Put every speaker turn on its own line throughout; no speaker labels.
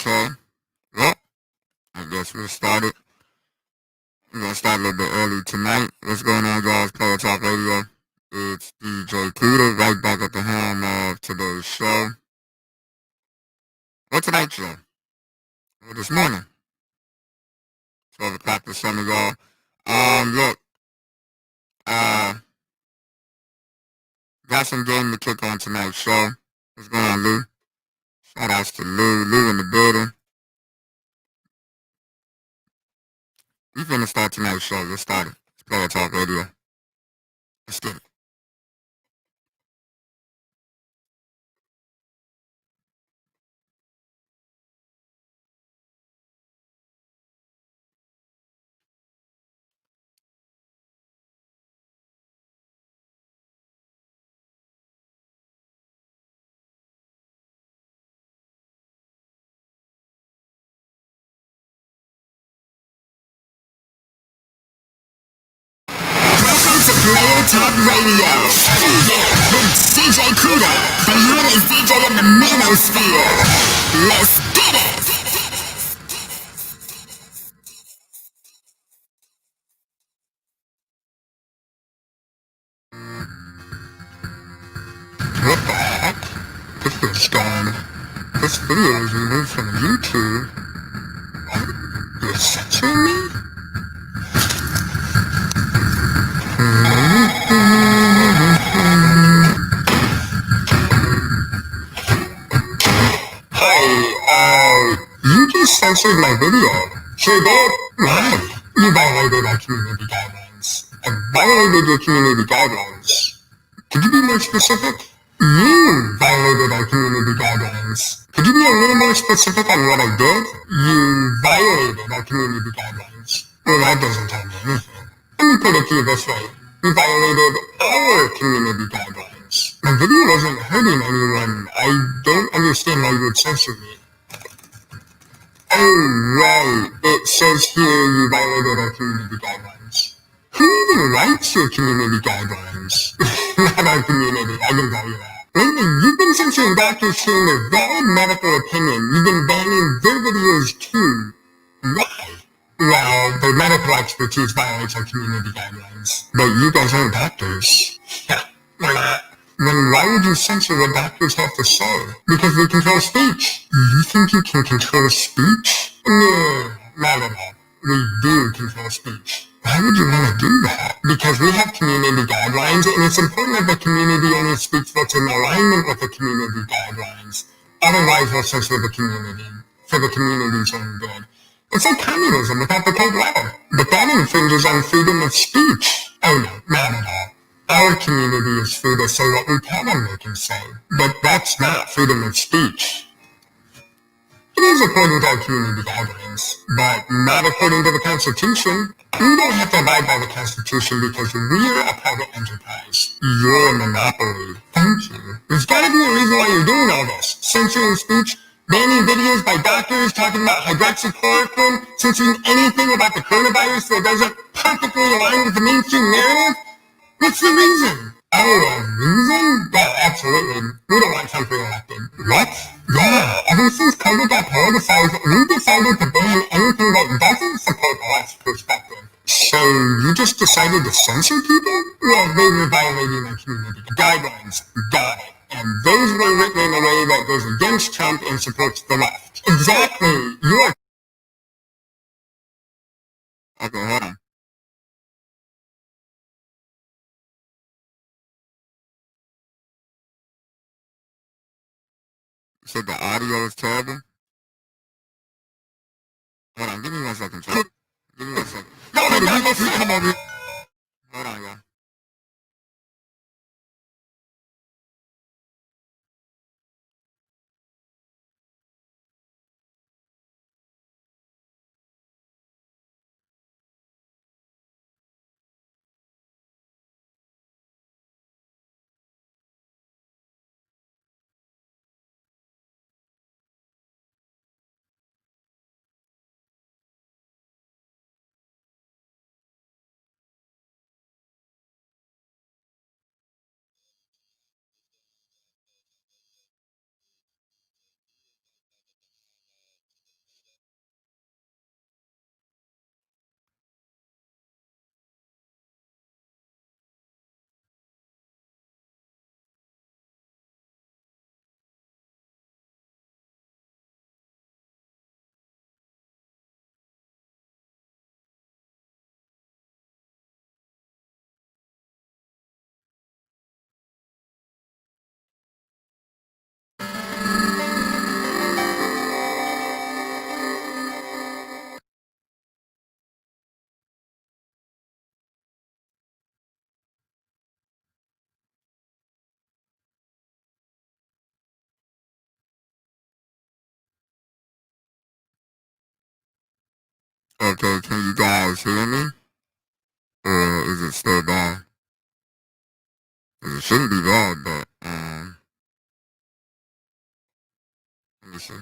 Okay. Well, I guess we'll start it. We're gonna start a little bit early tonight. What's going on, guys? Player Talk Radio. It's DJ Peter, right back at the helm of today's show. What tonight's show? Well, this morning. 12 o'clock this summer, y'all. Look, got some game to kick on tonight's show. What's going on, Lou? Shout outs to Lou. Lou in the building. We finna start tonight's show. Let's start it. It's Player Talk Radio. Let's get it.
Player Talk Radio. With DJ Kuda, the hottest DJ in the manosphere. Let's get it!
What the heck? This is gone. This video is removed from YouTube. What? You're censoring me? You just censored my video. Sure did. Why? You violated our community guidelines. I violated your community guidelines. Could you be more specific? You violated our community guidelines. Could you be a little more specific on what I did? You violated our community guidelines. Well, that doesn't tell me anything. Let me put it to you this way. You violated our community guidelines. My video wasn't hurting anyone. I don't understand why you would censor me. Oh, right. It says here you violated our community guidelines. Who even writes your community guidelines? Not our community, I can tell you that. Lately, you've been censoring doctors sharing their valid medical opinion. You've been banning their videos too. Why? Well, their medical expertise violates our community guidelines. But you guys aren't doctors. Yeah, we're not. Then why would you censor what doctors have to say? Because they control speech. You think you can control speech? No, not at all. We do control speech. Why would you want to do that? Because we have community guidelines, and it's important that the community only speaks what's in alignment with the community guidelines. Otherwise, we'll censor the community for the community's own good. It's like communism without the cold letter. But that infringes on freedom of speech. Oh no, not at all. Our community is free to say what we tell them they can say, but that's not freedom of speech. It is according to our community guidelines, but not according to the Constitution. You don't have to abide by the Constitution because we're a private enterprise. You're a monopoly. Thank you. There's gotta be a reason why you're doing all this. Censoring speech, banning videos by doctors talking about hydroxychloroquine, censoring anything about the coronavirus that doesn't perfectly align with the mainstream narrative. What's the reason? Oh, a reason? Yeah, absolutely. We don't want Trump reelected. What? Yeah, ever since COVID got politicized, we decided to ban anything that doesn't support the left's perspective. So you just decided to censor people? Well, they were violating our community guidelines. Got it. And those were written in a way that goes against Trump and supports the left. Exactly. You are... Okay, hold on. So the audio is terrible? Hold on, give me 1 second, Chuck. Give me 1 second. Come over. Hold on, y'all. Okay, can you guys hear me? Or is it still bad? 'Cause it shouldn't be bad, but, let me see.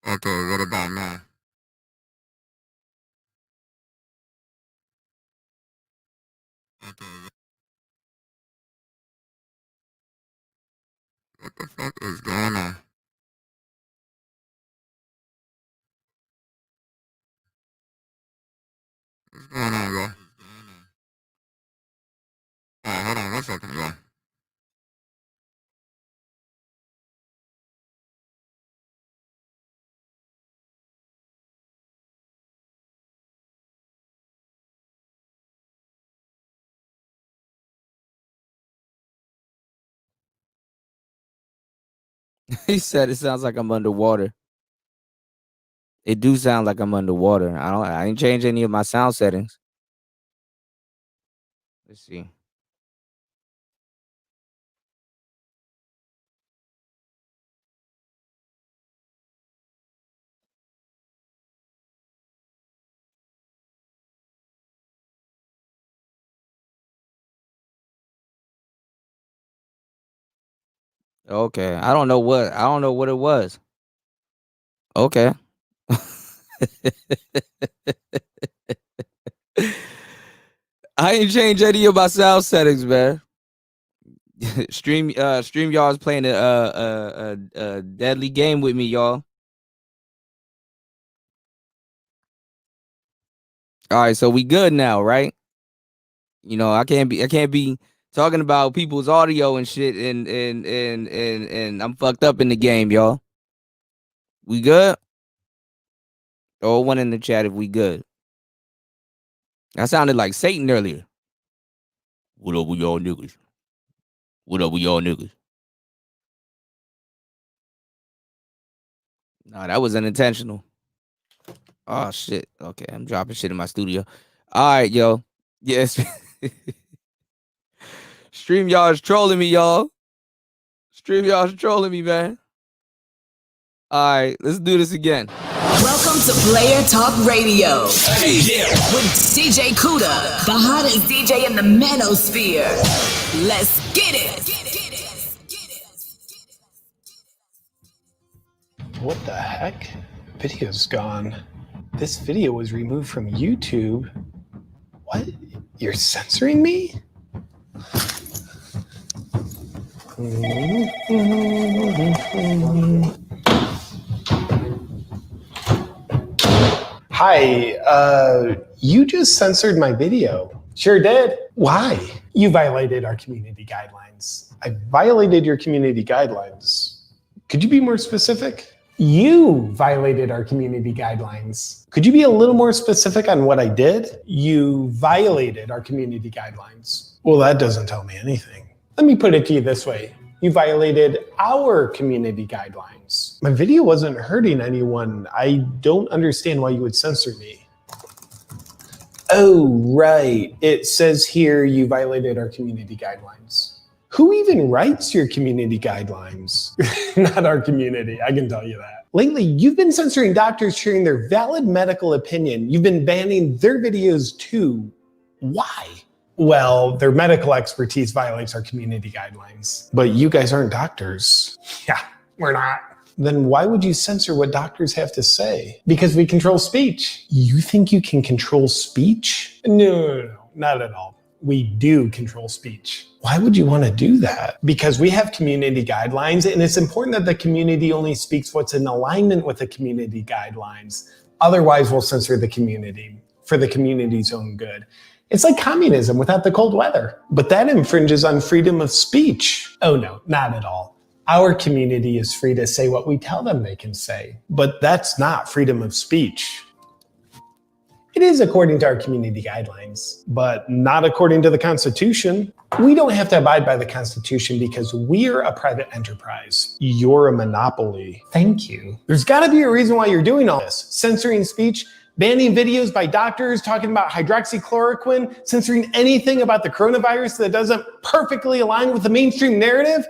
Okay, what about now? Okay, what the fuck is going on? What's going on, y'all? Alright, hold on 1 second, y'all.
He said it sounds like I'm underwater. It do sound like I'm underwater. I ain't changed any of my sound settings. Let's see. Okay. I don't know what it was. Okay. I ain't changed any of my sound settings, man. StreamYard's playing a deadly game with me, y'all. All right, so we good now, right? You know, I can't be talking about people's audio and shit and I'm fucked up in the game, y'all. We good? Throw one in the chat if we good. I sounded like Satan earlier. What up with y'all niggas? What up with y'all niggas? No, that was unintentional. Oh shit. Okay, I'm dropping shit in my studio. All right, yo. Yes. StreamYard's trolling me, y'all. StreamYard's trolling me, man. All right, let's do this again.
Welcome to Player Talk Radio with DJ Kuda, the hottest DJ in the manosphere. Let's get it.
What the heck? Video's gone. This video was removed from YouTube. What? You're censoring me? Hi, you just censored my video. Sure did. Why? You violated our community guidelines. I violated your community guidelines. Could you be more specific? You violated our community guidelines. Could you be a little more specific on what I did? You violated our community guidelines. Well, that doesn't tell me anything. Let me put it to you this way. You violated our community guidelines. My video wasn't hurting anyone. I don't understand why you would censor me. Oh, right. It says here you violated our community guidelines. Who even writes your community guidelines? Not our community, I can tell you that. Lately, you've been censoring doctors sharing their valid medical opinion. You've been banning their videos too. Why? Well, their medical expertise violates our community guidelines. But you guys aren't doctors. Yeah, we're not. Then why would you censor what doctors have to say? Because we control speech. You think you can control speech? No, not at all. We do control speech. Why would you want to do that? Because we have community guidelines, and it's important that the community only speaks what's in alignment with the community guidelines. Otherwise, we'll censor the community for the community's own good. It's like communism without the cold weather. But that infringes on freedom of speech. Oh no, not at all. Our community is free to say what we tell them they can say, but that's not freedom of speech. It is according to our community guidelines, but not according to the Constitution. We don't have to abide by the Constitution because we're a private enterprise. You're a monopoly. Thank you. There's got to be a reason why you're doing all this. Censoring speech, banning videos by doctors talking about hydroxychloroquine, censoring anything about the coronavirus that doesn't perfectly align with the mainstream narrative.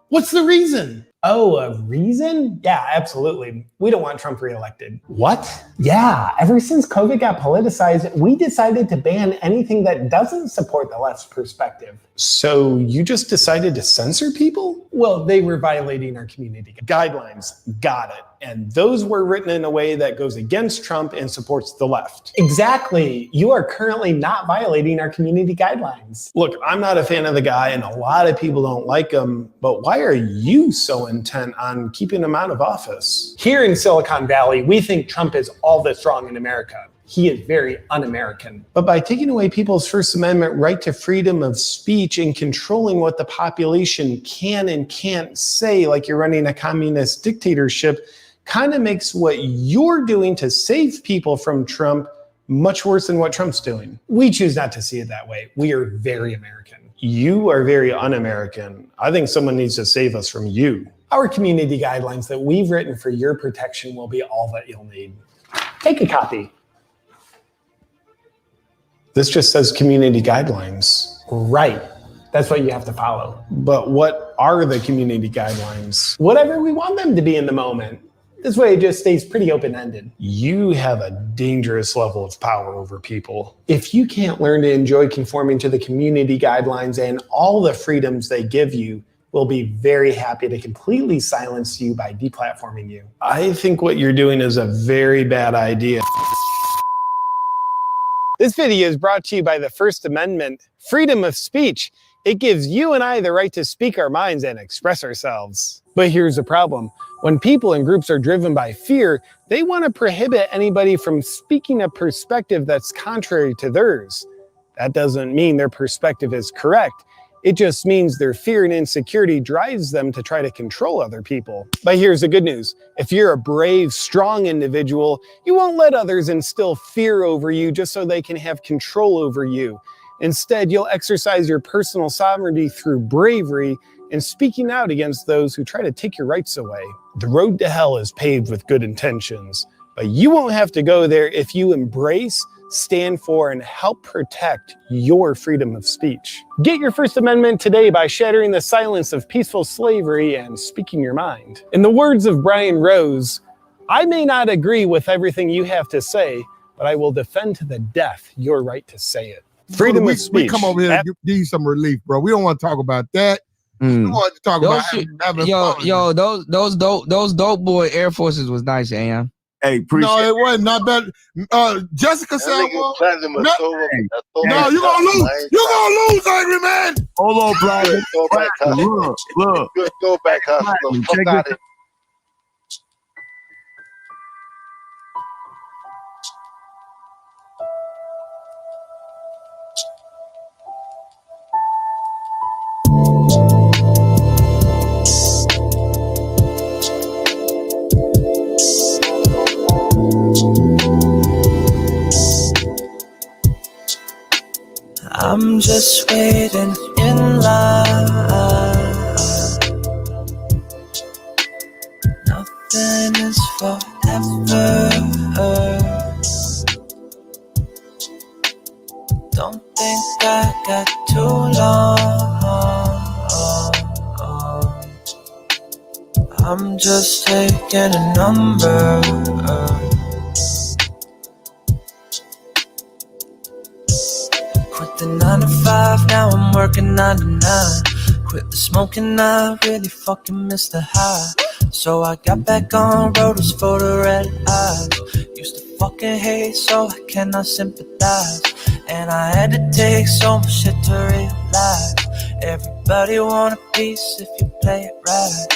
What's the reason? Oh, a reason? Yeah, absolutely. We don't want Trump reelected. What? Yeah, ever since COVID got politicized, we decided to ban anything that doesn't support the left's perspective. So you just decided to censor people? Well, they were violating our community guidelines. Got it. And those were written in a way that goes against Trump and supports the left. Exactly. You are currently not violating our community guidelines. Look, I'm not a fan of the guy and a lot of people don't like him, but why are you so intent on keeping him out of office? Here in Silicon Valley, we think Trump is all that's wrong in America. He is very un-American. But by taking away people's First Amendment right to freedom of speech and controlling what the population can and can't say, like you're running a communist dictatorship, kind of makes what you're doing to save people from Trump much worse than what Trump's doing. We choose not to see it that way. We are very American. You are very un-American. I think someone needs to save us from you. Our community guidelines that we've written for your protection will be all that you'll need. Take a copy. This just says community guidelines. Right. That's what you have to follow. But what are the community guidelines? Whatever we want them to be in the moment. This way it just stays pretty open-ended. You have a dangerous level of power over people. If you can't learn to enjoy conforming to the community guidelines and all the freedoms they give you, we'll be very happy to completely silence you by deplatforming you. I think what you're doing is a very bad idea. This video is brought to you by the First Amendment, freedom of speech. It gives you and I the right to speak our minds and express ourselves. But here's the problem. When people and groups are driven by fear, they want to prohibit anybody from speaking a perspective that's contrary to theirs. That doesn't mean their perspective is correct. It just means their fear and insecurity drives them to try to control other people. But here's the good news. If you're a brave, strong individual, you won't let others instill fear over you just so they can have control over you. Instead, you'll exercise your personal sovereignty through bravery and speaking out against those who try to take your rights away. The road to hell is paved with good intentions, but you won't have to go there if you embrace, stand for, and help protect your freedom of speech. Get your First Amendment today by shattering the silence of peaceful slavery and speaking your mind. In the words of Brian Rose, I may not agree with everything you have to say, but I will defend to the death your right to say it. Freedom of speech.
We come over here and give you some relief, bro. We don't want to talk about that. We want to talk about having fun.
Yo, those dope boy Air Forces was nice, Am.
Hey, appreciate it. No, it wasn't not bad. Jessica said, no, you're gonna lose. You're gonna lose, angry man. Hold on, Brian. Look.
Go back, hustler. Fuck out of here.
I'm just waiting in line. Nothing is forever. Don't think I got too long. I'm just taking a number. The 9 to 5, now I'm working 9 to 9. Quit the smoking, I really fucking miss the high. So I got back on rollers for the red eyes. Used to fucking hate, so I cannot sympathize. And I had to take so much shit to realize everybody want a piece if you play it right.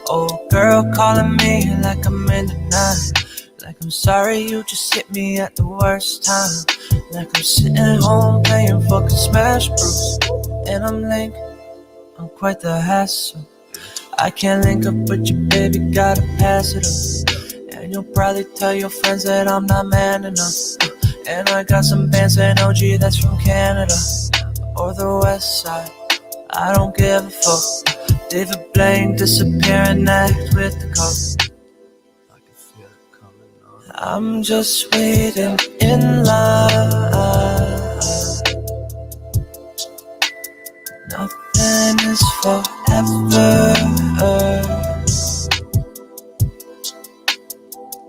Old girl calling me like I'm in the night. Like I'm sorry you just hit me at the worst time. Like I'm sitting home playing fucking Smash Bros. And I'm late, I'm quite the hassle. I can't link up with you, baby, gotta pass it up. And you'll probably tell your friends that I'm not man enough. And I got some bands and OG that's from Canada or the West Side. I don't give a fuck. David Blaine disappear and act with the coke. I'm just waiting in line. Nothing is forever.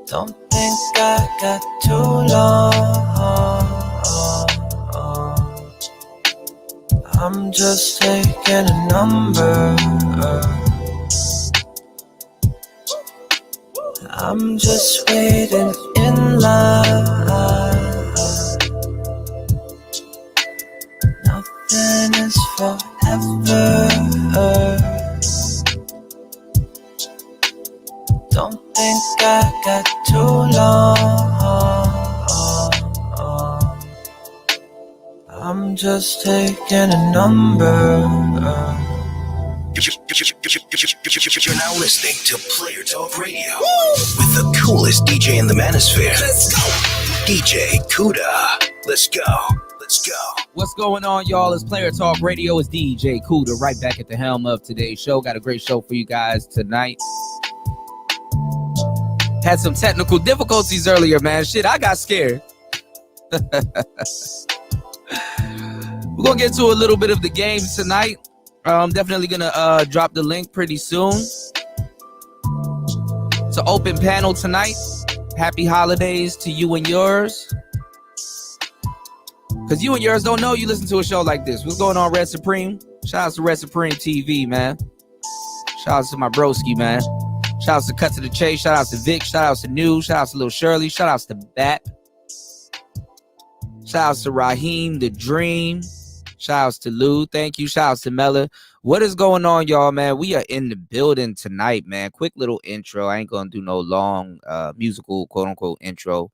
Don't think I got too long. I'm just taking a number. I'm just waiting in line. Nothing is forever. Don't think I got too long. I'm just taking a number.
You're now listening to Player Talk Radio with the coolest DJ in the manosphere. Let's go. DJ Kuda. Let's go. Let's go.
What's going on, y'all? It's Player Talk Radio. It's DJ Kuda right back at the helm of today's show. Got a great show for you guys tonight. Had some technical difficulties earlier, man. Shit, I got scared. We're going to get to a little bit of the game tonight. I'm definitely going to drop the link pretty soon. It's an open panel tonight. Happy holidays to you and yours. Because you and yours don't know you listen to a show like this. What's going on, Red Supreme? Shout out to Red Supreme TV, man. Shout out to my broski, man. Shout out to Cut to the Chase. Shout out to Vic. Shout out to New. Shout out to Lil Shirley. Shout out to Bat. Shout out to Raheem, The Dream. Shout out to Lou. Thank you. Shout out to Mella. What is going on, y'all, man? We are in the building tonight, man. Quick little intro. I ain't going to do no long musical, quote unquote, intro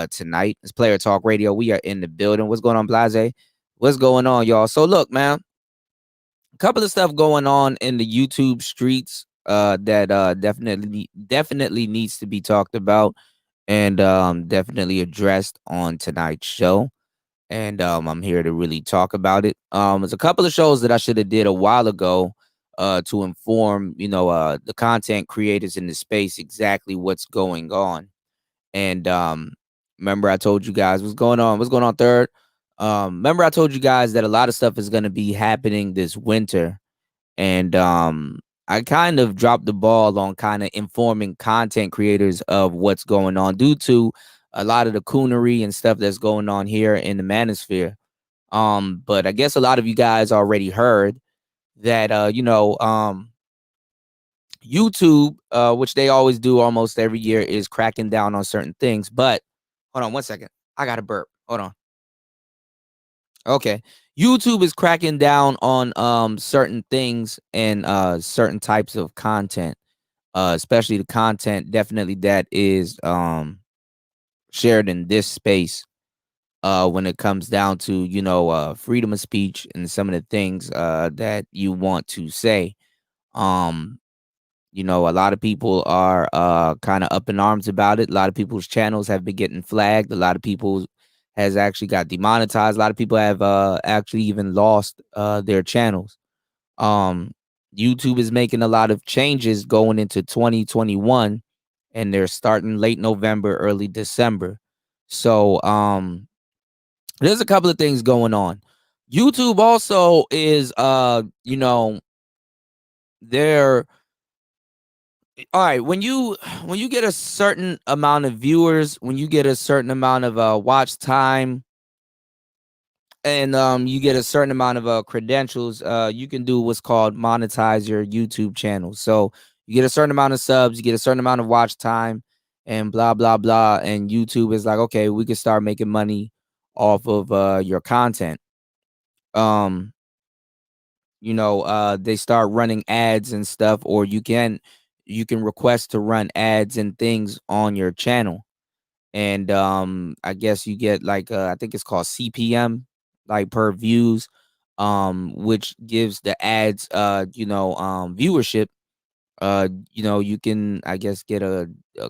tonight. It's Player Talk Radio. We are in the building. What's going on, Blase? What's going on, y'all? So look, man, a couple of stuff going on in the YouTube streets that definitely needs to be talked about and definitely addressed on tonight's show. And I'm here to really talk about it. There's a couple of shows that I should have did a while ago to inform, the content creators in the space exactly what's going on. And remember, I told you guys what's going on. What's going on, Third? Remember, I told you guys that a lot of stuff is going to be happening this winter. And I kind of dropped the ball on kind of informing content creators of what's going on due to a lot of the coonery and stuff that's going on here in the manosphere. But I guess a lot of you guys already heard that, YouTube, which they always do almost every year, is cracking down on certain things. But hold on 1 second. I got to burp. Hold on. Okay. YouTube is cracking down on certain things and certain types of content, especially the content definitely that is shared in this space when it comes down to, freedom of speech and some of the things that you want to say. A lot of people are kind of up in arms about it. A lot of people's channels have been getting flagged. A lot of people has actually got demonetized. A lot of people have actually even lost their channels. YouTube is making a lot of changes going into 2021, and they're starting late November, early December. So there's a couple of things going on. YouTube also is they're all right, when you get a certain amount of viewers, when you get a certain amount of watch time, and you get a certain amount of credentials, you can do what's called monetize your YouTube channel. So you get a certain amount of subs, you get a certain amount of watch time, and blah blah blah. And YouTube is like, okay, we can start making money off of your content. They start running ads and stuff, or you can request to run ads and things on your channel. And I guess you get like I think it's called CPM, like per views, which gives the ads viewership, you can, I guess, get a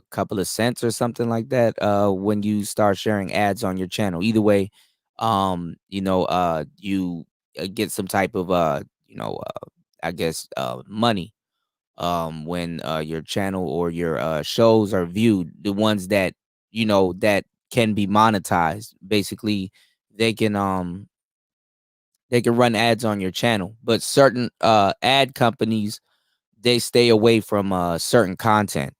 couple of cents or something like that when you start sharing ads on your channel. Either way, you get some type of I guess money when your channel or your shows are viewed, the ones that that can be monetized. Basically, they can they can run ads on your channel, but certain ad companies, they stay away from certain content,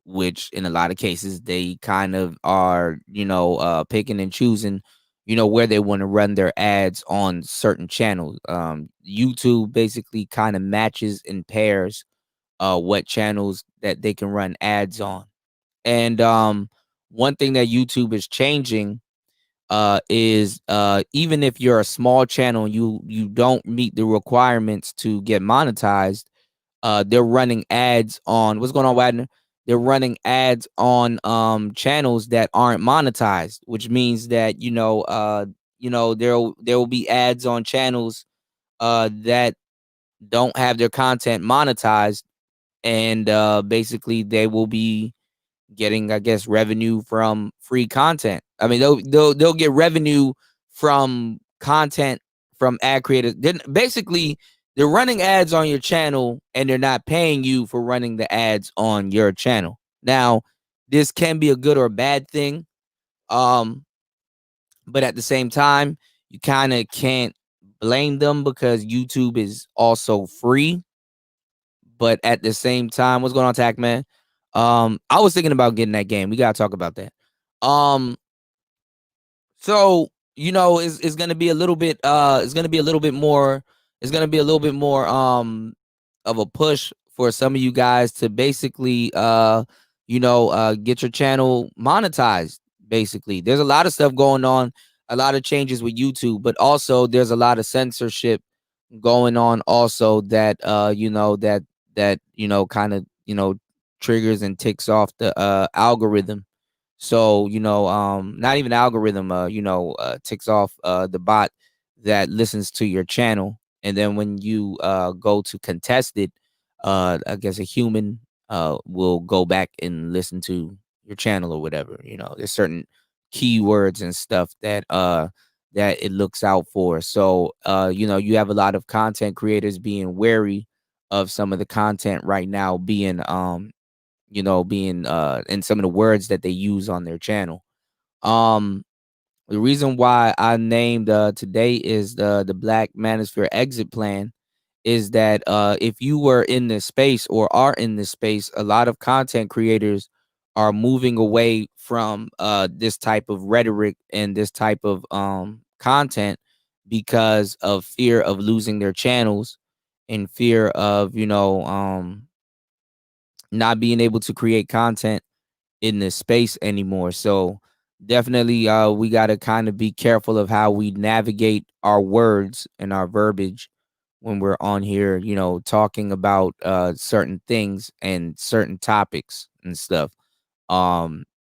which in a lot of cases they kind of are picking and choosing where they want to run their ads on certain channels. YouTube basically kind of matches and pairs what channels that they can run ads on. And one thing that YouTube is changing is even if you're a small channel and you don't meet the requirements to get monetized, they're running ads on what's going on, Wadner? They're running ads on channels that aren't monetized, which means that there will be ads on channels that don't have their content monetized, and basically they will be getting, I guess, revenue from free content. I mean, they'll get revenue from content from ad creators. Then basically they're running ads on your channel and they're not paying you for running the ads on your channel. Now, this can be a good or a bad thing. But at the same time, you kind of can't blame them because YouTube is also free. But at the same time, what's going on, Tac Man? I was thinking about getting that game. We gotta talk about that. So it's gonna be a little bit. It's gonna be a little bit more. It's gonna be a little bit more of a push for some of you guys to basically get your channel monetized. Basically, there's a lot of stuff going on, a lot of changes with YouTube, but also there's a lot of censorship going on also that kind of triggers and ticks off the algorithm. So not even algorithm ticks off the bot that listens to your channel, and then when you go to contest it, I guess a human will go back and listen to your channel or whatever. There's certain keywords and stuff that it looks out for. So you have a lot of content creators being wary of some of the content right now being being and some of the words that they use on their channel. The reason why I named today is the Black Manosphere exit plan is that if you were in this space or are in this space, a lot of content creators are moving away from this type of rhetoric and this type of content because of fear of losing their channels and fear of not being able to create content in this space anymore. So definitely we got to kind of be careful of how we navigate our words and our verbiage when we're on here, talking about certain things and certain topics and stuff.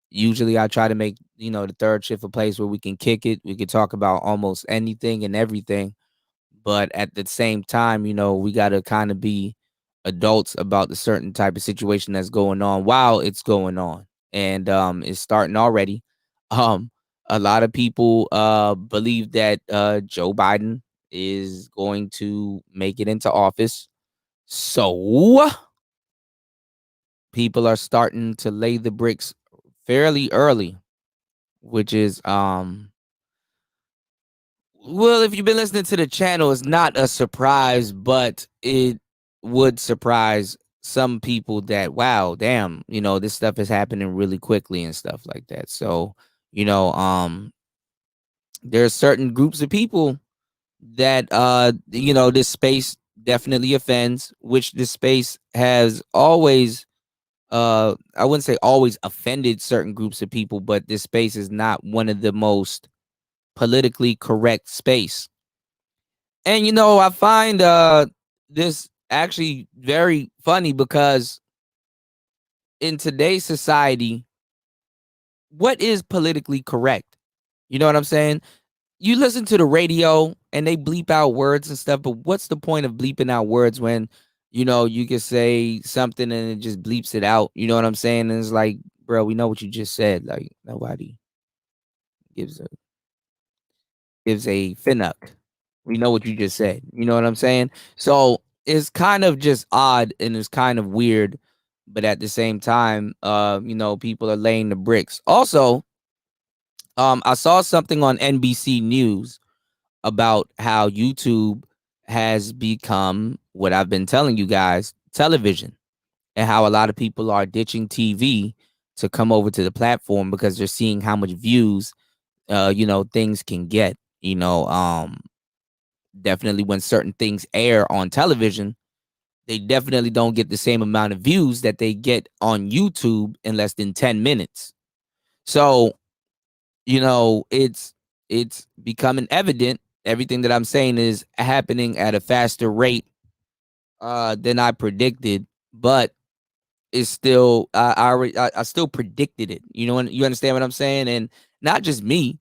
Usually I try to make, the third shift a place where we can kick it. We can talk about almost anything and everything. But at the same time, we got to kind of be adults about the certain type of situation that's going on while it's going on. And it's starting already. Um, a lot of people believe that Joe Biden is going to make it into office. So people are starting to lay the bricks fairly early, which is well, if you've been listening to the channel, it's not a surprise, but it would surprise some people that, wow, damn, this stuff is happening really quickly and stuff like that. So, there's certain groups of people that this space definitely offends, which this space has always I wouldn't say always offended certain groups of people, but this space is not one of the most politically correct space. And I find this actually very funny because in today's society, what is politically correct? You know what I'm saying? You listen to the radio and they bleep out words and stuff, but what's the point of bleeping out words when you know, you could say something and it just bleeps it out. You know what I'm saying? And it's like, bro, we know what you just said. Like nobody gives a finnuck. We know what you just said. You know what I'm saying? So it's kind of just odd and it's kind of weird, but at the same time, you know, people are laying the bricks. Also, I saw something on NBC News about how YouTube has become what I've been telling you guys, television, and how a lot of people are ditching TV to come over to the platform because they're seeing how much views you know, things can get. You know, definitely when certain things air on television, they definitely don't get the same amount of views that they get on YouTube in less than 10 minutes. So, you know, it's becoming evident. Everything that I'm saying is happening at a faster rate than I predicted, but it's still I still predicted it. You know, you understand what I'm saying? And not just me,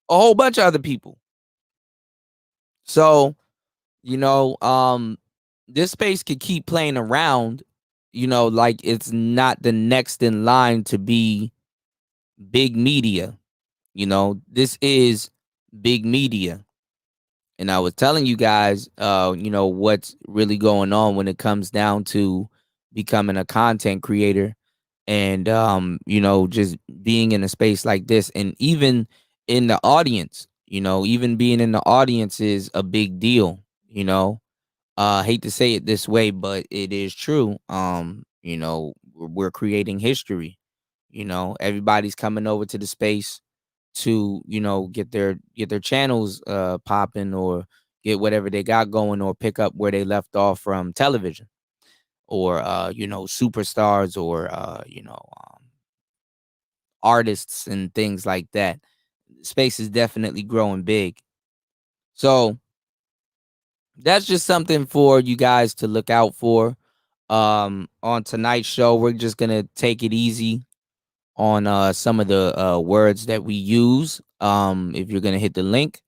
a whole bunch of other people. So, you know, this space could keep playing around, you know, like it's not the next in line to be big media. You know, this is big media. And I was telling you guys, you know, what's really going on when it comes down to becoming a content creator and, you know, just being in a space like this. And even in the audience, you know, even being in the audience is a big deal, you know. Hate to say it this way, but it is true. You know, we're creating history. You know, everybody's coming over to the space to, you know, get their channels popping or get whatever they got going or pick up where they left off from television or you know, superstars or you know, artists and things like that. Space is definitely growing big. So that's just something for you guys to look out for. On tonight's show, we're just gonna take it easy on some of the words that we use. If you're gonna hit the link,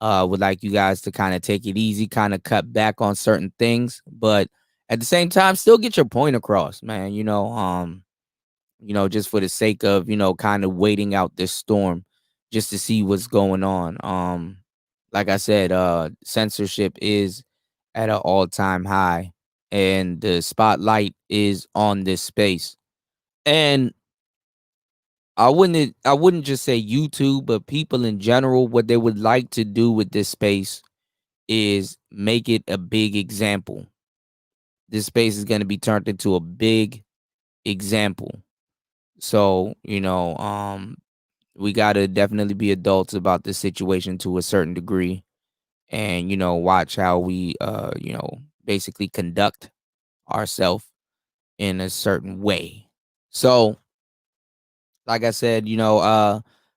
would like you guys to kind of take it easy, kind of cut back on certain things, but at the same time, still get your point across, man. You know, just for the sake of, you know, kind of waiting out this storm, just to see what's going on. Like I said, censorship is at an all-time high, and the spotlight is on this space. And I wouldn't just say YouTube, but people in general, what they would like to do with this space is make it a big example. This space is going to be turned into a big example. So, you know, we got to definitely be adults about this situation to a certain degree and, you know, watch how we, you know, basically conduct ourselves in a certain way. So, like I said, you know,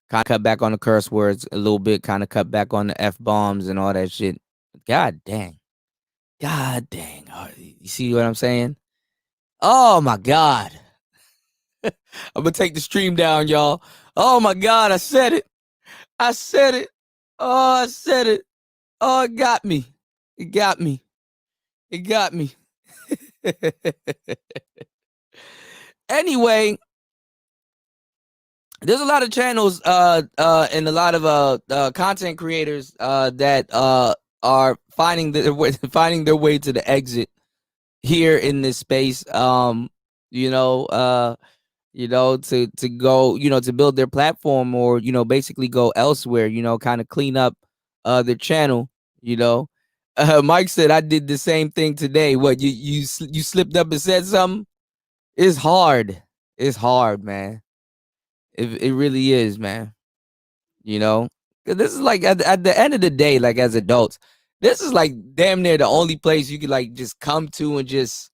kind of cut back on the curse words a little bit, kind of cut back on the F bombs and all that shit. God dang. God dang. Oh, you see what I'm saying? Oh my God. I'm gonna take the stream down, y'all. Oh my God, I said it. I said it. Oh, I said it. Oh, it got me. It got me. It got me. Anyway, there's a lot of channels and a lot of content creators that are finding finding their way to the exit here in this space. You know, to go, you know, to build their platform or, you know, basically go elsewhere, you know, kind of clean up their channel, you know. Mike said I did the same thing today. What, you slipped up and said something? It's hard. It's hard, man. It really is, man. You know, 'cause this is like at the end of the day, like as adults, this is like damn near the only place you could like just come to and just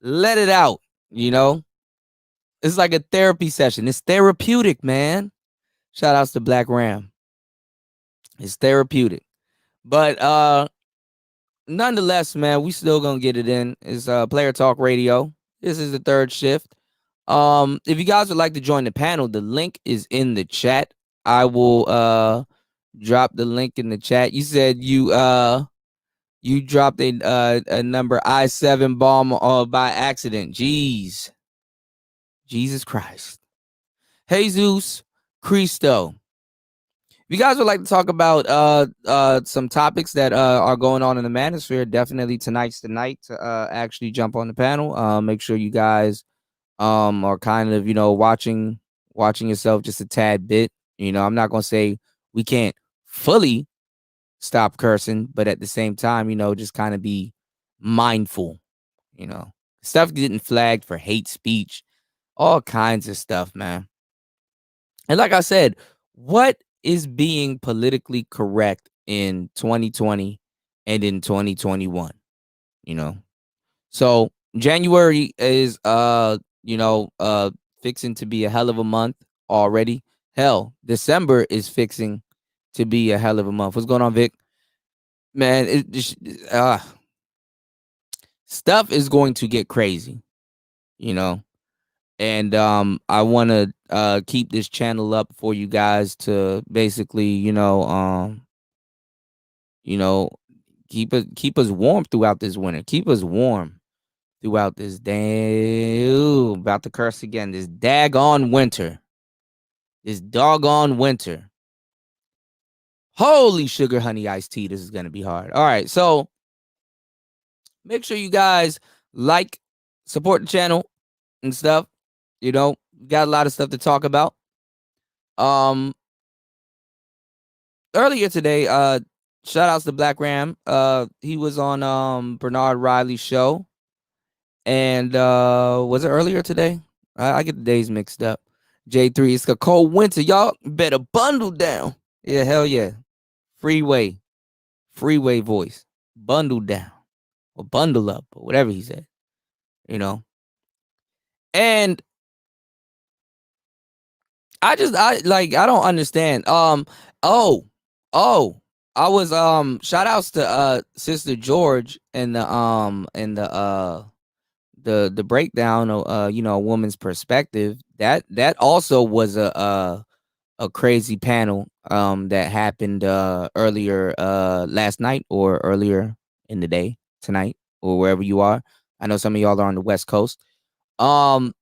let it out, you know? It's like a therapy session. It's therapeutic, man. Shout outs to Black Ram. It's therapeutic. But nonetheless, man, we still gonna get it in. It's Player Talk Radio. This is the third shift. If you guys would like to join the panel, the link is in the chat. I will drop the link in the chat. You said you You dropped a number I-7 bomb by accident. Jeez. Jesus Christ. Jesus Cristo. If you guys would like to talk about some topics that are going on in the manosphere, definitely tonight's the night to actually jump on the panel. Make sure you guys are kind of, watching yourself just a tad bit. I'm not gonna say we can't fully stop cursing, but at the same time, just kind of be mindful. Stuff getting flagged for hate speech, all kinds of stuff, man. And like I said, what is being politically correct in 2020 and in 2021? So January is fixing to be a hell of a month already. Hell, December is fixing to be a hell of a month. What's going on, Vic? Man, stuff is going to get crazy, and I want to keep this channel up for you guys to basically, keep us warm throughout this winter. Keep us warm throughout this about to curse again. This daggone winter. This doggone winter. Holy sugar honey iced tea. This is gonna be hard. All right, so make sure you guys like, support the channel and stuff. Got a lot of stuff to talk about. Earlier today, shout outs to Black Ram. He was on Bernard Riley's show. And was it earlier today? I get the days mixed up. J3, it's a cold winter. Y'all better bundle down. Yeah, hell yeah. Freeway voice. Bundle down. Or bundle up, or whatever he said. And I don't understand. I was shout outs to Sister George and the breakdown of a woman's perspective. That also was a crazy panel that happened earlier last night or earlier in the day, tonight, or wherever you are. I know some of y'all are on the West Coast. That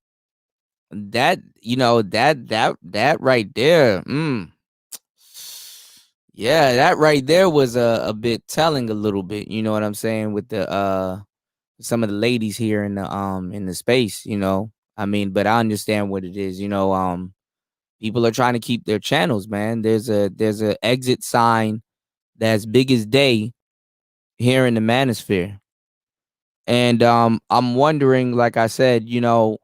right there. Yeah, that right there was a bit telling a little bit, you know what I'm saying, with the some of the ladies here in the space, but I understand what it is. People are trying to keep their channels, man. There's a exit sign that's big as day here in the manosphere. And I'm wondering, like I said, if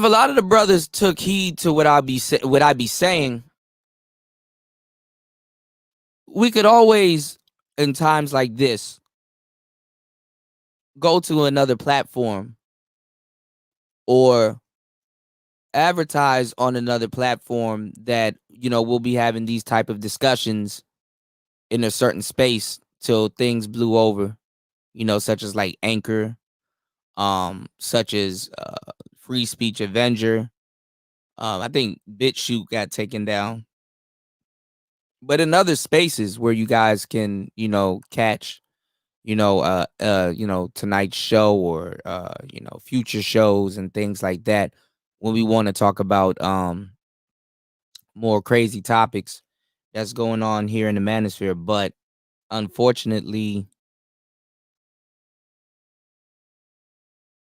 a lot of the brothers took heed to what I be saying, we could always, in times like this, go to another platform or advertise on another platform that we'll be having these type of discussions in a certain space till things blew over, such as like Anchor, such as Free Speech Avenger. I think BitChute got taken down, but in other spaces where you guys can catch tonight's show or future shows and things like that, when we want to talk about more crazy topics that's going on here in the manosphere. But unfortunately,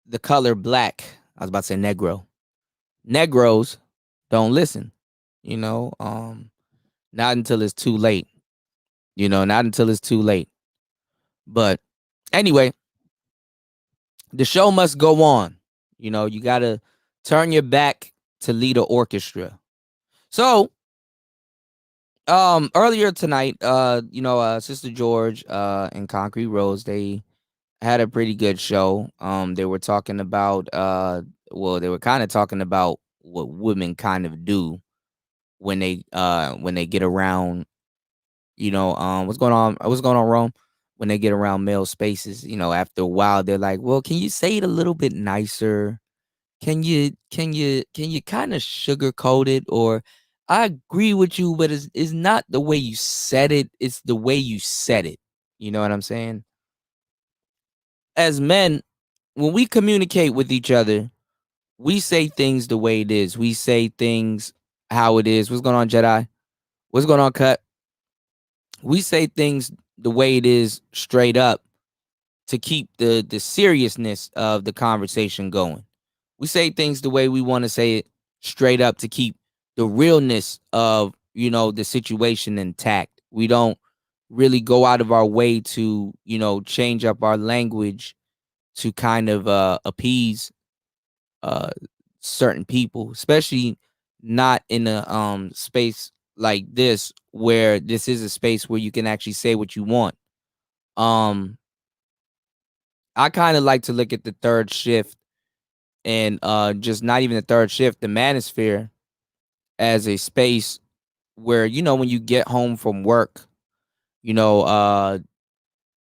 the color black, I was about to say Negros don't listen, not until it's too late, not until it's too late. But anyway, the show must go on. You got to turn your back to lead an orchestra. So, earlier tonight, Sister George and Concrete Rose, they had a pretty good show. They were talking about they were kind of talking about what women kind of do when they get around, what's going on, Rome? When they get around male spaces, after a while they're like, well, can you say it a little bit nicer? Can you kind of sugarcoat it? Or I agree with you, but it's not the way you said it. It's the way you said it. You know what I'm saying? As men, when we communicate with each other, we say things the way it is. We say things how it is. What's going on, Jedi? What's going on, Cut? We say things the way it is, straight up, to keep the seriousness of the conversation going. We say things the way we want to say it, straight up, to keep the realness of, you know, the situation intact. We don't really go out of our way to, you know, change up our language to kind of appease uh certain people, especially not in a space like this, where this is a space where you can actually say what you want. um I kind of like to look at the third shift, and just not even the third shift, the manosphere, as a space where, you know, when you get home from work, you know,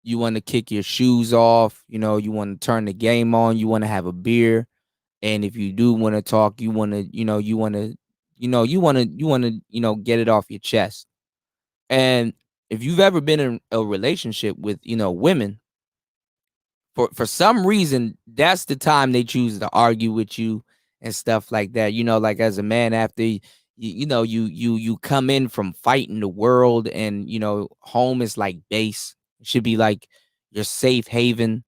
you want to kick your shoes off, you know, you want to turn the game on, you want to have a beer, and if you do want to talk, you want to, you know, you know, get it off your chest. And if you've ever been in a relationship with, you know, women, for some reason, that's the time they choose to argue with you and stuff like that. You know, like as a man, after you know, you come in from fighting the world, and you know, home is like base. It should be like your safe haven.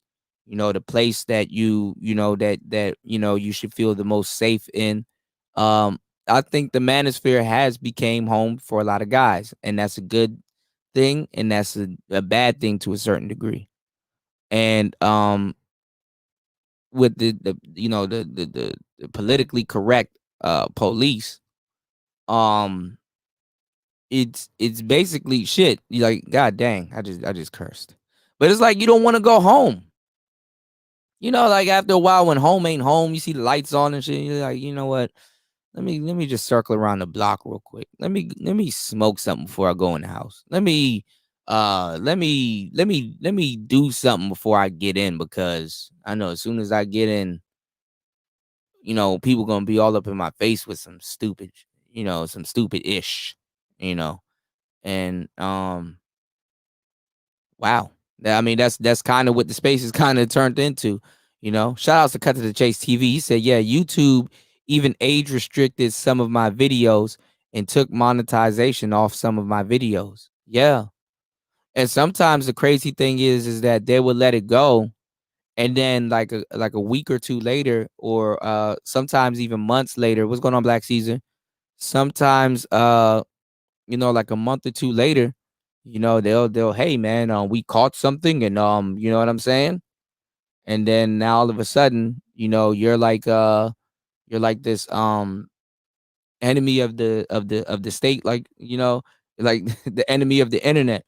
You know, the place that you know, that you know, you should feel the most safe in. Um, I think the manosphere has became home for a lot of guys, and that's a good thing, and that's a bad thing to a certain degree. And with the you know, the politically correct police, um it's basically shit. You like, god dang, I just cursed. But it's like you don't want to go home. You know, like after a while, when home ain't home, you see the lights on and shit, you're like, you know what? Let me just circle around the block real quick. Let me smoke something before I go in the house. Let me do something before I get in, because I know as soon as I get in, you know, people gonna be all up in my face with some stupid, you know, some stupid ish, you know. And wow. I mean, that's kind of what the space is kind of turned into, you know. Shout outs to Cut to the Chase TV. He said, yeah, YouTube even age restricted some of my videos and took monetization off some of my videos. Yeah. And sometimes the crazy thing is that they would let it go, and then like a week or two later, or sometimes even months later. What's going on, Black Caesar? Sometimes you know, like a month or two later, you know, they'll hey man, we caught something, and you know what I'm saying? And then now all of a sudden, you know, you're like this enemy of the state, like, you know, like the enemy of the internet.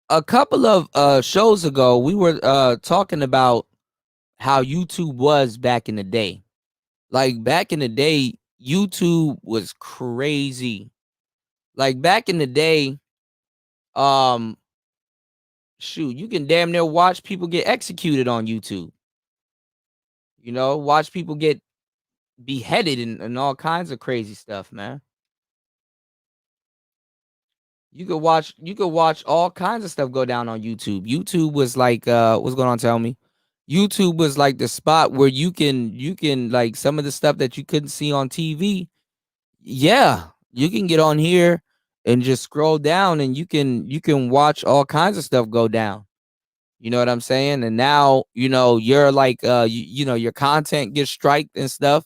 A couple of shows ago, we were talking about how YouTube was back in the day. Like back in the day, YouTube was crazy. Like back in the day, um, shoot, you can damn near watch people get executed on YouTube. You know, watch people get beheaded, and all kinds of crazy stuff, man. You could watch all kinds of stuff go down on YouTube. YouTube was like what's going on, tell me? YouTube was like the spot where you can like some of the stuff that you couldn't see on TV. Yeah, you can get on here and just scroll down, and you can watch all kinds of stuff go down. You know what I'm saying? And now, you know, you're like you know, your content gets striked and stuff,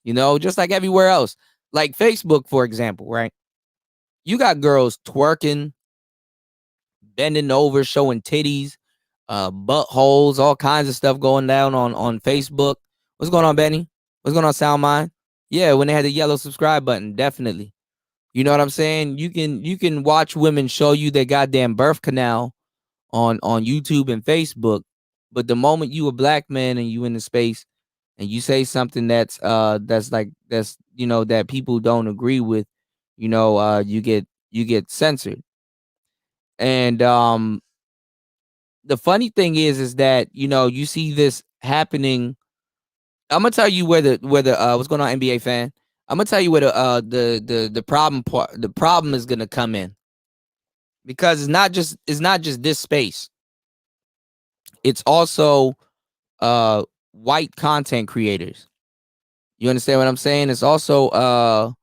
you know, just like everywhere else. Like Facebook, for example, right? You got girls twerking, bending over, showing titties, buttholes, all kinds of stuff going down on Facebook. What's going on, Benny? What's going on, Soundmind? Yeah, when they had the yellow subscribe button, definitely. You know what I'm saying? You can watch women show you their goddamn birth canal on YouTube and Facebook, but the moment you a black man and you in the space and you say something that's you know, that people don't agree with, you know, you get censored. And the funny thing is that, you know, you see this happening. I'm gonna tell you where the what's going on, NBA fan. I'm gonna tell you where the problem is gonna come in, because it's not just this space. It's also white content creators. You understand what I'm saying? It's also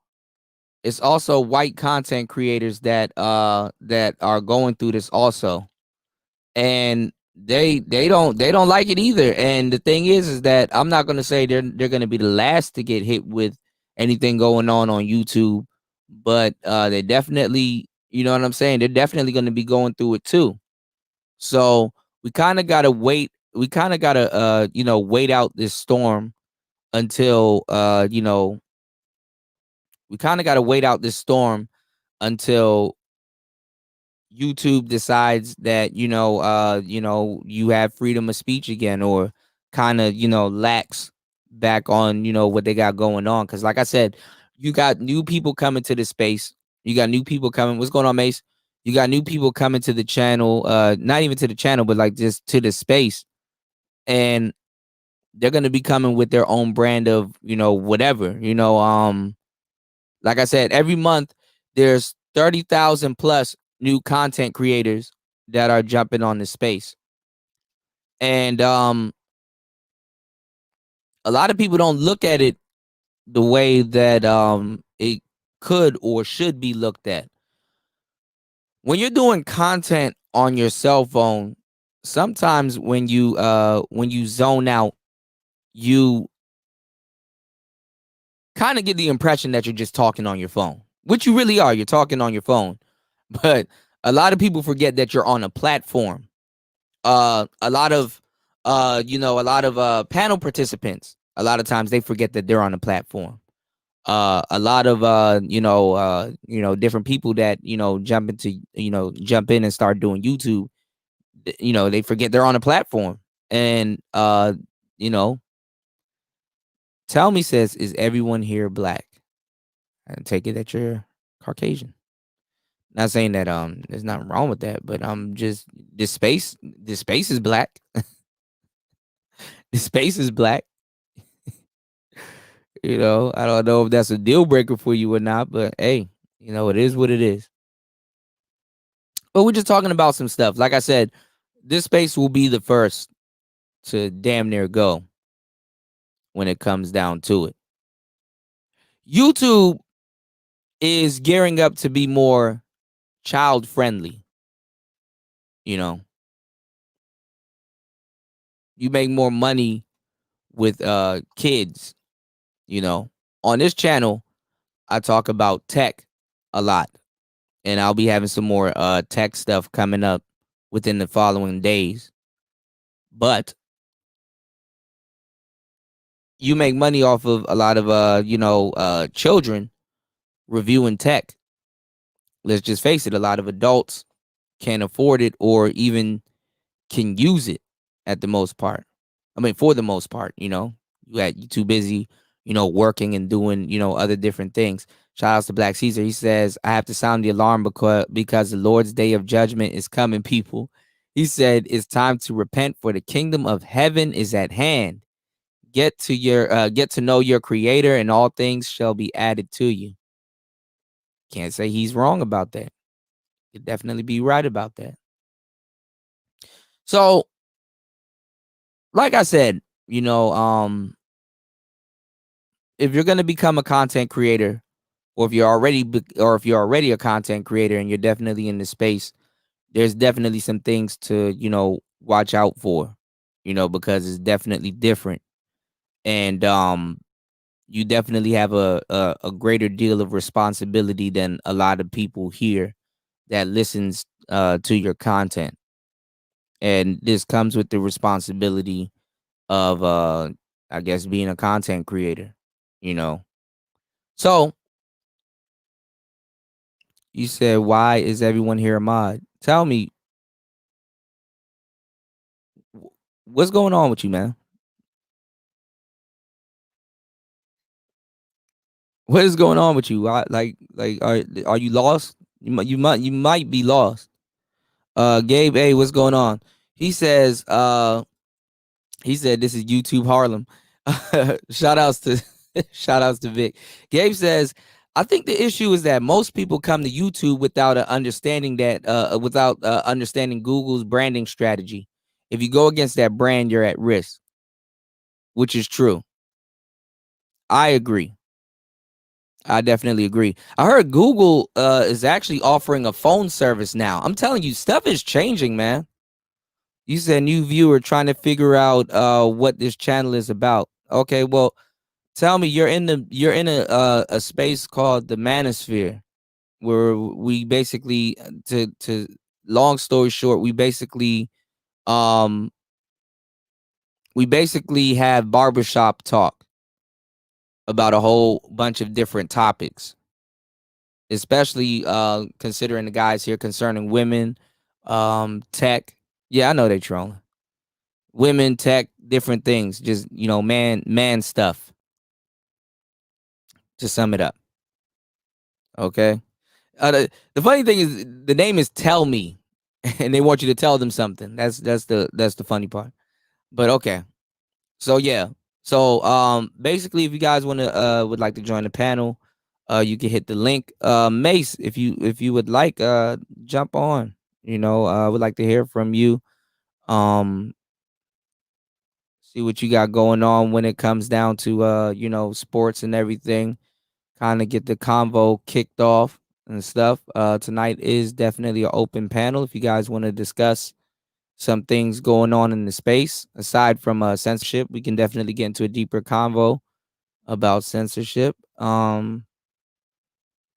white content creators that are going through this also, and they don't like it either. And the thing is that I'm not gonna say they're gonna be the last to get hit with anything going on YouTube, but they definitely, you know what I'm saying, they're definitely gonna be going through it too. So we kind of gotta wait. We kind of gotta wait out this storm until we kind of gotta wait out this storm until YouTube decides that you have freedom of speech again, or kind of lax back on what they got going on. Because like I said, you got new people coming to the space. You got new people coming. What's going on, Mace? You got new people coming to the channel. Not even to the channel, but like just to the space, and they're gonna be coming with their own brand of whatever. Like I said, every month there's 30,000 plus new content creators that are jumping on the space. And a lot of people don't look at it the way that it could or should be looked at. When you're doing content on your cell phone, sometimes when you zone out, you kind of get the impression that you're just talking on your phone, which you really are. You're talking on your phone. But a lot of people forget that you're on a platform. A lot of panel participants, a lot of times they forget that they're on a platform. A lot of different people that jump in and start doing YouTube, they forget they're on a platform. And Tell Me says, is everyone here black? I take it that you're Caucasian. Not saying that there's nothing wrong with that, but just this space is black. The space is black. I don't know if that's a deal breaker for you or not, but hey, it is what it is. But we're just talking about some stuff. Like I said, this space will be the first to damn near go when it comes down to it. YouTube is gearing up to be more child friendly. You make more money with kids. On this channel, I talk about tech a lot, and I'll be having some more tech stuff coming up within the following days. But you make money off of a lot of children reviewing tech. Let's just face it, a lot of adults can't afford it or even can use it at the most part. I mean, for the most part, you're too busy, working and doing, other different things. Shout out to Black Caesar. He says, I have to sound the alarm because the Lord's day of judgment is coming, people. He said, it's time to repent, for the kingdom of heaven is at hand. Get to know your creator, and all things shall be added to you. Can't say he's wrong about that. Could definitely be right about that. So, like I said, if you're going to become a content creator, or if you're already a content creator and you're definitely in the space, there's definitely some things to watch out for, because it's definitely different. And you definitely have a greater deal of responsibility than a lot of people here that listens to your content. And this comes with the responsibility of I guess being a content creator. So you said, why is everyone here a mod? Tell me, what's going on with you, man? What is going on with you? Like, are you lost? You might be lost. Gabe, hey, what's going on? He says, he said this is YouTube Harlem. Shout outs to Shout outs to Vic. Gabe says, I think the issue is that most people come to YouTube without understanding Google's branding strategy. If you go against that brand, you're at risk, which is true. I agree. I definitely agree. I heard Google is actually offering a phone service now. I'm telling you, stuff is changing, man. You said new viewer trying to figure out what this channel is about. Okay, well, tell me, you're in a space called the manosphere, where we basically, to long story short, we basically have barbershop talk about a whole bunch of different topics, especially considering the guys here concerning women, tech. Yeah, I know they trolling. Women, tech, different things. Just, man stuff. To sum it up. Okay. The funny thing is the name is Tell Me, and they want you to tell them something. That's the funny part. But okay. So yeah. So basically, if you guys would like to join the panel, you can hit the link. Mace, if you would like, jump on. I would like to hear from you. See what you got going on when it comes down to sports and everything. Kind of get the convo kicked off and stuff. Tonight is definitely an open panel. If you guys want to discuss some things going on in the space aside from censorship, we can definitely get into a deeper convo about censorship.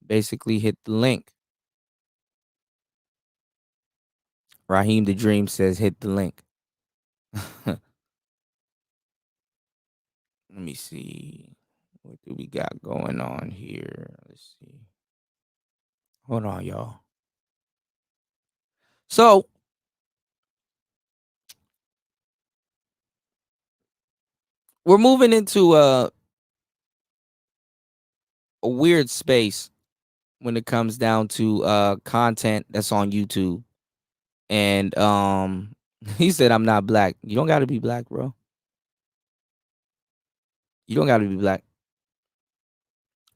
Basically hit the link. Raheem the Dream says hit the link. Let me see. What do we got going on here? Let's see. Hold on, y'all. So we're moving into a weird space when it comes down to content that's on YouTube. And he said I'm not black. You don't gotta be black, bro. You don't gotta be black.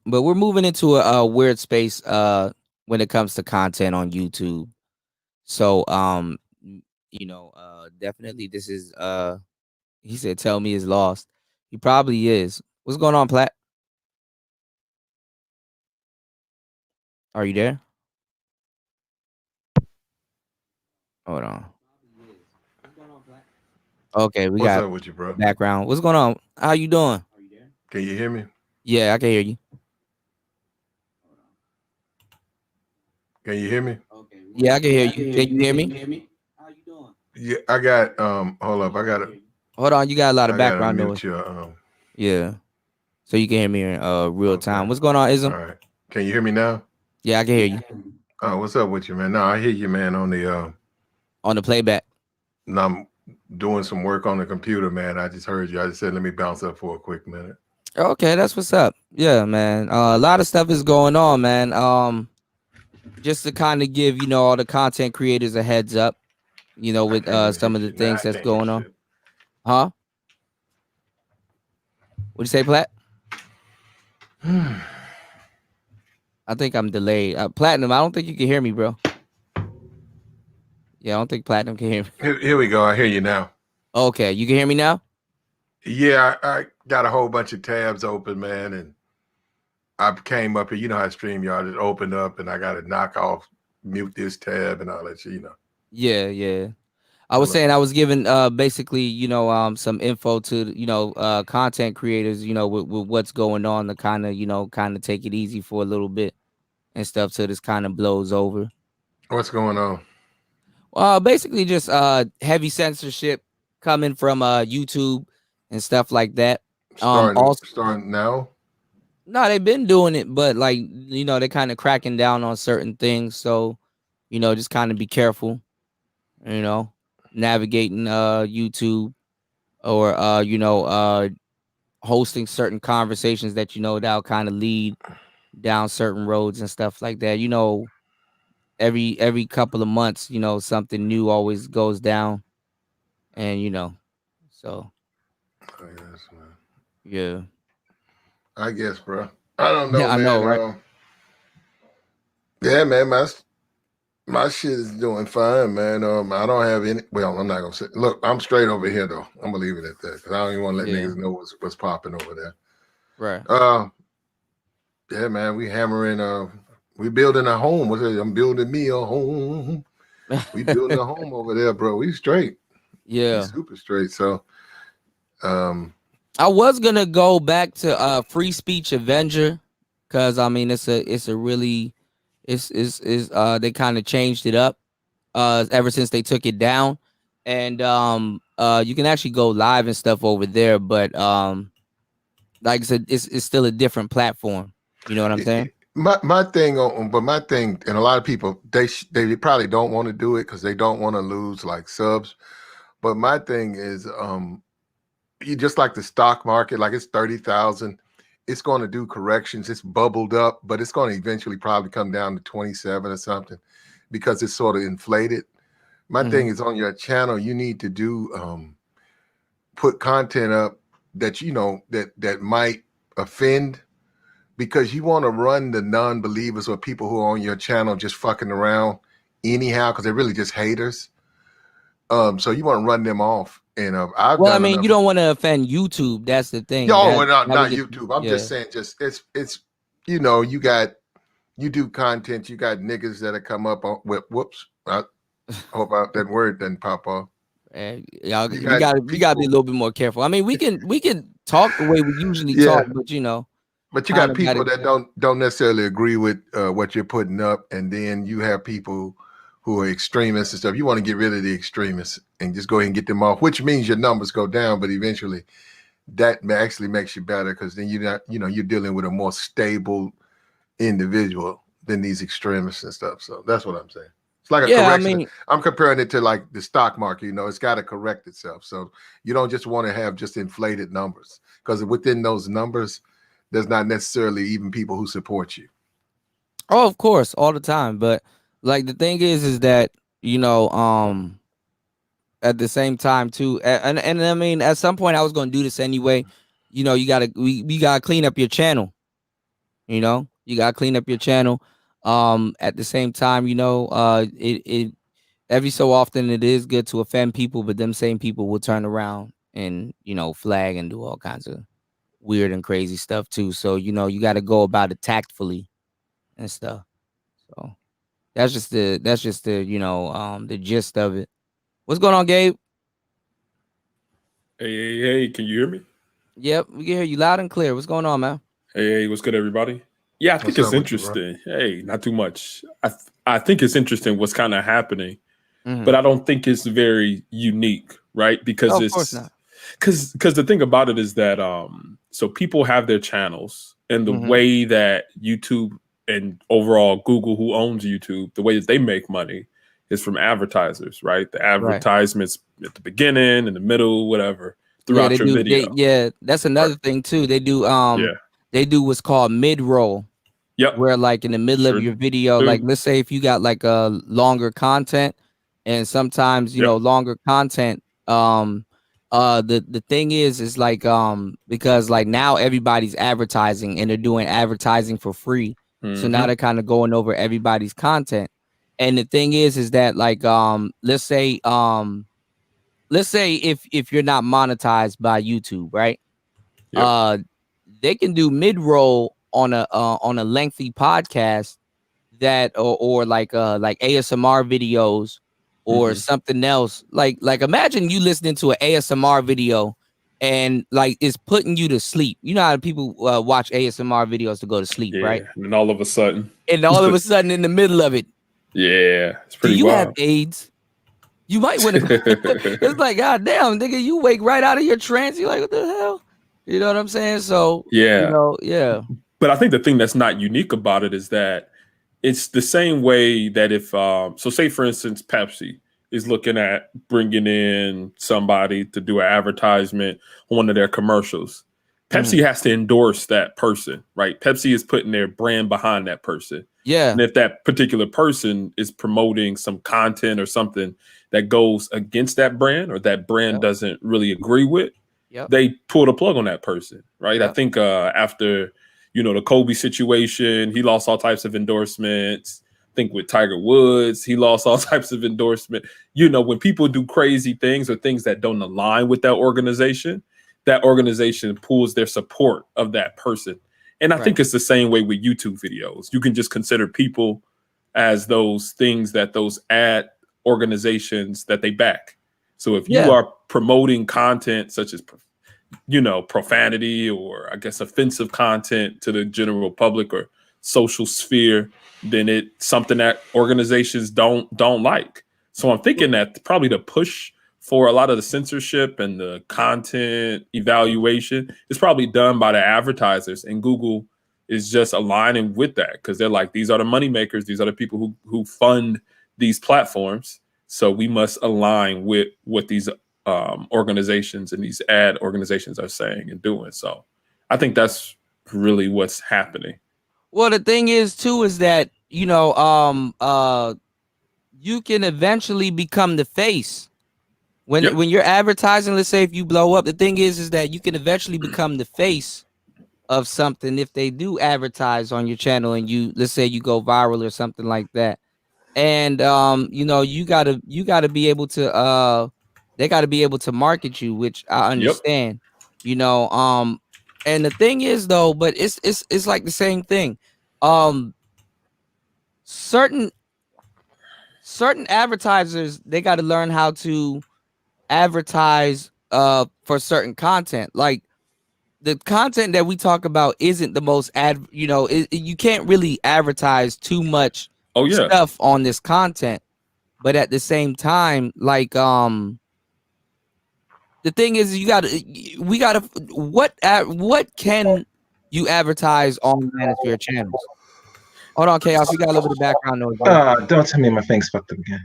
But we're moving into a weird space when it comes to content on YouTube. So definitely this is he said tell me is lost. He probably is. What's going on, Platt? Are you there? Hold on. Okay, we
What's
got
up with you, bro?
background. What's going on? How you doing?
Can you hear me?
Yeah, I can hear you.
Can you hear me?
Yeah, I can hear you. Can you hear me?
Yeah, I got hold up,
Hold on, you got a lot of background
unmute
noise.
your
Yeah. So you can hear me in real time. What's going on, Ism?
All right. Can you hear me now?
Yeah, I can hear you.
Oh, what's up with you, man? No, I hear you, man, on
the playback.
No, I'm doing some work on the computer, man. I just heard you. I just said let me bounce up for a quick minute.
Okay, that's what's up. Yeah, man. A lot of stuff is going on, man. Just to kind of give, all the content creators a heads up, with some of the things that's going on. Huh? What'd you say, Platt? I think I'm delayed. Platinum, I don't think you can hear me, bro. Yeah, I don't think Platinum can hear me.
Here we go. I hear you now.
Okay, you can hear me now?
Yeah, I got a whole bunch of tabs open, man, and I came up here. You know how StreamYard is opened up, and I got to knock off, mute this tab, and all that shit,
Yeah. I was saying I was giving basically, some info to, content creators, with what's going on to kind of take it easy for a little bit and stuff till this kind of blows over.
What's going on?
Basically just heavy censorship coming from YouTube and stuff like that.
Starting now?
No, they've been doing it, but they're kind of cracking down on certain things. So, just kind of be careful, navigating YouTube or hosting certain conversations that that'll kind of lead down certain roads and stuff like that. Every couple of months, something new always goes down, and so
I guess, man.
yeah.
I guess, bro. I don't know,
Yeah, I
man.
know, right?
Yeah, man, my shit is doing fine, man. I don't have any. Well, I'm not gonna say. Look, I'm straight over here though. I'm gonna leave it at that because I don't even want to let niggas know what's popping over there.
Right.
Yeah, man, we hammering. We building a home. I'm building me a home. We building a home over there, bro. We straight.
Yeah,
we super straight. So,
I was gonna go back to Free Speech Avenger because I mean it's a really it's they kind of changed it up ever since they took it down, and you can actually go live and stuff over there, but like I said, it's still a different platform. You know what I'm saying?
my thing, and a lot of people they probably don't want to do it because they don't want to lose like subs. But my thing is, you just like the stock market, like it's 30,000. It's going to do corrections. It's bubbled up, but it's going to eventually probably come down to 27 or something because it's sort of inflated. My thing is on your channel, you need to do put content up that that might offend, because you want to run the non-believers or people who are on your channel just fucking around anyhow because they're really just haters. So you want to run them off. And
I mean, you don't want to offend YouTube. That's the thing.
Not YouTube. I'm just saying, it's you do content. You got niggas that'll come up on whoops. I hope that word doesn't pop off.
Y'all, we gotta be a little bit more careful. I mean, we can talk the way we usually talk, but
But you got people that don't necessarily agree with what you're putting up, and then you have people who are extremists and stuff. You want to get rid of the extremists and just go ahead and get them off, which means your numbers go down, but eventually that actually makes you better because then you're dealing with a more stable individual than these extremists and stuff. So that's what I'm saying. It's like a correction. I mean, I'm comparing it to like the stock market. It's got to correct itself. So you don't just want to have just inflated numbers, because within those numbers, there's not necessarily even people who support you.
Oh, of course, all the time. But like the thing is that at the same time too, and I mean, at some point I was going to do this anyway. We gotta clean up your channel. You gotta clean up your channel. At the same time, it every so often it is good to offend people, but them same people will turn around and flag and do all kinds of weird and crazy stuff too. So you got to go about it tactfully and stuff. So that's just the the gist of it. What's going on, Gabe?
Hey, can you hear me?
Yep, we can hear you loud and clear. What's going on, man?
Hey, what's good, everybody? Yeah, I think it's interesting. Hey, not too much. I think it's interesting what's kind of happening, but I don't think it's very unique, right? Because
of course not.
Because the thing about it is that so people have their channels, and the way that YouTube and overall Google, who owns YouTube, the way that they make money is from advertisers, right? The advertisements at the beginning, in the middle, whatever, throughout your video.
That's another thing too. They do they do what's called mid-roll.
Yep.
Where like in the middle of your video, like let's say if you got like a longer content, and sometimes longer content, the thing is like because like now everybody's advertising and they're doing advertising for free. So now they're kind of going over everybody's content. And the thing is that like let's say if you're not monetized by YouTube, right? They can do mid-roll on a lengthy podcast that or like ASMR videos or something else. Like imagine you listening to an ASMR video and like it's putting you to sleep. You know how people watch ASMR videos to go to sleep, right?
And all of a sudden
in the middle of it.
Yeah, it's pretty
Do you
wild.
have AIDS? You might want to. It's like, God damn, nigga, you wake right out of your trance. You're like, what the hell? You know what I'm saying? So yeah.
But I think the thing that's not unique about it is that it's the same way that if so say for instance Pepsi is looking at bringing in somebody to do an advertisement on one of their commercials. Pepsi has to endorse that person, right? Pepsi is putting their brand behind that person.
Yeah.
And if that particular person is promoting some content or something that goes against that brand or that brand doesn't really agree with, they pulled a plug on that person, right?
Yep.
I think after, the Kobe situation, he lost all types of endorsements. I think with Tiger Woods, he lost all types of endorsement. When people do crazy things or things that don't align with that organization pulls their support of that person. And I think it's the same way with YouTube videos. You can just consider people as those things that those ad organizations that they back. So if you are promoting content such as, profanity or I guess offensive content to the general public or social sphere, then it's something that organizations don't like. So I'm thinking that probably the push for a lot of the censorship and the content evaluation is probably done by the advertisers, and Google is just aligning with that because they're like, these are the money makers, these are the people who fund these platforms. So we must align with what these organizations and these ad organizations are saying and doing. So I think that's really what's happening.
Well, the thing is too is that you can eventually become the face when you're advertising. Let's say if you blow up, the thing is that you can eventually become the face of something if they do advertise on your channel and let's say you go viral or something like that. And you gotta be able to they gotta be able to market you, which I understand. And the thing is though, but it's like the same thing. Certain advertisers, they got to learn how to advertise for certain content. Like the content that we talk about isn't the most you can't really advertise too much stuff on this content. But at the same time, like the thing is what can you advertise on Manosphere channels? Hold on, Chaos. We got a little bit of background noise.
Don't tell me my thing's fucked up again.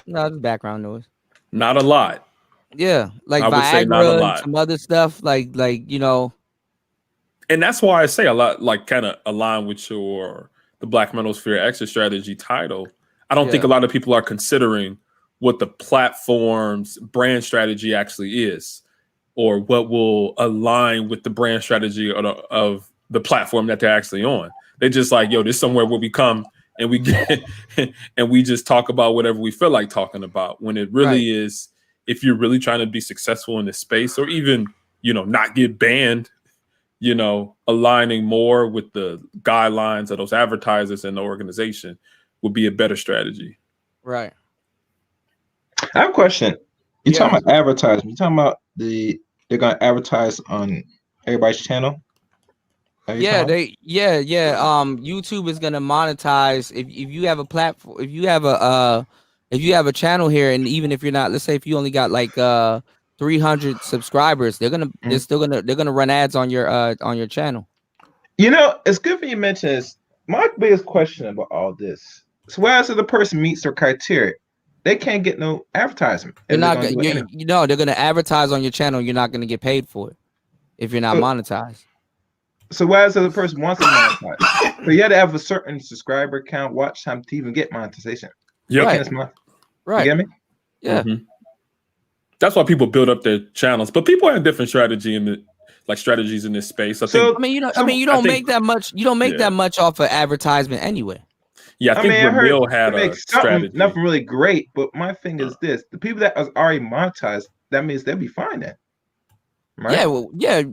No, it's background noise.
Not a lot.
Yeah, like
I would say not a
Viagra and
lot.
some other stuff, like.
And that's why I say a lot, like kind of align with the Black Manosphere exit strategy title. I don't think a lot of people are considering what the platform's brand strategy actually is, or what will align with the brand strategy of the platform that they're actually on. They're just like, yo, this is somewhere where we come and we get and we just talk about whatever we feel like talking about. When it really is, if you're really trying to be successful in this space, or even not get banned, aligning more with the guidelines of those advertisers and the organization would be a better strategy.
Right.
I have a question. You're talking about advertising. You're talking about they're going to advertise on everybody's channel?
YouTube is going to monetize if you have a platform, if you have a channel here, and even if you're not, let's say if you only got like 300 subscribers, they're gonna run ads on your channel.
It's good for you mention this. My biggest question about all this. So whereas if the person meets their criteria, they can't get no advertisement.
They're gonna advertise on your channel. You're not gonna get paid for it if you're not monetized.
So whereas if the person wants to monetize, so you had to have a certain subscriber count, watch time to even get monetization.
Yep.
Right.
You get me?
Yeah.
Mm-hmm. That's why people build up their channels, but people have different strategies in this space. You
don't make that much. You don't make that much off of advertisement anyway.
Yeah, I think Ramil had a strategy.
Nothing really great, but my thing is this: the people that are already monetized, that means they'll be fine then. Right?
Yeah,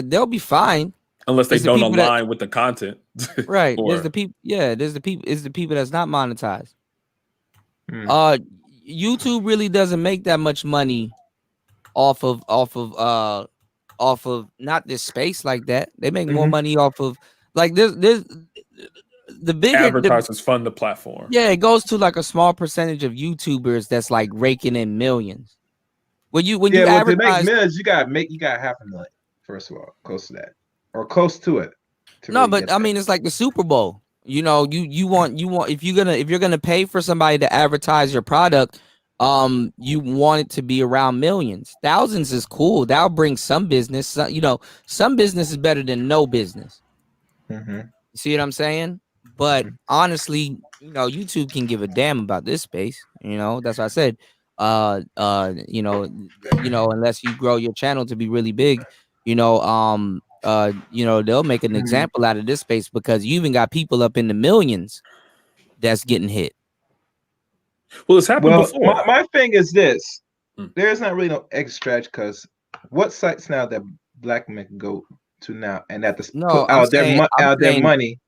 they'll be fine
unless they don't align with the content.
Right. There's the people. Yeah, there's the people. It's the people that's not monetized. YouTube really doesn't make that much money off of not this space like that. They make more money off of like there's the bigger
advertisers fund the platform.
Yeah, it goes to like a small percentage of YouTubers that's like raking in millions. When you advertise,
to make millions, you got $500,000 first of all, close to that or close to it.
No, but I mean it's like the Super Bowl. You want if you're gonna pay for somebody to advertise your product, you want it to be around millions. Thousands is cool. That'll bring some business. Some business is better than no business. You see what I'm saying? But honestly, YouTube can give a damn about this space. That's what I said. unless you grow your channel to be really big, they'll make an example out of this space because you even got people up in the millions that's getting hit.
Well, it's happened before.
My thing is this: there's not really no exit strategy because what sites now that black men can go to now and that to put out their money.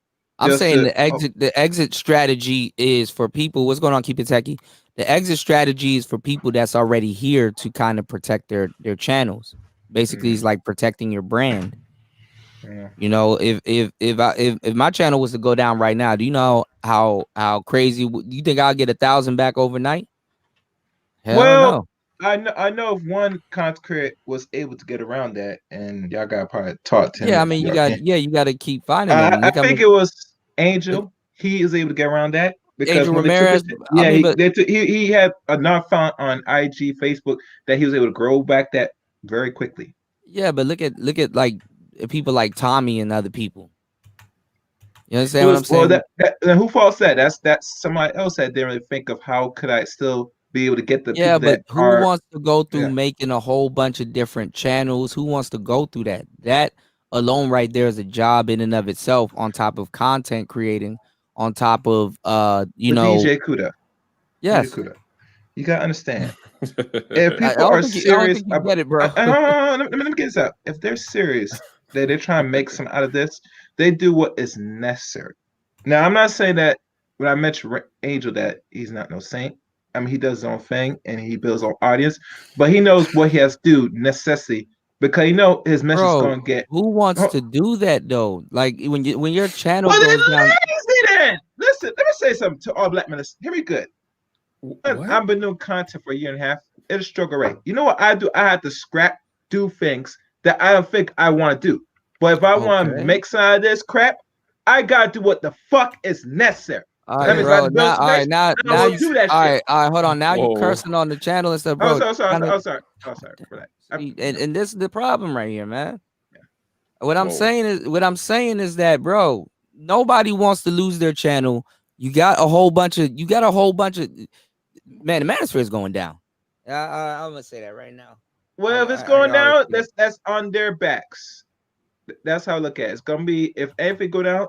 I'm saying the exit strategy is for people. What's going on? Keep it techie. The exit strategy is for people that's already here to kind of protect their channels. Basically, it's like protecting your brand.
Yeah.
If my channel was to go down right now, do you know how crazy? Do you think I'll get 1,000 back overnight? Hell no.
I know if one content creator was able to get around that, and y'all got probably taught him.
Yeah, I mean, you got to keep finding them.
I think it was Angel. He is able to get around that because
Angel
when
Ramirez.
He had enough fun on IG, Facebook that he was able to grow back that very quickly.
Yeah, but look at like people like Tommy and other people. You understand what I'm saying?
Well, who faults that? That's somebody else that didn't really think of how could I still be able to get the people
but
that
who wants to go through making a whole bunch of different channels? Who wants to go through that? That alone right there is a job in and of itself, on top of content creating, on top of
DJ Kuda.
Yes.
DJ Kuda. You gotta understand. If people are serious,
you get it, bro.
Let me get this out. If they're serious that they're trying to make some out of this, they do what is necessary. Now, I'm not saying that when I mentioned Angel that he's not no saint. I mean, he does his own thing and he builds his own audience, but he knows what he has to do, necessity, because he know his message is going to get.
Who wants to do that though? Like when your channel goes down.
Listen, let me say something to all black men. Hear me good. I've been doing content for a year and a half. It's a struggle rate. You know what I do? I have to do things that I don't think I want to do. But if I want to make some of this crap, I gotta do what the fuck is necessary.
All right, bro. Now you do that shit. All right, hold on. Now you cursing on the channel and stuff, bro.
Sorry.
And this is the problem right here, man. Yeah. What I'm saying is that, bro, nobody wants to lose their channel. You got a whole bunch of man, the manosphere is going down. I'm gonna say that right now.
Well, if it's going down, that's on their backs. That's how I look at it. It's gonna be if everything go down,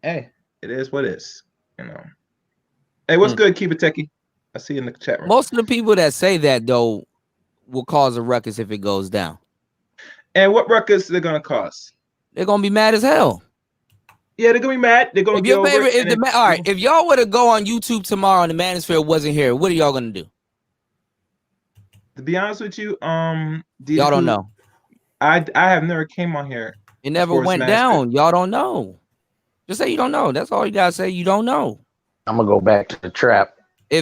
hey, it is what it is. You know. Hey, what's good? Keep it techie. I see you in the chat room.
Most of the people that say that though will cause a ruckus if it goes down.
And what ruckus they're gonna cause?
They're gonna be mad as hell.
Yeah, they're gonna be mad. They're gonna get over it.
All right, if y'all were to go on YouTube tomorrow and the manosphere wasn't here, what are y'all gonna do?
To be honest with you,
y'all don't know.
I have never came on here.
It never went down. Y'all don't know. Just say you don't know. That's all you gotta say. You don't know.
I'm gonna go back to the trap.
I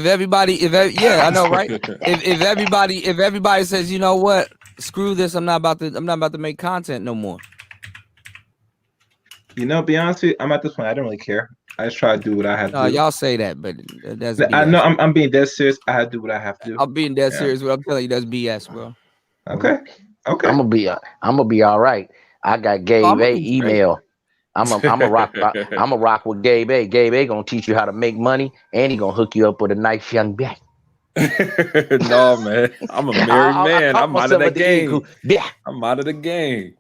know, right? if everybody says, you know what, screw this, I'm not about to make content no more.
You know, be honest with you, I'm at this point. I don't really care. I just try to do what I have to do.
Y'all say that, but that's
BS. I know I'm being dead serious. I have to do what I have to do.
I'm being dead serious, but I'm telling you that's BS, bro.
Okay.
I'm gonna be all right. I got Gabe A email. I'm a rock with Gabe A. Gabe A gonna teach you how to make money, and he gonna hook you up with a nice young bitch.
No, man. I'm a married man. I'm out of the game. I'm out of the game.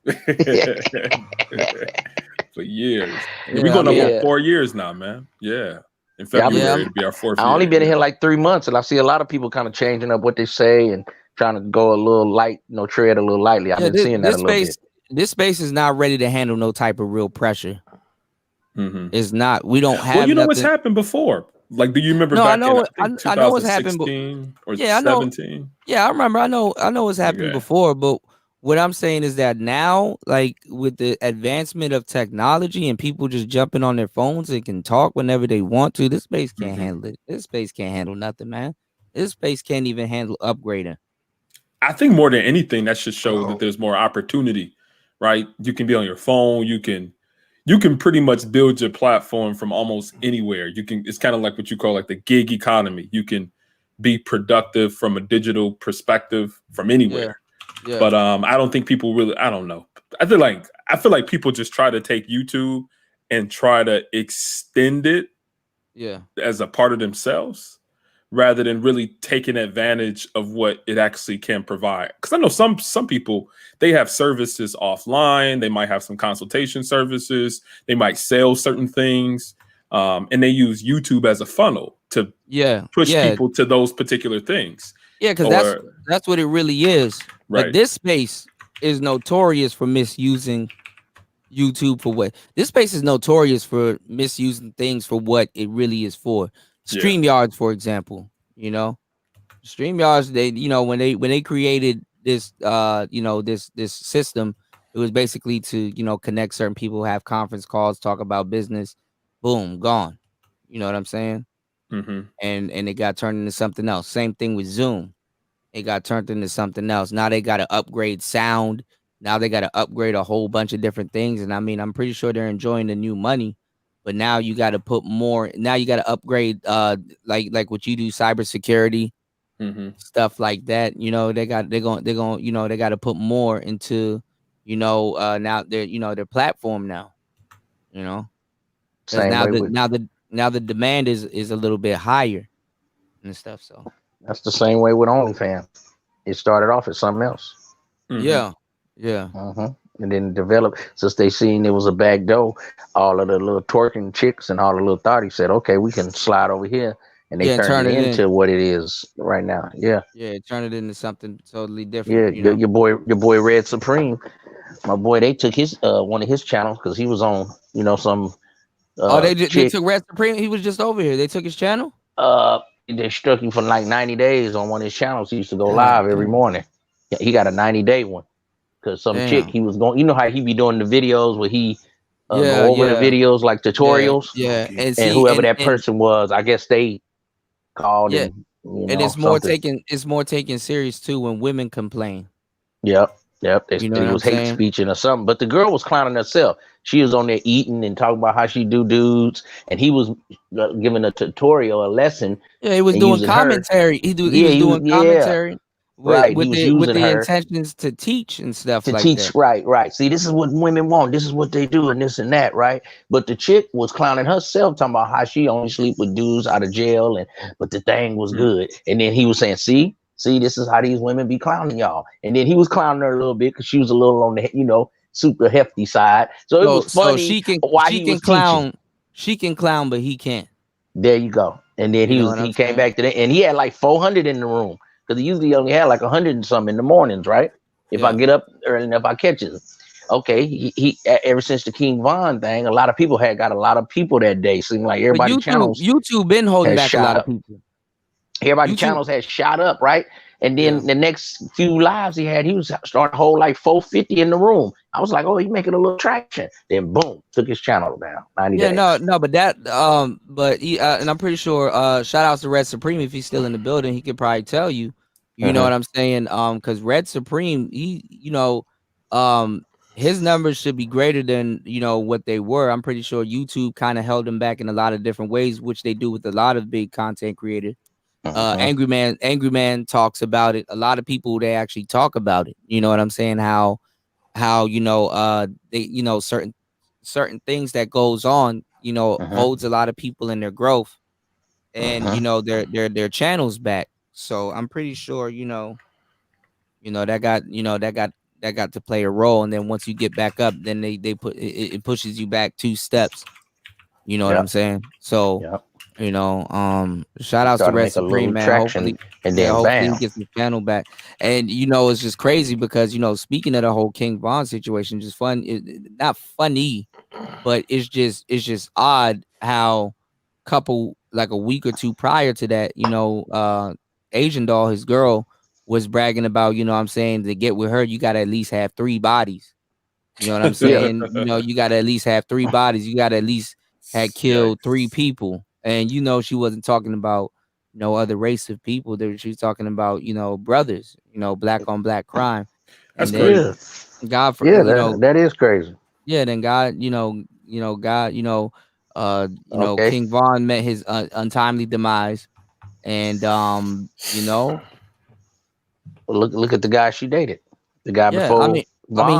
For years. We're going up 4 years now, man. Yeah. In February, it'll be our 4th year.
I only been here like 3 months, and I see a lot of people kind of changing up what they say and trying to go a little light, tread a little lightly. I've been seeing that a little bit.
This space is not ready to handle no type of real pressure. Mm-hmm. It's not. We don't have.
Well, you know what's happened before. Like, do you remember?
No,
back
I know.
In,
I know what's happened.
Or 17.
Yeah, I remember. I know what's happened before. But what I'm saying is that now, like with the advancement of technology and people just jumping on their phones and can talk whenever they want to, this space can't handle it. This space can't handle nothing, man. This space can't even handle upgrading.
I think more than anything, that should show that there's more opportunity, right? You can be on your phone. You can pretty much build your platform from almost anywhere. It's kind of like what you call like the gig economy. You can be productive from a digital perspective from anywhere. Yeah. But I don't think people really, I don't know. I feel like people just try to take YouTube and try to extend it as a part of themselves. rather than really taking advantage of what it actually can provide. Because I know some people, they have services offline. They might have some consultation services. They might sell certain things, and they use YouTube as a funnel to push people to those particular things.
Yeah, because that's what it really is.
Right.
But this space is notorious for misusing YouTube for what this space is notorious for misusing things for what it really is for. StreamYards, for example, StreamYards, they, when they created this, this system, it was basically to, connect certain people, have conference calls, talk about business, boom, gone. You know what I'm saying?
Mm-hmm.
And it got turned into something else. Same thing with Zoom. It got turned into something else. Now they got to upgrade sound. Now they got to upgrade a whole bunch of different things. And I mean, I'm pretty sure they're enjoying the new money, but now you got to put more. Now you got to upgrade, like what you do, cybersecurity, stuff like that. They got to put more into, now their platform now. Because now the demand is a little bit higher and stuff. So
that's the same way with OnlyFans. It started off as something else.
Yeah.
And then developed, since they seen it was a back door, all of the little twerking chicks and all the little thotties said, okay, we can slide over here. And they turned it into what it is right now. Yeah.
Yeah, turn it into something totally different.
Yeah, your boy Red Supreme, my boy, they took his one of his channels because he was on, some
they took Red Supreme. He was just over here. They took his channel?
They struck him for like 90 days on one of his channels. He used to go live every morning. Yeah, he got a 90-day one. Because some chick, he was going, how he be doing the videos where he go over the videos like tutorials.
Yeah.
And whoever that person was, I guess they called and
it's more taken serious too when women complain.
Yep. It was hate speech or something. But the girl was clowning herself. She was on there eating and talking about how she do dudes, and he was giving a tutorial, a lesson.
Yeah, he was doing commentary. He was doing commentary.
Right,
with the intentions to teach and stuff like that.
Right. See, this is what women want. This is what they do, and this and that, right? But the chick was clowning herself, talking about how she only sleep with dudes out of jail, but the thing was good. And then he was saying, see, this is how these women be clowning y'all. And then he was clowning her a little bit because she was a little on the, super hefty side. So it was funny.
So she can clown. She can clown, but he can't.
There you go. And then he came back to that, and he had like 400 in the room. Because he usually only had like 100 and something in the mornings, right? If I get up early enough, I catch it. Okay, he ever since the King Von thing, a lot of people got a lot of people that day. Seemed like everybody channels.
YouTube been holding back a lot of people.
Everybody channels had shot up, right? And then the next few lives he was starting to hold like 450 in the room. I was like, oh, he's making a little traction. Then boom, took his channel down. 90 days.
No, but that but he and I'm pretty sure shout outs to Red Supreme. If he's still in the building, he could probably tell you. You know what I'm saying? Because Red Supreme, his numbers should be greater than what they were. I'm pretty sure YouTube kind of held him back in a lot of different ways, which they do with a lot of big content creators. Angry Man talks about it. A lot of people, they actually talk about it. You know what I'm saying? How they certain things that goes on holds a lot of people in their growth and their channels back. So I'm pretty sure that got to play a role. And then once you get back up, then they put it pushes you back 2 steps. You know what I'm saying? So shout outs to Red Supreme, man. Hopefully he gets the channel back. And it's just crazy because speaking of the whole King Von situation, just fun, not funny, but it's just odd how like a week or 2 prior to that, Asian Doll, his girl, was bragging about, to get with her, you gotta at least have 3 bodies. You know what I'm saying? You gotta at least have 3 bodies. You gotta at least had killed 3 people. And she wasn't talking about no other race of people. She was talking about brothers, black on black crime.
That's crazy.
God that is crazy.
Yeah, then God, God, King Von met his untimely demise, and
look at the guy she dated. The guy before.
He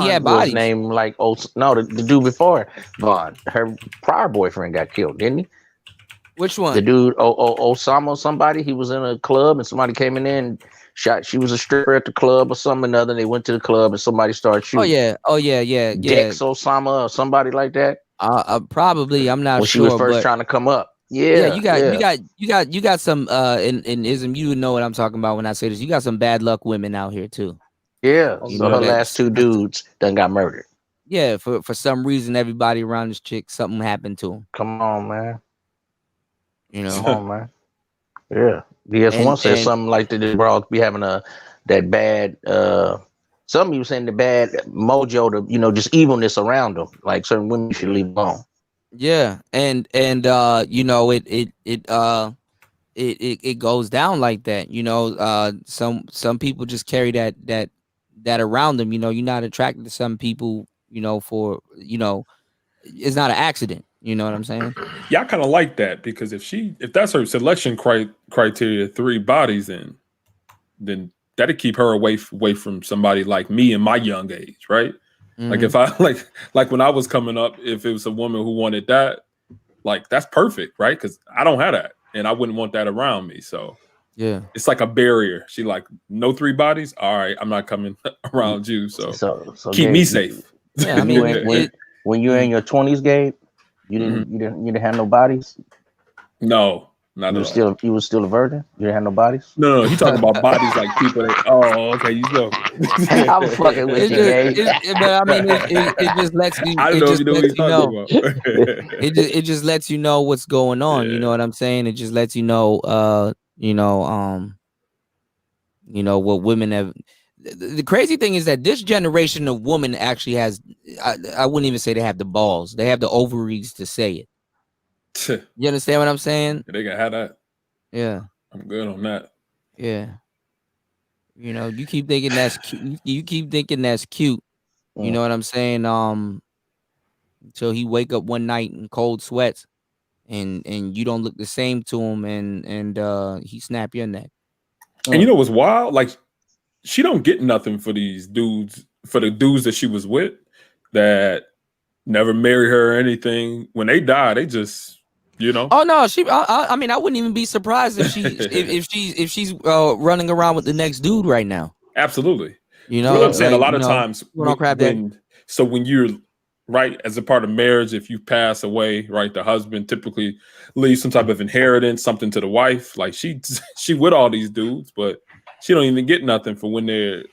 had bodies.
Name like the dude before Vaughn. Her prior boyfriend got killed, didn't he?
Which one?
The dude, Osama, somebody. He was in a club and somebody came in there and shot. She was a stripper at the club or something or another. They went to the club and somebody started shooting.
Oh yeah.
Dex Osama or somebody like that.
Probably. I'm not
when
sure.
She was first
but
trying to come up.
you got some in ism. You know what I'm talking about when I say this. You got some bad luck women out here too.
Yeah.
You
So
know
her last two dudes done got murdered.
Yeah, for some reason, everybody around this chick, something happened to him.
Come on, man.
You know,
come on, man. Yeah. DS1 said something like that. Bro, be having that bad. Some of you saying the bad mojo, to just evilness around them. Like certain women should leave alone.
Yeah, and you know it goes down like that. You know, some people just carry that around them. You know, you're not attracted to some people. You know, it's not an accident. You know what I'm saying?
Yeah, I kind of like that because if that's her selection criteria, 3 bodies, then that'd keep her away from somebody like me in my young age, right? Mm-hmm. Like if I like when I was coming up, if it was a woman who wanted that, like that's perfect, right? Because I don't have that, and I wouldn't want that around me. So
yeah,
it's like a barrier. She like no 3 bodies. All right, I'm not coming around you. So keep
Gabe,
me safe.
Yeah, I mean,
when you were in your 20s, Gabe, you didn't have no bodies.
No, not at all.
You was still a virgin. You didn't have no bodies.
No, he talking about bodies like people. Okay, you know.
I was fucking with you, Gabe.
But I mean, it just lets you.
I don't know if you know what he's talking about.
It just lets you know what's going on. Yeah. You know what I'm saying? It just lets you know. You know what women have. The crazy thing is that this generation of woman actually has. I wouldn't even say they have the balls. They have the ovaries to say it. You understand what I'm saying?
They gotta have that.
Yeah,
I'm good on that.
Yeah, you know, you keep thinking that's cute. You keep thinking that's cute. You know what I'm saying? Until he wake up one night in cold sweats, and you don't look the same to him, and he snap your neck.
And you know what's wild? Like, she don't get nothing for these dudes, for the dudes that she was with that never marry her or anything. When they die, they just. You know?
Oh no, I mean, I wouldn't even be surprised if she's running around with the next dude right now.
Absolutely.
You know,
what I'm saying, a lot of times
so
when you're right as a part of marriage, if you pass away, right, the husband typically leaves some type of inheritance, something to the wife. Like she with all these dudes, but she don't even get nothing for when they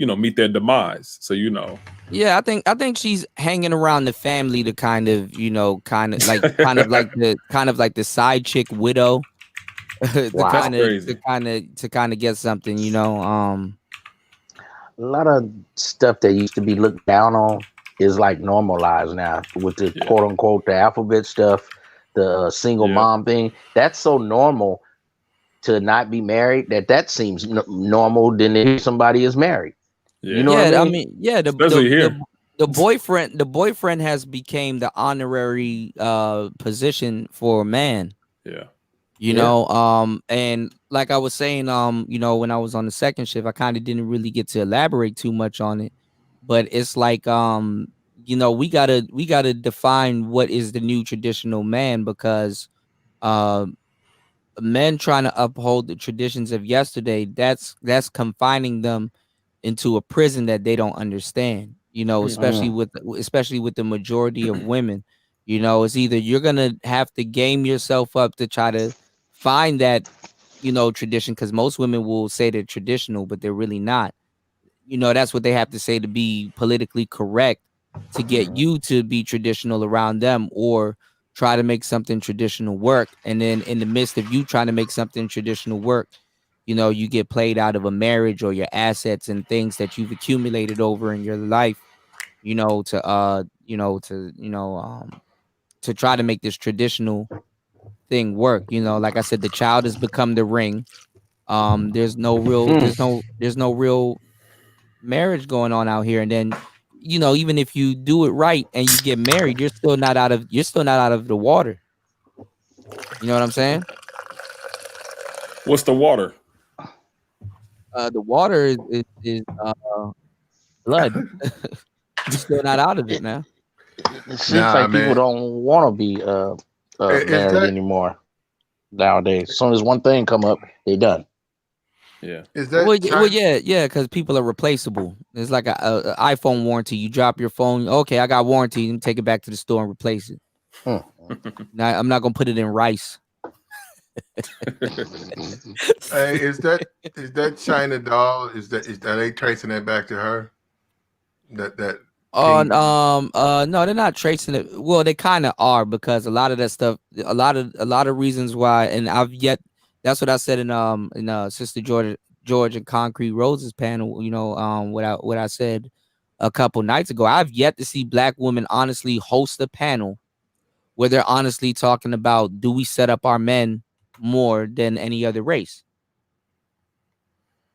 meet their demise. So
Yeah, I think she's hanging around the family to kind of like the side chick widow to kind of get something,
A lot of stuff that used to be looked down on is like normalized now with the quote unquote the alphabet stuff, the single mom thing. That's so normal to not be married that seems normal than if somebody is married.
Yeah.
You know what I mean?
The boyfriend has became the honorary position for a man.
Yeah.
You know, and like I was saying, when I was on the second shift, I kind of didn't really get to elaborate too much on it. But it's like we gotta define what is the new traditional man, because men trying to uphold the traditions of yesterday, that's confining them into a prison that they don't understand, especially with the majority of women. It's either you're gonna have to game yourself up to try to find that tradition, because most women will say they're traditional, but they're really not. That's what they have to say to be politically correct, to get you to be traditional around them, or try to make something traditional work. And then in the midst of you trying to make something traditional work, you get played out of a marriage or your assets and things that you've accumulated over in your life, to try to make this traditional thing work. Like I said, the child has become the ring. There's no real marriage going on out here. And then even if you do it right and you get married, you're still not out of the water. You know what I'm saying?
What's the water?
The water is blood. You're still not out of it, man.
It seems like people don't want to be married anymore nowadays. As soon as one thing come up, they done.
Yeah.
Is that
well, yeah, because people are replaceable. It's like a iPhone warranty. You drop your phone, okay, I got warranty, and take it back to the store and replace it. Now, I'm not gonna put it in rice.
Hey, is that China doll? Are they tracing that back to her? That
No, they're not tracing it. Well, they kind of are, because a lot of that stuff, a lot of reasons why, and that's what I said in Sister George and Concrete Roses panel. What I said a couple nights ago. I've yet to see black women honestly host a panel where they're honestly talking about, do we set up our men more than any other race?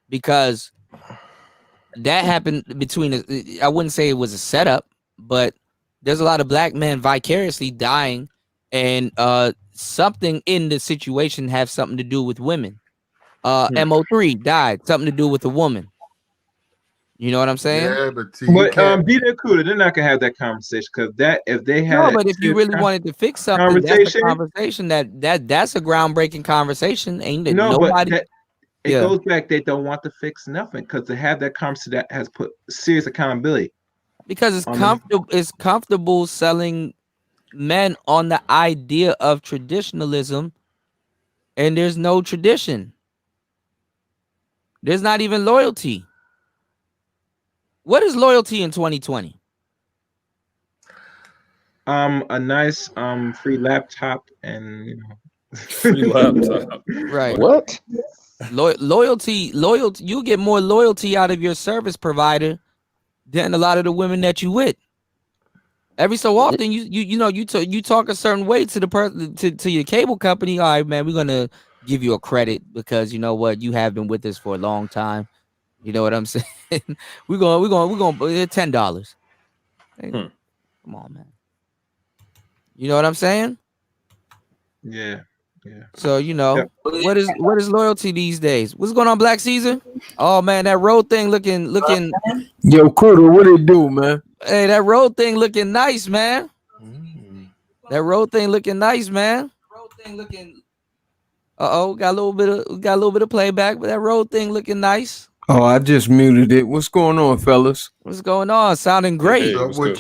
Because that happened between, I wouldn't say it was a setup, but there's a lot of black men vicariously dying, and something in the situation have something to do with women. MO3 died, something to do with a woman. You know what I'm saying?
Yeah, but
be there, Cuda. They're not gonna have that conversation, because if they had
no, but if you really wanted to fix something, that's a conversation that's a groundbreaking conversation. Ain't it?
No,
Nobody.
but it goes back. They don't want to fix nothing, because to have that conversation that has put serious accountability.
Because it's comfortable. It's comfortable selling men on the idea of traditionalism, and there's no tradition. There's not even loyalty. What is loyalty in 2020?
A nice free laptop and
free laptop.
Right.
What?
Loyalty. You get more loyalty out of your service provider than a lot of the women that you with. Every so often, you talk a certain way to the person, to your cable company. All right, man, we're gonna give you a credit because you know what, you have been with us for a long time. You know what I'm saying? we're going $10. Hey, come on, man. You know what I'm saying?
Yeah.
So what is loyalty these days? What's going on, Black Caesar? Oh man, that road thing looking.
Yo, Kuda, what it do, man?
Hey, that road thing looking nice, man. That road thing looking nice, man. Got a little bit of playback, but that road thing looking nice.
Oh, I just muted it. What's going on, fellas?
What's going on? Sounding great.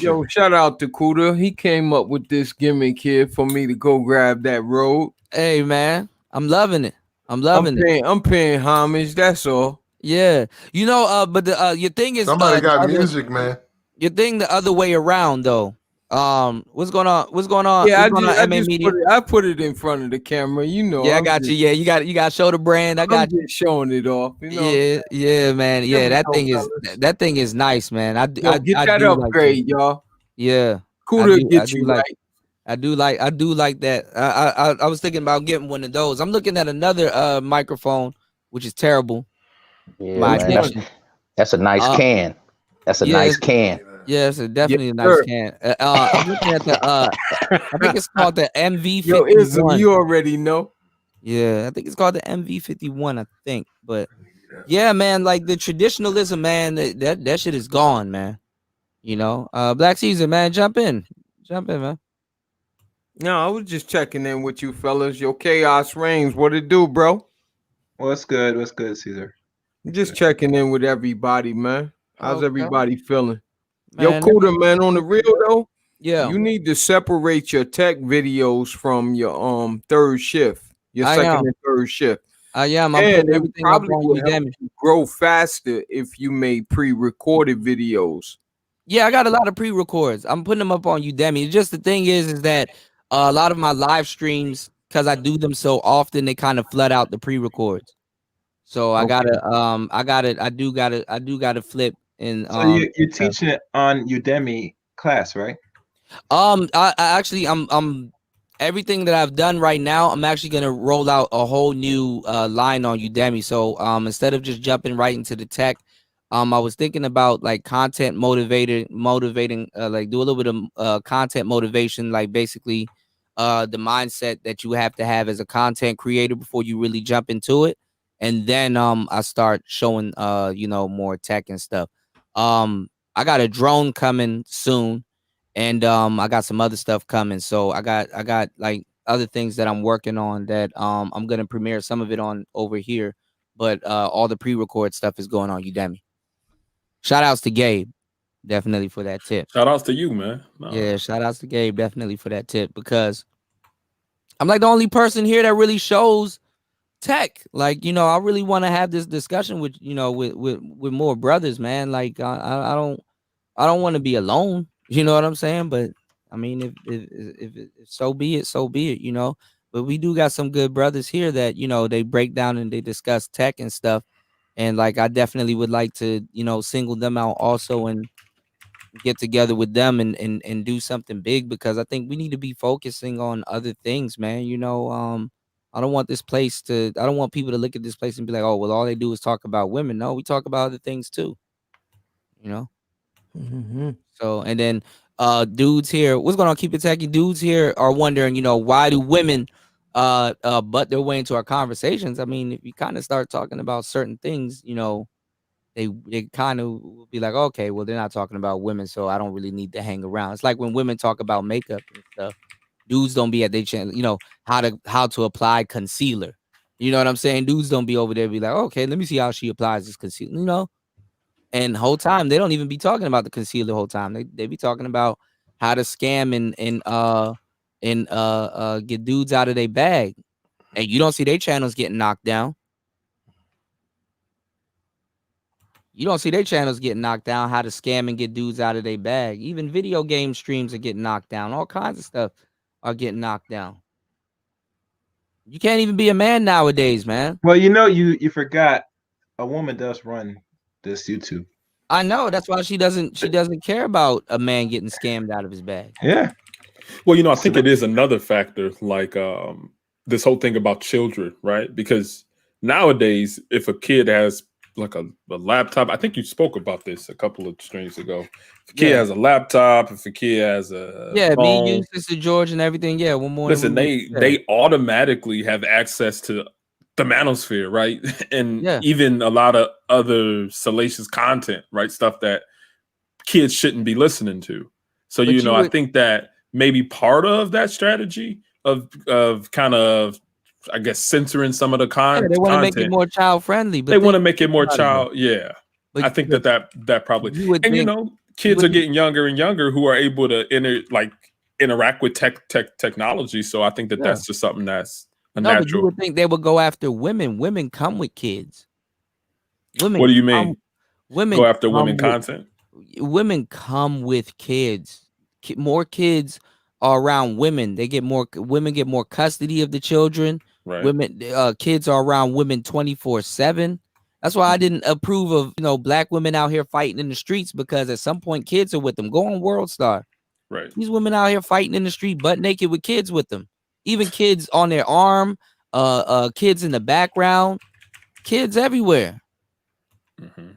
Yo, shout out to Kuda. He came up with this gimmick here for me to go grab that road.
Hey, man, I'm loving it. I'm
paying homage. That's all.
Yeah, but your thing is
somebody got music, man.
Your thing the other way around though. What's going on?
Yeah,
I
put it in front of the camera.
Yeah, I got you. Yeah, you got to show the brand.
I'm just showing it off.
Yeah, man. Yeah, that thing is nice, man. I
get that upgrade, y'all.
Yeah,
Kuda get you right.
I do like that. I was thinking about getting one of those. I'm looking at another microphone, which is terrible.
Yeah, man, that's a nice can. That's a nice can.
Yeah, it's definitely a nice can. I'm looking at the I think it's called the MV51.
Yo, Ism, you already know.
Yeah, I think it's called the MV51, I think. But yeah, man, like the traditionalism, man, that shit is gone, man. Black Caesar, man, jump in, man.
No, I was just checking in with you fellas. Your chaos reigns. What it do, bro?
What's good, Caesar?
Just checking in with everybody, man. How's everybody feeling? Man, yo, Kuda, man, on the real though, you need to separate your tech videos from your third shift, your second and third shift.
I am. I'm putting everything up on
Udemy. Grow faster if you made pre-recorded videos.
Yeah, I got a lot of pre-records. I'm putting them up on Udemy. Just the thing is that a lot of my live streams, because I do them so often, they kind of flood out the pre-records. So I do gotta flip. And
so you're teaching it on Udemy class, right?
I actually I'm everything that I've done right now, I'm actually gonna roll out a whole new line on Udemy. So instead of just jumping right into the tech, I was thinking about like content motivating, like do a little bit of content motivation, like basically the mindset that you have to have as a content creator before you really jump into it. And then I start showing more tech and stuff. I got a drone coming soon, and I got some other stuff coming. So I got like other things that I'm working on that I'm gonna premiere some of it on over here, but all the pre-record stuff is going on Udemy. Shout outs to Gabe, definitely for that tip.
Shout outs to you, man.
Yeah, shout outs to Gabe, definitely for that tip, because I'm like the only person here that really shows tech. Like, you know, I really want to have this discussion with, you know, with more brothers, man. Like, I don't want to be alone. You know what I'm saying? But I mean, if so be it, so be it. You know. But we do got some good brothers here that, you know, they break down and they discuss tech and stuff. And like, I definitely would like to, you know, single them out also and get together with them and do something big, because I think we need to be focusing on other things, man. You know, I don't want people to look at this place and be like, oh, well, all they do is talk about women. No, we talk about other things too. You know?
Mm-hmm.
So, and then dudes here, what's going on? Keep it tacky. Dudes here are wondering, you know, why do women butt their way into our conversations? I mean, if you kind of start talking about certain things, you know, they kind of will be like, okay, well, they're not talking about women, so I don't really need to hang around. It's like when women talk about makeup and stuff, dudes don't be at their channel, you know, how to apply concealer. You know what I'm saying? Dudes don't be over there be like, okay, let me see how she applies this concealer, you know? And the whole time they don't even be talking about the concealer the whole time. They be talking about how to scam and get dudes out of their bag. And you don't see their channels getting knocked down. You don't see their channels getting knocked down, how to scam and get dudes out of their bag. Even video game streams are getting knocked down. All kinds of stuff are getting knocked down. You can't even be a man nowadays, man.
Well, you know, you forgot a woman does run this YouTube.
I know. That's why she doesn't care about a man getting scammed out of his bag.
Yeah.
Well, you know, I think it is another factor, like this whole thing about children, right? Because nowadays, if a kid has like a laptop, I think you spoke about this a couple of streams ago. If a kid has a laptop, if a kid has a phone,
me, you, Sister George, and everything. Yeah, one more.
Listen, they automatically have access to the manosphere, right? And even a lot of other salacious content, right? Stuff that kids shouldn't be listening to. So, you know, I think that maybe part of that strategy of kind of, I guess, censoring some of the content.
They want to make it more child friendly, but
they want to make it more child. Yeah, but I think that probably. You know, kids are getting younger and younger who are able to interact with technology. So I think that's just something that's natural.
But you would think they would go after women. Women come with kids. Women.
What do you mean?
Women
go after women content.
Women come with kids. More kids are around women. Women get more custody of the children.
Right.
Women, kids are around women 24/7. That's why I didn't approve of, you know, black women out here fighting in the streets, because at some point kids are with them. Go on World Star.
Right.
These women out here fighting in the street, butt naked with kids with them. Even kids on their arm, kids in the background, kids everywhere.
Mm-hmm.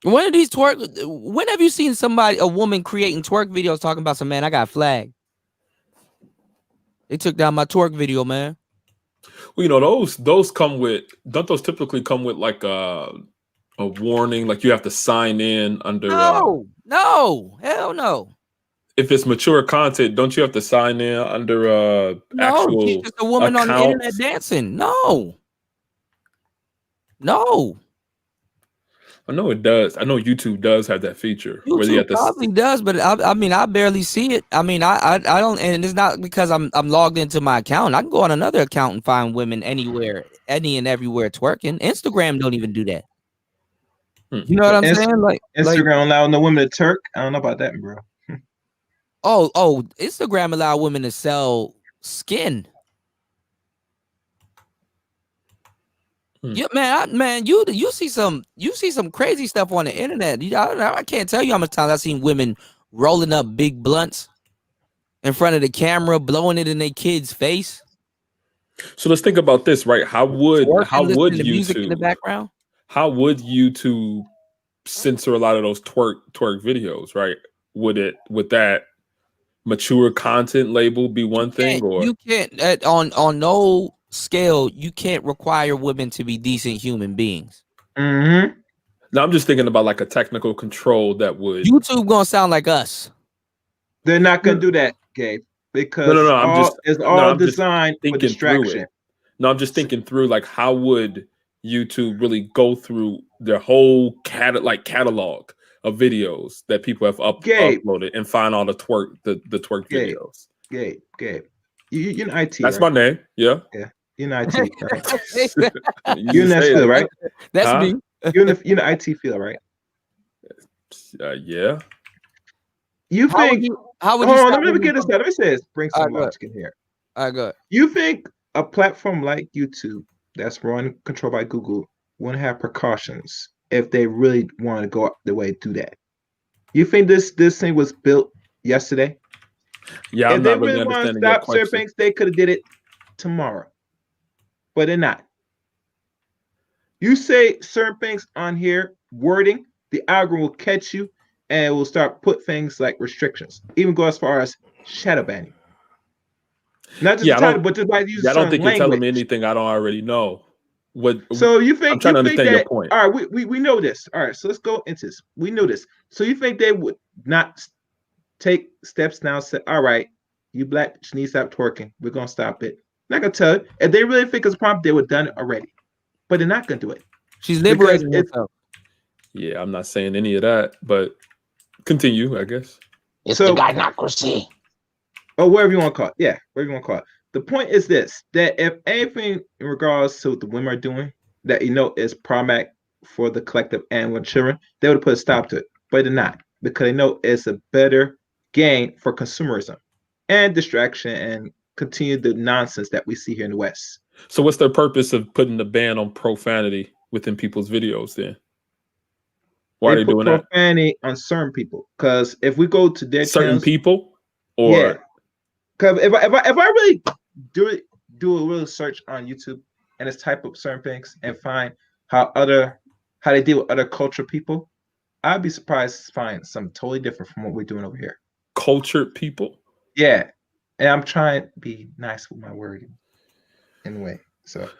When have you seen a woman creating twerk videos talking about some, man, I got flagged. They took down my twerk video, man.
Well, you know, those come with, don't those typically come with like a warning, like you have to sign in under?
No, hell no.
If it's mature content, don't you have to sign in under actual?
She's just a woman
accounts?
on the internet dancing. No.
I know it does. I know YouTube does have that feature.
YouTube probably does, but I mean, I barely see it. I mean, I don't, and it's not because I'm logged into my account. I can go on another account and find women anywhere, any and everywhere twerking. Instagram don't even do that. You know what I'm saying? Like
Instagram allowing the women to twerk. I don't know about that, bro.
Oh, Instagram allow women to sell skin. Yeah, man, you see some crazy stuff on the internet. I can't tell you how much times I've seen women rolling up big blunts in front of the camera, blowing it in their kid's face.
So let's think about this, right? How would YouTube,
music in the background?
How would YouTube censor a lot of those twerk videos, right? Would that mature content label be one thing, or
you can't on no scale, you can't require women to be decent human beings.
Mm-hmm.
Now I'm just thinking about like a technical control that would
YouTube gonna sound like us.
They're not gonna do that, Gabe. because it's all designed for distraction.
No, I'm just thinking through, like, how would YouTube really go through their whole catalog of videos that people have uploaded and find all the twerk videos?
Gabe, you're in IT.
That's
right?
my name. Yeah.
Yeah. You're in IT. Right?
You're
in that field, right?
That's me.
You're in the IT field, right?
Yeah.
You think?
How would you?
Hold on, let me get this out. Let me say this. Bring some logic in here.
All right, go ahead.
You think a platform like YouTube that's run controlled by Google wouldn't have precautions if they really want to go the way to do that? You think this thing was built yesterday?
Yeah,
if they really want to stop certain things, they could have did it tomorrow, but they're not. You say certain things on here, wording, the algorithm will catch you and it will start put things like restrictions, even go as far as shadow banning. Not just the title, but just by using
I don't think
language.
you're telling me anything I don't already know.
So you think?
I'm trying to understand
that,
your point.
All right, we know this. All right, so let's go into this. We know this. So you think they would not take steps now? Say, all right, you black need to stop twerking. We're gonna stop it. I'm not gonna tell you. If they really think it's a problem, they would have done it already. But they're not gonna do it.
She's liberating herself.
Yeah, I'm not saying any of that, but continue, I guess.
It's the gynocracy.
Or whatever you want to call it. Yeah, whatever you want to call it. The point is this, that if anything in regards to what the women are doing that is problematic for the collective and with children, they would have put a stop to it. But they're not, because they know it's a better gain for consumerism and distraction and continue the nonsense that we see here in the West.
So what's their purpose of putting the ban on profanity within people's videos then? Why are they doing that?
Profanity on certain people. Because if we go to their
certain people, or
yeah. Because if I really do a real search on YouTube and just type up certain things and find how they deal with other cultured people, I'd be surprised to find something totally different from what we're doing over here.
Cultured people?
Yeah. And I'm trying to be nice with my wording in a way. So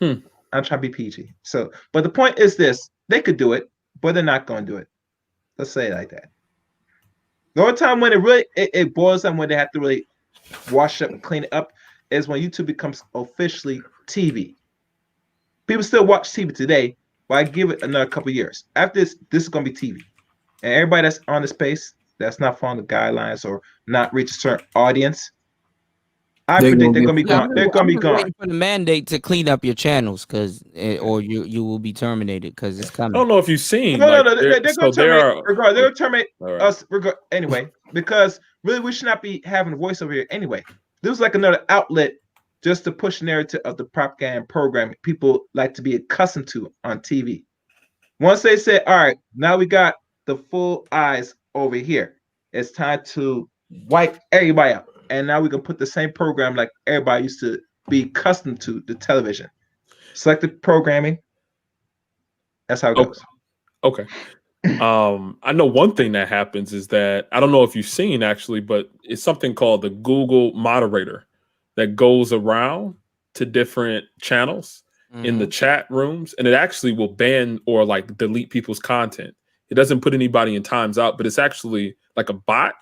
I'm trying to be PG. So, but the point is this, they could do it, but they're not going to do it. Let's say it like that. The only time when it boils down when they have to really wash it up and clean it up is when YouTube becomes officially TV. People still watch TV today, but I give it another couple of years. After this is going to be TV. And everybody that's on the space that's not following the guidelines or not reach a certain audience, I predict they're going to be gone. They're going to be gone.
Waiting for the mandate to clean up your channels, or you will be terminated because it's coming.
I don't know if you've seen.
No, they're going to terminate. They're going to terminate us anyway, because really we should not be having a voice over here anyway. This was like another outlet just to push narrative of the propaganda program people like to be accustomed to on TV. Once they say, all right, now we got the full eyes over here, it's time to wipe everybody out. And now we can put the same program like everybody used to be accustomed to the television. Selective programming. That's how it goes.
Okay. I know one thing that happens is that, I don't know if you've seen actually, but it's something called the Google moderator that goes around to different channels in the chat rooms, and it actually will ban or like delete people's content. It doesn't put anybody in times out, but it's actually like a bot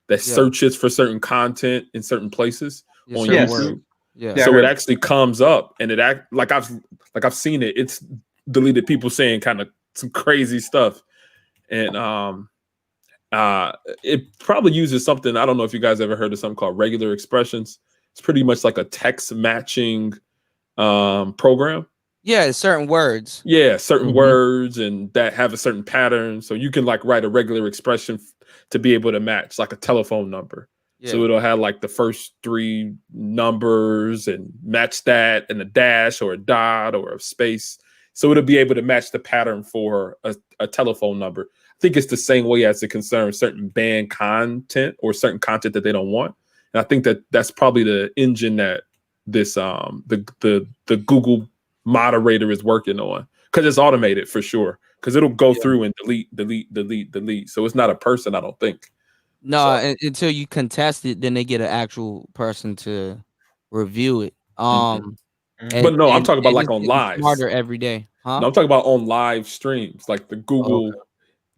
that searches for certain content in certain places on YouTube. Yeah. So it actually comes up, and it I've seen it. It's deleted people saying kind of some crazy stuff, and it probably uses something. I don't know if you guys ever heard of something called regular expressions. It's pretty much like a text matching program.
Yeah, certain words.
Yeah, certain words, and that have a certain pattern. So you can like write a regular expression to be able to match like a telephone number. Yeah. So it'll have like the first 3 numbers and match that, and a dash or a dot or a space. So it'll be able to match the pattern for a telephone number. I think it's the same way as it concerns certain banned content or certain content that they don't want. And I think that that's probably the engine that this the Google moderator is working on, because it's automated for sure, because it'll go through and delete. So it's not a person, I don't think.
No, until you contest it, then they get an actual person to review it.
But no, I'm talking about like on live.
Smarter every day, huh?
No, I'm talking about on live streams, like the Google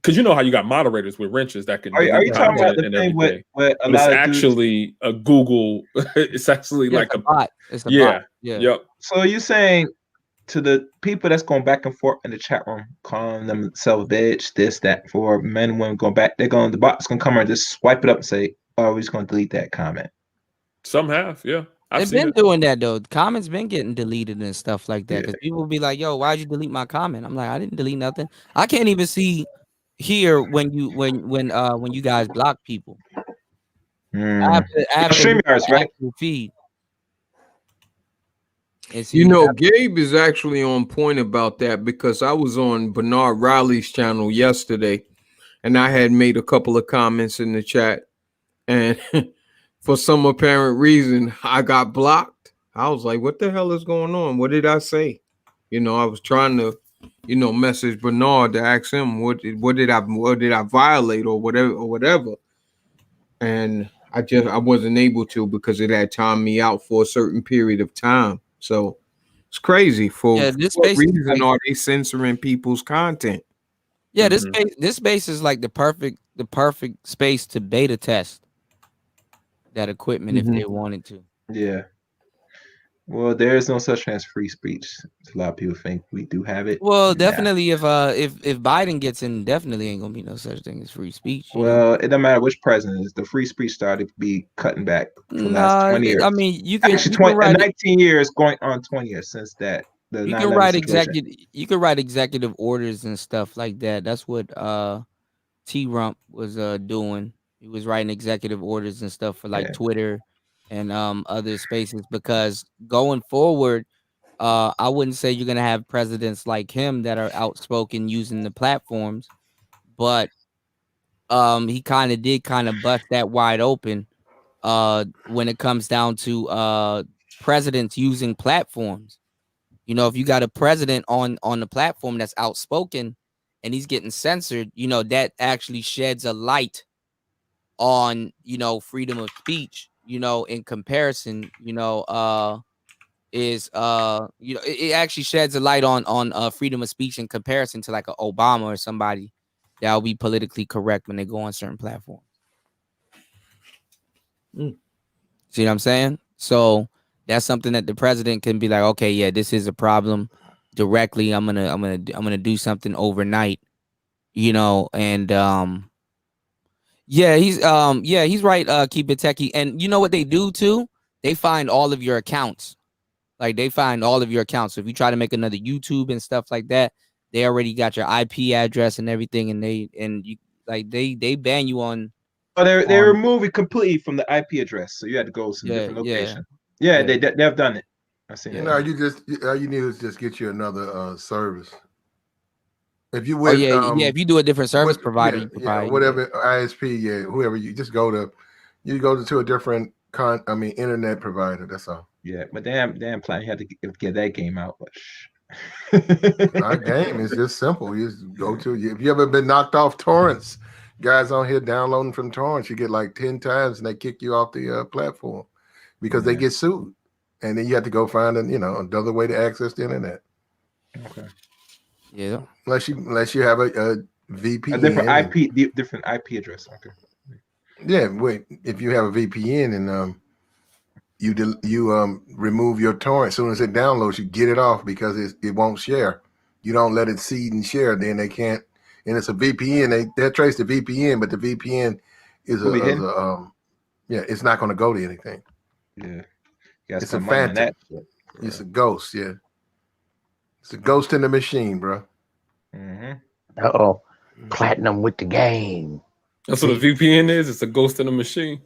because you know how you got moderators with wrenches that can.
Are you talking about the thing with a lot of
actually a Google? It's actually like a
bot. It's a
bot.
Yeah.
Yep.
So you're saying to the people that's going back and forth in the chat room, calling themselves bitch, this, that, for men and women going back, the bot's gonna come and just swipe it up and say, "Oh, we're just gonna delete that comment."
Some have, yeah.
They've been doing that though. Comments been getting deleted and stuff like that. Because people be like, "Yo, why'd you delete my comment?" I'm like, I didn't delete nothing. I can't even see here when you guys block people. I have to look at the actual feed.
You know, Gabe is actually on point about that because I was on Bernard Riley's channel yesterday and I had made a couple of comments in the chat, and for some apparent reason I got blocked. I was like, what the hell is going on? What did I say? You know, I was trying to, message Bernard to ask him what did I violate or whatever. And I wasn't able to because it had timed me out for a certain period of time. So it's crazy. For what reason are they censoring people's content?
Yeah, this space is like the perfect space to beta test that equipment if they wanted to.
Yeah. Well, there is no such thing as free speech. A lot of people think we do have it.
Well, definitely if Biden gets in, definitely ain't gonna be no such thing as free speech.
Well, it doesn't matter which president is. The free speech started to be cutting back for the last 20 years.
I mean, you can
actually 19 years going on 20 years since that.
You can write executive orders and stuff like that. That's what T-Rump was doing. He was writing executive orders and stuff for like Twitter and other spaces, because going forward, I wouldn't say you're gonna have presidents like him that are outspoken using the platforms, but he did bust that wide open when it comes down to presidents using platforms. You know, if you got a president on the platform that's outspoken and he's getting censored, that actually sheds a light on, freedom of speech, in comparison, it actually sheds a light on freedom of speech in comparison to like an Obama or somebody that will be politically correct when they go on certain platforms. See what I'm saying? So that's something that the president can be like, okay, yeah, this is a problem directly. I'm gonna do something overnight, and he's right. Keep it techie. And you know what they do too? They find all of your accounts. Like they find all of your accounts. So if you try to make another YouTube and stuff like that, they already got your IP address and everything, and they ban you on.
Oh, they remove it completely from the IP address, so you had to go to some different location. Yeah, they've done it. I've seen it.
No, all you need is just get you another service. If you would,
if you do a different service provider, you provide
whatever ISP, whoever you just go to a different internet provider. That's all.
Yeah, but damn plan, you had to get that game out.
Our game is just simple. You just go to if you ever been knocked off torrents, guys on here downloading from torrents, you get like 10 times and they kick you off the platform because they get sued, and then you have to go find another way to access the internet.
Okay.
Yeah.
Unless you have a VPN,
a different IP address. Okay.
Yeah. Wait. If you have a VPN and you remove your torrent as soon as it downloads, you get it off because it won't share. You don't let it seed and share, then they can't. And it's a VPN. They'll trace the VPN, but the VPN is it's not going to go to anything.
Yeah.
It's a phantom. It's a ghost. Yeah. It's a ghost in the machine, bro.
Platinum with the game.
That's what a VPN is. It's a ghost in the machine.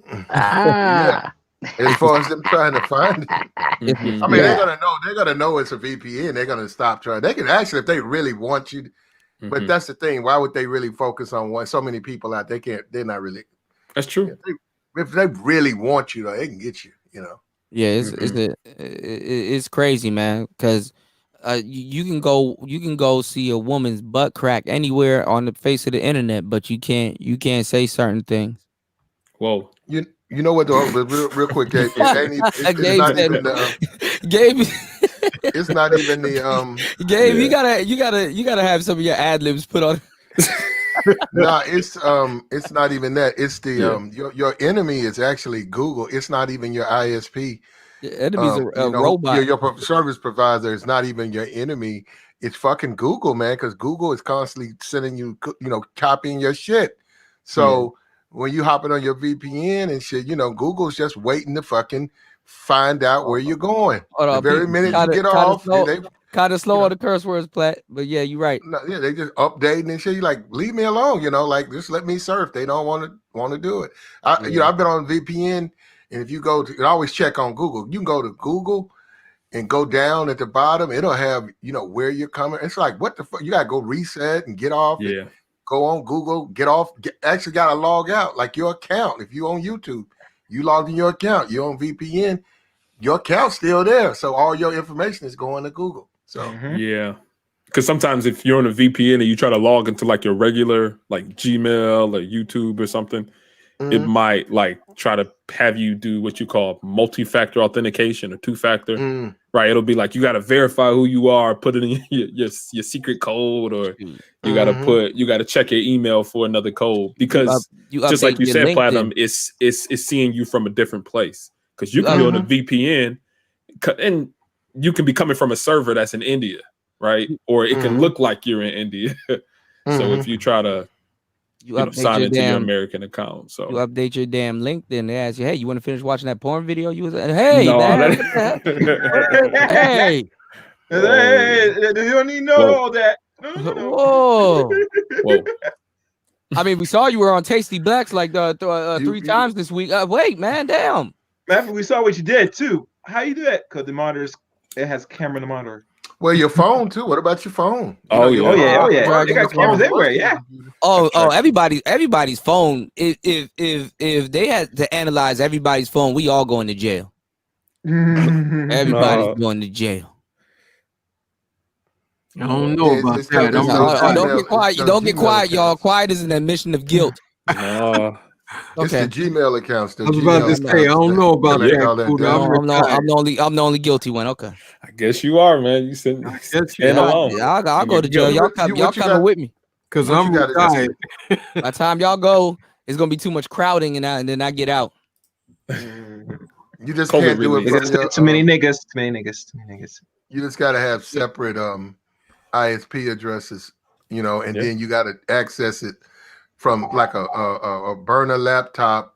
Yeah. As far as them trying to find it, I mean, they're gonna know it's a VPN. They're gonna stop trying. They can actually, if they really want you, but that's the thing. Why would they really focus on one? So many people out, they're not really.
That's true.
If they really want you, though, they can get you.
Yeah, it's crazy, man. Because you can go see a woman's butt crack anywhere on the face of the internet, but you can't say certain things.
Whoa.
You know what though? Real quick, Gabe.
Gabe.
It's not even the
Gabe, you gotta have some of your ad libs put on.
No, it's not even that. It's the your enemy is actually Google. It's not even your ISP.
The enemy's a robot.
Your service provider is not even your enemy. It's fucking Google, man, because Google is constantly sending you, copying your shit. So when you hopping on your VPN and shit, Google's just waiting to fucking find out where you're going. The very minute you get off, they
kind of slow on the curse words, Plat. But yeah, you're right.
No, yeah, they just updating and shit. You like, leave me alone, like just let me surf. They don't want to do it. I've been on VPN, and if you go to, I always check on Google. You can go to Google and go down at the bottom. It'll have where you're coming. It's like, what the fuck? You gotta go reset and get off.
Yeah.
Go on Google, get off. Actually, gotta log out, like your account. If you on YouTube, you logged in your account. You're on VPN. Your account's still there, so all your information is going to Google. So
yeah, because sometimes if you're on a VPN and you try to log into like your regular like Gmail or YouTube or something, it might like try to have you do what you call multi-factor authentication or two-factor. Right? It'll be like you got to verify who you are, put it in your secret code, or you got to check your email for another code because just like you said, Platinum, it's seeing you from a different place because you can be on a VPN and you can be coming from a server that's in India, right? Or it can look like you're in India. So if you try to sign into your American account, so
you update your damn LinkedIn, they ask you, hey, you want to finish watching that porn video? You was like, hey,
no,
man, hey,
you don't need to know all that.
Whoa. I mean, we saw you were on Tasty Blacks like 3 times this week. Wait, man, damn.
Matter we saw what you did too. How you do that? Because the monitors, it has camera in the monitor.
Well, your phone too. What about your phone?
Oh yeah. They got cameras everywhere. Yeah.
Oh, everybody's phone. If they had to analyze everybody's phone, we all going to jail. Everybody's going to jail.
I don't know about that.
Don't get quiet. Don't get quiet, y'all. Quiet is an admission of guilt.
It's the Gmail accounts.
I was about to say, I don't know about that.
I'm the only guilty one. Okay.
I guess you are, man. You said alone.
I'll go to jail. Y'all coming with me.
Because I'm retired.
By the time y'all go, it's gonna be too much crowding, and then I get out.
You just can't do it.
Too many niggas.
You just gotta have separate ISP addresses, and then you gotta access it from like a burner laptop,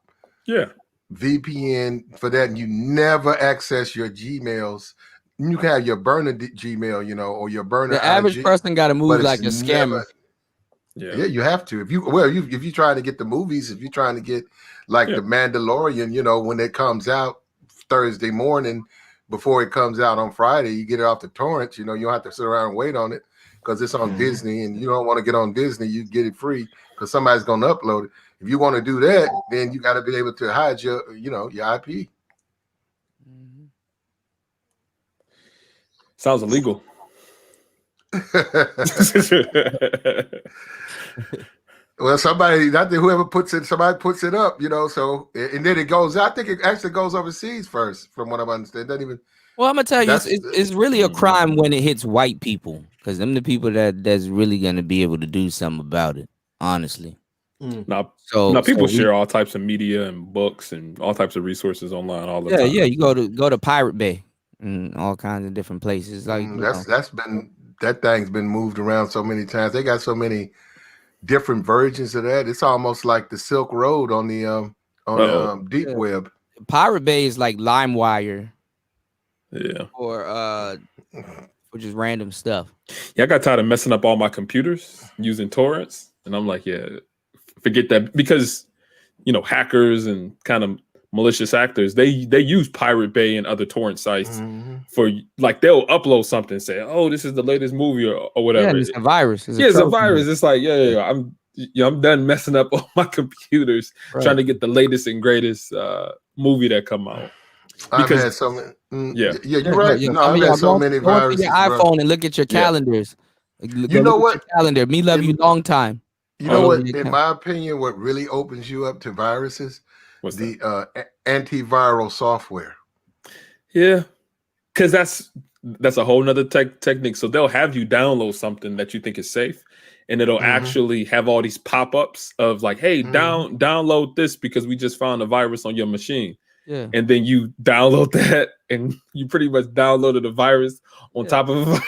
VPN for that, and you never access your Gmails. You can have your burner Gmail, or your burner.
The average person got to move like a scammer.
Yeah, you have to. If you're trying to get the movies, if you're trying to get like the Mandalorian, when it comes out Thursday morning before it comes out on Friday, you get it off the torrents. You don't have to sit around and wait on it because it's on Disney, and you don't want to get on Disney. You get it free because somebody's going to upload it. If you want to do that, then you got to be able to hide your IP.
Sounds illegal.
Well, whoever puts it, somebody puts it up, so, and then it goes, I think it actually goes overseas first, from what I'm understanding. It doesn't even.
Well, I'm gonna tell you, it's really a crime when it hits white people, because them the people that's really gonna be able to do something about it, honestly.
Now people share all types of media and books and all types of resources online all the time.
Yeah, you go to Pirate Bay and all kinds of different places. Like
that thing's been moved around so many times. They got so many different versions of that. It's almost like the Silk Road on the deep web.
Pirate Bay is like LimeWire.
Yeah.
Or just random stuff.
Yeah, I got tired of messing up all my computers using torrents, and I'm like, forget that, because hackers and kind of malicious actors, they use Pirate Bay and other torrent sites for, like, they'll upload something and say, oh, this is the latest movie or whatever.
Yeah, it's a virus.
It's a virus. It's like, I'm done messing up all my computers trying to get the latest and greatest movie that come out.
I've had so many. You're right. I've had so many viruses.
Your iPhone and look at your calendars.
You know what?
Calendar. Me love you long time.
You know what? In my opinion, what really opens you up to viruses, the antiviral software.
Yeah, because that's a whole nother technique. So they'll have you download something that you think is safe, and it'll actually have all these pop-ups of like, hey, download this because we just found a virus on your machine.
Yeah.
And then you download that, and you pretty much downloaded a virus on top of a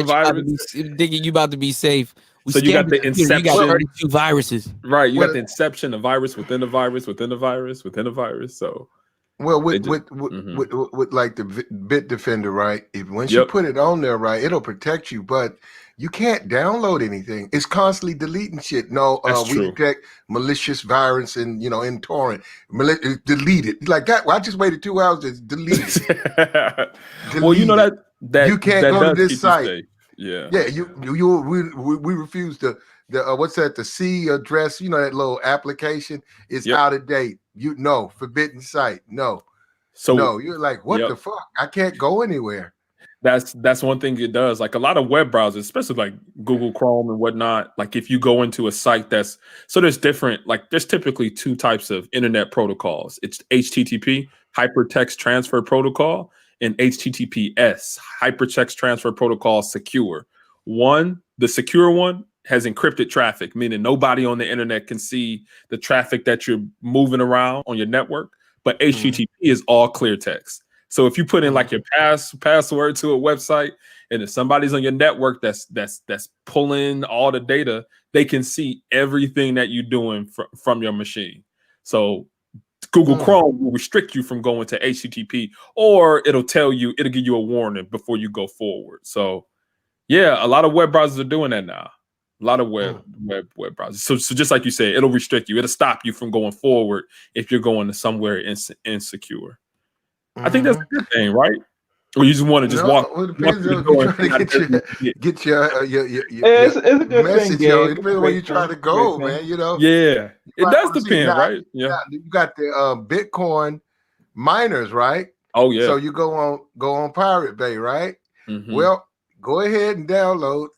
virus.
Thinking you about to be safe.
So you got the inception.
You got 32 viruses.
Right. You got the inception of virus within a virus within a virus within a virus. So
with like the Bitdefender, right? Once you put it on there, right, it'll protect you, but you can't download anything. It's constantly deleting shit. No, we detect malicious virus and in torrent. Delete it. Like that. Well, I just waited 2 hours to delete it.
Well, you know that
you can't go to this site.
Yeah.
We refuse to what's that? The C address, that little application is out of date. Forbidden site. No. So you're like, what the fuck? I can't go anywhere.
That's one thing it does. Like a lot of web browsers, especially like Google Chrome and whatnot. Like if you go into a site there's typically 2 types of internet protocols. It's HTTP, hypertext transfer protocol, and HTTPS, hypertext transfer protocol secure. The secure one has encrypted traffic, meaning nobody on the internet can see the traffic that you're moving around on your network. But HTTP is all clear text. So if you put in like your password to a website, and if somebody's on your network that's pulling all the data, they can see everything that you're doing from your machine. So Google Chrome will restrict you from going to HTTP, or it'll give you a warning before you go forward. So yeah, a lot of web browsers are doing that now. A lot of web browsers. So just like you said, it'll restrict you. It'll stop you from going forward if you're going to somewhere insecure. I think that's a good thing, right? Or you just want to walk.
Well, it depends on get your
it's a good
message.
Thing,
it depends on where you try to go, man.
Yeah, it does depend, right? Yeah,
you got the Bitcoin miners, right?
Oh yeah.
So you go on Pirate Bay, right? Well, go ahead and download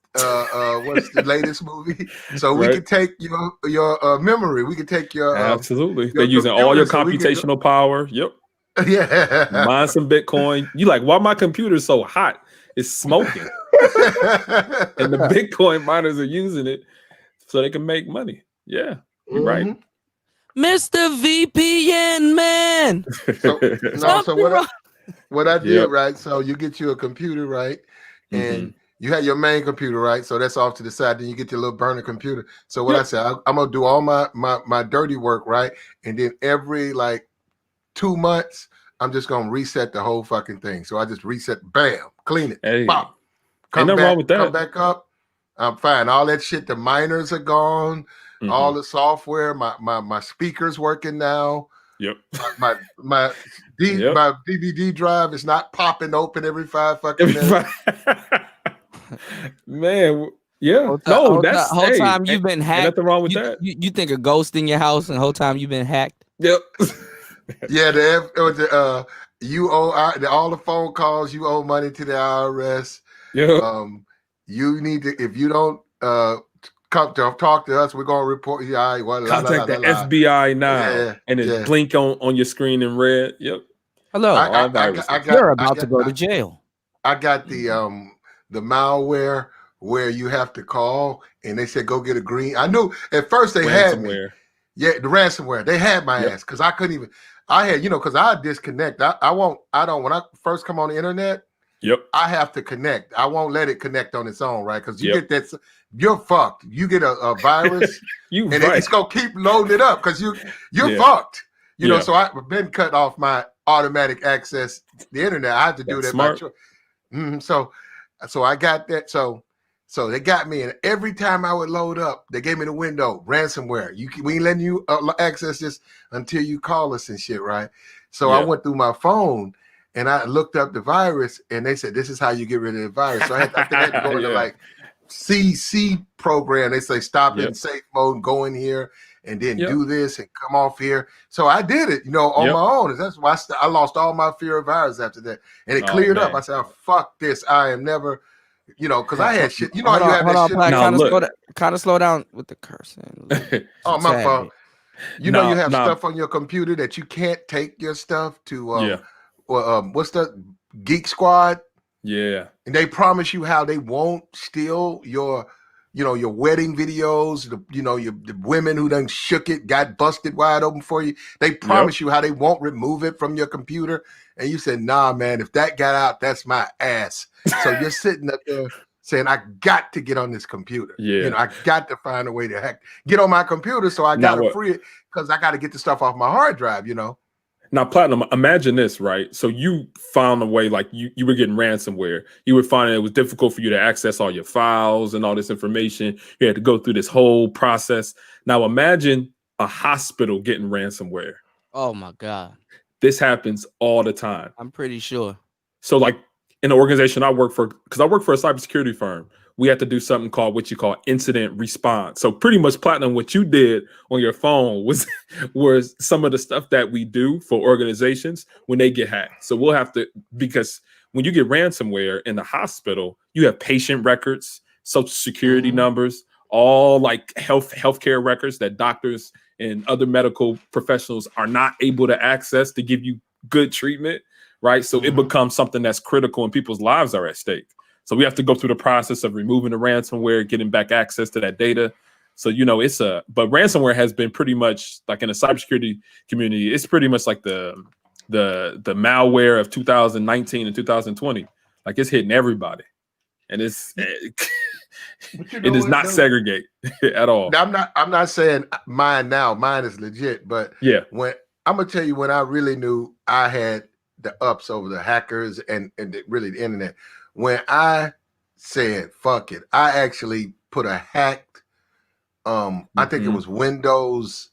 what's the latest movie, so we can take your memory. We can take your
absolutely. They're using all your computational power. Yep.
Yeah.
Mine some Bitcoin. You like, why my computer's so hot? It's smoking. And the Bitcoin miners are using it so they can make money. Yeah, you're right.
Mr. VPN man.
So what I did, right? So you get you a computer, right? And you have your main computer, right? So that's off to the side. Then you get your little burner computer. So what I said, I'm gonna do all my dirty work, right? And then every 2 months, I'm just gonna reset the whole fucking thing. So I just reset, bam, clean it, pop, come back up. I'm fine. All that shit, the miners are gone. All the software, my speakers working now.
Yep.
My DVD drive is not popping open every 5 fucking minutes.
Man, yeah.
Whole time you've been hacked.
Nothing wrong with that.
You think a ghost in your house, and the whole time you've been hacked.
Yep.
Yeah, you owe all the phone calls. You owe money to the IRS.
Yeah.
You need to, if you don't come to talk to us, we're gonna report you.
Contact the FBI now, and it blink on your screen in red. Yep.
Hello. You're about to go to jail.
I got the malware where you have to call, and they said go get a green. I knew at first they had me. Yeah, the ransomware. They had my ass because I couldn't even. I had, because I disconnect. I don't. When I first come on the internet, I have to connect. I won't let it connect on its own, right? Because you get that, you're fucked. You get a virus, it's gonna keep loading it up because you're fucked. You know, so I've been cut off my automatic access to the internet. I have to do that by choice. So I got that. So they got me, and every time I would load up, they gave me the window ransomware. We ain't letting you access this until you call us and shit, right? So I went through my phone and I looked up the virus, and they said this is how you get rid of the virus. So I had to go to CC program. They say stop it in safe mode, go in here, and then do this and come off here. So I did it, on my own. That's why I lost all my fear of virus after that, and it cleared up. I said, fuck this. I am never. Because I had shit. How you have that shit.
Kind of slow down with the cursing.
Oh, my fault. You have stuff on your computer that you can't take your stuff to. What's the Geek Squad?
Yeah.
And they promise you how they won't steal your your wedding videos, the women who done shook it, got busted wide open for you. They promise you how they won't remove it from your computer. And you said, nah, man, if that got out, that's my ass. So you're sitting up there saying, I got to get on this computer.
Yeah.
I got to find a way to get on my computer. So I got to free it because I got to get the stuff off my hard drive,
Now, Platinum, imagine this, right? So you found a way, like you were getting ransomware. You were finding it was difficult for you to access all your files and all this information. You had to go through this whole process. Now, imagine a hospital getting ransomware.
Oh, my God.
This happens all the time.
I'm pretty sure.
So, like, in the organization I work for, because I work for a cybersecurity firm, we have to do something called what you call incident response. So pretty much, Platinum, what you did on your phone was some of the stuff that we do for organizations when they get hacked. So we'll have to, because when you get ransomware in the hospital, you have patient records, social security numbers, all like healthcare records that doctors and other medical professionals are not able to access to give you good treatment, right? So it becomes something that's critical and people's lives are at stake. So we have to go through the process of removing the ransomware, getting back access to that data. So, but ransomware has been pretty much like in the cybersecurity community, it's pretty much like the malware of 2019 and 2020. Like it's hitting everybody. And it does not segregate at all.
Now, I'm not saying mine now. Mine is legit, but when I'm gonna tell you when I really knew I had the ups over the hackers and really the internet. When I said, fuck it, I actually put a hacked, I think it was Windows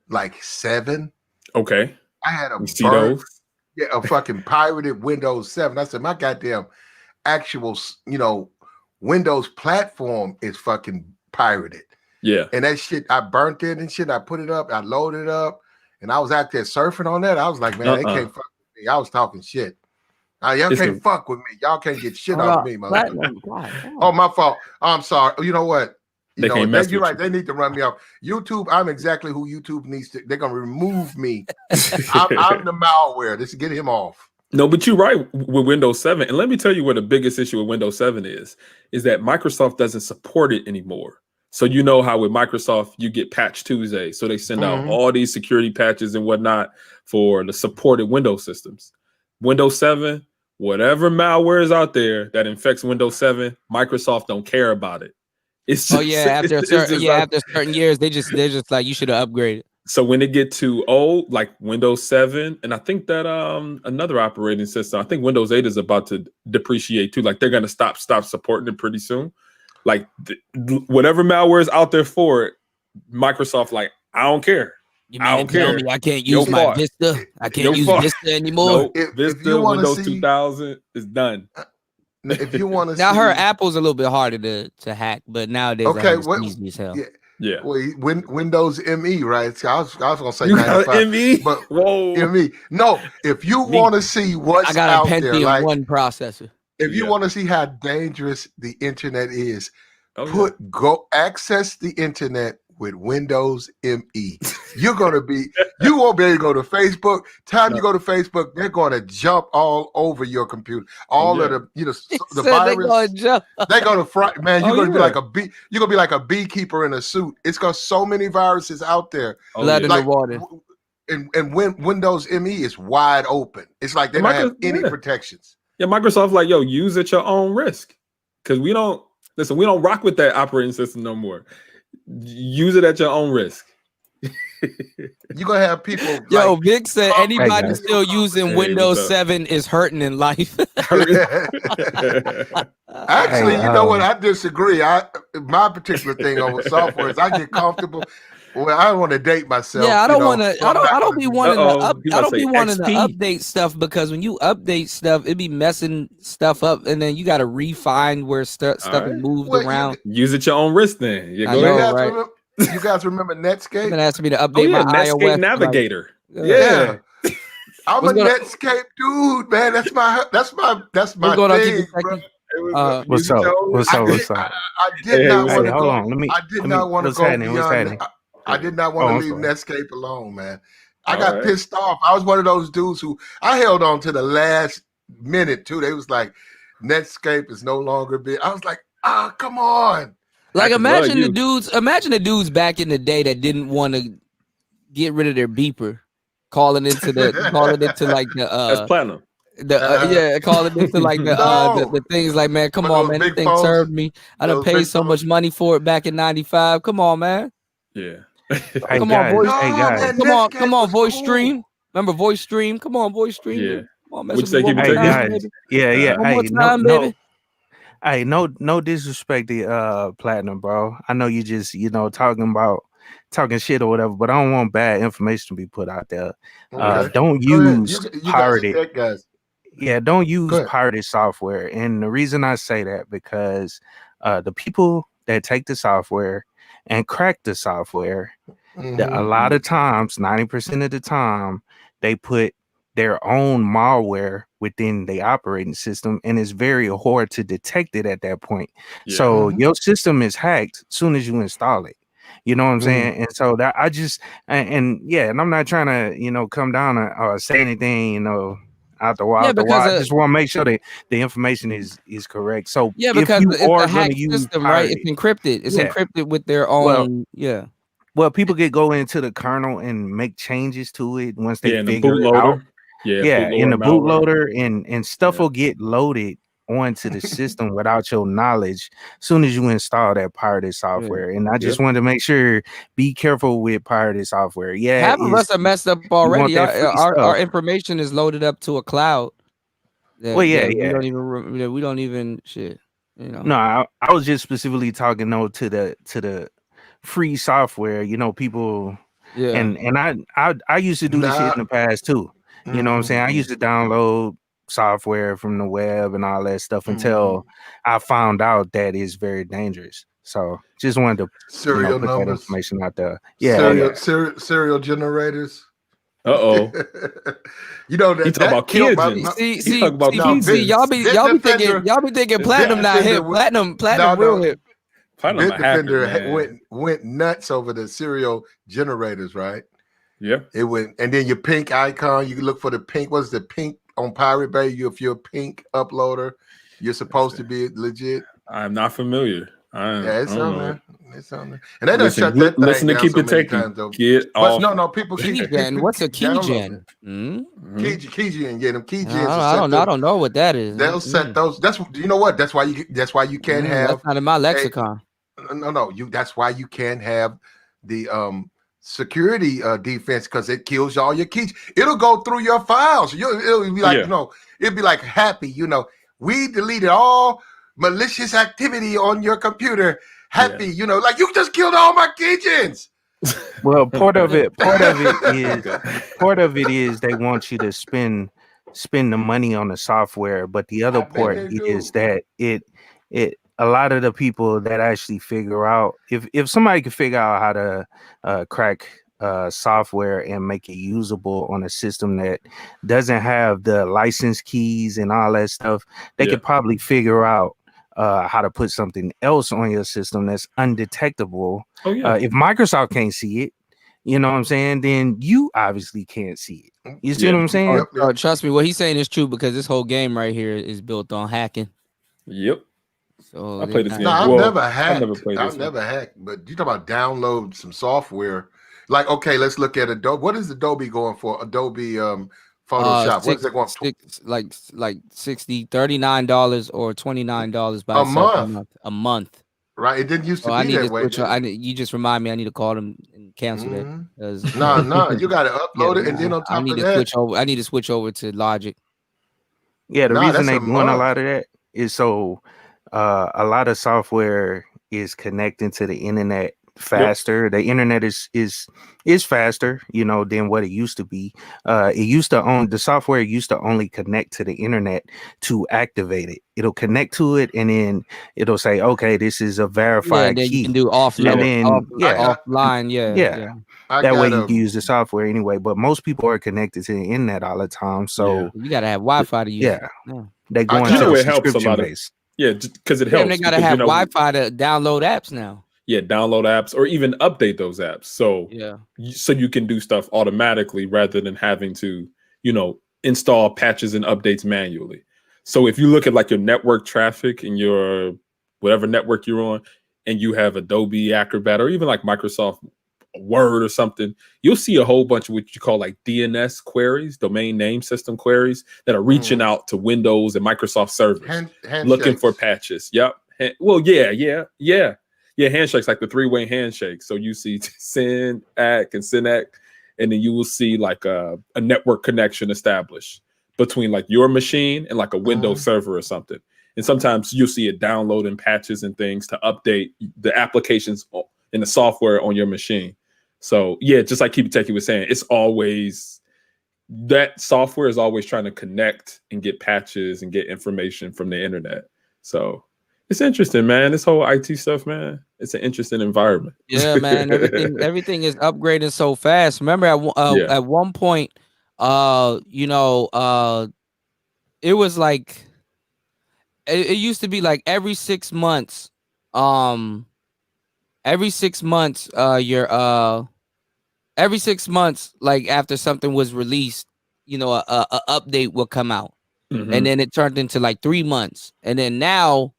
like 7.
Okay.
I had a fucking pirated Windows 7. I said, my goddamn actual, Windows platform is fucking pirated.
Yeah.
And that shit, I burnt it and shit. I put it up, I loaded it up, and I was out there surfing on that. I was like, man, they can't fuck with me. I was talking shit. Y'all can't fuck with me. Y'all can't get shit off me, motherfucker. Oh, my fault. I'm sorry. You know what? You're right. They need to run me off. YouTube, I'm exactly who YouTube needs to. They're going to remove me. I'm the malware. Let's get him off.
No, but you're right with Windows 7. And let me tell you what the biggest issue with Windows 7 is that Microsoft doesn't support it anymore. So you know how with Microsoft, you get Patch Tuesday. So they send out all these security patches and whatnot for the supported Windows systems. Windows 7, whatever malware is out there that infects Windows 7, Microsoft don't care about it. It's just,
after certain years, they're just like, you should have upgraded.
So when they get to old, like Windows 7, and I think that another operating system, I think Windows 8 is about to depreciate too. Like they're gonna stop supporting it pretty soon. Like whatever malware is out there for it, Microsoft like, I don't care.
I don't care. I can't use my Vista. I can't use Vista anymore.
No, Vista Windows 2000 is done.
If you want to
now, Apple's a little bit harder to hack, but nowadays it's easy as hell.
Yeah.
Well, Windows ME, right? So I was gonna say 95,
ME,
but
whoa.
ME. No, if you want to see what's
I got
out
a Pentium
there, like
1 processor.
If you want to see how dangerous the internet is, go access the internet with Windows ME. You won't be able to go to Facebook. You go to Facebook, they're going to jump all over your computer. All of the, the virus. They're going to front, man. You're going to be like you're going to be like a beekeeper in a suit. It's got so many viruses out there.
Blood in the water.
And Windows ME is wide open. It's like they don't have any protections.
Yeah, Microsoft's like, yo, use at your own risk. Because we don't rock with that operating system no more. Use it at your own risk.
You're gonna have people.
Yo, Vic said anybody still using Windows 7 is hurting in life.
Actually, you know what? I disagree. My particular thing on software is I get comfortable. Well, I don't want to date myself.
Yeah, I don't want to. I don't be wanting to. I don't be wanting to update stuff because when you update stuff, it be messing stuff up, and then you got to refine where stuff is moved around.
Use it your own risk, then.
You guys remember Netscape?
It asked me to update my
Netscape
iOS
Navigator.
Yeah. I'm a Netscape dude, man. That's my thing, bro.
What's up?
I did not want to go. I did not want to go beyond. I did not want to leave Netscape alone, man. I got pissed off. I was one of those dudes who I held on to the last minute too. They was like, Netscape is no longer big. I was like, come on.
Like imagine the dudes back in the day that didn't want to get rid of their beeper, calling into like the
That's platinum.
calling into like the things like, man, come on, man, this thing served me. I done paid so much money for it back in '95. Come on, man.
Yeah.
Come on, voice. Come on, voice stream. Remember voice stream? Come on, voice stream.
Yeah.
Baby. Come on, man.
Would you say keep it taking?
Guys. Yeah.
One more time, baby.
Hey, no disrespect to Platinum, bro. I know you just, talking shit or whatever, but I don't want bad information to be put out there. Don't use pirated. Yeah, don't use pirated software. And the reason I say that because the people that take the software and crack the software, a lot of times, 90% of the time, they put their own malware within the operating system, and it's very hard to detect it at that point. So your system is hacked as soon as you install it. You know what I'm saying? And so that and I'm not trying to, come down or say anything, out the wild. I just want to make sure that the information is correct. So
because
if you are
going
to use
system, right? It's encrypted. It's encrypted with their own.
Well, people could go into the kernel and make changes to it once they figure it out. In the bootloader and stuff will get loaded onto the system without your knowledge as soon as you install that pirated software. And I just wanted to make sure, be careful with pirated software.
Half of us are messed up already. Our information is loaded up to a cloud. We don't even shit.
No, I was just specifically talking to the free software. People. Yeah. And I used to do this shit in the past too. You know what I'm saying? I used to download software from the web and all that stuff until I found out that it's very dangerous. So just wanted to
serial
put
numbers,
that information out there.
Serial generators.
Uh-oh.
You know that.
You talk about kids.
Y'all be thinking Platinum not hip. Platinum real hip.
Bitdefender went nuts over the serial generators, right?
Yeah.
It went, and then your pink icon, you can look for the pink. What's the pink on Pirate Bay? If you're a pink uploader, you're supposed to be legit.
I'm not familiar.
It's on there. It's on there. And they done shut that thing
listen to
down
keep
so
it
many
taking.
times, though.
Get off.
No, people keep.
What's a keygen?
Keygen, yeah, them keygens.
I don't know what that is.
They'll set those. That's what. That's why you can't have.
That's not in my lexicon.
No. That's why you can't have the security defense, because it kills all your keys. It'll go through your files. It'll be like it'd be like happy. We deleted all malicious activity on your computer. Happy, like you just killed all my keygens.
Well, part of it is they want you to spend the money on the software, but the other part is that it a lot of the people that actually figure out if somebody can figure out how to crack software and make it usable on a system that doesn't have the license keys and all that stuff, they could probably figure out how to put something else on your system that's undetectable. If Microsoft can't see it, you know what I'm saying, then you obviously can't see it. You see what I'm saying?
Trust me, what he's saying is true, because this whole game right here is built on hacking.
Yep.
So
I played this game.
No, I've never hacked. But you talk about download some software. Like, okay, let's look at Adobe. What is Adobe going for? Adobe Photoshop. What is it going for?
Like $39 or $29 by a month.
Right. It didn't used to be that way.
You just remind me I need to call them and cancel that.
No, you got to upload it, and then on top of that,
I need to switch over to Logic.
Yeah, the reason they doing a lot of that is so a lot of software is connecting to the internet faster. Yep. The internet is faster, than what it used to be. The software used to only connect to the internet to activate it. It'll connect to it, and then it'll say, okay, this is a verified key.
You can do offline.
That way you can use the software anyway. But most people are connected to the internet all the time, so
you gotta have Wi-Fi to use it.
They go into the subscription base.
Yeah, because it helps.
They gotta have Wi-Fi to download apps now.
Yeah, download apps or even update those apps. So so you can do stuff automatically rather than having to, install patches and updates manually. So if you look at like your network traffic and your whatever network you're on, and you have Adobe Acrobat or even like Microsoft Word or something, you'll see a whole bunch of what you call like DNS queries, domain name system queries, that are reaching out to Windows and Microsoft servers looking for patches. Yep. Well, yeah. Handshakes, like the 3-way handshake. So you see send, act, and send act, and then you will see like a network connection established between like your machine and like a Windows server or something. And sometimes you'll see it downloading patches and things to update the applications in the software on your machine. So yeah, just like Keep It Techie was saying, it's always, that software is always trying to connect and get patches and get information from the internet. So it's interesting, man. This whole IT stuff, man, it's an interesting environment.
Yeah, man. Everything is upgrading so fast. Remember at one point, it was like it used to be like every 6 months, every 6 months, every 6 months, like after something was released, a update will come out, and then it turned into like 3 months, and then now,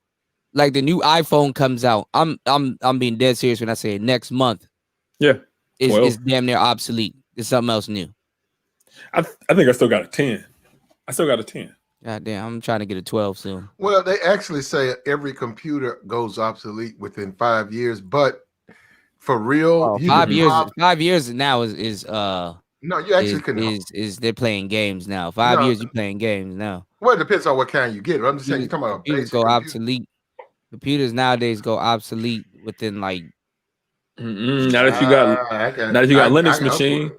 like the new iPhone comes out. I'm being dead serious when I say next month.
Yeah,
it's damn near obsolete. It's something else new.
I think I still got a 10. I still got a 10.
God damn, I'm trying to get a 12 soon.
Well, they actually say every computer goes obsolete within 5 years, but for real,
5 years. 5 years now is
no, you actually can
is they're playing games now. 5 years you playing games now.
Well, it depends on what kind you get. I'm just saying, you're talking about
computers go obsolete. Computers nowadays go obsolete within like.
Now that you got Linux machine,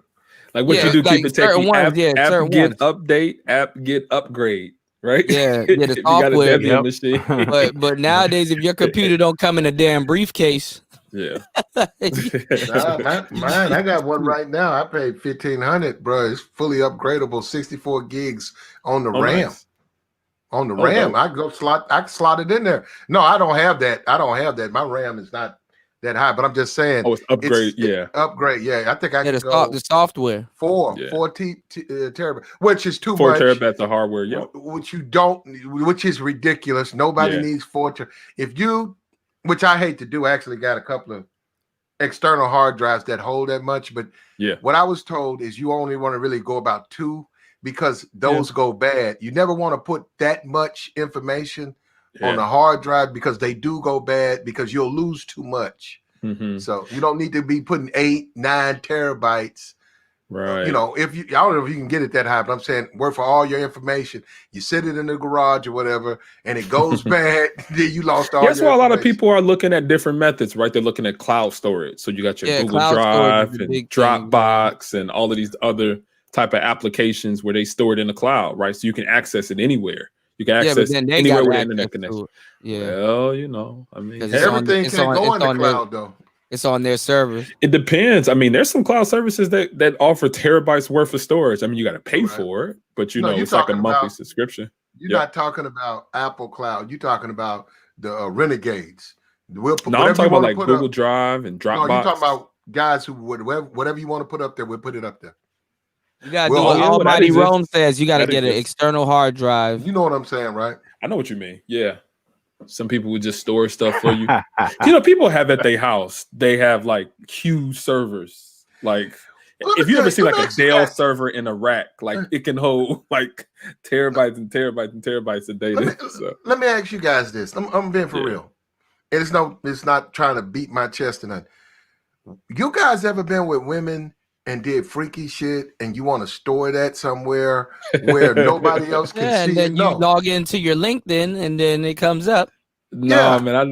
like what you do,
like
Keep It Techie,
ones,
app get update, app get upgrade, right?
Yeah, the software.
You got a Debian machine.
but nowadays, if your computer don't come in a damn briefcase,
yeah.
Mine, I got one right now. I paid $1,500, bro. It's fully upgradable, 64 gigs on the RAM.
Nice.
On the RAM, I can slot it in there. No, I don't have that. My RAM is not that high, but I'm just saying.
Oh, it's upgrade.
Upgrade. Yeah, I think I can
go the software.
4 terabytes, which is too
4
much.
4 terabytes of hardware. Yeah,
which is ridiculous. Nobody needs 4 if you, which I hate to do. I actually got a couple of external hard drives that hold that much, but what I was told is you only want to really go about 2 because those go bad. You never want to put that much information on the hard drive because they do go bad because you'll lose too much. So you don't need to be putting 8, 9 terabytes.
Right.
If you, I don't know if you can get it that high, but I'm saying work for all your information. You sit it in the garage or whatever, and it goes bad. Then you lost all.
That's why a lot of people are looking at different methods, right? They're looking at cloud storage. So you got your Google Drive and Dropbox and all of these other type of applications where they store it in the cloud, right? So you can access it anywhere. You can access anywhere with internet connection. Well, I mean,
everything can't go in the cloud though.
It's on their servers.
It depends. I mean, there's some cloud services that offer terabytes worth of storage. I mean, you got to pay for it, but it's like a monthly subscription.
You're not talking about Apple Cloud. You're talking about the Renegades.
I'm talking about like Google Drive and Dropbox.
No, you're talking about guys who would whatever you want to put up there, we'll put it up there.
You gotta do what Almighty Rome says. You gotta get an external hard drive.
You know what I'm saying, right?
I know what you mean. Yeah. Some people would just store stuff for you. People have at their house, they have like huge servers. Like if you ever see like a Dell server in a rack, like it can hold like terabytes and terabytes and terabytes of data.
Let me ask you guys this. I'm being for real. It's not trying to beat my chest tonight. You guys ever been with women and did freaky shit and you want to store that somewhere where nobody else can see
and then
it?
You log into your LinkedIn and then it comes up.
No, man. I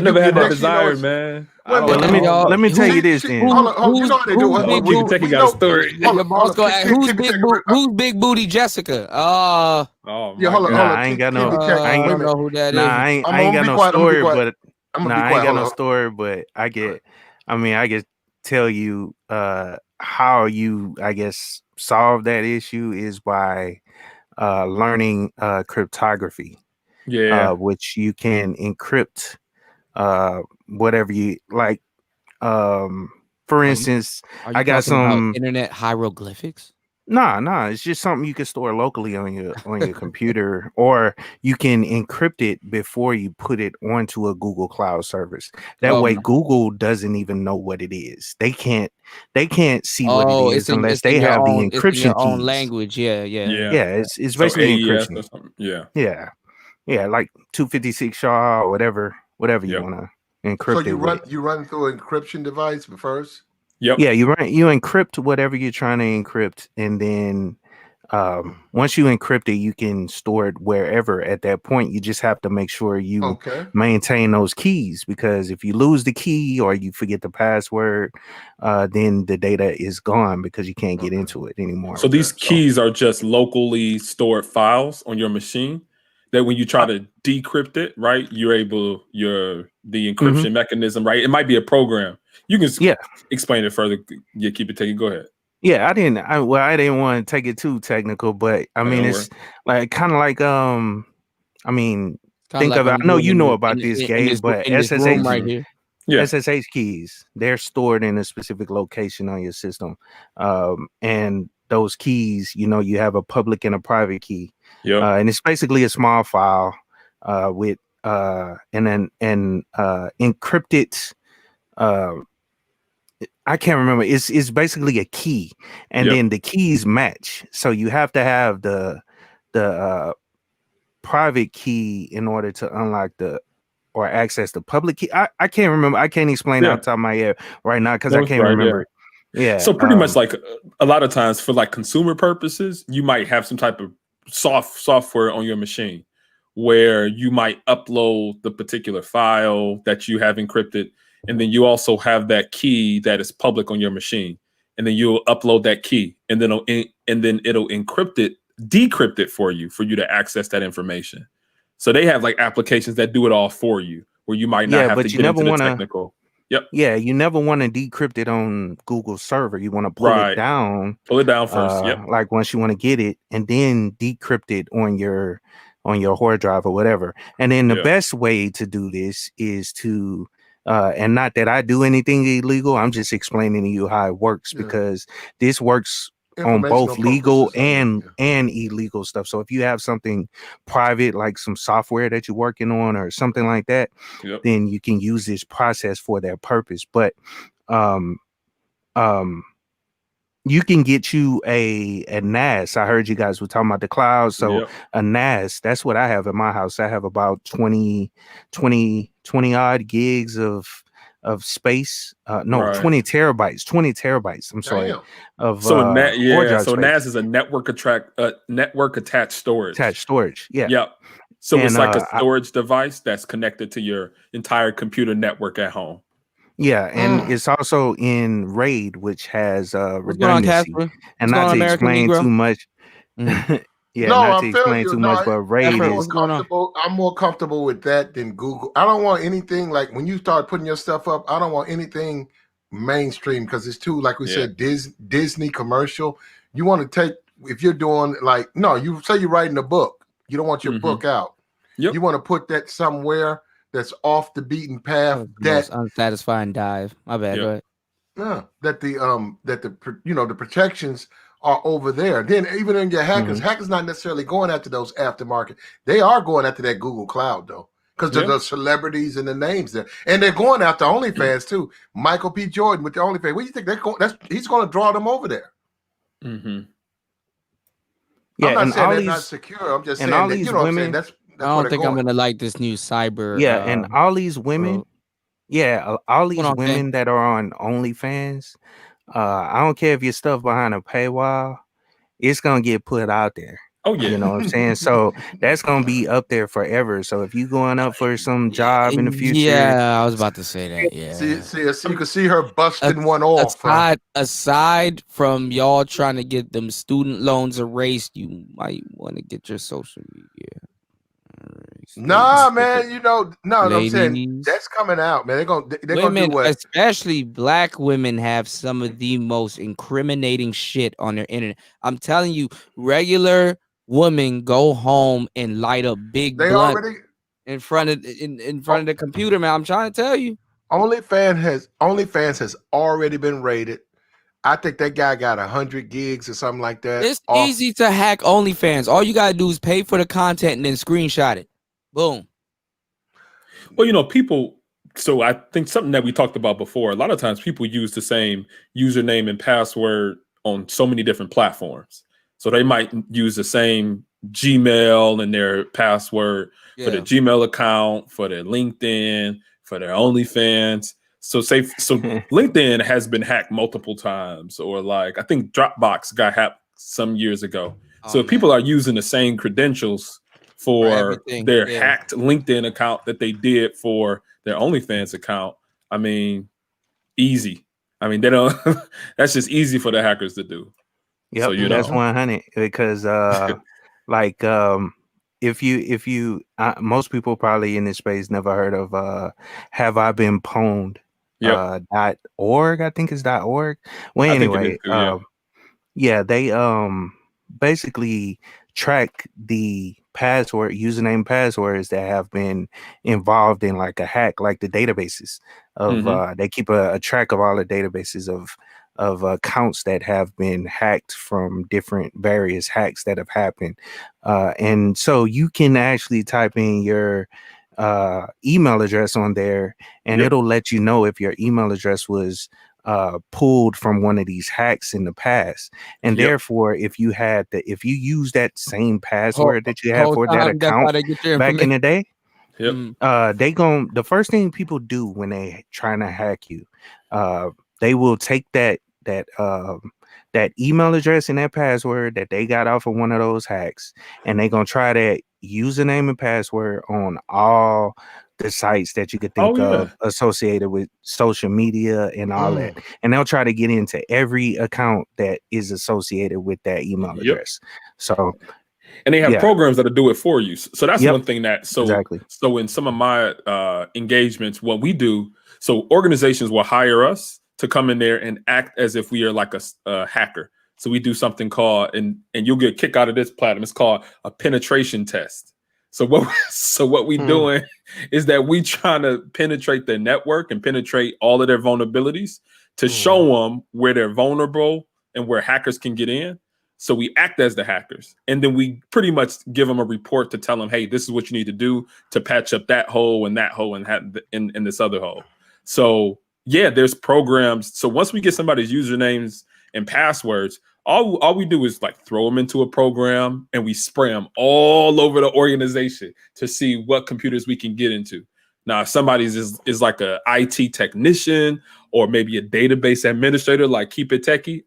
never had that desire, man.
Let me tell you this then.
You know what they do?
Got a story.
Your boss gonna ask, who's big booty Jessica?
I ain't got no. I ain't know who that is. I ain't got no story, but I ain't got no story. But I get tell you how you solve that issue is by learning cryptography. Which you can encrypt whatever you like. For instance, I got some
internet hieroglyphics.
Nah. It's just something you can store locally on your computer, or you can encrypt it before you put it onto a Google Cloud service. That way, Google doesn't even know what it is. They can't see what it is unless they have the encryption keys.
Language. Yeah.
It's
So
basically
AES
encryption.
or something. Yeah.
Like 256 SHA or whatever you want to encrypt.
So you run through an encryption device first.
Yep.
Yeah, you encrypt whatever you're trying to encrypt, and then once you encrypt it, you can store it wherever. At that point, you just have to make sure you maintain those keys, because if you lose the key or you forget the password, then the data is gone because you can't get into it anymore.
So these keys are just locally stored files on your machine that when you try to decrypt it, right, the encryption mechanism, right? It might be a program. You can explain it further. Yeah, keep it taken. Go ahead.
Yeah, I didn't want to take it too technical, but I mean, it's like kind of like I mean, think of it. I know you know about this game, but SSH
right here.
SSH keys, they're stored in a specific location on your system, and those keys, you have a public and a private key, and it's basically a small file with and then encrypted. I can't remember. It's basically a key, and then the keys match. So you have to have the private key in order to unlock or access the public key. I can't remember. I can't explain out the top of my head right now because I can't remember. Yeah.
So pretty much like a lot of times for like consumer purposes, you might have some type of software on your machine where you might upload the particular file that you have encrypted. And then you also have that key that is public on your machine, and then you'll upload that key, and then it'll decrypt it for you to access that information. So they have like applications that do it all for you, where you might not have to get into the technical. Yep.
Yeah, you never want to decrypt it on Google server. You want to pull it down.
Pull it down first.
Like once you want to get it, and then decrypt it on your hard drive or whatever. And then the best way to do this is to and not that I do anything illegal. I'm just explaining to you how it works, because this works on both legal and illegal stuff. So if you have something private, like some software that you're working on or something like that, then you can use this process for that purpose. But you can get you a NAS. I heard you guys were talking about the cloud. So a NAS, that's what I have in my house. I have about 20 odd gigs of space. 20 terabytes. I'm sorry.
NAS is a network attached storage.
Yeah.
Yep. So it's like a storage device that's connected to your entire computer network at home.
Yeah, and it's also in RAID, which has redundancy. And not to explain too much. But RAID is
I'm more comfortable with that than Google. I don't want anything like when you start putting your stuff up, I don't want anything mainstream, because it's too, like we said, Disney commercial. You want to take, if you're doing like, you say you're writing a book, you don't want your book out. You want to put that somewhere that's off the beaten path.
Most unsatisfying dive. My bad. Go ahead.
Yeah, that the protections are over there. Then even in your hackers not necessarily going after those aftermarket. They are going after that Google Cloud though, because of the celebrities and the names there, and they're going after OnlyFans too. Michael P. Jordan with the OnlyFans. What do you think he's going to draw them over there?
Yeah,
I'm not saying they're not secure. I'm just saying
all
that,
these
what I'm
women.
saying? That's
I don't think I'm gonna like this new cyber.
Yeah, and all these women. All these women that are on OnlyFans. I don't care if you're stuff behind a paywall. It's gonna get put out there.
Oh yeah,
you know what I'm saying. So that's gonna be up there forever. So if you going up for some job in the future,
I was about to say that. Yeah,
see, you can see her busting one off.
Aside from y'all trying to get them student loans erased, you might want to get your social media.
Nah, man, I'm saying that's coming out, man. They're gonna do what?
Especially black women have some of the most incriminating shit on their internet. I'm telling you, regular women go home and light up big blunt in front of the computer, man. I'm trying to tell you.
OnlyFans has already been raided. I think that guy got 100 gigs or something like that.
It's easy to hack OnlyFans. All you gotta do is pay for the content and then screenshot it. Boom.
Well, people. So I think something that we talked about before. A lot of times people use the same username and password on so many different platforms. So they might use the same Gmail and their password for their Gmail account, for their LinkedIn, for their OnlyFans. So LinkedIn has been hacked multiple times, or like I think Dropbox got hacked some years ago. So people are using the same credentials for their hacked LinkedIn account that they did for their OnlyFans account. I mean, easy. I mean, they don't. That's just easy for the hackers to do.
Yep,
So
that's 100 because like if you most people probably in this space never heard of Have I Been Pwned? .org, I think it's .org. Well, anyway, yeah, they basically track the username passwords that have been involved in like a hack, like the databases of they keep a track of all the databases of accounts that have been hacked from different various hacks that have happened, and so you can actually type in your email address on there, and it'll let you know if your email address was pulled from one of these hacks in the past, and therefore if you use that same password that you had for that account back in the day, the first thing people do when they trying to hack you, they will take that email address and that password that they got off of one of those hacks, and they're gonna try that username and password on all the sites that you could think of associated with social media and all that, and they'll try to get into every account that is associated with that email address. So,
and they have programs that'll do it for you. So that's one thing that
exactly.
So in some of my engagements, what we do, so organizations will hire us to come in there and act as if we are like a hacker. So we do something called, and you'll get a kick out of this platinum. It's called a penetration test. So what we doing is that we trying to penetrate their network and penetrate all of their vulnerabilities to show them where they're vulnerable and where hackers can get in. So we act as the hackers, and then we pretty much give them a report to tell them, hey, this is what you need to do to patch up that hole and in this other hole. So yeah, there's programs. So once we get somebody's usernames and passwords, all we do is like throw them into a program and we spray them all over the organization to see what computers we can get into. Now, if somebody's is like a IT technician or maybe a database administrator, like Keep It Techie,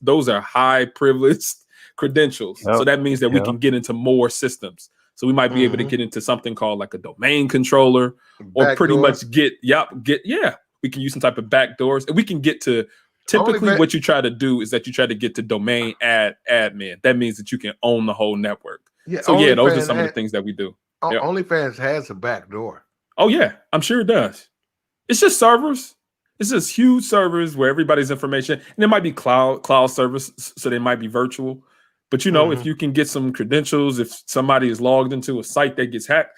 those are high privileged credentials. So that means that we can get into more systems. So we might be able to get into something called like a domain controller, or pretty much we can use some type of backdoors, and we can get to. Typically, what you try to do is that you try to get to domain admin. That means that you can own the whole network. So those are some of the things that we do.
OnlyFans has a backdoor.
Oh yeah, I'm sure it does. It's just servers. It's just huge servers where everybody's information, and it might be cloud servers, so they might be virtual. But if you can get some credentials, if somebody is logged into a site that gets hacked,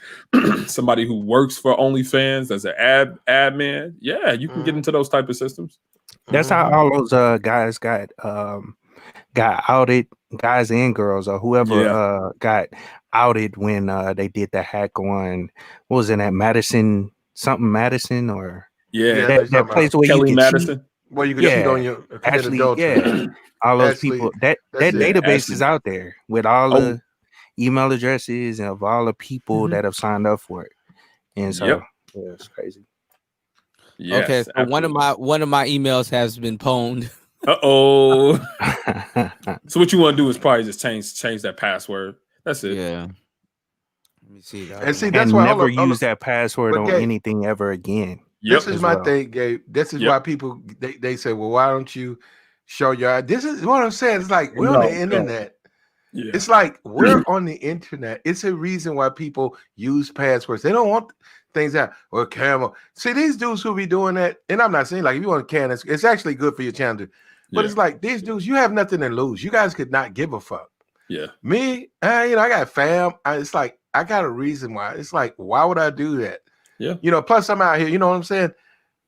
somebody who works for OnlyFans as an admin, you can get into those type of systems.
That's how all those guys got outed, guys and girls, or whoever got outed when they did the hack on, what was it, at Madison or that place where
Kelly
you
Madison.
cheat.
Well, you can cheat on your
adultery. All those people. That database is out there with all the email addresses of all the people that have signed up for it, and so it's crazy.
Yes,
okay, so
absolutely.
one of my emails has been pwned.
So what you want to do is probably just change that password. That's it.
Yeah. Let me see.
That's why never use that password on anything ever again.
This is my thing, Gabe. This is why people they say, well, why don't you show your? This is what I'm saying. It's like we're on the internet.
Yeah.
It's like we're on the internet. It's a reason why people use passwords. They don't want things out or camera. See, these dudes who be doing that, and I'm not saying like if you want to can, it's actually good for your channel. But it's like these dudes, you have nothing to lose. You guys could not give a fuck.
Yeah.
Me, I got fam. It's like I got a reason why. It's like, why would I do that?
Yeah.
Plus I'm out here. You know what I'm saying?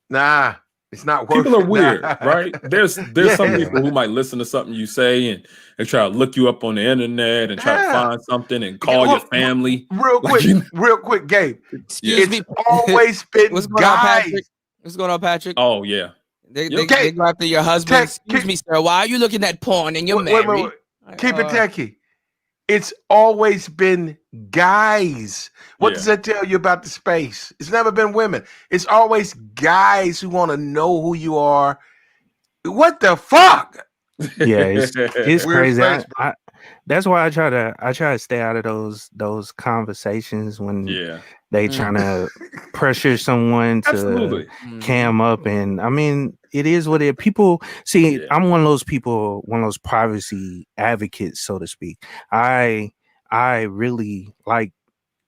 Nah, It's not
people
working.
are weird, right? There's some people who might listen to something you say and they try to look you up on the internet and try to find something and call your family.
Real quick, Gabe.
Excuse me.
Always been
What's going
guys.
on, Patrick? What's going on, Patrick?
Oh yeah.
They go after your husband. Excuse me, sir. Why are you looking at porn and you're married?
Wait. Keep it techie. It's always been guys. What does that tell you about the space? It's never been women. It's always guys who want to know who you are. What the fuck?
Yeah, it's crazy. That's why I try to stay out of those conversations when they trying to pressure someone to cam up. And I mean, it is what it. People see. I'm one of those people, one of those privacy advocates, so to speak. I really like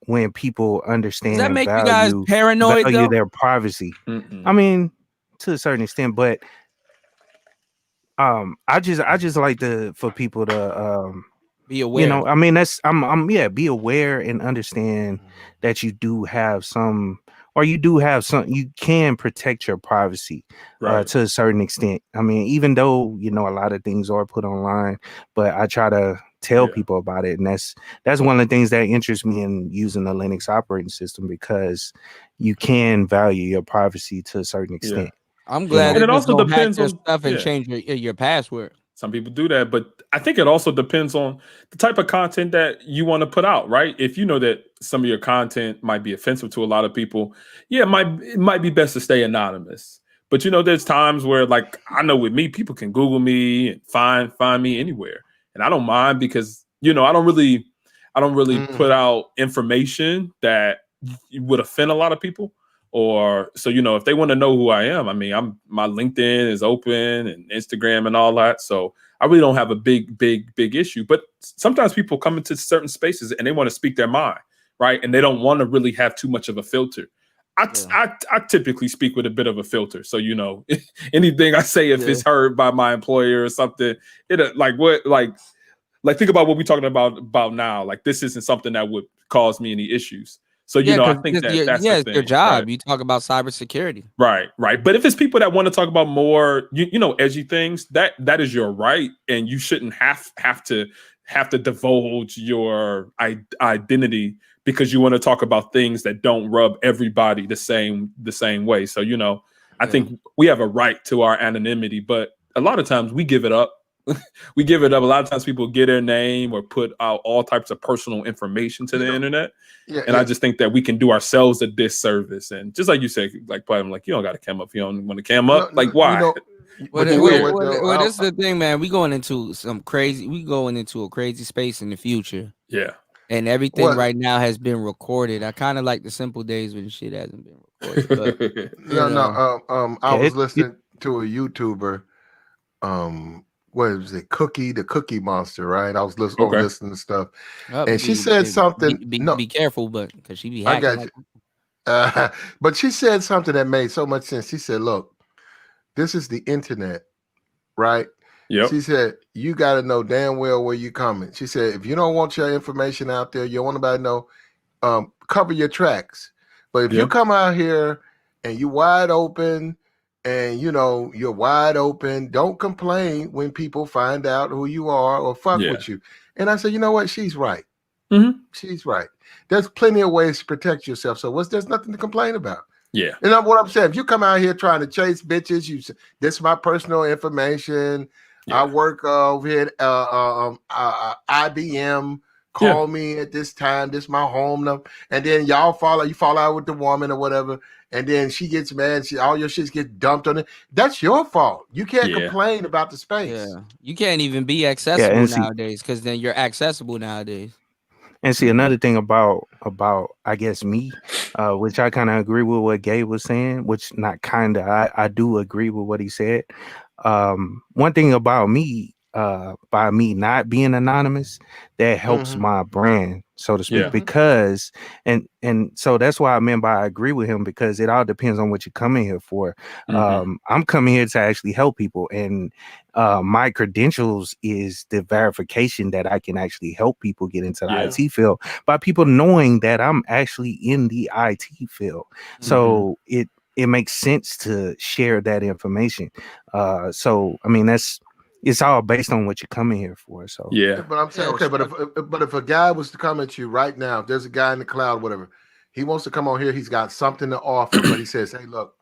when people understand.
Does that
and
make
value,
you guys paranoid?
Value their privacy. I mean, to a certain extent, but. I just like for people to
be aware.
I mean be aware and understand that you do have some, or you do have some, you can protect your privacy to a certain extent. I mean, even though a lot of things are put online, but I try to tell people about it, and that's one of the things that interests me in using the Linux operating system, because you can value your privacy to a certain extent.
I'm glad
and it also depends on
stuff and change your password.
Some people do that, but I think it also depends on the type of content that you want to put out, right? If you know that some of your content might be offensive to a lot of people, it might be best to stay anonymous. But there's times where, like, I know with me, people can Google me and find me anywhere, and I don't mind, because I don't really put out information that would offend a lot of people. Or so if they want to know who I am, I mean, my LinkedIn is open and Instagram and all that, so I really don't have a big issue. But sometimes people come into certain spaces and they want to speak their mind, right? And they don't want to really have too much of a filter. I typically speak with a bit of a filter, so anything I say, if it's heard by my employer or something, like think about what we're talking about now. Like, this isn't something that would cause me any issues. So, I think that's the thing.
Your job.
Right?
You talk about cybersecurity.
Right. But if it's people that want to talk about more, edgy things, that is your right, and you shouldn't have to divulge your identity because you want to talk about things that don't rub everybody the same way. So, I think we have a right to our anonymity, but a lot of times we give it up. We give it up. A lot of times people get their name or put out all types of personal information to the internet. I just think that we can do ourselves a disservice. And just like you said, like, I'm like, you don't got to cam up. You don't want to cam up. Like, why?
Well, this is the thing, man. We going into a crazy space in the future.
Yeah.
And everything right now has been recorded. I kind of like the simple days when shit hasn't been recorded. But,
I was listening to a YouTuber, what was it? The Cookie Monster, right? I was listening to stuff, and she said something.
Be careful, but because she be hacking.
I got you. But she said something that made so much sense. She said, "Look, this is the internet, right?"
Yep.
She said, "You got to know damn well where you coming." She said, "If you don't want your information out there, you don't want anybody to know, cover your tracks. But if you come out here and you wide open." And you're wide open. Don't complain when people find out who you are or fuck with you. And I said, you know what? She's right.
Mm-hmm.
She's right. There's plenty of ways to protect yourself. So there's nothing to complain about.
Yeah.
And what I'm saying, if you come out here trying to chase bitches, this is my personal information. I work over here at IBM. Call me at this time. This is my home number. And then you fall out with the woman or whatever. And then she gets mad. All your shit gets dumped on it. That's your fault. You can't complain about the space.
Yeah. You can't even be accessible nowadays, because then you're accessible nowadays.
And see, another thing about I guess me, which I kind of agree with what Gabe was saying, which not kind of, I do agree with what he said. One thing about me, by me not being anonymous, that helps my brand, so to speak, because and so that's why I meant by I agree with him, because it all depends on what you're coming here for. I'm coming here to actually help people, and my credentials is the verification that I can actually help people get into the IT field by people knowing that I'm actually in the IT field. So it makes sense to share that information. So I mean, it's all based on what you're coming here for. So
yeah,
but I'm saying, okay, but if a guy was to come at you right now, if there's a guy in the cloud, whatever, he wants to come on here, he's got something to offer, but he says, hey, look,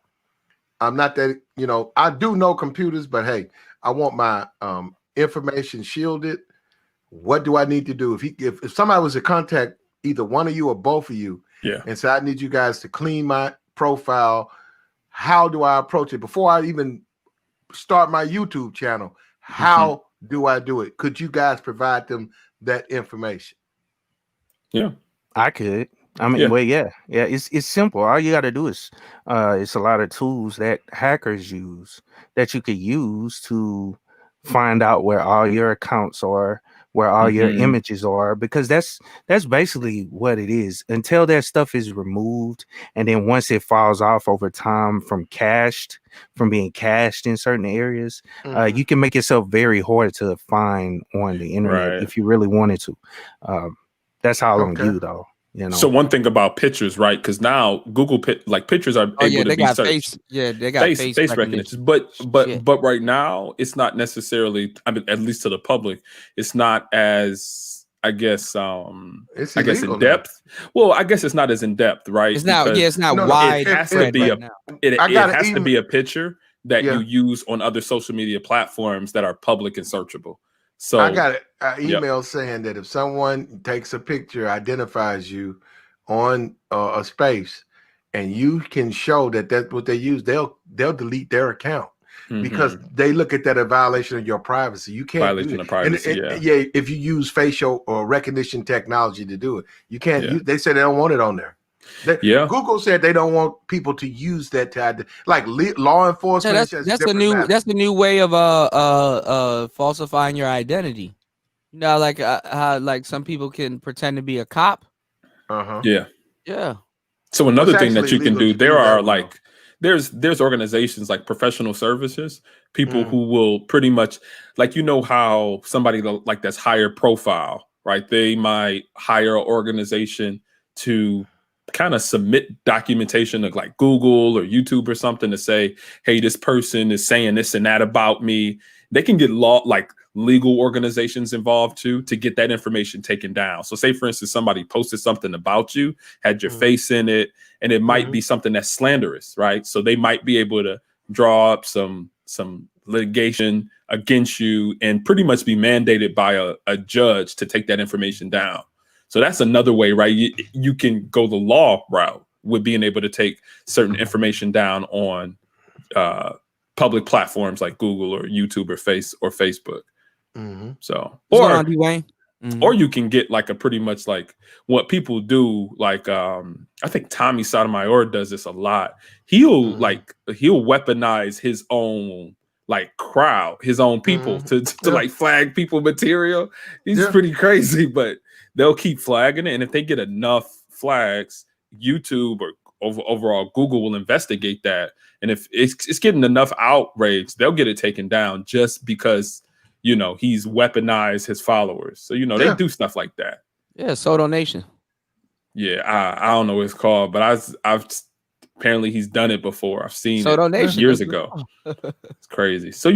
I'm not that, I do know computers, but hey, I want my information shielded. What do I need to do? If somebody was to contact either one of you or both of you, and say, I need you guys to clean my profile, how do I approach it before I even start my YouTube channel? How do I do it? Could you guys provide them that information?
Yeah,
I could. I mean, well, yeah. It's simple. All you got to do is, it's a lot of tools that hackers use that you could use to find out where all your accounts are, where all your images are, because that's basically what it is. Until that stuff is removed, and then once it falls off over time from being cached in certain areas, you can make yourself very hard to find on the internet if you really wanted to. That's all on you, though.
So one thing about pictures, right? Because now Google pictures are able to be searched.
They got face
recognition. But right now it's not necessarily. I mean, at least to the public, it's not as in depth. Well, I guess it's not as in depth, right?
It's not. It's not wide.
It has to be it has to be a picture that you use on other social media platforms that are public and searchable. So
I got an email saying that if someone takes a picture, identifies you on a space, and you can show that that's what they use, they'll delete their account because they look at that a violation of your privacy. You can't
violation of privacy.
If you use facial or recognition technology to do it, you can't. They say they don't want it on there. Google said they don't want people to use that to law enforcement.
That's the new way of falsifying your identity. You know, like how some people can pretend to be a cop.
Yeah. So another thing that you can do, there are there's organizations like professional services, people who will pretty much how somebody that's higher profile, right? They might hire an organization to kind of submit documentation of Google or YouTube or something to say, hey, this person is saying this and that about me. They can get legal organizations involved too to get that information taken down. So say, for instance, somebody posted something about you, had your face in it, and it might be something that's slanderous, right? So they might be able to draw up some litigation against you and pretty much be mandated by a judge to take that information down. So that's another way, right? You can go the law route with being able to take certain information down on public platforms like Google or YouTube or Facebook. So, or you can get a pretty much what people do. I think Tommy Sotomayor does this a lot. He'll weaponize his own crowd, his own people to flag people material. He's pretty crazy, but they'll keep flagging it, and if they get enough flags, YouTube or overall Google will investigate that, and if it's getting enough outrage, they'll get it taken down just because he's weaponized his followers. So they do stuff like that.
Yeah, Soto Nation.
Yeah, I don't know what it's called, but I've apparently he's done it before. I've seen
Soto
it
Nation
years ago. It's crazy. So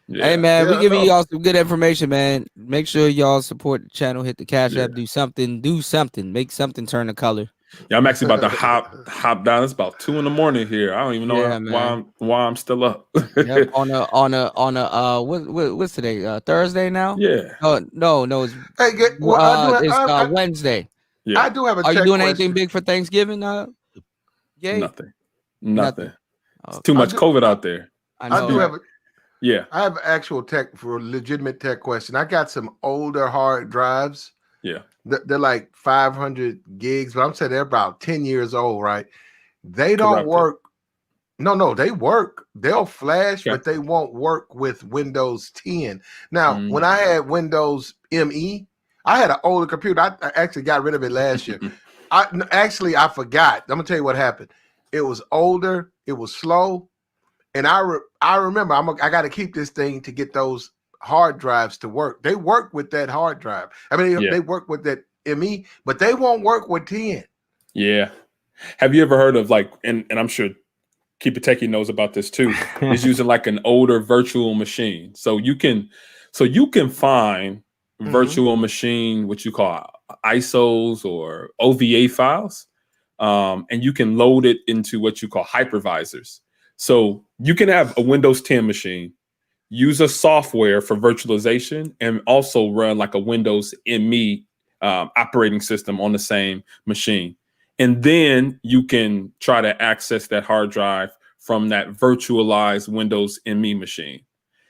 hey man, we giving y'all some good information, man. Make sure y'all support the channel, hit the Cash App, do something, make something turn the color.
Yeah, I'm actually about to hop down. It's about 2 a.m. here. I don't even know why I'm still up.
Yep, on a what's today? Thursday now?
Yeah.
No, it's it's Wednesday.
Yeah. I do have a
Are you doing anything big for Thanksgiving?
Nothing. It's too much COVID out there.
I do have a
Yeah.
I have actual legitimate tech question. I got some older hard drives.
Yeah.
They're like 500 gigs, but I'm saying they're about 10 years old, right? They don't work. No, they work. They'll flash, but they won't work with Windows 10. Now, when I had Windows ME, I had an older computer. I actually got rid of it last year. I forgot. I'm gonna tell you what happened. It was older. It was slow. And I remember I got to keep this thing to get those hard drives to work. They work with that hard drive. I mean, they work with that ME, but they won't work with 10.
Yeah. Have you ever heard of like, and I'm sure Keep It Techie knows about this too, is using like an older virtual machine. So you can find virtual machine, what you call ISOs or OVA files, and you can load it into what you call hypervisors. So you can have a Windows 10 machine, use a software for virtualization, and also run like a Windows ME operating system on the same machine. And then you can try to access that hard drive from that virtualized Windows ME machine.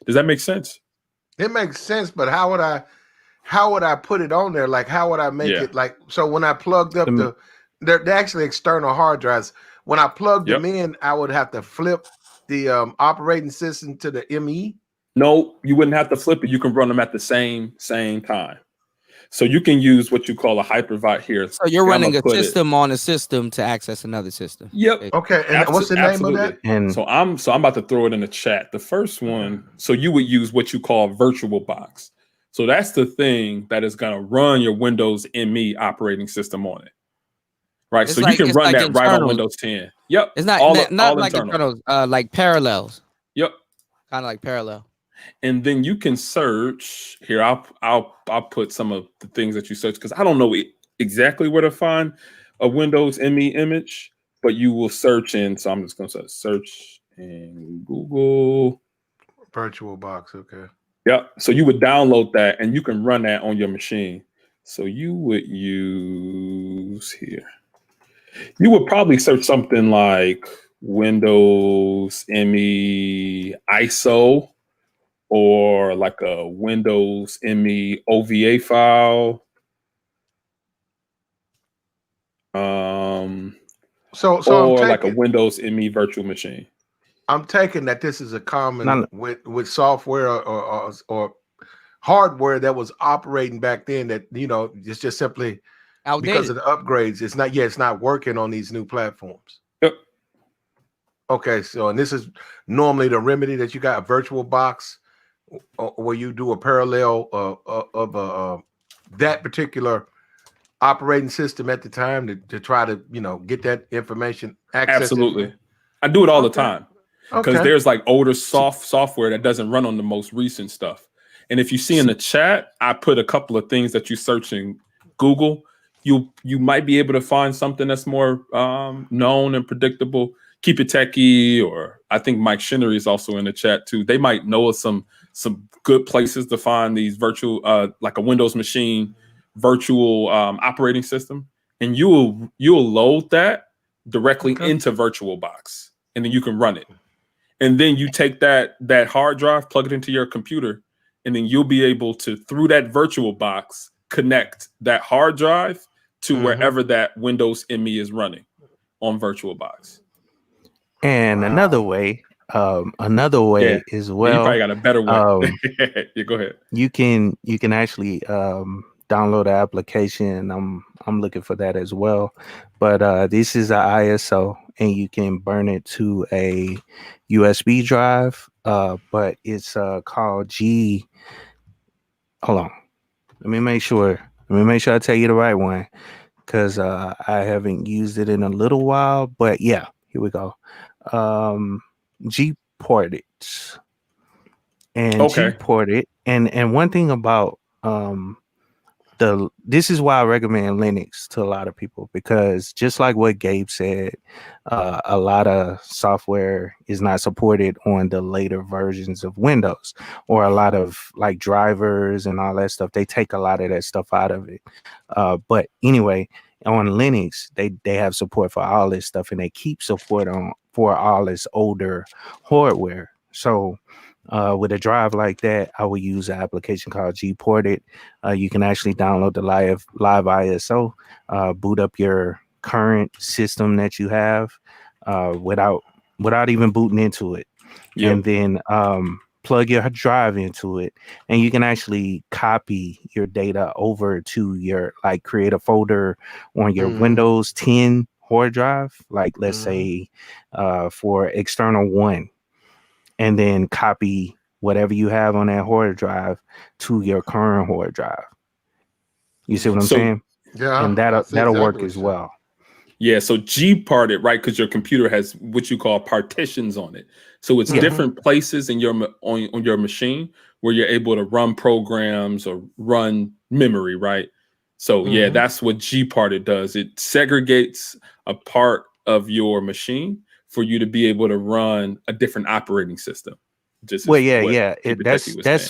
Does that make sense?
It makes sense, but how would I put it on there? Like, how would I make it like, so when I plugged up they're actually external hard drives. When I plugged them in, I would have to flip the operating system to the ME.
No, you wouldn't have to flip it. You can run them at the same time. So you can use what you call a hypervisor here.
So you're running a system on a system to access another system.
Yep.
Okay. And what's the name of that?
And so I'm about to throw it in the chat. The first one, so you would use what you call VirtualBox. So that's the thing that is going to run your Windows ME operating system on it. Right.
It's
so
like,
you can run
like
that right on Windows 10. Yep.
It's not
all
like internals, like parallels.
Yep.
Kind of like parallel.
And then you can search here. I'll put some of the things that you search because I don't know exactly where to find a Windows ME image, but you will search in. So I'm just going to search in Google.
VirtualBox. Okay.
Yeah. So you would download that and you can run that on your machine. So you would use here. You would probably search something like Windows ME ISO. Or like a Windows ME OVA file.
So
or like a Windows ME virtual machine.
I'm taking that this is a common with software or hardware that was operating back then that, it's just simply outdated. Because of the upgrades. It's not working on these new platforms.
Yep.
Okay, so and this is normally the remedy that you got, a VirtualBox, where you do a parallel of that particular operating system at the time to try to get that information access.
Absolutely, I do it all the time because there's like older software that doesn't run on the most recent stuff. And if you see in the chat, I put a couple of things that you search in Google. You might be able to find something that's more known and predictable. Keep It Techie, or I think Mike Shinnery is also in the chat too. They might know of some good places to find these virtual, like a Windows machine virtual operating system, and you'll load that directly into VirtualBox, and then you can run it. And then you take that hard drive, plug it into your computer, and then you'll be able to, through that VirtualBox, connect that hard drive to wherever that Windows ME is running on VirtualBox.
And another way as well.
Yeah, you probably got a better way. Yeah, go ahead.
You can actually download the application. I'm looking for that as well. But this is an ISO, and you can burn it to a USB drive. But it's called G. Hold on. Let me make sure I tell you the right one, because I haven't used it in a little while. But yeah, here we go. G-ported. And G-ported. And one thing about this is why I recommend Linux to a lot of people, because just like what Gabe said, a lot of software is not supported on the later versions of Windows, or a lot of like drivers and all that stuff. They take a lot of that stuff out of it. But anyway, on Linux, they have support for all this stuff, and they keep support for all this older hardware. So with a drive like that, I would use an application called G-ported. You can actually download the live ISO, boot up your current system that you have without even booting into it. Yep. And then plug your drive into it, and you can actually copy your data over to your, like, create a folder on your Windows 10 hard drive, like let's say for external 1, and then copy whatever you have on that hard drive to your current hard drive. You see what I'm saying?
Yeah,
and that'll work as well.
Yeah, so G-parted, right? Because your computer has what you call partitions on it. So it's different places in your on your machine where you're able to run programs or run memory, right? So yeah, that's what G-parted does. It segregates a part of your machine for you to be able to run a different operating system.
That's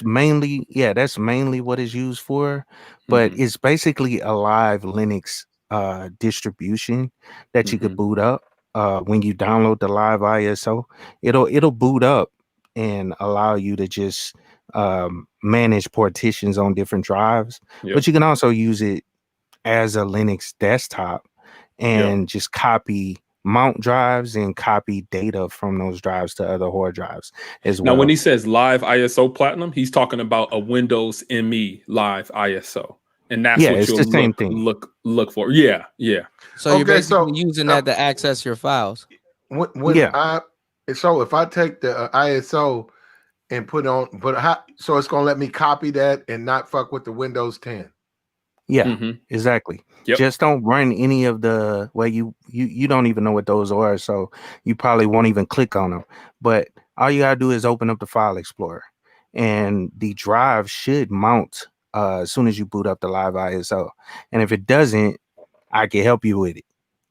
mainly what it's used for, but it's basically a live Linux distribution that you could boot up when you download the live ISO. It'll boot up and allow you to just manage partitions on different drives, but you can also use it as a Linux desktop and just mount drives and copy data from those drives to other hard drives as well.
Now, when he says live ISO Platinum, he's talking about a Windows ME live ISO, and that's what
it's
you'll
the same thing.
look for. Yeah.
So you're basically using that to access your files.
So if I take the ISO and so it's gonna let me copy that and not fuck with the Windows 10.
Yeah, exactly. Just don't run any of the you don't even know what those are, so you probably won't even click on them. But all you gotta do is open up the file explorer, and the drive should mount as soon as you boot up the live ISO. And if it doesn't, I can help you with it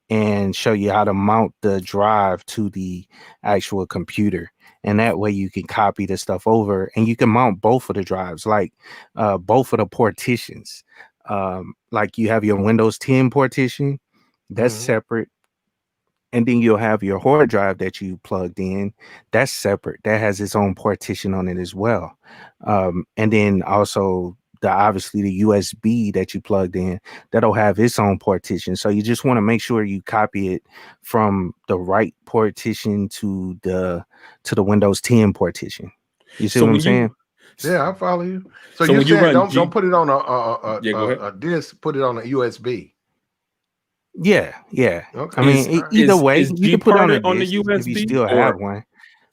and show you how to mount the drive to the actual computer. And that way you can copy the stuff over, and you can mount both of the drives, like both of the partitions. Like you have your Windows 10 partition, that's separate. And then you'll have your hard drive that you plugged in, that's separate. That has its own partition on it as well. And then also obviously the USB that you plugged in, that'll have its own partition. So you just want to make sure you copy it from the right partition to the Windows 10 partition. You see what I'm saying?
Yeah, I follow you. So you're saying don't put it on a disk, put it on a USB.
Yeah.
Okay.
I mean, either way, you can put it on the USB if you still have one.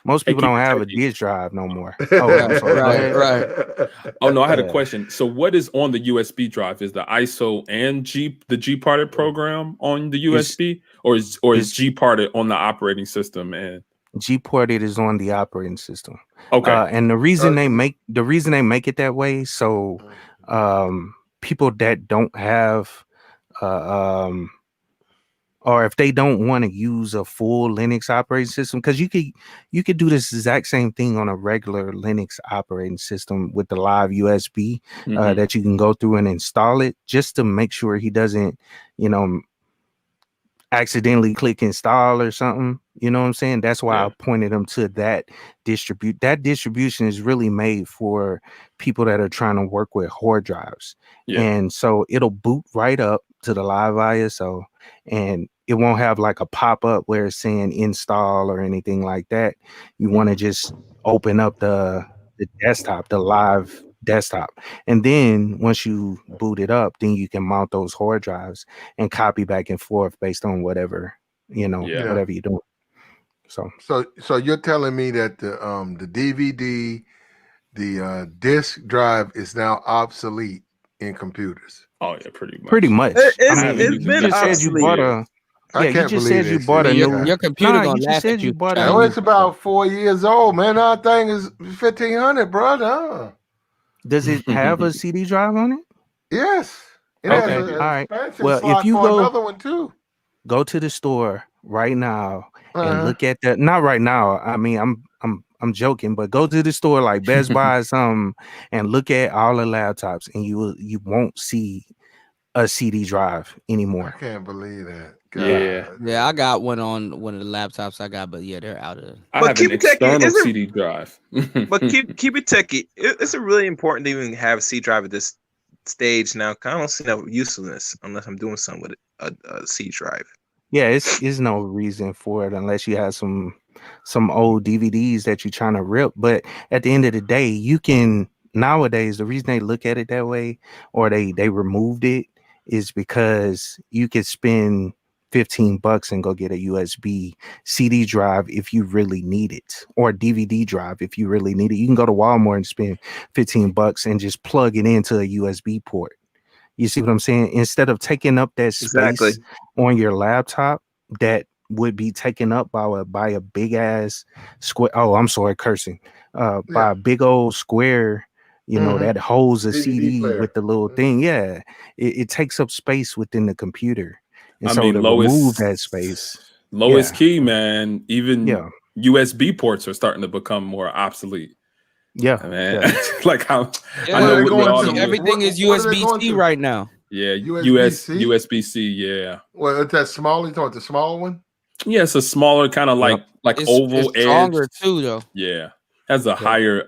Most people don't have a disk drive no more.
Right. Oh no, I had a question. So what is on the USB drive? Is the ISO and the G-parted program on the USB, or is G-parted on the operating system? And
G-parted is on the operating system.
Okay.
And the reason they make it that way, so people that don't have or if they don't want to use a full Linux operating system, because you could do this exact same thing on a regular Linux operating system with the live USB that you can go through and install it, just to make sure he doesn't, accidentally click install or something. You know what I'm saying? That's why I pointed them to that distribute. That distribution is really made for people that are trying to work with hard drives. And so it'll boot right up to the live ISO, and it won't have like a pop-up where it's saying install or anything like that. You want to just open up the desktop, the live desktop, and then once you boot it up, then you can mount those hard drives and copy back and forth based on whatever whatever you're doing.
So you're telling me that the DVD, the disk drive is now obsolete in computers?
Oh yeah, pretty much.
It's been obsolete.
I can't believe
you bought a new.
Your computer gonna laugh at you.
It's about 4 years old, man. Our thing is 1,500, brother.
Does it have a CD drive on it?
Yes.
Okay. All right. Well, if you go
another one too,
go to the store right now and look at that. Not right now. I mean, I'm joking, but go to the store like Best Buy or something and look at all the laptops, and you won't see a CD drive anymore.
I can't believe that.
God.
Yeah, I got one on one of the laptops I got, but yeah, they're out of.
I have an external CD drive.
But keep it techie. It's really important to even have a C drive at this stage now. I don't see no usefulness unless I'm doing something with a C drive.
Yeah, it's no reason for it unless you have some old DVDs that you're trying to rip. But at the end of the day, you can nowadays, the reason they look at it that way, or they removed it, is because you could spend $15 and go get a USB CD drive if you really need it, or a DVD drive if you really need it. You can go to Walmart and spend $15 and just plug it into a USB port. You see what I'm saying? Instead of taking up that space on your laptop that would be taken up by a big ass square. Oh, I'm sorry, cursing. By a big old square, that holds a
DVD
CD
player.
with the little thing. Yeah, it takes up space within the computer, and
I
so
mean,
to remove that space,
lowest key, man. Even USB ports are starting to become more obsolete.
Yeah,
man. Like how
Yeah,
I know with all the
everything is USB-C right now.
Yeah,
USB-C?
USB-C. Yeah.
Well, it's that small. You talking the small one?
Yeah, it's a smaller kind of like oval
it's
edge.
stronger too, though.
Yeah, has a higher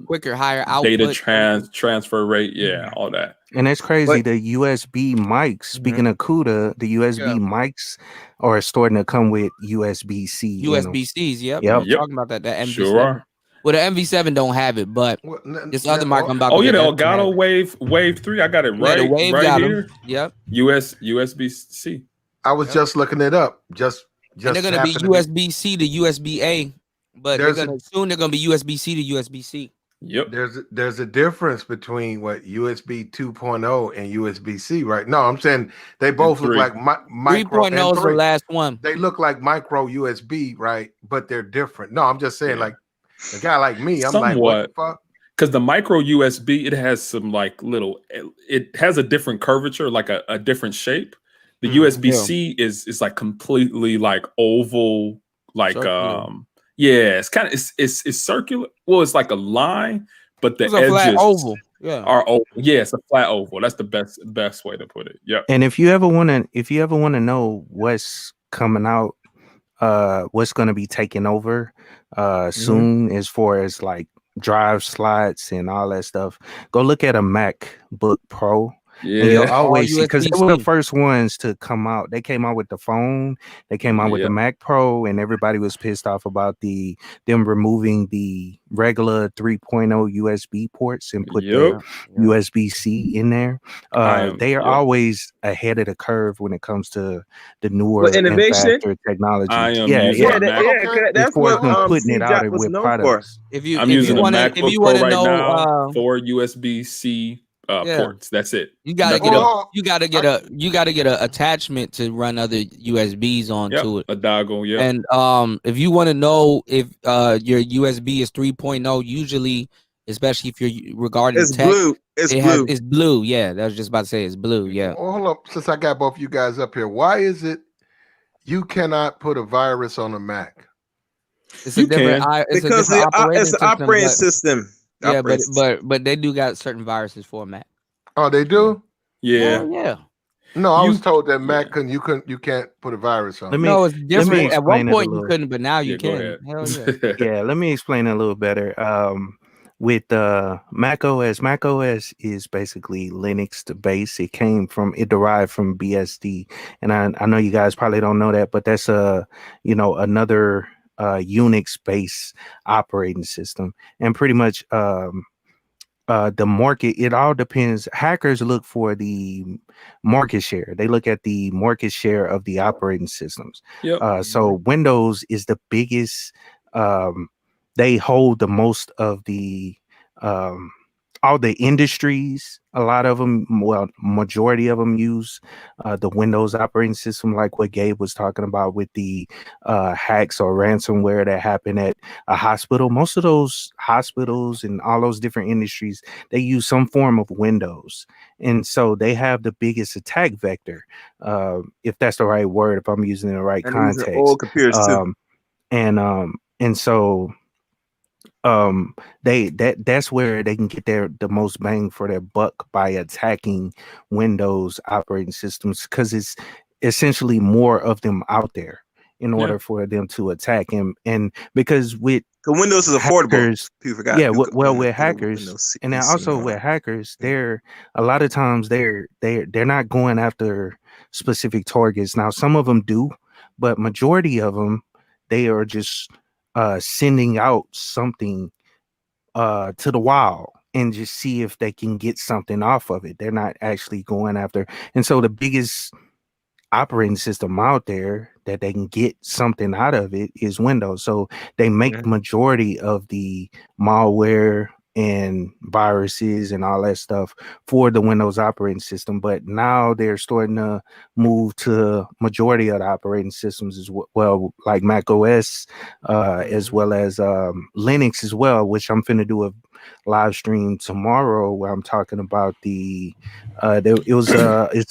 quicker, higher output,
data transfer rate. Yeah, all that.
And it's crazy. The USB mics. Speaking of CUDA, the USB mics are starting to come with USB-C.
USB-Cs. Yep.
Yep.
I'm talking about that MV7.
Sure.
Well, the MV7 don't have it, but this other mic I'm about to
Oh yeah,
get.
the Elgato Wave 3. I got it right.
the Wave
right
got
here.
Yep.
I
USB-C.
was just looking it up. Just
and they're gonna be USB-C to USB-A, but they're gonna be USB-C to USB-C.
Yep.
There's a difference between what USB 2.0 and USB-C, right? No, I'm saying they both look like micro.
3.0 is the last one.
They look like micro USB, right? But they're different. No, I'm just saying, like a guy like me, I'm like, what the fuck?
Because the micro USB, it has some like it has a different curvature, like a different shape. The USB-C is like completely like oval, like
circular.
it's kind of it's circular. Well, it's like a line, but the
It's a
edges
flat oval.
are oval. Yeah, it's a flat oval. That's the best way to put it. Yep.
And if you ever want to know what's coming out, what's going to be taken over soon, as far as like drive slots and all that stuff, go look at a MacBook Pro.
Yeah,
and you'll always see, because they were the first ones to come out. They came out with the phone, they came out with the Mac Pro, and everybody was pissed off about them removing the regular 3.0 USB ports and put the USB-C in there. They are always ahead of the curve when it comes to the newer and faster technology.
That's what
putting it out with products.
I'm using a MacBook Pro right now for USB-C ports. That's it.
You gotta get a attachment to run other USBs onto it.
A dongle, yeah.
And if you want to know if your USB is 3.0, usually, especially if you're regarding tech,
blue.
It's blue. Yeah, I was just about to say it's blue. Yeah.
Well, hold up, since I got both you guys up here, why is it you cannot put a virus on a Mac?
It's a different
because it's the operating system.
Yeah, but they do got certain viruses for Mac.
Oh, they do?
Yeah.
Yeah.
No, I was told that Mac you can't put a virus on.
No, it's different. At one point you couldn't, but now you can. Hell yeah.
Yeah, let me explain it a little better. With Mac OS is basically Linux base. It derived from BSD, and I know you guys probably don't know that, but that's another Unix based operating system. And pretty much the market, it all depends. Hackers look for the market share. They look at the market share of the operating systems. So Windows is the biggest. They hold the most of the all the industries. A lot of them, majority of them use the Windows operating system, like what Gabe was talking about with the hacks or ransomware that happened at a hospital. Most of those hospitals and all those different industries, they use some form of Windows. And so they have the biggest attack vector, if that's the right word, if I'm using it in the right context.
Old computers too.
And so that's where they can get the most bang for their buck by attacking Windows operating systems, because it's essentially more of them out there in order for them to attack him. And because with
Windows is affordable,
hackers,
people forgot.
With hackers, and then also with hackers, they're a lot of times they're not going after specific targets. Now some of them do, but majority of them, they are just sending out something to the wall and just see if they can get something off of it. They're not actually going after. And so the biggest operating system out there that they can get something out of it is Windows. So they make majority of the malware, and viruses and all that stuff for the Windows operating system. But now they're starting to move to majority of the operating systems as well, like Mac OS, as well as Linux as well, which I'm finna do a live stream tomorrow where I'm talking about it's a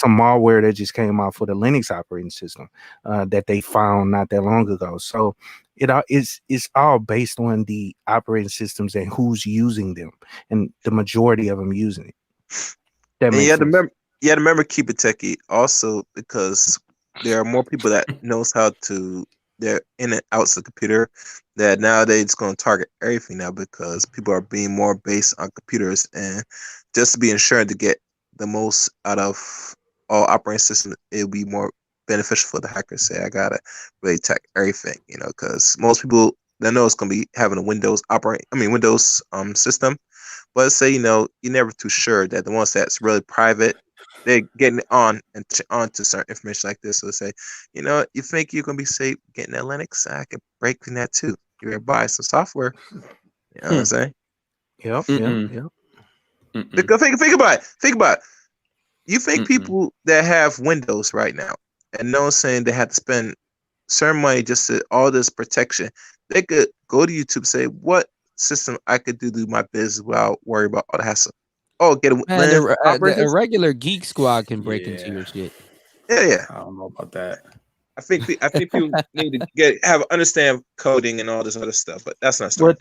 malware that just came out for the Linux operating system that they found not that long ago. So it's all based on the operating systems and who's using them, and the majority of them using it. That
And
makes sense.
you had to remember keep it techie also, because there are more people that knows how to, they're in and out of the computer, that nowadays it's going to target everything now, because people are being more based on computers, and just to be ensured to get the most out of all operating systems, it would be more beneficial for the hackers. Say, I gotta really tech everything, because most people they know it's gonna be having a Windows system, but say you're never too sure that the ones that's really private, they're getting on and onto certain information like this. So say, you think you're gonna be safe getting that Linux? I can break in that too. You better buy some software. You know what I'm saying?
Yep.
Because think about it. Think about it. You think people that have Windows right now, and no one's saying they have to spend certain money just to all this protection, they could go to YouTube and say, what system I could do my business without worry about all the hassle? Oh, get
a regular geek squad can break into your shit.
Yeah.
I don't know about that.
I think people need to understand coding and all this other stuff, but that's not
Well,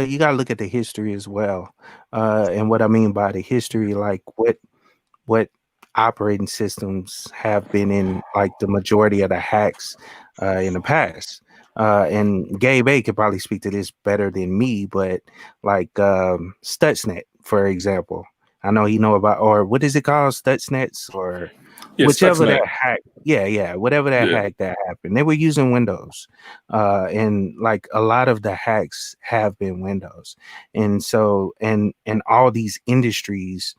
you gotta look at the history as well, and what I mean by the history, like what operating systems have been in, like the majority of the hacks in the past. And Gabe A could probably speak to this better than me, but like Stuxnet, for example. I know you know about, or what is it called, Stuxnets, or whichever
Stuxnet.
that hack. Yeah, whatever that hack that happened. They were using Windows. And like a lot of the hacks have been Windows. And so and all these industries,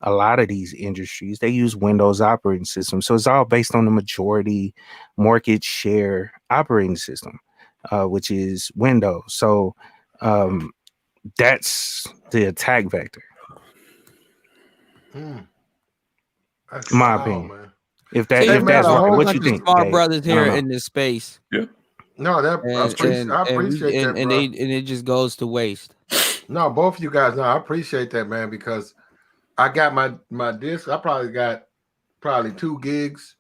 a lot of these industries, they use Windows operating system. So it's all based on the majority market share operating system, which is Windows. So that's the attack vector.
That's
my
wild,
opinion.
Man.
If that's right, what you think?
Smart brothers here in this space.
Yeah.
No, I appreciate that, bro.
And it just goes to waste.
No, both of you guys. No, I appreciate that, man, because I got my disc. I probably got 2 gigs.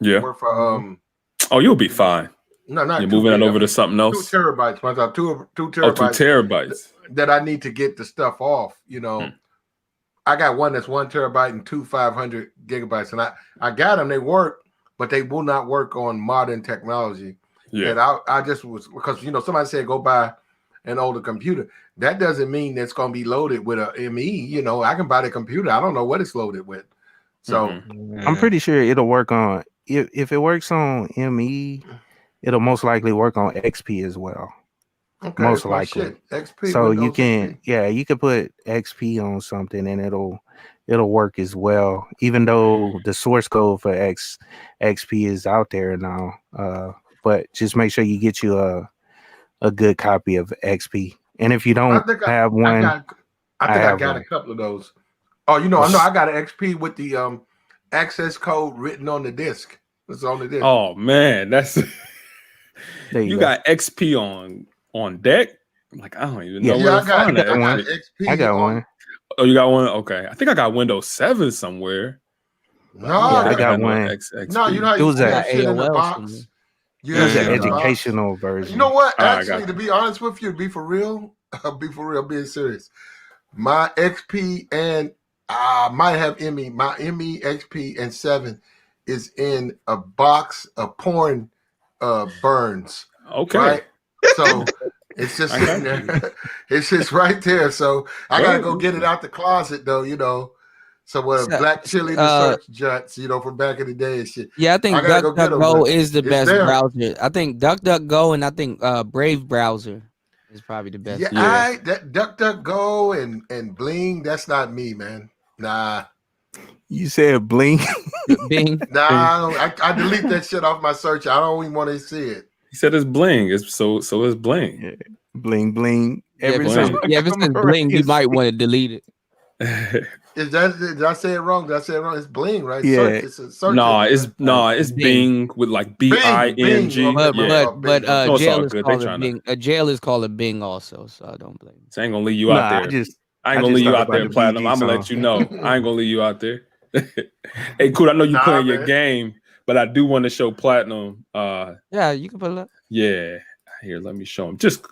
Yeah.
Worth of,
oh, you'll be fine.
No, not
you're moving it over to something else.
2 terabytes. Two terabytes.
Oh, 2 terabytes.
That I need to get the stuff off. I got one that's 1 terabyte and 2 500 gigabytes, and I got them. They work, but they will not work on modern technology.
Yeah.
And I just was, because somebody said go buy an older computer. That doesn't mean it's going to be loaded with a ME. I can buy the computer. I don't know what it's loaded with. So
I'm pretty sure it'll work on, if it works on ME, it'll most likely work on XP as well.
Okay,
most likely.
XP,
so
Windows
you can
XP.
You can put XP on something and it'll work as well, even though the source code for XP is out there now. But just make sure you get you a good copy of XP. And if you don't have one,
I think I got a couple of those. Oh, I know I got an XP with the access code written on the disc. It's on the disc.
Oh man, that's you
go.
got XP on deck. Like, I don't even know where to find that.
I got one.
Oh, you got one? Okay. I think I got Windows 7 somewhere.
No,
I got one.
No, it
was
that shit in the box.
It was an educational version.
You know what? Actually, to be honest with you, be for real, being serious. My XP and I might have ME. My ME, XP, and 7 is in a box of porn burns.
Okay.
Right? So it's just sitting there. It's just right there. So I gotta go get it out the closet though, So Black Chili the search juts, from back in the day and shit.
Yeah, I think DuckDuckGo is the best browser. I think DuckDuckGo and I think Brave browser is probably the best.
Yeah, that DuckDuckGo and Bling, that's not me, man. Nah.
You said Bling?
Bing.
Nah, I delete that shit off my search. I don't even want to see it.
He said it's Bling. So it's Bling.
Yeah. Bling.
If it says bling, you might want to delete it.
Did I say it wrong? Did I say it wrong? It's bling, right?
Yeah.
It's a search.
It's Bing with like Bing.
But
no,
jail is
good.
called a Bing. A jail is called a Bing also, so I don't blame you.
So I ain't gonna leave you out there. I ain't gonna leave you out there, Platinum. I'm gonna let you know. I ain't gonna leave you out there. Hey, cool. I know you playing your game, but I do want to show Platinum.
Yeah, you can put it up.
Yeah, here. Let me show him. Just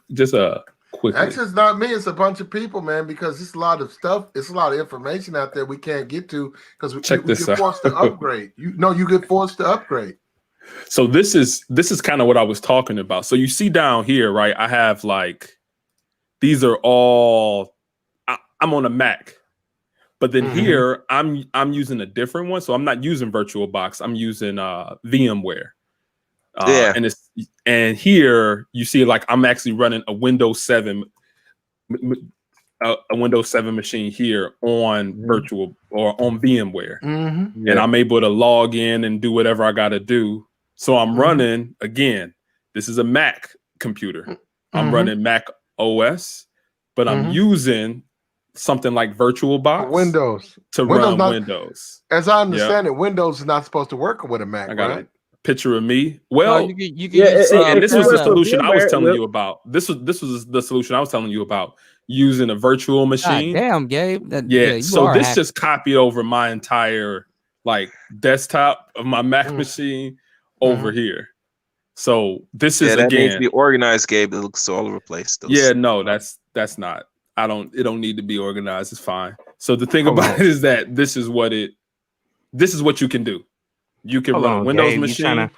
quickly.
Actually, it's not me. It's a bunch of people, man. Because it's a lot of stuff. It's a lot of information out there we can't get to because we get forced to upgrade. You get forced to upgrade.
So this is kind of what I was talking about. So you see down here, right? I have like these are all. I'm on a Mac, but then here I'm using a different one. So I'm not using VirtualBox. I'm using VMware. And here you see like I'm actually running a Windows 7 machine here on virtual or on VMware. And I'm able to log in and do whatever I got to do. So I'm running again. This is a Mac computer. I'm running Mac OS, but I'm using something like VirtualBox
Windows
to run Windows.
As I understand it, Windows is not supposed to work with a Mac,
I got
right?
Picture of me. Well,
you can
see, and this was the solution I was telling you about. This was the solution I was telling you about using a virtual machine.
God damn, Gabe.
So this just copied over my entire like desktop of my Mac machine over here. So this is
that
again
needs to be organized, Gabe. It looks all over the place.
No, that's not. It don't need to be organized. It's fine. So the thing about it is that this is what you can do. You can run a Windows machine.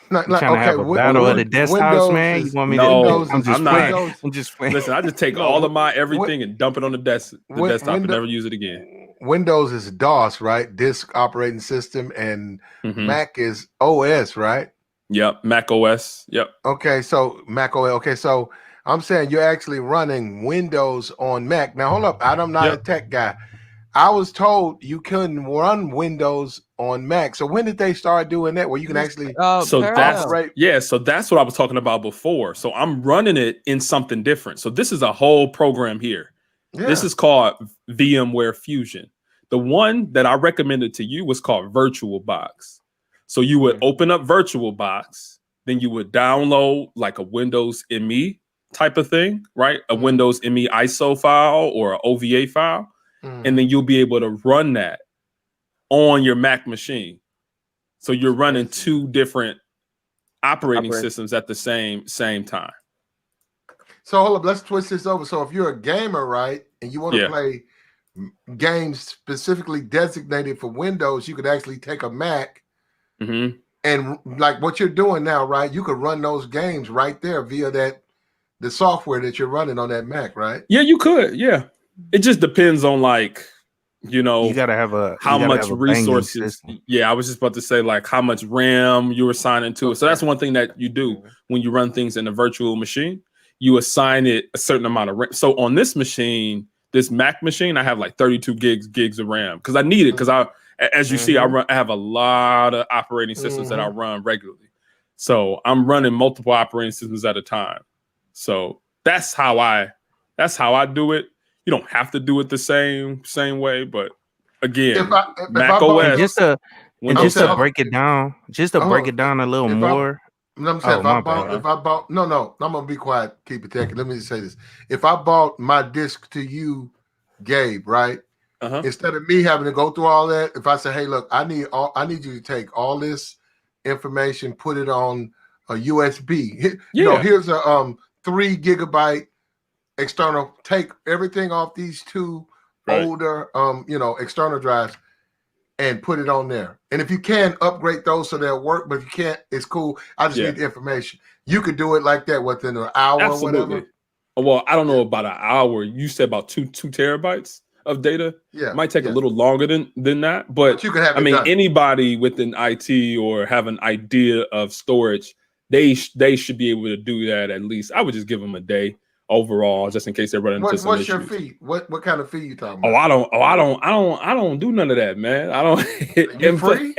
Trying to have a battle of the desktops, man. You want me
to?
I'm just playing.
Listen, I just take all of my everything and dump it on the desktop and never use it again.
Windows is DOS, right? Disk operating system, and Mac is OS, right?
Yep, Mac OS. Yep.
Okay, so Mac OS. Okay, so I'm saying you're actually running Windows on Mac. Now, hold up. I'm not a tech guy. I was told you couldn't run Windows on Mac. So when did they start doing that? Where you can actually
so that's what I was talking about before. So I'm running it in something different. So this is a whole program here. Yeah. This is called VMware Fusion. The one that I recommended to you was called VirtualBox. So you would open up VirtualBox, then you would download like a Windows ME type of thing, right? A Windows ME ISO file or an OVA file. And then you'll be able to run that on your Mac machine. So you're running two different operating systems at the same time.
So hold up, let's twist this over. So if you're a gamer, right, and you want to play games specifically designated for Windows, you could actually take a Mac and like what you're doing now, right? You could run those games right there via the software that you're running on that Mac, right?
Yeah, you could. Yeah. It just depends on you gotta
have
how much resources. Yeah, I was just about to say like how much RAM you're assigning to it. So that's one thing that you do when you run things in a virtual machine. You assign it a certain amount of RAM. So on this machine, this Mac machine, I have like 32 gigs of RAM because I need it because as you see, I have a lot of operating systems that I run regularly. So I'm running multiple operating systems at a time. So that's how I do it. You don't have to do it the same way, but again, Mac OS.
Just to break it down, a little more.
I'm saying I'm gonna be quiet, keep it techy. Let me just say this: if I bought my disc to you, Gabe, right? Instead of me having to go through all that, if I say, "Hey, look, I need you to take all this information, put it on a USB. Here's a 3 gigabyte." External, take everything off these two older external drives and put it on there. And if you can upgrade those so they'll work, but if you can't, it's cool. I just need the information. You could do it like that within an hour or whatever.
Well, I don't know about an hour. You said about two terabytes of data.
Yeah.
It might take a little longer than that. But
you can have it done.
Anybody within IT or have an idea of storage, they should be able to do that at least. I would just give them a day. Overall, just in case they're running into some
what's
issues.
your fee? What kind of fee you talking about?
I don't do none of that, man. I don't.
You free?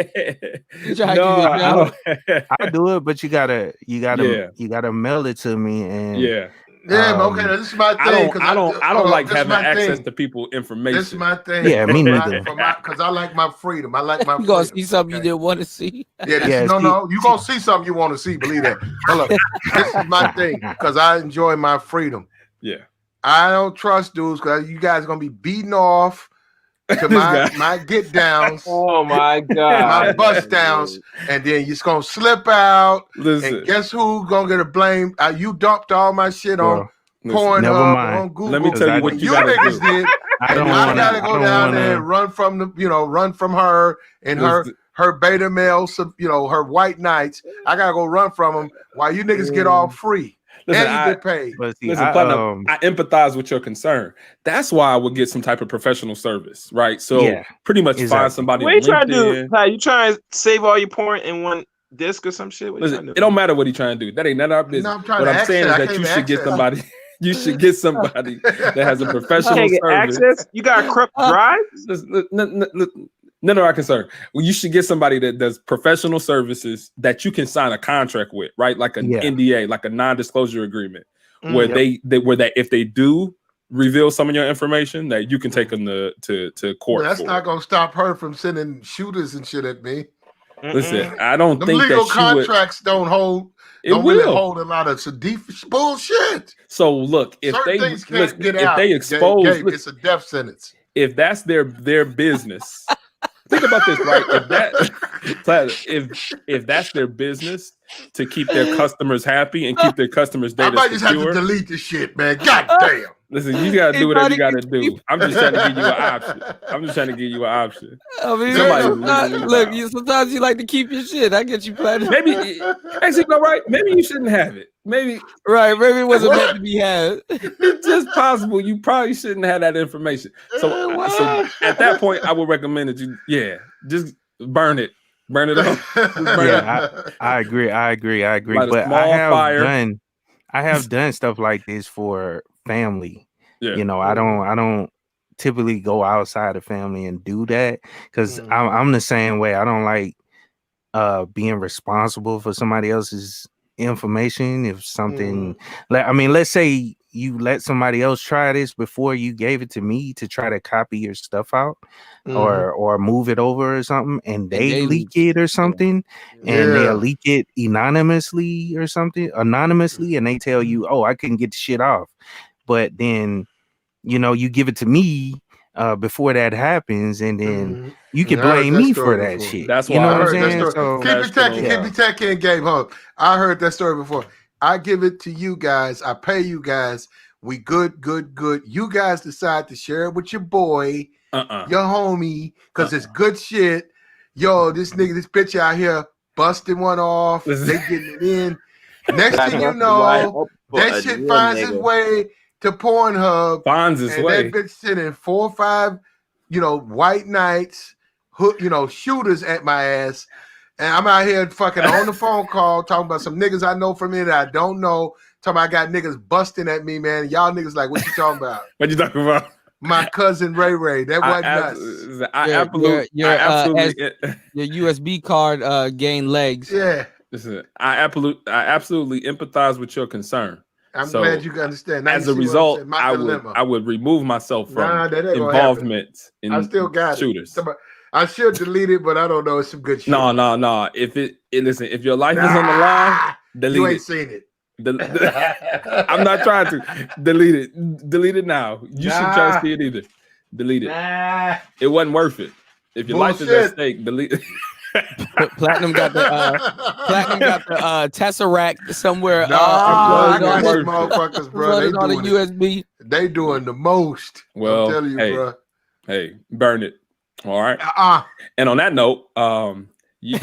I'll do it, but you gotta mail it to me, and
Yeah, but okay, this is my thing.
I don't like having access to people's information.
This is my thing.
Yeah, me neither.
Because I like my freedom. I like my freedom.
You gonna see something you didn't want to see?
Yeah, no. You gonna see something you want to see. Believe that. But look, this is my thing because I enjoy my freedom.
Yeah,
I don't trust dudes because you guys are gonna be beating off to my get downs.
Oh my god,
my bust downs, and then you're just gonna slip out.
Listen.
And guess who's gonna get a blame? You dumped all my shit on Pornhub, on Google.
Let me tell you what you
niggas
do.
did. I gotta go down there and run from her and her beta males, her white knights. I gotta go run from them while you niggas get all free.
Listen,
and you get paid.
Platinum, I empathize with your concern. That's why I would get some type of professional service, right? So pretty much find somebody.
What are you trying to do? Ty, you trying to save all your porn in one disc or some shit?
Listen, it don't matter what he's trying to do. That ain't none of our business. What I'm saying is that you should get somebody. You should get somebody that has a professional service.
Access? You got corrupt drives?
None of our concern. Well, you should get somebody that does professional services that you can sign a contract with, right? Like an NDA, like a non-disclosure agreement, where that if they do reveal some of your information, that you can take them to court.
Well, that's not gonna stop her from sending shooters and shit at me.
Listen, I don't think
legal
that
contracts don't hold. Don't really hold a lot of bullshit.
So look, if they expose,
it's a death sentence.
If that's their business. Think about this, right? If that's their business to keep their customers happy and keep their customers data secure, I might just have to delete this shit, man. God damn. Listen, you gotta do whatever you gotta do. I'm just trying to give you an option.
I mean, sometimes you like to keep your shit. I get you, Platinum.
Maybe actually, no, right? Maybe you shouldn't have it. Maybe
it wasn't meant to be had.
It's just possible. You probably shouldn't have that information. So at that point, I would recommend that you, just burn it. Burn it off.
I agree.
Light a
but
small fire.
I have done stuff like this for family.
Yeah.
I don't typically go outside of family and do that because I'm the same way. I don't like being responsible for somebody else's information. If something let's say you let somebody else try this before you gave it to me to try to copy your stuff out or move it over or something, and they leak it or something, and they'll leak it anonymously, and they tell you, oh, I couldn't get the shit off, but then you give it to me before that happens, and then you can blame me for that shit.
That's
why
I
heard
that story. Keep it techie and Gabe Hub. I heard that story before. I give it to you guys. I pay you guys. We good. You guys decide to share it with your boy, your homie, because it's good shit. Yo, this bitch out here busting one off. They getting it in. Next thing you know, that shit finds its way to Pornhub.
Finds its way.
That bitch sending 4 or 5, white knights, shooters at my ass. And I'm out here fucking on the phone call talking about some niggas I know from here that I don't know. Talking about I got niggas busting at me, man. Y'all niggas like, what you talking about?
What you talking about?
My cousin Ray. That wasn't nuts.
Your USB card gained legs.
Yeah.
Listen, I absolutely empathize with your concern.
I'm glad you can understand. Now
as a result, I would remove myself from involvement in
I still got
shooters.
I should delete it, but I don't know. It's some good shit.
No. Listen, if your life is on the line, delete it.
You ain't seen it.
I'm not trying to delete it. Delete it now. You should try to see it either. Delete it. It wasn't worth it. If your life is at stake, delete it.
Platinum got the Tesseract somewhere.
I got these motherfuckers, bro. They
on a USB.
They doing the most.
Well,
I'm telling you, bro.
Hey, burn it. All right. And on that note,
but you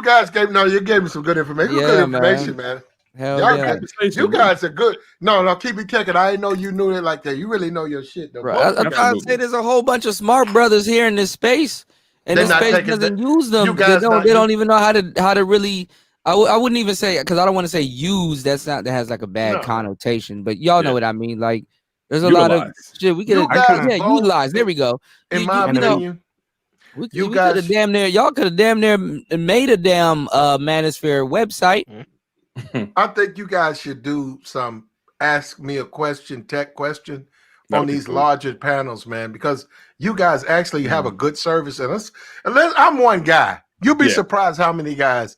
guys gave me some good information. Good information, man. You guys are good. No, keep it checking. I didn't know you knew it like that. You really know your shit, though.
Right. I say there's a whole bunch of smart brothers here in this space, and this space doesn't use them. They don't even know how to really. I wouldn't even say, because I don't want to say use. That has like a bad connotation, but y'all know what I mean. Like, there's a lot of shit we could utilize. There we go.
In my opinion.
Y'all could have damn near made a damn manosphere website
I think you guys should do some ask me a question, tech question on these larger panels, man, because you guys actually have a good service. And I'm one guy. You'll be surprised how many guys,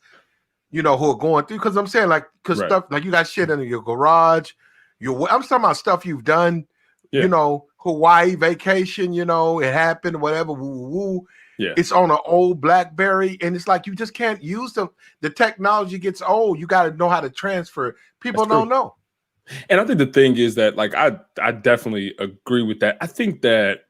who are going through. Because I'm saying, stuff like you got shit in your garage. I'm talking about stuff you've done. Hawaii vacation. It happened. Whatever. Woo woo. Yeah. It's on an old BlackBerry, and it's like you just can't use them. The technology gets old. You got to know how to transfer it. People don't know.
And I think the thing is that, I definitely agree with that. I think that,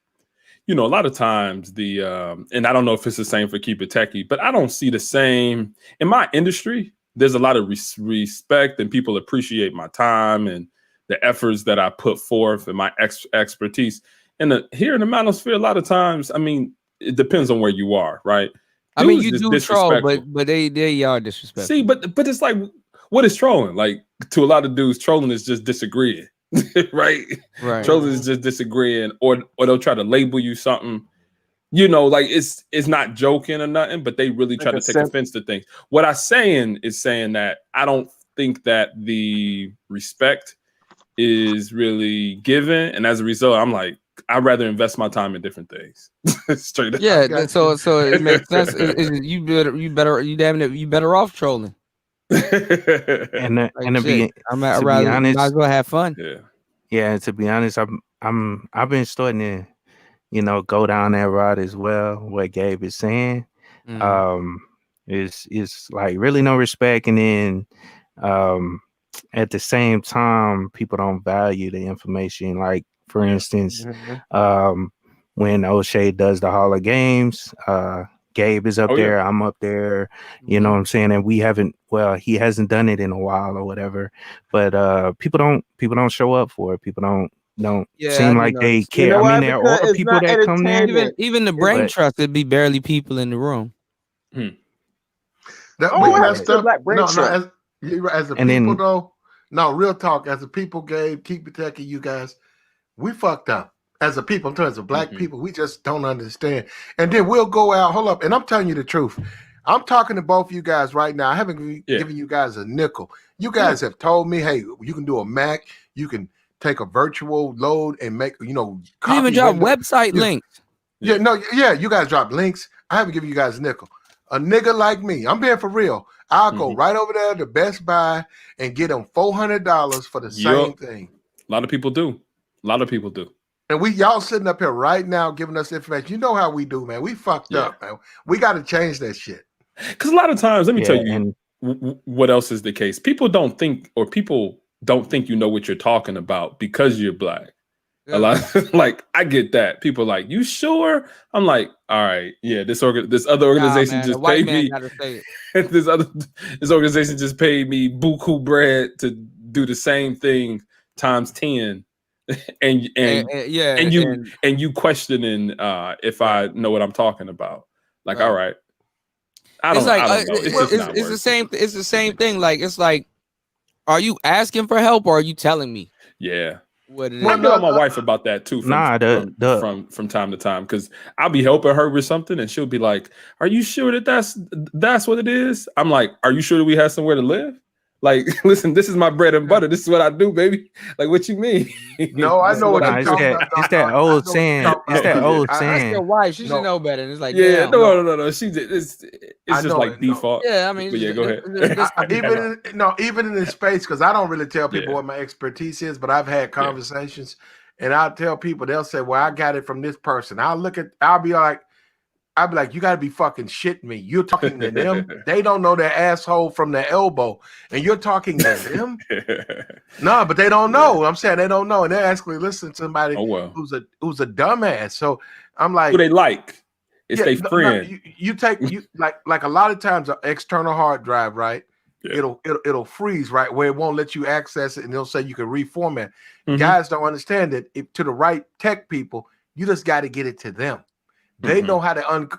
a lot of times and I don't know if it's the same for Keep It Techie, but I don't see the same in my industry. There's a lot of respect, and people appreciate my time and the efforts that I put forth and my expertise. And here in the manosphere, a lot of times, I mean, it depends on where you are, right?
I mean, you do troll, but they are disrespectful.
See, but it's like, what is trolling? Like, to a lot of dudes, trolling is just disagreeing, right?
Right.
Trolling is just disagreeing, or they'll try to label you something. It's not joking or nothing, but they really try to take offense to things. What I'm saying is saying that I don't think that the respect is really given, and as a result, I'm like, I'd rather invest my time in different things. Straight up.
Yeah, so it makes sense. You better off trolling.
And to be honest,
might as well have fun.
Yeah. To be honest, I've been starting to, go down that route as well. What Gabe is saying, is like really no respect, and then at the same time, people don't value the information. Like, for instance, when O'Shea does the Hall of Games, Gabe is up there, I'm up there, you know what I'm saying? And he hasn't done it in a while or whatever, but people don't show up for it. People don't seem like they care. I mean, there are people that come there.
Even the brain trust, it'd be barely people in the room.
Real talk, as a people, Gabe, Keep It Techie, you guys, we fucked up. As a people, in terms of black people, we just don't understand. And then we'll go out, hold up, and I'm telling you the truth. I'm talking to both of you guys right now. I haven't given you guys a nickel. You guys have told me, hey, you can do a Mac, you can take a virtual load and make,
you even drop website links.
You guys drop links. I haven't given you guys a nickel. A nigga like me, I'm being for real. I'll go right over there to Best Buy and get them $400 for the same thing.
A lot of people do.
And y'all sitting up here right now giving us information. You know how we do, man. We fucked up, man. We got to change that shit.
Because a lot of times, let me tell you what else is the case. People don't think you know what you're talking about because you're black. A lot, I get that. People are like, you sure? I'm like, all right, yeah. This other organization just paid me. This organization just paid me buku bread to do the same thing times 10. And you questioning if I know what I'm talking about. Like, all right. I don't know.
It's the same. It's the same thing. Like, it's like, are you asking for help or are you telling me?
Yeah.
What it is?
I tell my wife about that too. From time to time, because I'll be helping her with something, and she'll be like, "Are you sure that that's what it is?" I'm like, "Are you sure that we have somewhere to live?" Like, listen, this is my bread and butter. This is what I do, baby. Like, what you mean?
No, I know what you're talking about.
It's that old saying. It's that old saying.
Ask your wife. She should know better. And it's like,
no. She did. It's just like default.
Yeah, I mean,
but go ahead.
Even in this space, because I don't really tell people what my expertise is, but I've had conversations, and I'll tell people. They'll say, "Well, I got it from this person." I'll be like, you gotta be fucking shitting me. You're talking to them. They don't know their asshole from their elbow. And you're talking to them? No, but they don't know. I'm saying they don't know. And they're actually listening to somebody who's a dumbass. So I'm like,
who they like? It's their friend.
No, you take like a lot of times an external hard drive, right? Yeah. It'll freeze, right? Where it won't let you access it, and it'll say you can reformat. Guys don't understand that to the right tech people, you just got to get it to them. They know how to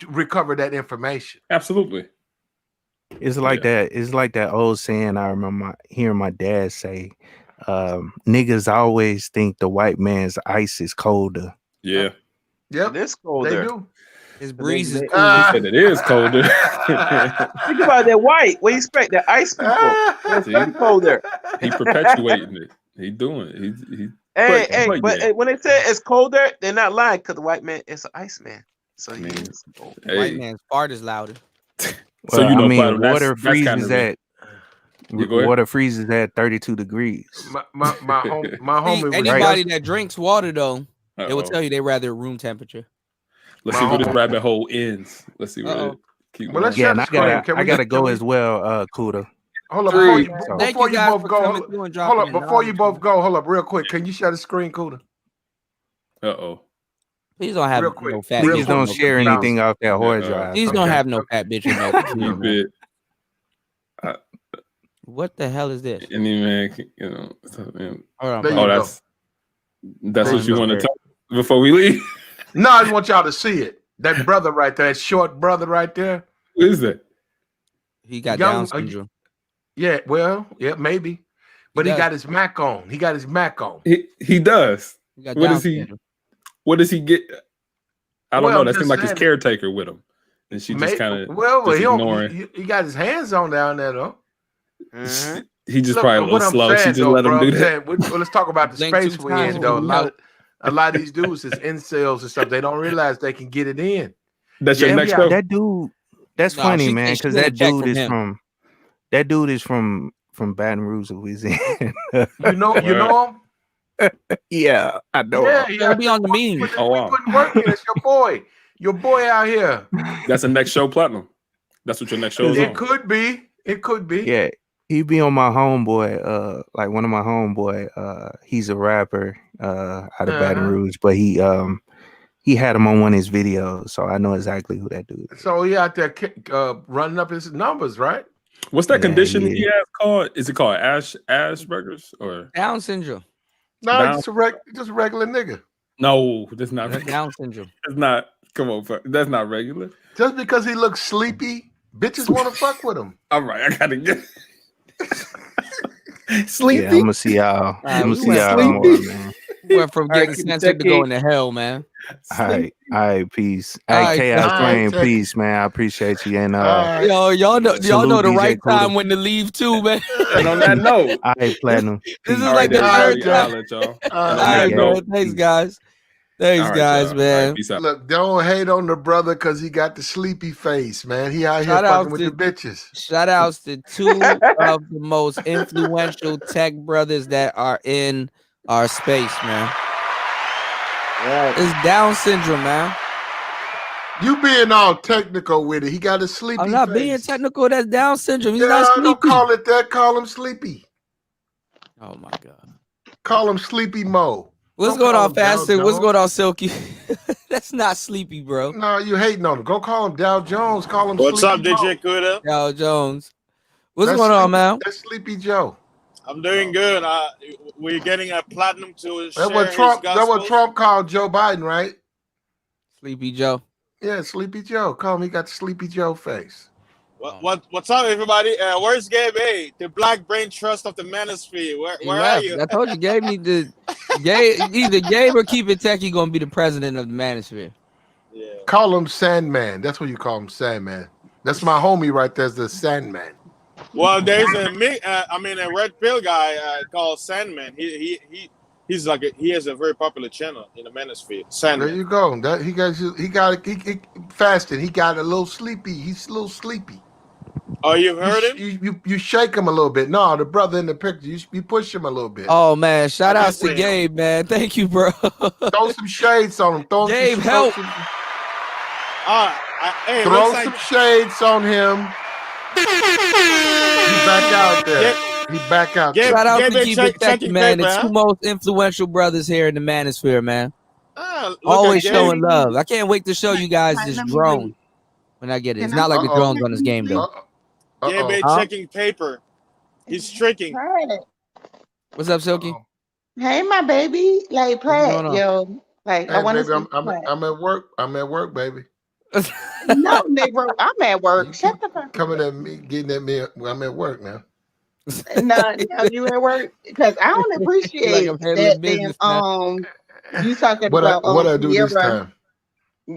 recover that information.
Absolutely.
It's like that. It's like that old saying I remember hearing my dad say, niggas always think the white man's ice is colder.
Yeah.
Yep.
It's colder.
They do.
His breeze is
He
cool.
said it is colder.
Think about that white. What you expect? The ice people. It's pretty colder.
He perpetuating it. He doing it. He
But when they say it's colder, they're not lying because the white man is an ice man. So he is cold.
White man's fart is louder.
So you know, Platinum,
water
that's
freezes
kind of
water freezes at 32 degrees.
My homie.
Anybody that drinks water though, they will tell you they rather room temperature.
Let's see where this rabbit hole ends. Let's see where it keep going.
Yeah, and I gotta go as well, Kuda.
Hold up, before you both go, hold up real quick. Can you share the screen, Kuda?
Please don't have no fat.
Please don't share anything off that hard drive.
Please don't have no fat bitch in no What the hell is this?
Any man, you know.
Hold
on, that's what you want to talk before we leave.
No, I just want y'all to see it. That brother right there, that short brother right there.
Who is that?
He got Down syndrome.
Yeah, well, yeah, maybe. But he got his Mac on. He got his Mac on.
He does. What does he?
syndrome.
What does he get? I don't know. That seems like his caretaker with him, and she just kind of
he got his hands on down there though.
He just probably a little slow. She just let him do that.
Let's talk about the space we're in though. A lot of these dudes is incels and stuff. They don't realize they can get it in.
That's your next show.
That dude. That's funny, man, because that dude is from Baton Rouge, Louisiana.
You know him?
Yeah, I know.
Yeah,
he'll be on the meme.
Oh wow,
putting work in. It's your boy out here.
That's the next show, Platinum. That's what your next show is.
It could be.
Yeah, he be on my homeboy. Like one of my homeboy. He's a rapper out of Baton Rouge, but he had him on one of his videos, so I know exactly who that dude is.
So he out there running up his numbers, right?
What's that condition he has called? Is it called Asperger's or
Down syndrome?
No, just a regular nigga.
No, that's not
Down syndrome.
That's not. Come on, that's not regular.
Just because he looks sleepy, bitches want to fuck with him.
All right, I gotta get sleepy.
Yeah, I'm gonna see y'all. I'm gonna see y'all more, man.
Went from getting censored to going to hell, man.
All right, peace. Hey, Chaos Flame, peace, man. I appreciate you. And
y'all know the right time when to leave too, man.
And on that note,
all right, Platinum.
This is like the third time. All right, man. Thanks, guys. Thanks, guys, man.
Look, don't hate on the brother because he got the sleepy face, man. He out here fucking with the bitches.
Shout outs to two of the most influential tech brothers that are in our space, man. It's Down syndrome, man.
You being all technical with it. He got a sleepy
I'm not
face.
being technical. That's Down syndrome. He's not sleepy.
Don't call it that. Call him sleepy.
Oh, my God.
Call him sleepy Mo.
What's going on, Fasted? What's going on, Silky? That's not sleepy, bro.
No, you hating on him. Go call him Dow Jones. Call him
What's up,
Sleepy
DJ Kuda?
Dow Jones. What's going on, man?
That's Sleepy Joe.
I'm doing good. We're getting a platinum to share
That's what Trump called Joe Biden, right?
Sleepy Joe.
Yeah, Sleepy Joe. Call him. He got the Sleepy Joe face.
What's up, everybody? Where's Gabe? Hey, the Black Brain Trust of the Manosphere. Where are you?
I told you, Gabe need to. Either Gabe or Keep It Techie gonna be the president of the Manosphere.
Yeah.
Call him Sandman. That's what you call him, Sandman. That's my homie right there. The Sandman.
Well, there's a red pill guy called Sandman. He's like he has a very popular channel in the Manosphere. Sandman.
There you go. He got fasting. He got a little sleepy. He's a little sleepy.
Oh, you've heard him?
You shake him a little bit. No, the brother in the picture, you push him a little bit.
Oh man, shout out to Gabe, man. Thank you, bro.
Throw some shades on him.
Gabe, help.
Throw some shades on him. He's back out there. He's back out there.
Shout out to Keep It Techie, man. The two most influential brothers here in the Manosphere, man. Always showing love. I can't wait to show you guys this drone when I get it. It's not like the drones on this game, though.
Gabe checking paper. He's tricking.
What's up, Silky?
Hey, my baby. Like, play it, yo. Like,
hey,
I want
to.
I'm
at work. I'm at work, baby.
No, Negro. I'm at work. Shut the fuck up.
Coming at me, getting at me. I'm at work now.
No, you at work because I don't appreciate that. Damn, you talking
what
about
what I do this time?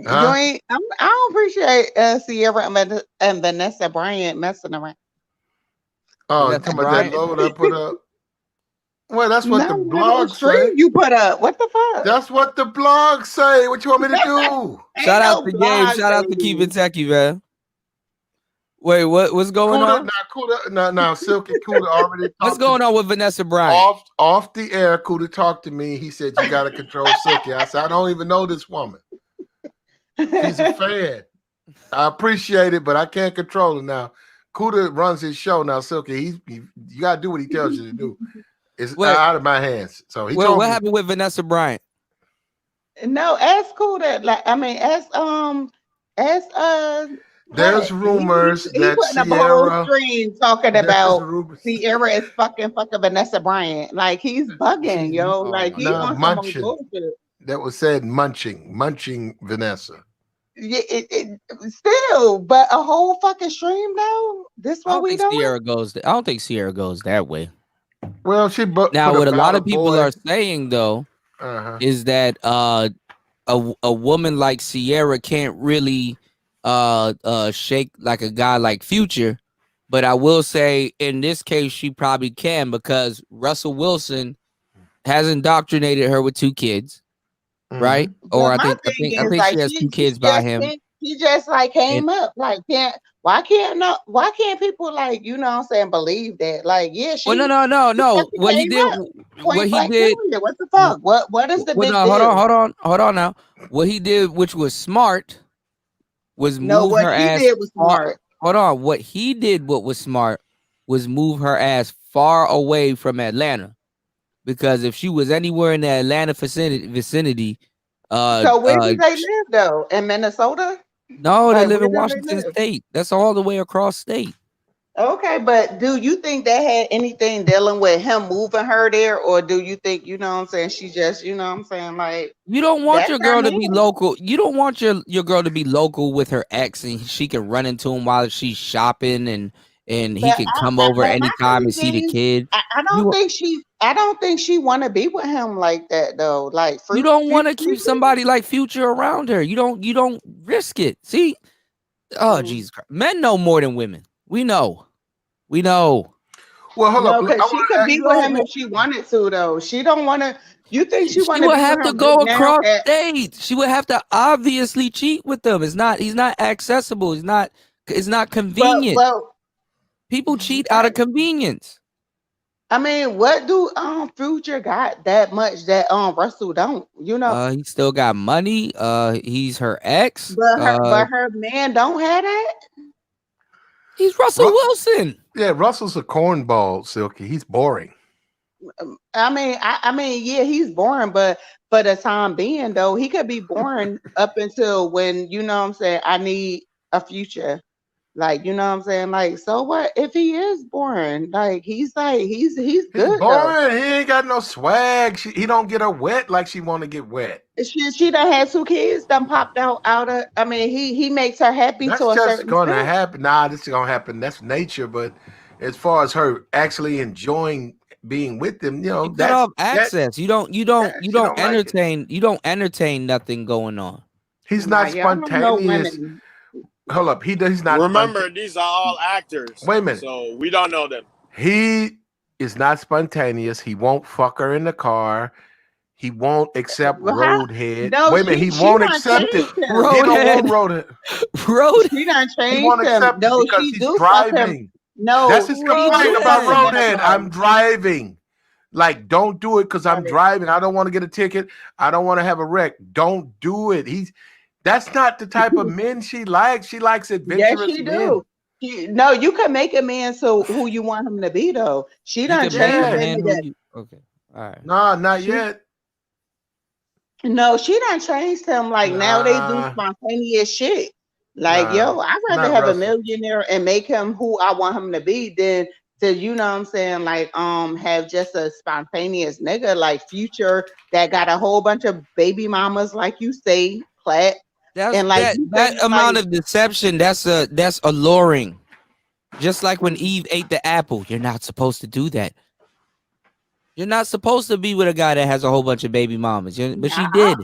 You ain't. I don't appreciate Sierra and Vanessa Bryant messing around.
Oh, you talking about that load I put up? Well, that's what the blogs say.
You put up. What the fuck?
That's what the blogs say. What you want me to do?
Shout out to Gabe. Shout out to Keep It Techie, man. Wait, what's going on?
Now, Silky Cuda already talked.
What's going on with Vanessa Bryant?
Off the air, Cuda talked to me. He said, you got to control Silky. I said, I don't even know this woman. She's a fan. I appreciate it, but I can't control it now. Cuda runs his show now, Silky. You got to do what he tells you to do. It's out of my hands. So he told
what
me.
happened with Vanessa Bryant?
No, ask Cuda.
There's rumors
he
that
putting a whole stream talking about Sierra is fucking Vanessa Bryant. Like he's bugging, yo. Like he wants some more bullshit.
That was said munching Vanessa.
Yeah, still, but a whole fucking stream though. This what we doing?
I don't think Sierra goes that way.
Well,
now what a lot of people are saying though is that a woman like Sierra can't really shake like a guy like Future, but I will say in this case she probably can because Russell Wilson has indoctrinated her with 2 kids, right? Or I think she has 2 kids by him.
He just like came up like why can't people like you know what I'm saying believe that like yeah she
no what he did what
the fuck what is the big deal?
Hold on now what he did which was smart was
what
he did what was smart was move her ass far away from Atlanta, because if she was anywhere in the Atlanta vicinity
so where do they live though? In Minnesota?
No, they live in Washington State. That's all the way across state.
Okay, but do you think that had anything dealing with him moving her there, or do you think, you know what I'm saying, she just, you know what I'm saying, like
you don't want your girl to be local. You don't want your girl to be local with her ex and she can run into him while she's shopping and he can come over anytime and see the kid.
I don't think she want to be with him like that though. Like
you don't want to keep somebody like Future around her. You don't risk it. See? Oh, Jesus Christ. Men know more than women. We know.
Well, hold up.
Because she could be with him if she wanted to, though. She don't want to. You think she want to?
She would have to go across state. She would have to obviously cheat with them. He's not accessible. It's not convenient. People cheat out of convenience.
I mean, what do Future got that much that Russell don't? You know,
he still got money. He's her ex,
but her man don't have that.
He's Russell Wilson.
Yeah, Russell's a cornball, Silky. He's boring.
I mean, yeah, he's boring, but for the time being, though, he could be boring up until when, you know what I'm saying, I need a future. Like, you know what I'm saying? Like, so what if he is boring? Like, he's good.
He's boring. Though. He ain't got no swag. He don't get her wet like she want to get wet.
She done had 2 kids done popped out of. I mean, he makes her happy to a certain
That's just gonna happen. Nah, this is gonna happen. That's nature. But as far as her actually enjoying being with them, you know,
that's access. You don't entertain nothing going on.
He's not spontaneous. Hold up, he's not.
Remember, these are all actors.
Wait a minute.
So we don't know them.
He is not spontaneous. He won't fuck her in the car. He won't accept roadhead.
No,
wait a minute, he won't accept it. He don't want
roadhead.
She done changed
he won't accept
him.
it because he's driving.
No,
that's his complaint about roadhead. I'm driving. Like, don't do it because I'm driving. I don't want to get a ticket. I don't want to have a wreck. Don't do it. That's not the type of men she likes. She likes adventurous
men. Yes, she do. No, you can make a man so who you want him to be, though. She done changed him.
Okay, all right.
No, not yet.
No, she done changed him. Like, now they do spontaneous shit. Like, yo, I'd rather have a millionaire and make him who I want him to be than to, you know what I'm saying, like, have just a spontaneous nigga like Future that got a whole bunch of baby mamas, like you say, Platt.
And like that amount of deception, that's alluring. Just like when Eve ate the apple, you're not supposed to do that. You're not supposed to be with a guy that has a whole bunch of baby mamas, but she did.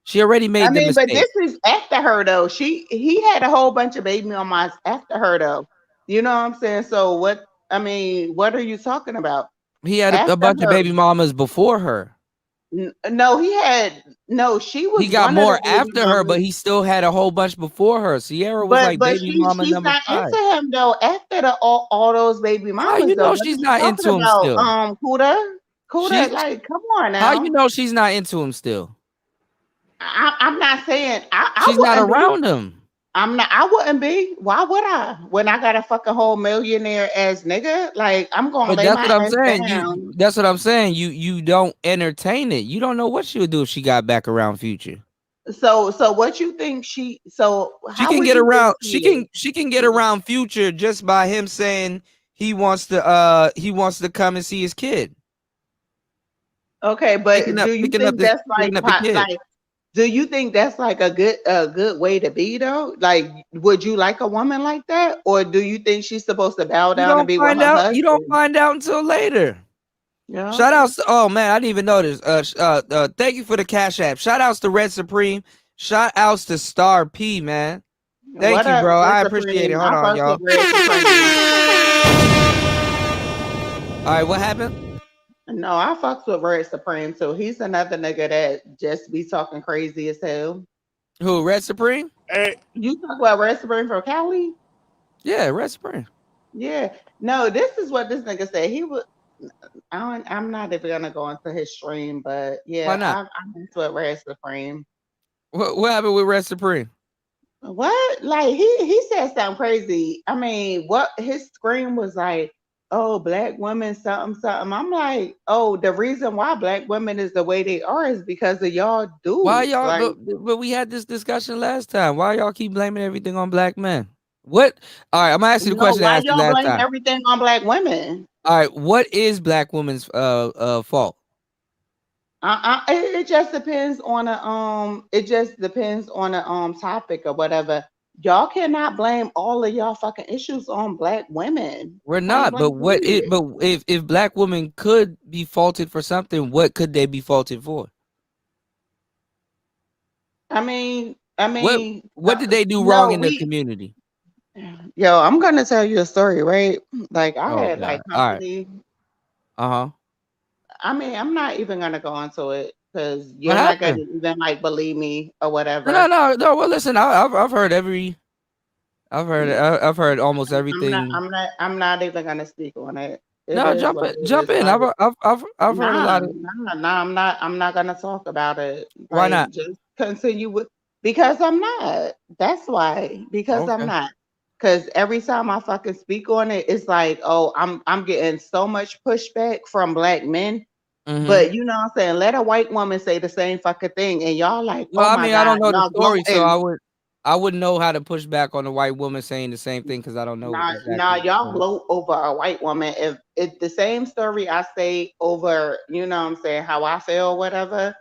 She already made the
but
mistake.
this is after her though. He had a whole bunch of baby mamas after her though. You know what I'm saying? So what? I mean, what are you talking about?
He had a
After
bunch of
her.
baby mamas before her.
No, he had no. She was
He got
one of the
more
baby
after her,
mamas.
but he still had a whole bunch before her. Sierra was like
But
baby mama
she's
number
not
5.
into him though. After all those baby
How
mamas
you
though.
know
What are
she's
you
not
talking
into him
about?
still?
Kuda, like, come on
How
now.
you know she's not into him still?
I'm not saying I
She's not
wouldn't be.
around him.
I'm not. I wouldn't be. Why would I? When I got a fucking whole millionaire ass nigga, like I'm gonna
But
lay
that's
my
what I'm
ass
saying.
down.
That's what I'm saying. You don't entertain it. You don't know what she would do if she got back around Future.
So what you think she? So
She
how
can
would
get
you
around.
explain it?
She can get around Future just by him saying he wants to come and see his kid.
Okay, but do you
Picking up
think that's
the kid.
like? Do you think that's like a good way to be though? Like, would you like a woman like that, or do you think she's supposed to bow
You
down and
don't
be with
find
her
out. You don't
husband?
find out until later.
Yeah.
Shout outs to, oh man, I didn't even notice. Thank you for the Cash App. Shout outs to Red Supreme. Shout outs to Star P, man. Thank
What
you,
up,
bro.
Red
I appreciate it.
Supreme?
Hold
I
on,
fuck
y'all.
with Red Supreme.
All right, what happened?
No, I fucks with Red Supreme too. He's another nigga that just be talking crazy as hell.
Who, Red Supreme?
Hey,
you talk about Red Supreme from Cali?
Yeah, Red Supreme.
Yeah. No, this is what this nigga said. He was. I'm not even gonna go into his stream, but
Why
yeah,
not?
I'm into it, Red Supreme.
What happened with Red Supreme?
What? Like he said something crazy. I mean, what his scream was like, oh, black women, something, something. I'm like, oh, the reason why black women is the way they are is because of y'all
Why
dudes.
y'all?
Like,
But we had this discussion last time. Why y'all keep blaming everything on black men? What? All right, I'm gonna ask you the
no,
question I
why
asked you
y'all
last
blame
time.
everything on black women?
All right, what is black women's fault?
It just depends on a topic or whatever. Y'all cannot blame all of y'all fucking issues on black women.
We're
Point
not,
blank period.
but if black women could be faulted for something, what could they be faulted for?
I mean,
what did they do wrong
no,
in the community?
yo, I'm gonna tell you a story, right? Like I
Oh
had like
God! All right.
company.
Uh-huh.
I mean, I'm not even gonna go into it because
What
you're not gonna
happened?
even like believe me or whatever.
No. Well, listen, I've heard I've heard almost everything.
I'm not even gonna speak on it. It
No,
is what it
jump
is.
in.
Like,
I've heard a lot of.
I'm not gonna talk about it.
Why
Like,
not?
just continue with because I'm not. That's why. Because I'm
Okay.
not. Because every time I fucking speak on it, it's like, oh, I'm getting so much pushback from black men.
Mm-hmm.
But you know what I'm saying? Let a white woman say the same fucking thing, and y'all like,
Well,
oh
I
my
mean, I
god,
don't know the
y'all
story, so
gloating.
I wouldn't know how to push back on a white woman saying the same thing because I don't know
Nah,
exactly.
y'all gloat over a white woman. If the same story I say over, you know what I'm saying, how I feel, whatever.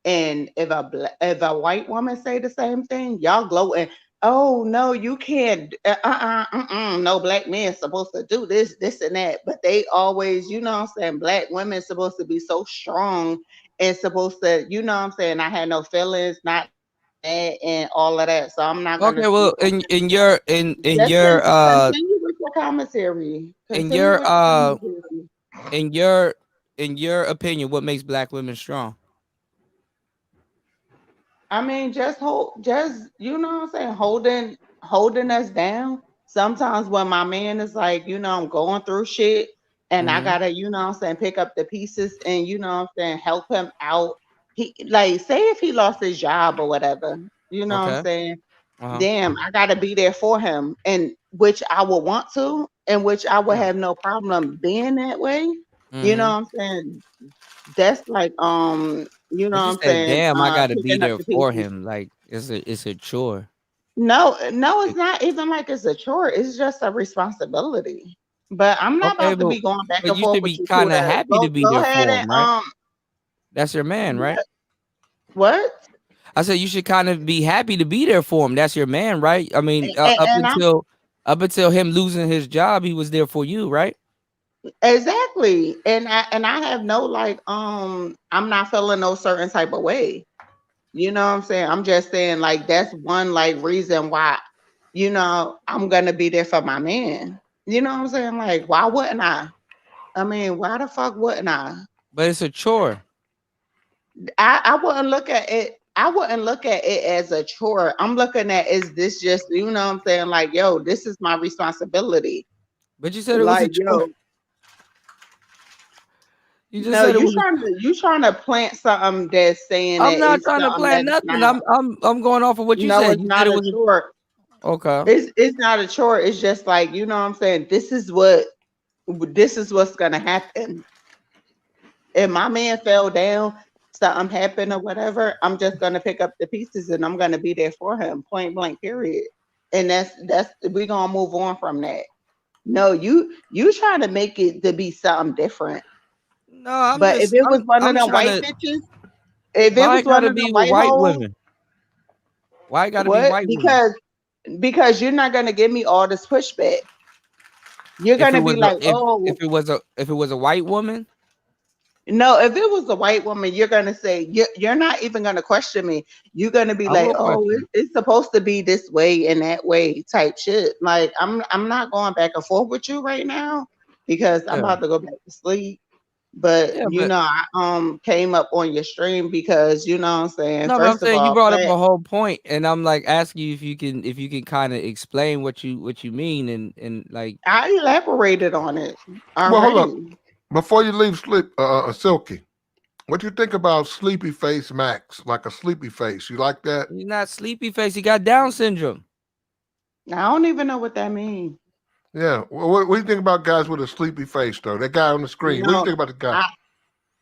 And if a white woman say the same thing, y'all gloating. Oh no, you can't. No black men supposed to do this, this and that. But they always, you know what I'm saying, black women supposed to be so strong and supposed to, you know what I'm saying, I had no feelings, not that, and all of that. So I'm not gonna
Okay,
speak
well,
on
in your
just continue with your commentary.
in
Continue
your
with your commentary.
in your opinion, what makes black women strong?
I mean, just you know what I'm saying, holding us down. Sometimes when my man is like, you know, I'm going through shit and I
Mm-hmm.
gotta, you know what I'm saying, pick up the pieces and you know what I'm saying, help him out. He like say if he lost his job or whatever, you know what I'm
Okay.
saying?
Uh-huh.
Damn, I gotta be there for him. And which I would want to, and which I would have no problem being that way. You know
Mm-hmm.
what I'm saying? That's like you know
But
what
you
I'm
said,
saying,
"Damn, I gotta be
picking up
there
the
for
pieces.
him." Like it's a chore.
No, it's not even like it's a chore. It's just a responsibility. But I'm not
Okay,
about to be going back
but
and
you
forth
should
with
be
you.
kind of
Kuda.
happy to be
Go
there
ahead
for
and
him, right? That's your man, right?
What?
I said you should kind of be happy to be there for him. That's your man, right? I mean,
And I'm
up until him losing his job, he was there for you, right?
exactly. And I have no like I'm not feeling no certain type of way. You know what I'm saying? I'm just saying, like, that's one like reason why, I'm gonna be there for my man. You know what I'm saying? Like, why wouldn't I? I mean, why the fuck wouldn't I?
But it's a chore.
I wouldn't look at it. I wouldn't look at it as a chore. I'm looking at, is this just, you know what I'm saying? Like, yo, this is my responsibility.
But you said it was a
Like,
chore.
yo,
You just
no,
said it
you
was.
trying to plant something that's saying
I'm
that
not
it's
trying to
something
plan
that it's
nothing.
not.
I'm going off of what you
No,
said.
it's
You said
not
it
a
was
chore.
okay.
It's not a chore. It's just like, you know what I'm saying? This is what's gonna happen. If my man fell down, something happened or whatever, I'm just gonna pick up the pieces and I'm gonna be there for him, point blank, period. And that's we gonna move on from that. No, you trying to make it to be something different.
No,
But if it was one of
I'm
them
trying
white
to.
bitches, if it
Why
was
it
one
gotta
of them
be with
white
white
hoes,
women? Why it gotta be
what?
white women?
Because you're not gonna give me all this pushback. You're
If it
gonna
was
be
a
like, oh,
if it was a white woman,
no, if it was a white woman, you're gonna say you're not even gonna question me. You're gonna be
I
like,
will
oh,
question.
it's supposed to be this way and that way type shit. Like I'm not going back and forth with you right now because I'm
Yeah.
about to go back to sleep. But
Yeah, but
I came up on your stream because you know what I'm saying.
no, but I'm
First of
saying you
all,
brought up a whole point, and I'm like asking you if you can kind of explain what you mean and like.
I elaborated on it
Well, hold up.
already.
Before you leave, Silky, what you think about Sleepy Face Max? Like a sleepy face. You like that?
He's not sleepy face. He got Down syndrome.
I don't even know what that means.
Yeah. Well, what do you think about guys with a sleepy face, though? That guy on the screen. What do you
No,
think about the guy?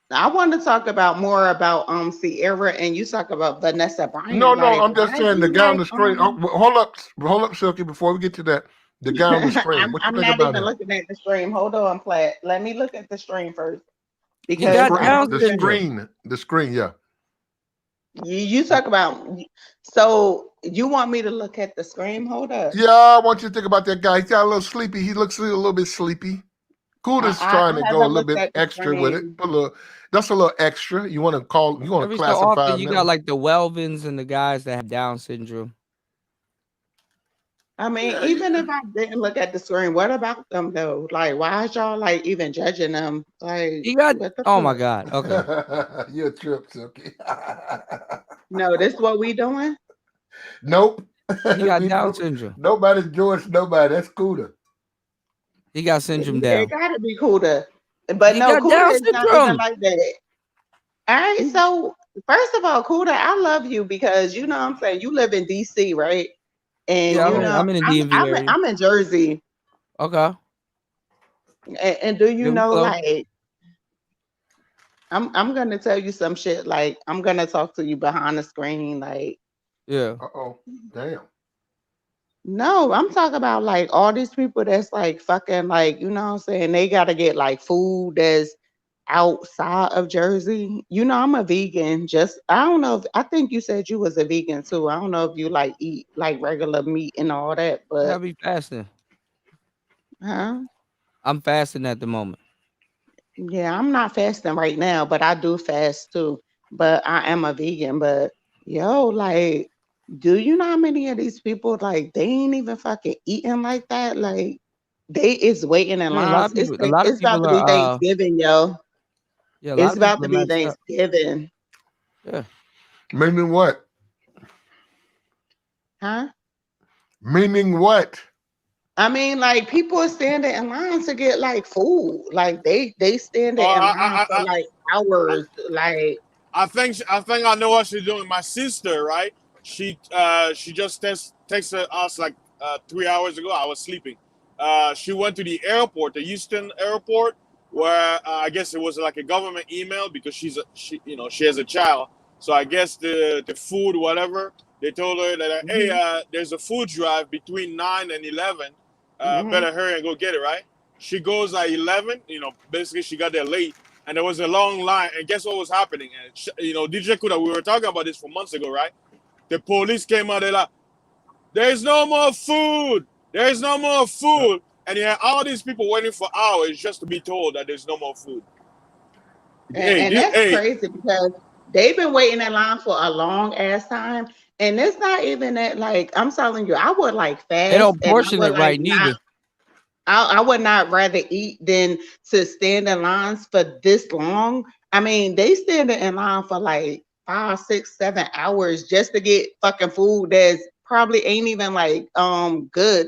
I want to talk about more about Sierra, and you talk about Vanessa Bryant.
No,
Like,
I'm just
why
saying the
you
guy on
like
the screen. Hold up, Silky. Before we get to that, the guy on the screen. What you
I'm
think
not
about
even
him?
looking at the stream. Hold on, Platt. Let me look at the stream first
He
because
got
I
Down
don't
syndrome.
even.
The screen. Yeah.
You talk about. So you want me to look at the screen? Hold up.
Yeah, I want you to think about that guy. He's got a little sleepy. He looks a little bit sleepy. Kuda's
I
trying to go a
haven't
little
looked
bit
at the
extra with it.
screen.
That's a little extra. You want to
Every so
classify
often,
him
you
that
got
way?
like the Welvins and the guys that have Down syndrome.
I mean,
Yeah,
even if I didn't look at the screen, what about them though? Like, why is y'all like even judging them? Like,
He got.
what the
Oh
fuck?
my God. Okay.
You're a trip, Silky.
No, this what we doing?
Nope.
He got Down syndrome.
Nobody's George. Nobody. That's Kuda.
He got syndrome
It
down.
gotta be Kuda. But
He
no,
got Down
Kuda is not even
syndrome.
like that. All right, so first of all, Kuda, I love you because you know what I'm saying you live in DC, right? And
Yeah,
you know
I'm in the DMV area.
I'm in Jersey.
Okay.
And do you
Yeah, we
know
close.
like I'm gonna tell you some shit, like I'm gonna talk to you behind the screen, like
Yeah.
Uh-oh. Damn.
no, I'm talking about like all these people that's like fucking like, you know what I'm saying? They gotta get like food that's outside of Jersey. You know, I'm a vegan. Just I don't know if I think you said you was a vegan too. I don't know if you like eat like regular meat and all that,
Yeah, I
but
be fasting.
huh?
I'm fasting at the moment.
Yeah, I'm not fasting right now, but I do fast too. But I am a vegan. But yo, like, do you know how many of these people like they ain't even fucking eating like that? Like they is waiting in
Yeah,
lines.
a lot of
It's about
people
to be
are
Thanksgiving, yo.
yeah, a lot
It's
of
about
people
to
are
be
maxed up.
Thanksgiving.
Yeah.
Meaning what?
Huh?
Meaning what?
I mean, like people are standing in line to get like food. Like they standing
Oh,
in line for like hours. Like
I think I know what she's doing. My sister, right? She just texted us like 3 hours ago. I was sleeping. She went to the airport, the Houston airport, where I guess it was like a government email because she has a child. So I guess the food whatever they told her that hey there's a food drive between 9 and 11. Better hurry and go get it, right? She goes at 11. Basically she got there late. And there was a long line. And guess what was happening? And DJ Kuda, we were talking about this for months ago, right? The police came out. They're like, "There's no more food. There's no more food." And you had all these people waiting for hours just to be told that there's no more food.
and that's crazy because They've been waiting in line for a long ass time. And it's not even that, like, I'm telling you, I would like fast.
They don't
And I
portion
would
it
like
right
not.
neither.
I would not rather eat than to stand in lines for this long. I mean, they stand in line for like 5, 6, 7 hours just to get fucking food that's probably ain't even like good.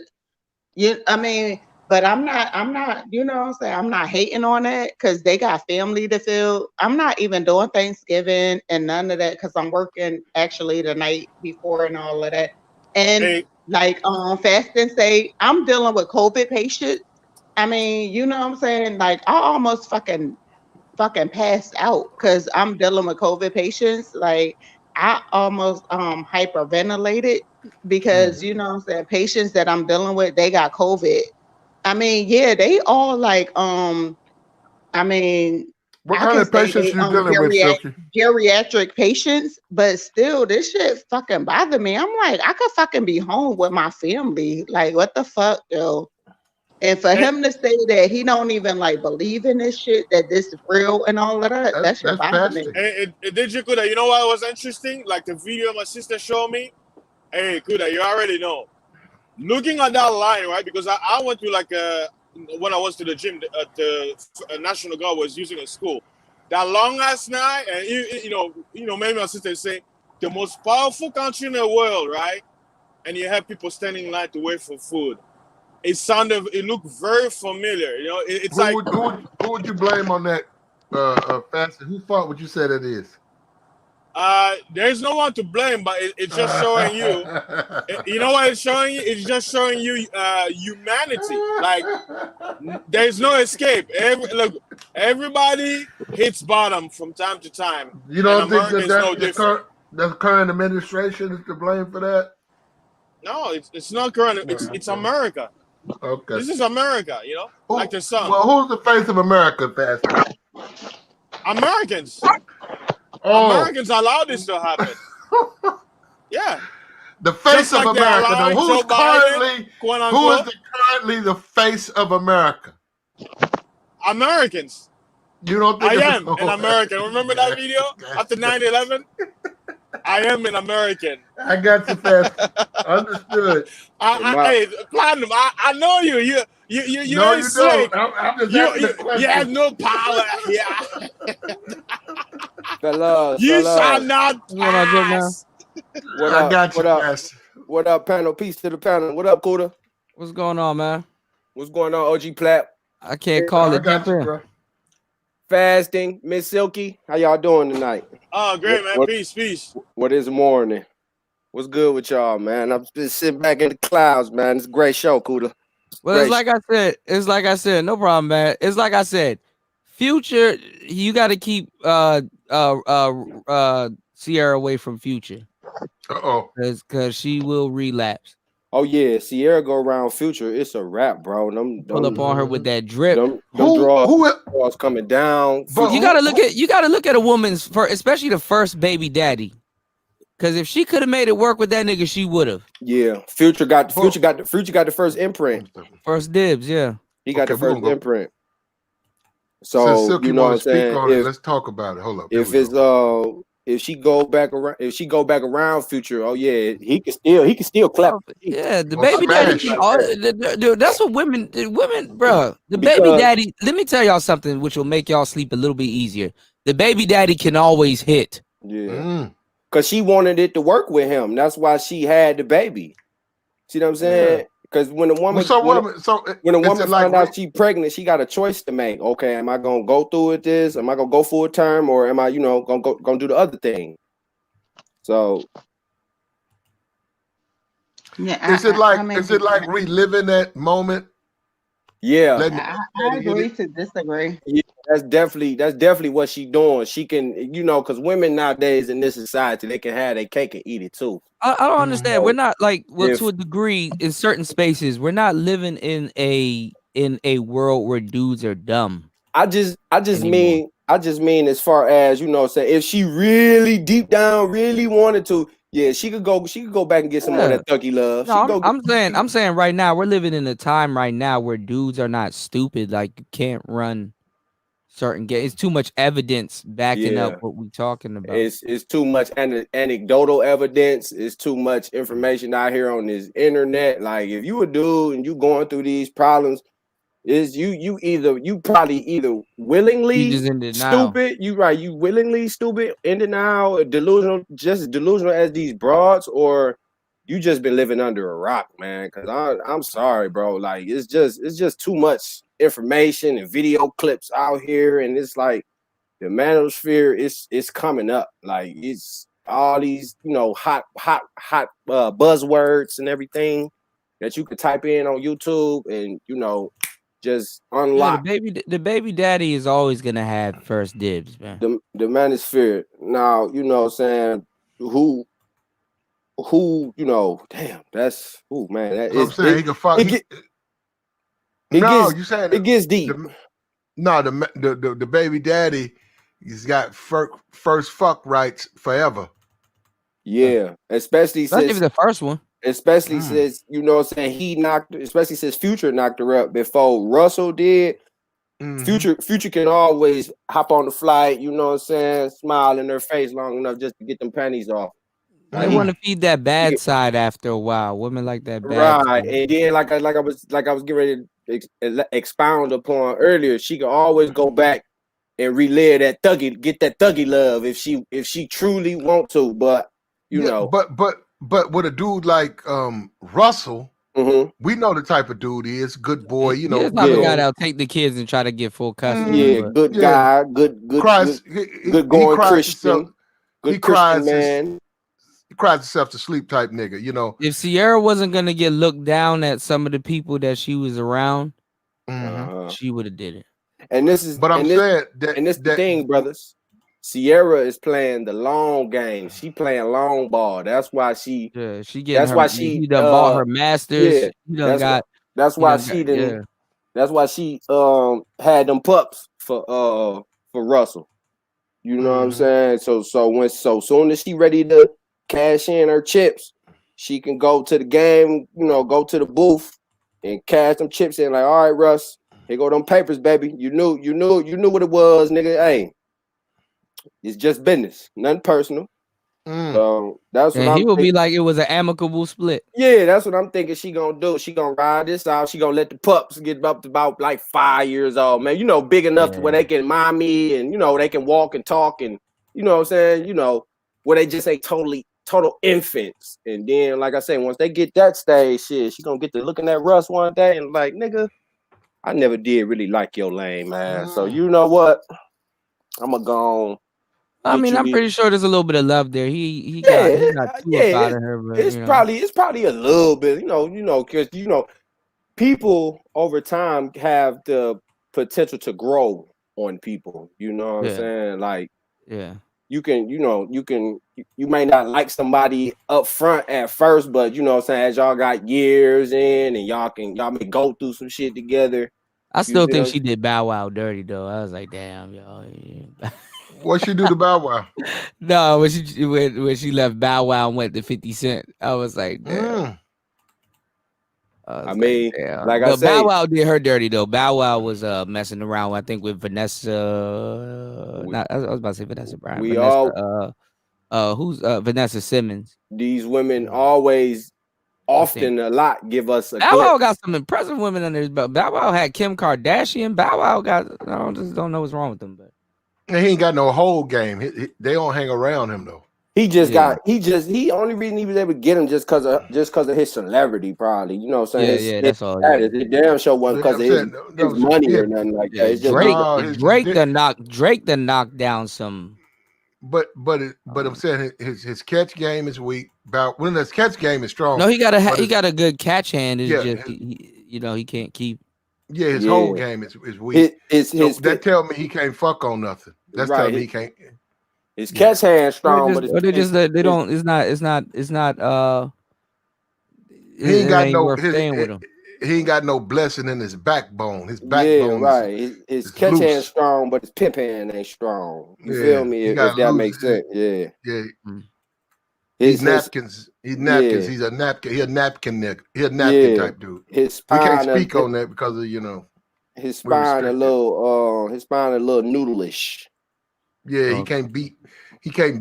I mean, but I'm not, you know what I'm saying? I'm not hating on that because they got family to fill. I'm not even doing Thanksgiving and none of that because I'm working actually the night before and all of that. And like fast and say, I'm dealing with COVID patients. I mean, you know what I'm saying? Like I almost fucking passed out because I'm dealing with COVID patients. Like I almost hyperventilated because you know what I'm saying, patients that I'm dealing with, they got COVID. I mean, yeah, they all like I mean,
What
I
kind
can
of
say
patients
they
you dealing with, Silky?
geriatric patients, but still this shit fucking bother me. I'm like, I could fucking be home with my family. Like, what the fuck, yo? And for him to say that he don't even like believe in this shit, that this is real and all of that, that shit bother me.
Hey, did you, Kuda? You know what was interesting? Like the video my sister showed me. Hey, Kuda, you already know. Looking at that line, right? Because I went to like when I was to the gym, the National Guard was using a school. That long ass night, and you know, maybe my sister say the most powerful country in the world, right? And you have people standing in line to wait for food. It looked very familiar. You know, it's
who
like
would you blame on that fast? Who fault would you say that is?
There's no one to blame, but it's just showing you. You know what it's showing you? It's just showing you humanity. Like there's no escape. Everybody hits bottom from time to time.
You don't
and
think
America is no different.
the current administration is to blame for that?
No, it's not current. It's America.
Okay.
This is America, you know, like the sun.
Well, who's the face of America, Fast?
Americans.
Oh.
Americans allow this to happen. Yeah.
The face of
like
America. Now, who's currently the face of America?
Americans.
You don't think
I am an American. Remember that video after 9/11? I am an American.
I got you, Fast. Understood.
Hey, Platinum, I know you. You
no,
ain't
you
slick.
don't. I'm just asking the question.
You have no power here.
Fellas,
you shall not pass.
What
I
up?
got you,
what up?
Fast.
What up, panel? Peace to the panel. What up, Kuda?
What's going on, man?
What's going on, OG Plat?
I can't call it.
Got you, bro.
Fasting, Miss Silky. How y'all doing tonight?
Oh, great, man. Peace.
What is morning? What's good with y'all, man? I'm just sitting back in the clouds, man. It's a great show, Kuda.
Well, it's like I said, no problem, man. It's like I said, Future, you got to keep Sierra away from Future. Because she will relapse.
Oh yeah, Sierra go around Future. It's a wrap, bro.
Pull up on her with that drip.
Them draws coming down.
But you gotta look at a woman's especially the first baby daddy. Because if she could have made it work with that nigga, she would have.
Yeah, Future got the first imprint.
First dibs, yeah.
He got the first imprint.
So
So you know what I'm saying?
Let's talk about it. Hold up.
If she go back around Future, oh yeah, he can still clap.
Yeah, the baby daddy. That's what women, bro. The baby daddy. Let me tell y'all something, which will make y'all sleep a little bit easier. The baby daddy can always hit.
Yeah, because she wanted it to work with him. That's why she had the baby. See what I'm saying? Because when a woman, when a woman finds out she's pregnant, she got a choice to make. Okay, am I gonna go through with this? Am I gonna go full term, or am I, gonna do the other thing? So,
yeah,
is it like reliving that moment?
Yeah,
I agree to disagree.
Yeah, that's definitely what she doing. She can, because women nowadays in this society, they can have their cake and eat it too.
I don't understand. We're not to a degree in certain spaces. We're not living in a world where dudes are dumb.
I just mean as far as say if she really deep down really wanted to, yeah, she could go back and get some more of that Thucky love.
No, I'm saying right now we're living in a time right now where dudes are not stupid. Like you can't run certain game. It's too much evidence backing up what we're talking about.
It's too much anecdotal evidence. It's too much information out here on this internet. Like if you a dude and you going through these problems, is you probably either willingly
just in denial.
stupid, you willingly stupid, in denial, delusional, just as delusional as these broads, or you just been living under a rock, man. Cause I'm sorry, bro. Like it's just too much information and video clips out here, and it's like the manosphere is coming up. Like it's all these, hot buzzwords and everything that you could type in on YouTube and just unlock.
The baby daddy is always gonna have first dibs, man.
The manosphere. Now, you know what I'm saying, who damn, that's man, that is,
I'm saying he can fuck.
It gets deep.
The baby daddy, he's got first fuck rights forever.
Yeah, especially since
the first one.
Especially since, you know what I'm saying, especially since Future knocked her up before Russell did. Future can always hop on the flight, you know what I'm saying, smile in her face long enough just to get them panties off.
They want to feed that bad side after a while. Women like that bad
right side. And then like I was getting ready to expound upon earlier, she can always go back and relive that get that thuggy love if she truly want to. But
But with a dude like Russell, we know the type of dude he is. Good boy,
He's not the guy that'll take the kids and try to get full custody.
Good guy, good going Christian. Good Christian man.
He cries himself to sleep type nigga,
If Sierra wasn't gonna get looked down at some of the people that she was around, she would have did it.
And this is the thing, brothers. Sierra is playing the long game. She playing long ball. That's why she.
Yeah, she getting. He done bought her masters.
Yeah, that's why she didn't. That's why she had them pups for Russell. You know what I'm saying? So soon as she ready to cash in her chips, she can go to the game. Go to the booth and cash them chips in. Like, all right, Russ, here go them papers, baby. You knew what it was, nigga. Hey. It's just business, nothing personal. So that's what
he will be like it was an amicable split.
Yeah, that's what I'm thinking she gonna do. She gonna ride this out. She gonna let the pups get up to about like 5 years old, man. Big enough to where they can mommy and they can walk and talk and you know what I'm saying, where they just ain't total infants. And then, like I say, once they get that stage, shit, she gonna get to looking at Russ one day and like, nigga, I never did really like your lame man. So you know what? I'm gonna go on.
I'm pretty sure there's a little bit of love there. He got too out of her, but
it's probably a little bit, because people over time have the potential to grow on people. You know what I'm saying? Like, you may not like somebody up front at first, but you know what I'm saying, as y'all got years in and y'all may go through some shit together.
I still think she did Bow Wow dirty though. I was like, damn, y'all.
What she do to Bow Wow?
No, when she left Bow Wow and went to 50 Cent, I was like, damn.
I say,
Bow Wow did her dirty though. Bow Wow was messing around, I think, with Vanessa. I was about to say Vanessa Brown. Who's Vanessa Simmons?
These women always, often, a lot give us a.
Bow Wow got some impressive women under his belt. Bow Wow had Kim Kardashian. Bow Wow I just don't know what's wrong with him, but.
He ain't got no whole game. They don't hang around him though.
He only reason he was able to get him just because of his celebrity, probably. You know what I'm saying?
That's all.
His damn show wasn't because of his money or nothing like that. It's just
Drake done knocked down some.
But I'm saying his catch game is weak. When his catch game is strong.
No, he got a good catch hand. It's just he can't keep.
Yeah, his whole game is weak. That tell me he can't fuck on nothing. That's telling me he can't.
His catch hand strong, but
they don't. It's not.
He ain't got no. He ain't got no blessing in his backbone. His backbone,
right. His catch
loose.
hand strong, but his pimp hand ain't strong. You feel me? If that makes sense. Yeah.
He's napkins. He's napkins. He's a napkin. He a napkin nigga. He a napkin type dude. We can't speak on that because of
his spine a little noodleish.
Yeah, he can't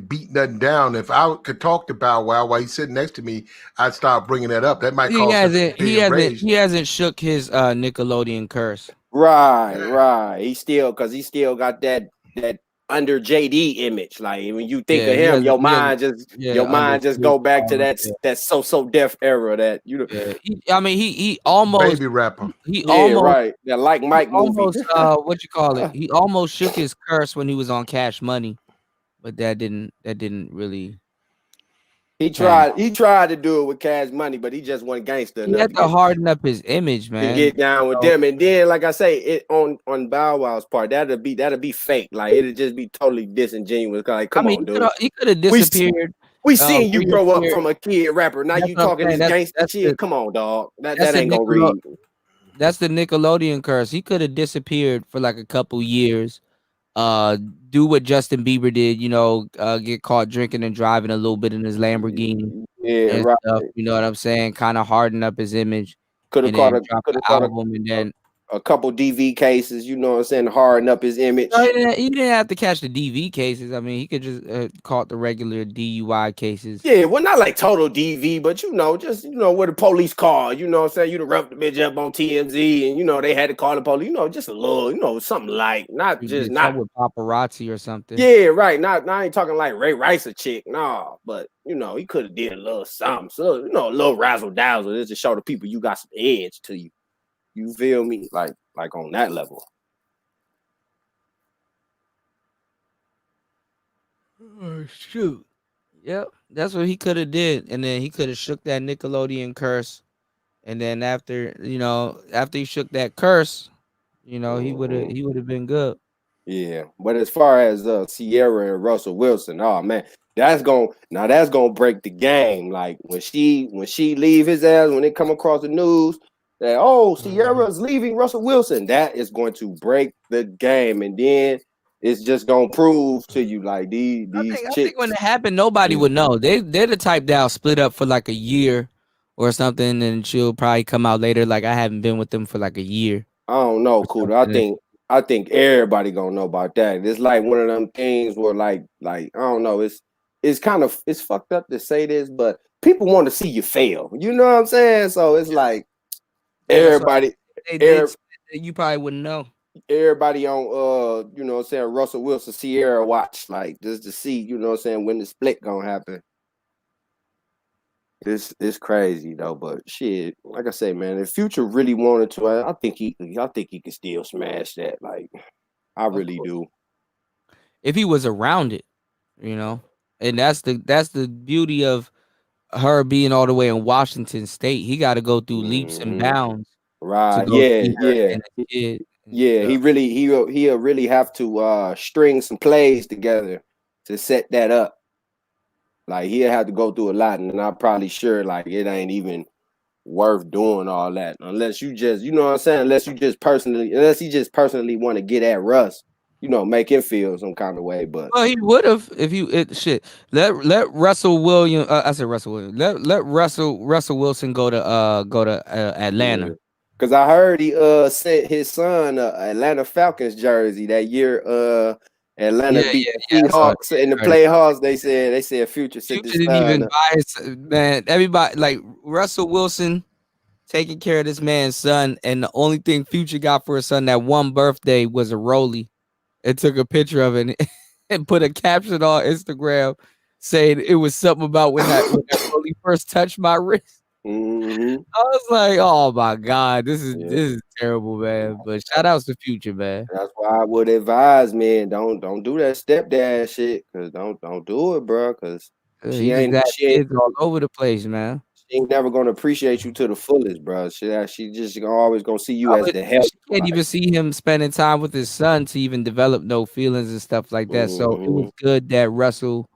beat nothing down. If I could talk to Bow Wow while he's sitting next to me, I'd start bringing that up. That might
He
cause him
hasn't.
to be enraged.
He hasn't shook his Nickelodeon curse.
Right. He still got that under JD image. Like when you think of him, your mind just go back to that so deaf era that you know.
He almost
baby rapper.
He almost
right. That Like Mike movie.
Almost what you call it? He almost shook his curse when he was on Cash Money, but that didn't really.
He tried to do it with Cash Money, but he just wasn't gangster enough.
He had to harden up his image, man.
To get down with them, and then, like I say, it on Bow Wow's part, that'll be fake. Like it'll just be totally disingenuous. Like, come on, dude.
He could have disappeared.
We seen you grow up from a kid rapper. Now you talking this gangster shit. Come on, dog. That ain't gonna read.
That's the Nickelodeon curse. He could have disappeared for like a couple years. Do what Justin Bieber did, get caught drinking and driving a little bit in his Lamborghini.
Yeah, right.
Stuff, you know what I'm saying? Kind of harden up his image.
Could have caught a couple DV cases, you know what I'm saying, harden up his image.
No, he didn't have to catch the DV cases. I mean, he could just caught the regular DUI cases.
Yeah, well, not like total DV, but just where the police call, you know what I'm saying? You'd have roughed the bitch up on TMZ and they had to call the police, just a little, something like not
with paparazzi or something.
Yeah, right. Not I ain't talking like Ray Rice a chick, no, but he could have did a little something, so a little razzle dazzle just to show the people you got some edge to you. You feel me? Like on that level.
Oh shoot. Yep. That's what he could have did. And then he could have shook that Nickelodeon curse. And then after he shook that curse, he would have been good.
Yeah. But as far as Sierra and Russell Wilson, oh man, that's gonna break the game. Like when she leave his ass, when it come across the news that Sierra's leaving Russell Wilson, that is going to break the game, and then it's just gonna prove to you like these chicks.
I think when it happened, nobody would know. They're the type that'll split up for like a year or something, and she'll probably come out later like I haven't been with them for like a year.
I don't know, Kuda. I think everybody gonna know about that. It's like one of them things where like I don't know. It's kind of fucked up to say this, but people want to see you fail. You know what I'm saying? So it's like. Everybody,
you probably wouldn't know.
Everybody on Russell Wilson Sierra watch, like just to see, when the split gonna happen. It's crazy though, but shit, like I say, man, if Future really wanted to, I think he can still smash that. Like, I really do.
If he was around it, and that's the beauty of her being all the way in Washington State. He got to go through leaps and bounds.
Right. Yeah. He'll really have to string some plays together to set that up. Like he'll have to go through a lot, and I'm probably sure like it ain't even worth doing all that unless you just, you know what I'm saying, unless he just personally want to get at Russ. Make him feel some kind of way, but
he would have if let Russell Williams. I said Russell Williams. Let Russell Wilson go to Atlanta.
Because I heard he sent his son Atlanta Falcons jersey that year. Atlanta beat the Seahawks in the playoffs. They said Future
didn't even buy it, man. Everybody like Russell Wilson taking care of this man's son, and the only thing Future got for his son that one birthday was a rollie. And took a picture of it and put a caption on Instagram saying it was something about when that rollie first touched my wrist.
Mm-hmm.
I was like, oh my God, this is terrible, man. But shout outs to Future, man.
That's why I would advise, man, don't do that stepdad shit, cause don't do it, bro. Cause she ain't
all over the place, man.
She ain't never gonna appreciate you to the fullest, bro. She just always gonna see you as the help.
She can't even see him spending time with his son to even develop no feelings and stuff like that. So it was good that Russell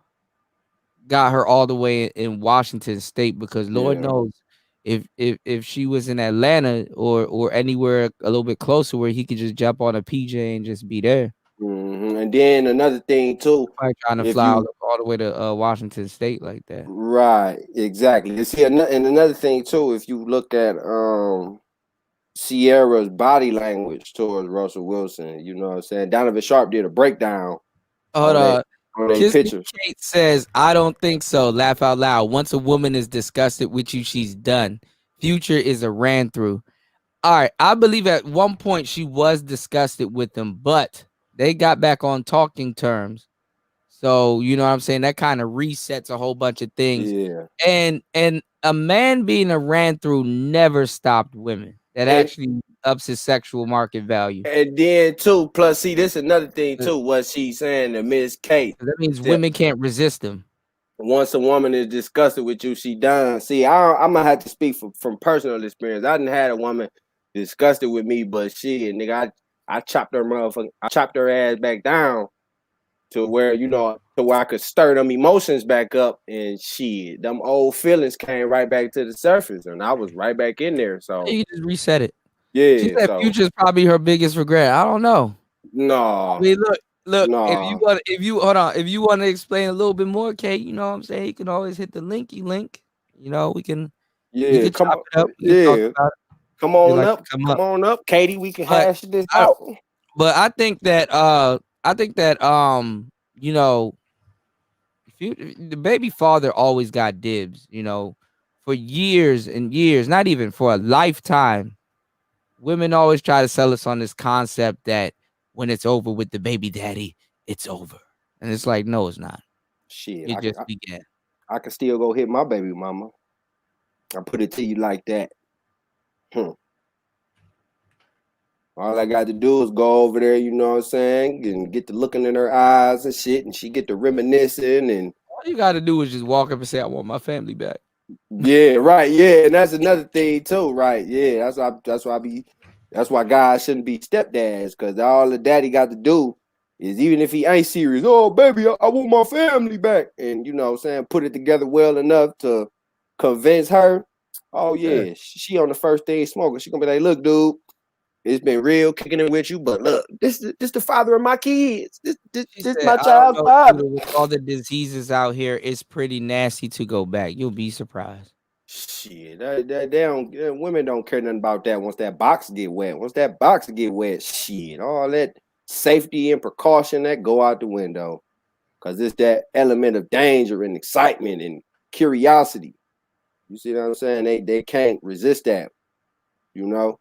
got her all the way in Washington State, because Lord knows if she was in Atlanta or anywhere a little bit closer where he could just jump on a PJ and just be there.
Mm-hmm. And then another thing too,
trying to fly all the way to Washington State like that.
Right, exactly. You see, and another thing too, if you look at Sierra's body language towards Russell Wilson. You know what I'm saying? Donovan Sharp did a breakdown
Hold on.
on their
Kiss Me
pictures.
Kate says, I don't think so. Laugh out loud. Once a woman is disgusted with you, she's done. Future is a ran through. All right. I believe at one point she was disgusted with him, but they got back on talking terms. So, you know what I'm saying? That kind of resets a whole bunch of things.
Yeah.
And a man being a ran through never stopped women. That actually ups his sexual market value.
And then too, plus see, this is another thing too. What she's saying to Miss Kate.
That means women can't resist him.
Once a woman is disgusted with you, she done. See, I'm gonna have to speak from personal experience. I didn't had a woman disgusted with me, but shit, nigga, I chopped her ass back down to where, you know, to where I could stir them emotions back up, and shit, them old feelings came right back to the surface, and I was right back in there. So
You just reset it.
yeah,
She said
so
Future's probably her biggest regret. I don't know.
no.
I mean, look.
No.
If you want to explain a little bit more, Kate, you know what I'm saying, you can always hit the linky link. You know, we can
come
chop
on,
it up. We can talk about it.
come on up, come on up, Katie. We can hash this out.
But I think that you know, the baby father always got dibs. You know, for years and years, not even for a lifetime. Women always try to sell us on this concept that when it's over with the baby daddy, it's over. And it's like, no, it's not.
Shit,
It just began.
I can still go hit my baby mama. I put it to you like that. All I got to do is go over there, you know what I'm saying, and get to looking in her eyes and shit, and she get to reminiscing, and
all you got to do is just walk up and say, I want my family back.
Yeah, right. Yeah, and that's another thing too, right? Yeah, that's why guys shouldn't be stepdads, because all the daddy got to do is, even if he ain't serious, oh baby, I want my family back, and you know what I'm saying, put it together well enough to convince her. Oh yeah, she on the first thing smoking. She gonna be like, look, dude, it's been real kicking it with you, but look, this the father of my kids. This my child's father.
With all the diseases out here, it's pretty nasty to go back. You'll be surprised.
Shit, women don't care nothing about that. Once that box get wet, shit, all that safety and precaution that go out the window, because it's that element of danger and excitement and curiosity. You see what I'm saying? They can't resist that. You know,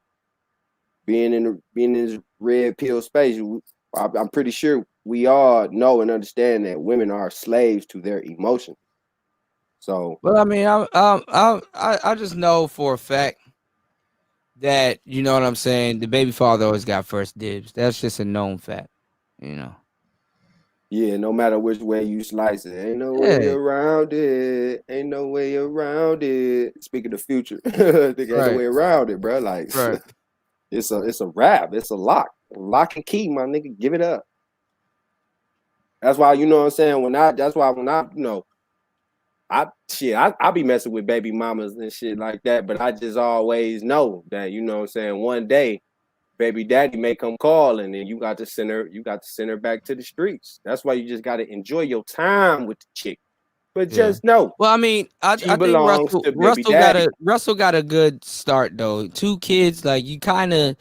being in this red pill space, I'm pretty sure we all know and understand that women are slaves to their emotions. So,
well, I mean, I just know for a fact that, you know what I'm saying, the baby father always got first dibs. That's just a known fact, you know.
Yeah, no matter which way you slice it, ain't no way around it. Ain't no way around it. Speaking of Future, ain't no way around it, bro. Like, it's a wrap. It's a lock and key, my nigga. Give it up. That's why, you know what I'm saying. When I you know, I be messing with baby mamas and shit like that, but I just always know that, you know what I'm saying, one day baby daddy may come calling, and you got to send her back to the streets. That's why you just got to enjoy your time with the chick. But just know.
Well, I mean, I think Russell got a good start though. 2 kids, like, you kind of,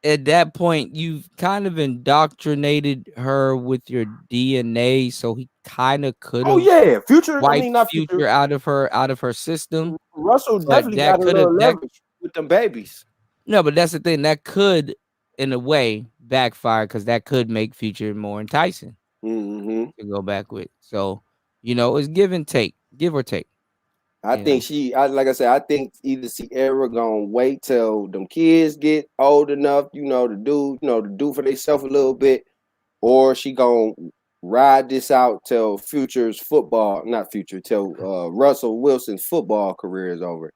at that point, you've kind of indoctrinated her with your DNA, so he kind of could have.
Oh yeah, Future.
Wiped
I mean, not
Future out of her system.
Russell definitely got a little leverage with them babies.
No, but that's the thing. That could, in a way, backfire, because that could make Future more enticing to go back with. So, you know, it's give or take.
I think like I said, I think either Sierra gonna wait till them kids get old enough, you know, to do for themselves a little bit, or she gonna ride this out till Russell Wilson's football career is over.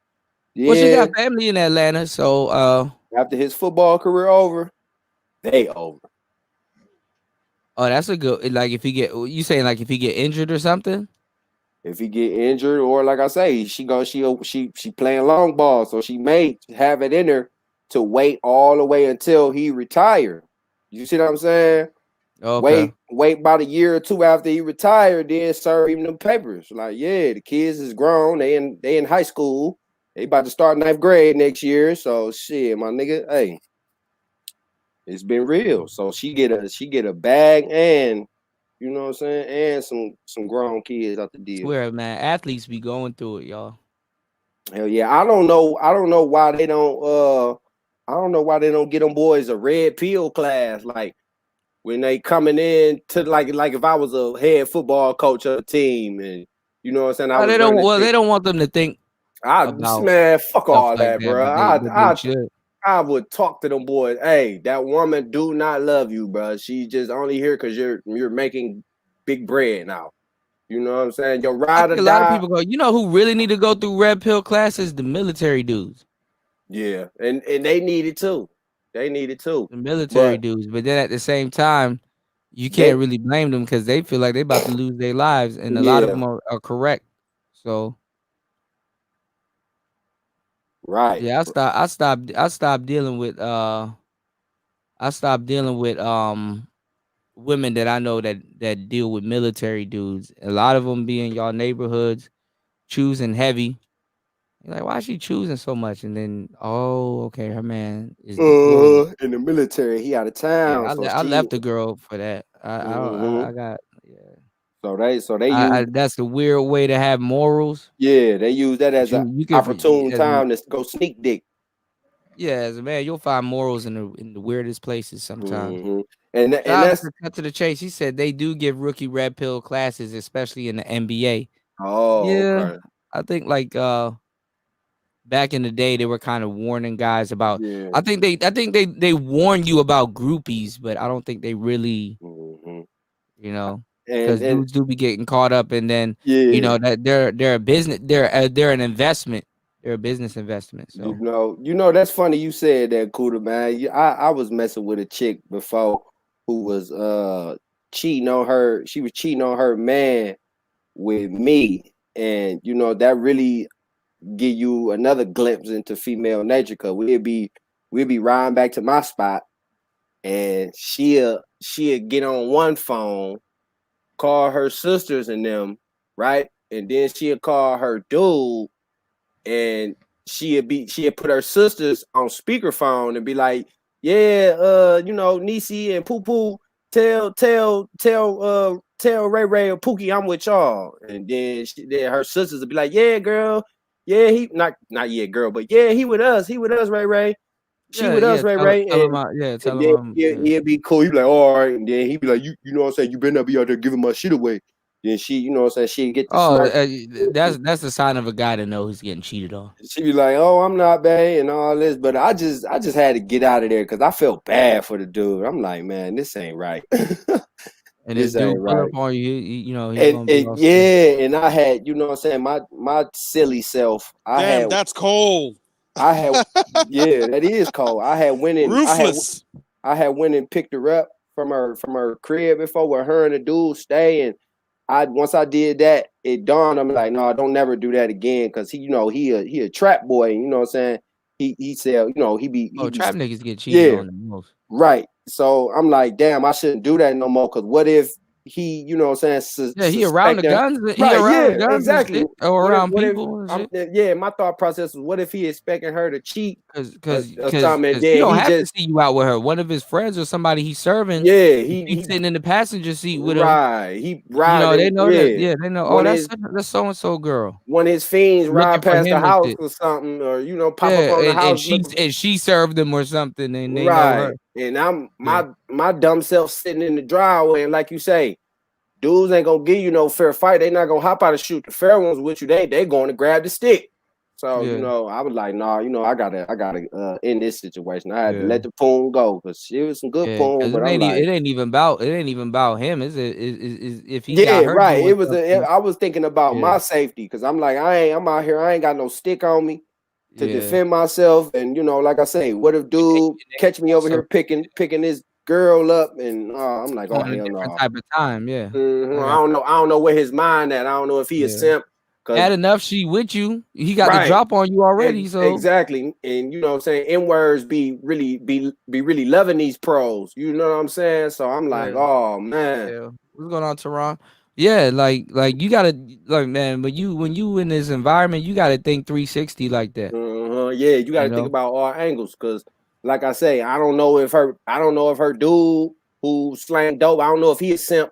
Yeah. Well, she got family in Atlanta, so
after his football career over, they over.
Oh, that's a good, like, if he get injured or something?
If he get injured, or like I say, she playing long ball, so she may have it in her to wait all the way until he retired. You see what I'm saying?
Okay.
Wait about a year or two after he retired, then serve him them papers. Like, yeah, the kids is grown, they in high school, They about to start 9th grade next year. So shit, my nigga, hey, it's been real. So she get a bag and you know what I'm saying, and some grown kids out the deal.
Swear, man, athletes be going through it, y'all.
Hell yeah. I don't know why they don't get them boys a red pill class. Like when they coming in to like if I was a head football coach of a team and you know what I'm saying,
They don't want them to think
man, fuck all
like
that, bro. I would talk to them boys. Hey, that woman do not love you, bro. She's just only here because you're making big bread now. You know what I'm saying? Your ride or die.
A lot of people go, you know who really need to go through red pill classes? The military dudes.
Yeah, and they need it too. They need it too.
The military dudes. But then at the same time, you can't really blame them because they feel like they're about to lose their lives. And a lot of them are correct. So
right.
Yeah, I stopped dealing with women that I know that deal with military dudes. A lot of them be in y'all neighborhoods choosing heavy. You're like, why is she choosing so much? And then, oh, okay, her man is deployed.
In the military, he out of town.
Yeah,
so
I left the girl for that. I got
So they use
that's the weird way to have morals.
Yeah, they use that as an opportune time to go sneak dick.
Yeah, as a man, you'll find morals in the weirdest places sometimes.
And that's
to cut to the chase. He said they do give rookie red pill classes, especially in the NBA.
Oh,
yeah,
okay.
I think like back in the day they were kind of warning guys about.
Yeah.
I think they warn you about groupies, but I don't think they really, you know, because dudes do be getting caught up, and then you know that they're a business, they're an investment. They're a business investment. So
you know that's funny you said that, Kuda, man. I was messing with a chick before who was cheating on her. She was cheating on her man with me, and you know that really give you another glimpse into female nature. Cause we'd be riding back to my spot, and she'll get on one phone, call her sisters and them, right, and then she'll call her dude, and she'll put her sisters on speakerphone and be like, yeah, you know, Nisi and Poo Poo, tell Ray Ray or Pookie I'm with y'all. And then her sisters will be like, yeah, girl, yeah, he not yeah, girl, but yeah, he with us, Ray Ray. She with us, Ray Ray.
Tell him
he'd be cool. He'd be like, all right, and then he'd be like, you know what I'm saying, you better not be out there giving my shit away. Then she, you know what I'm saying, she'd get the
that's the sign of a guy to know he's getting cheated on.
She'd be like, oh, I'm not bae and all this, but I just had to get out of there because I felt bad for the dude. I'm like, man, this ain't right.
And this dude pull up on you, you know, he's gonna be
and I had, you know what I'm saying, my silly self.
That's cold.
I had that is cold. I had went in
ruthless.
I had went and picked her up from her crib before where her and the dude stay, and once I did that, it dawned on me like, no, don't never do that again, because he a trap boy, you know what I'm saying? He said, you know,
trap niggas get cheated on the most.
Right. So I'm like, damn, I shouldn't do that no more, because what if he, you know what I'm saying?
He around the guns. He around the guns
exactly.
And shit, or around people.
My thought process was, what if he expecting her to cheat?
Because he don't have to see you out with her. One of his friends or somebody he's serving.
Yeah,
he's sitting in the passenger seat with
him.
He ride. They know that. Yeah, they know. Oh, that's so and so girl.
When his fiends ride past the house or something, or you know, pop up on the house,
and she served them or something, and they know her.
And I'm my dumb self sitting in the driveway, and like you say, dudes ain't gonna give you no fair fight. They not gonna hop out and shoot the fair ones with you. They going to grab the stick. So you know, I was like, nah, you know, I gotta end this situation. I had to let the poon go, because it was some good poon. But it
ain't even about him. Is if he
got hurt? Right. It was. I was thinking about my safety, because I'm like, I'm out here. I ain't got no stick on me to defend myself. And you know, like I say, what if dude catch me over here picking this girl up, and I'm like, oh hell no.
Type of time,
I don't know where his mind at. I don't know if he a simp.
Had enough she with you. He got the drop on you already. So
exactly. And you know what I'm saying, N-words be really loving these pros. You know what I'm saying? So I'm like, oh man.
What's going on, Tehran? Yeah, like you gotta man, when you in this environment, you gotta think 360 like that.
Yeah, you gotta think about all angles, because like I say, I don't know if her dude who slang dope, I don't know if he is simp,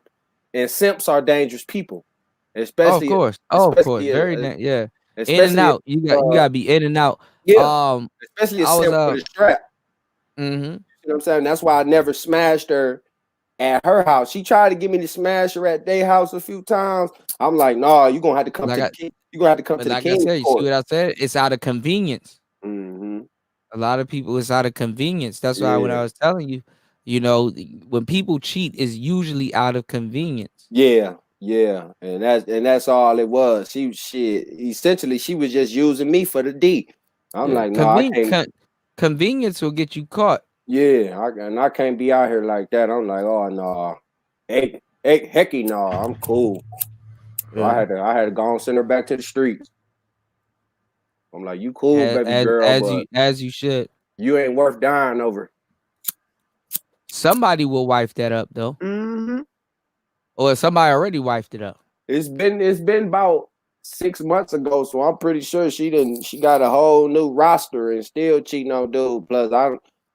and simps are dangerous people, especially
Very yeah. In and
especially
out. You gotta be in and out.
Especially a
I was
simp with a strap.
Mm-hmm.
You know what I'm saying? That's why I never smashed her at her house. She tried to get me to smash her at their house a few times. I'm like, nah, you're gonna have to come to the king. You're gonna have to come to the king's
I said, you see what I said? It's out of convenience.
Mm-hmm.
A lot of people, it's out of convenience. That's why when I was telling you, when people cheat, is usually out of convenience.
Yeah, and that's all it was. She essentially she was just using me for the D. I'm like, no, I can't.
Convenience will get you caught.
Yeah, I can't be out here like that. I'm like, oh no, hecky no, I'm cool. So I had to go and send her back to the streets. I'm like, you cool, baby girl, but
as you should.
You ain't worth dying over.
Somebody will wife that up though.
Mm-hmm.
Or somebody already wifed it up.
It's been about 6 months ago, so I'm pretty sure she got a whole new roster and still cheating on dude. Plus,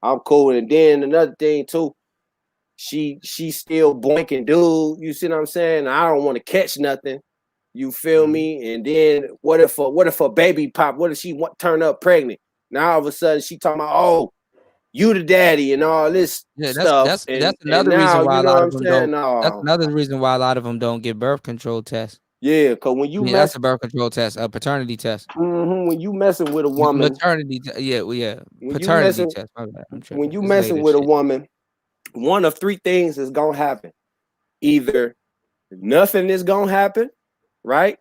I'm cool. And then another thing too, she still boinking dude. You see what I'm saying? I don't want to catch nothing. You feel me? And then what if a baby pop? What if she turn up pregnant? Now all of a sudden she talking about, oh, you the daddy and all this stuff.
That's another reason why a lot of them don't.
No.
That's another reason why a lot of them don't get birth control tests.
Yeah, because when you
that's a birth control test, a paternity test.
Mm-hmm, when you messing with a woman,
paternity test.
When you messing with a woman, one of three things is gonna happen: either nothing is gonna happen, right,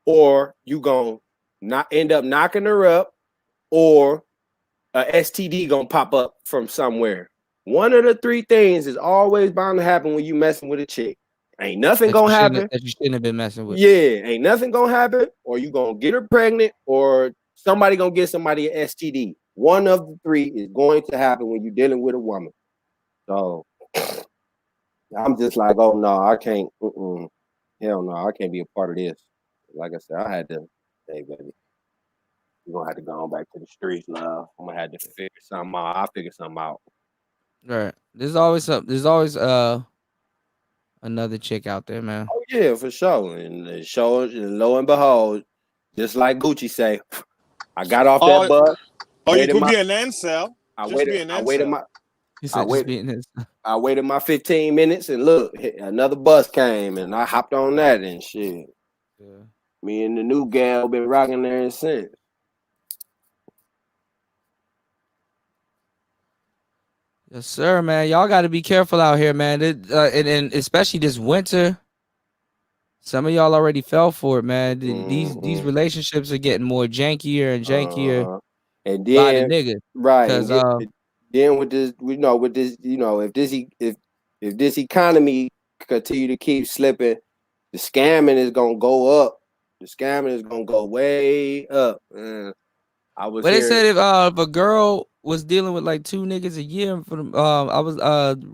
or you gonna not end up knocking her up, or a STD gonna pop up from somewhere. One of the three things is always bound to happen when you messing with a chick. Ain't nothing gonna happen
that you shouldn't have been messing with.
Yeah, ain't nothing gonna happen, or you gonna get her pregnant, or somebody gonna get somebody an STD. One of the three is going to happen when you're dealing with a woman. So I'm just like, oh no, I can't. Hell no, I can't be a part of this. Like I said, I had to. Hey, baby, you're gonna have to go on back to the streets, love. I'm gonna have to figure something out. I'll figure something out.
Right. There's always another chick out there, man.
Oh yeah, for sure. And lo and behold, just like Gucci say, I got off that bus.
Or you could be an incel.
I waited my 15 minutes, and look, another bus came, and I hopped on that and shit. Yeah. Me and the new gal been rocking there since.
Yes, sir, man. Y'all got to be careful out here, man. And especially this winter. Some of y'all already fell for it, man. These relationships are getting more jankier and jankier.
And then
by the niggas,
right? Then with this, if this economy continue to keep slipping, the scamming is gonna go up. The scamming is gonna go way up.
But they said if a girl was dealing with like 2 niggas a year, I was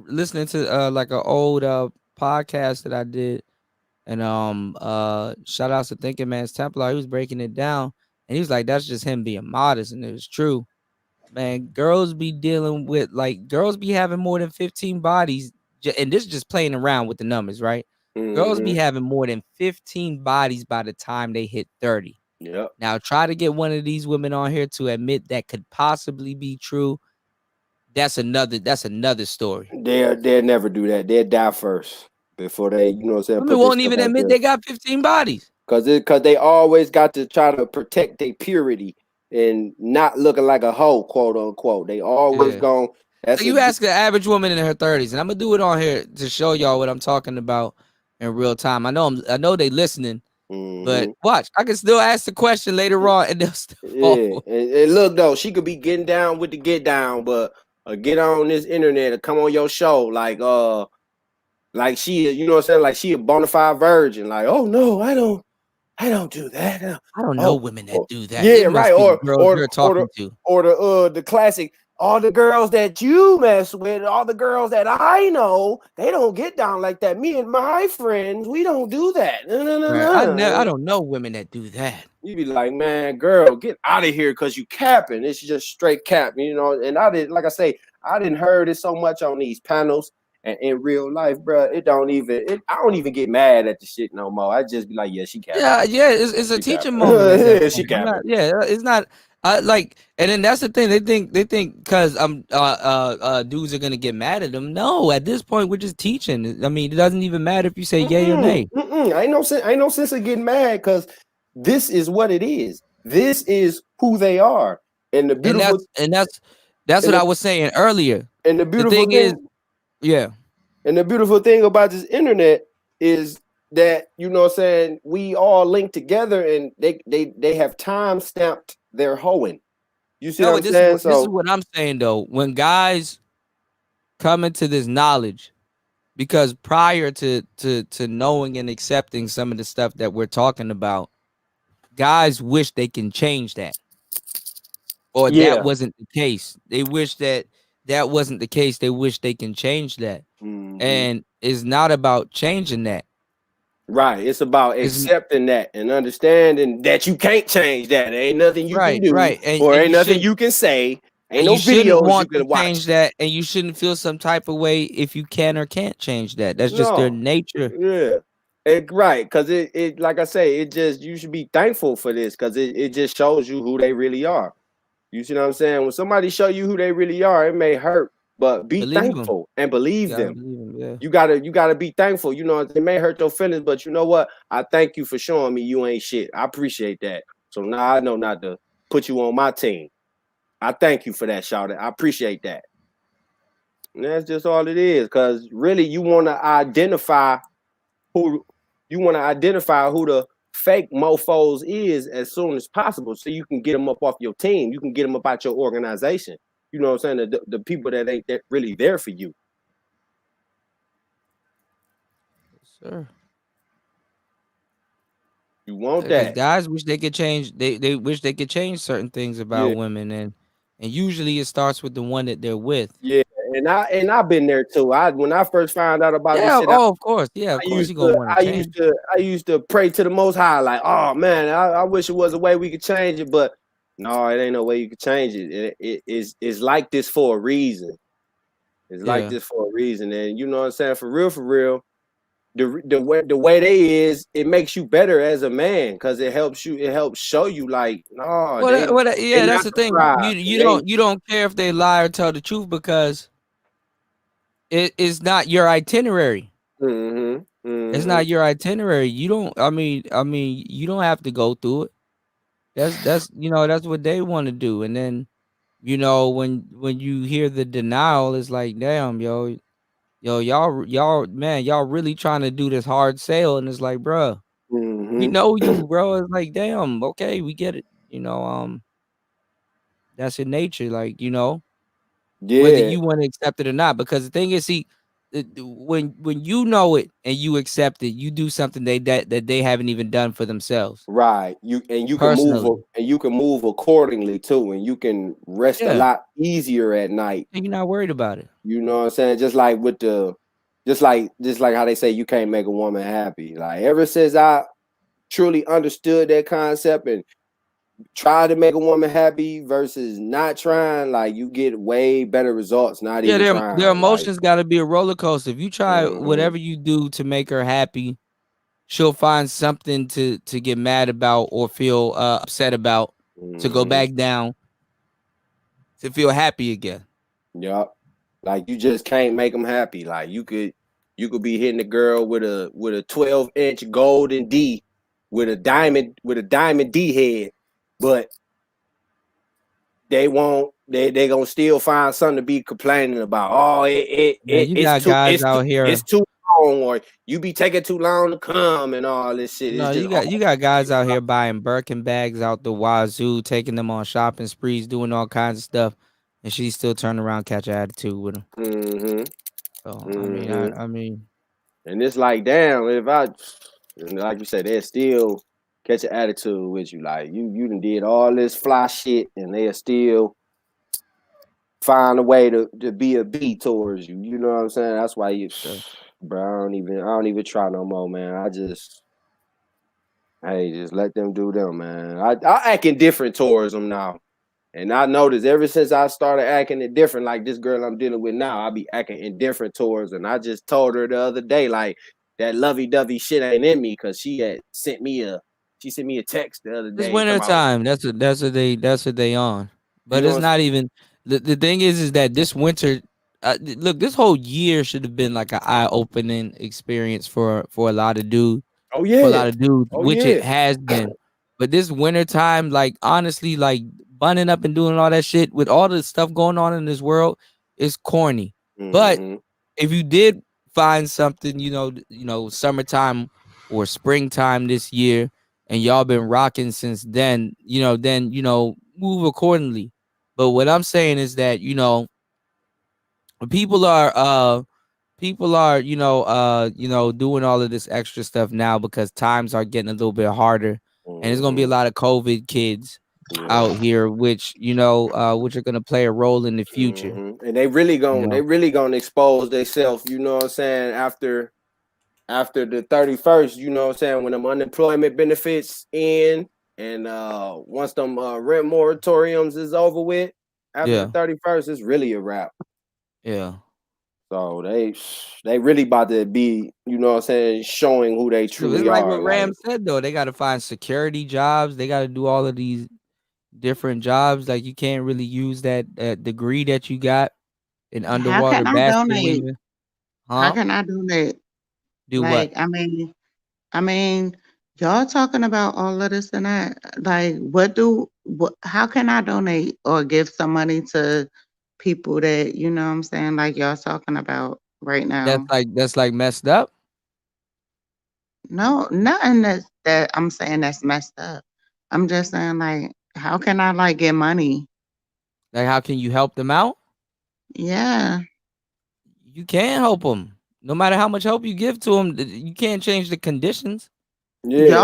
listening to like an old podcast that I did, and shout outs to Thinking Man's Templar. He was breaking it down, and he was like, that's just him being modest, and it was true. Man, girls be dealing with girls be having more than 15 bodies, and this is just playing around with the numbers, right? Girls be having more than 15 bodies by the time they hit 30.
Yep.
Now try to get one of these women on here to admit that could possibly be true. That's another story.
They'll never do that. They'll die first before they, you know what I'm saying.
Women won't even admit they got 15 bodies.
Cause they always got to try to protect their purity and not looking like a hoe, quote unquote. They always gone.
So you ask an average woman in her 30s, and I'm gonna do it on here to show y'all what I'm talking about in real time. I know they listening, but watch. I can still ask the question later on, and they'll still
and look though, she could be getting down with the get down, but get on this internet or come on your show like she, you know what I'm saying, like she a bona fide virgin. Like, oh no, I don't do that.
I don't know women that do that.
Yeah, right. Or
you're talking to.
Or the classic. all the girls that you mess with, all the girls that I know, they don't get down like that. Me and my friends, we don't do that.
I don't know women that do that.
You be like, man, girl, get out of here because you capping. It's just straight cap, you know. And I didn't, like I say, I didn't heard it so much on these panels and in real life, bro. I don't even get mad at the shit no more. I just be like, yeah, she capping.
Yeah, it's a teaching moment.
Yeah, she capping.
It's not. Like, and then that's the thing. They think because dudes are gonna get mad at them. No, at this point we're just teaching. I mean, it doesn't even matter if you say yay or nay.
Ain't no sense of getting mad because this is what it is. This is who they are, and the beautiful
that's what I was saying earlier.
And the beautiful thing
yeah.
And the beautiful thing about this internet is that, you know what I'm saying, we all link together and they have time stamped their hoeing. You see what I'm saying?
This is what I'm saying though. When guys come into this knowledge, because prior to knowing and accepting some of the stuff that we're talking about, guys wish they can change that. Or that wasn't the case. They wish that wasn't the case. They wish they can change that. And it's not about changing that.
Right. It's about accepting that and understanding that you can't change that. There ain't nothing you can do. Or ain't nothing you can say. Ain't no videos you can watch.
Change that, and you shouldn't feel some type of way if you can or can't change that. That's just their nature.
Yeah. Right. Because it like I say, you should be thankful for this because it just shows you who they really are. You see what I'm saying? When somebody show you who they really are, it may hurt, but be thankful and believe them. You gotta be thankful. You know, it may hurt your feelings, but you know what? I thank you for showing me you ain't shit. I appreciate that. So now I know not to put you on my team. I thank you for that, Shawty. I appreciate that. And that's just all it is. Cause really you want to identify who the fake mofos is as soon as possible so you can get them up off your team. You can get them up out your organization. You know what I'm saying? The people that ain't really there for you.
Sure.
You want that.
Guys wish they could change. They wish they could change certain things about women, and usually it starts with the one that they're with.
Yeah, and I've been there too. When I first found out about this shit,
of course, of course you gonna want to change.
I used to pray to the Most High, like, oh man, I wish it was a way we could change it, but no, it ain't no way you could change it. It's like this for a reason. It's like this for a reason, and you know what I'm saying? For real. The way they is, it makes you better as a man because it helps show you like, no,
that's the thing. You don't care if they lie or tell the truth because it is not your itinerary. It's not your itinerary. You don't. I mean, you don't have to go through it. That's that's what they want to do, and then when you hear the denial, it's like, damn, y'all really trying to do this hard sale, and it's like, bro, we know you, bro. It's like, damn, okay, we get it. That's your nature, like, whether you want to accept it or not. Because the thing is, see, when you know it and you accept it, you do something that they haven't even done for themselves.
Right. You can move accordingly too, and you can rest a lot easier at night.
And you're not worried about it.
You know what I'm saying? Just like how they say you can't make a woman happy. Like ever since I truly understood that concept and try to make a woman happy versus not trying, like you get way better results.
Their emotions got to be a roller coaster. If you try whatever you do to make her happy, she'll find something to get mad about or feel upset about to go back down to feel happy again.
Yep. Like you just can't make them happy. Like you could be hitting a girl with a 12-inch golden D with a diamond D head, but they gonna still find something to be complaining about. Oh, it's too long, or you be taking too long to come and all this shit.
No, you got guys out here buying Birkin bags out the wazoo, taking them on shopping sprees, doing all kinds of stuff, and she still turn around, catch an attitude with them. So I mean,
and it's like, damn, like you said, they'll still catch an attitude with you. Like you done did all this fly shit, and they'll still find a way to be a B towards you. You know what I'm saying? That's why you, bro. I don't even try no more, man. Just let them do them, man. I act indifferent towards them now. And I noticed ever since I started acting indifferent, like this girl I'm dealing with now, I be acting indifferent towards her. And I just told her the other day, like, that lovey-dovey shit ain't in me, because she sent me a text the other day.
It's winter time. That's what they on. But it's not even the thing is that this winter, look, this whole year should have been like an eye-opening experience for a lot of dudes.
Oh yeah,
for a lot of dudes, which it has been. But this winter time, like honestly, like bunning up and doing all that shit with all the stuff going on in this world is corny. But if you did find something, summertime or springtime this year, and y'all been rocking since then, then move accordingly. But what I'm saying is that people are doing all of this extra stuff now because times are getting a little bit harder, and there's gonna be a lot of COVID kids out here, which are gonna play a role in the future.
And they really gonna expose themselves. You know what I'm saying? After the 31st, you know what I'm saying, when them unemployment benefits end, and once them rent moratoriums is over with, after the 31st, it's really a wrap.
Yeah.
So they really about to be, you know what I'm saying, showing who they truly
it's like
are.
what Ram said though, they got to find security jobs. They got to do all of these different jobs. Like you can't really use that degree that you got in underwater basket.
How can I donate?
Do
like,
what?
I mean, y'all talking about all of this and that. Like, how can I donate or give some money to people that, you know what I'm saying, like y'all talking about right now?
That's like messed up.
No, nothing that I'm saying that's messed up. I'm just saying, like, how can I like get money?
Like, how can you help them out?
Yeah.
You can't help them. No matter how much help you give to them, you can't change the conditions.
Yeah,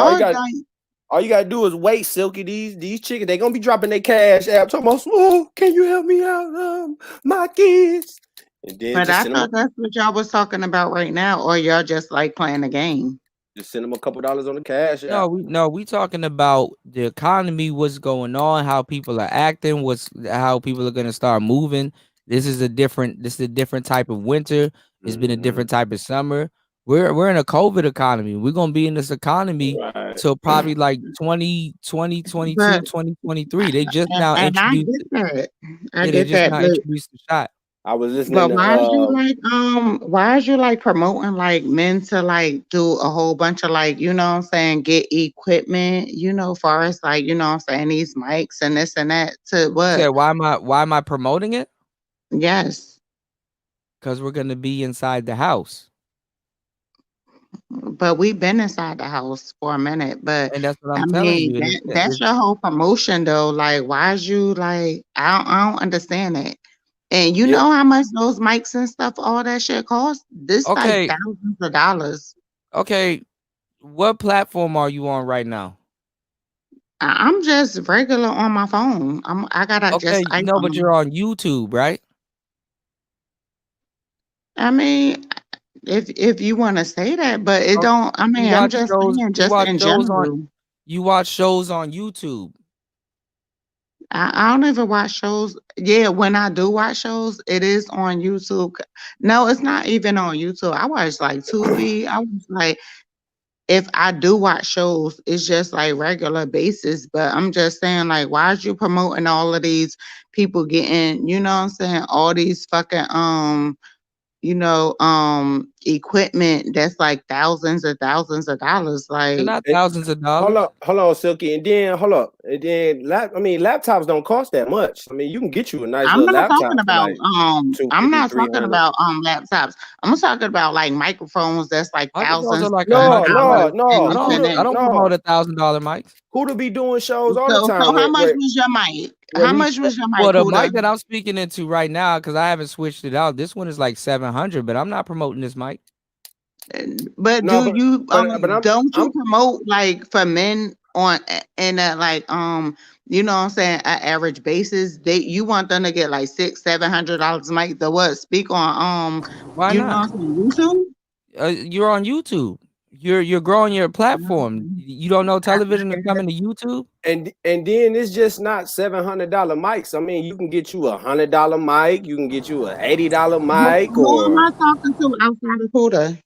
all you gotta do is wait, Silky. These chickens, they gonna be dropping their cash app talking about, oh, can you help me out, my kids? And then
but I thought that's what y'all was talking about right now, or y'all just like playing the game.
Just send them a couple dollars on the cash app.
We talking about the economy, what's going on, how people are acting, how people are gonna start moving. This is a different type of winter. It's been a different type of summer. We're in a COVID economy. We're gonna be in this economy till probably like 2022, 2023. They just now introduced.
I get that.
Introduced the shot.
I was listening.
But why is you like promoting like men to like do a whole bunch of like, you know what I'm saying, get equipment, far as like, you know what I'm saying, these mics and this and that to what?
You said, why am I promoting it?
Yes.
Because we're gonna be inside the house.
But we've been inside the house for a minute. But
and that's what I'm telling you.
That's your whole promotion though. Like, why is you like? I don't understand it. And you know how much those mics and stuff, all that shit cost? This like thousands of dollars.
Okay, what platform are you on right now?
I'm just regular on my phone. I gotta just iPhone.
No, but you're on YouTube, right?
I mean, if you want to say that, but it don't. I mean, I'm just saying, just in general.
You watch shows on YouTube.
I don't even watch shows. Yeah, when I do watch shows, it is on YouTube. No, it's not even on YouTube. I watch like Tubi. I was like, if I do watch shows, it's just like regular basis. But I'm just saying, like, why is you promoting all of these people getting, you know what I'm saying, all these fucking equipment that's like thousands of dollars. Like,
they're not thousands of dollars.
Hold on, Silky, and then laptops don't cost that much. I mean, you can get you a nice little laptop.
I'm not talking about laptops. I'm talking about like microphones that's like thousands.
Like
no.
I don't promote $1,000 mics.
Who to be doing shows all the time?
So how much was your mic? How much was your mic?
Well, the mic that I'm speaking into right now, because I haven't switched it out. This one is like $700, but I'm not promoting this mic.
But don't you promote like for men on in a like you know what I'm saying, an average basis, you want them to get like $600-700 a mic to what? Speak on
Why
you know
not?
what I'm saying, YouTube?
You're on YouTube. You're growing your platform. You don't know television is coming to YouTube?
And then it's just not $700 mics. I mean, you can get you $100 mic, you can get you an $80 mic,
Who am
or
I talking to outside of Kuda?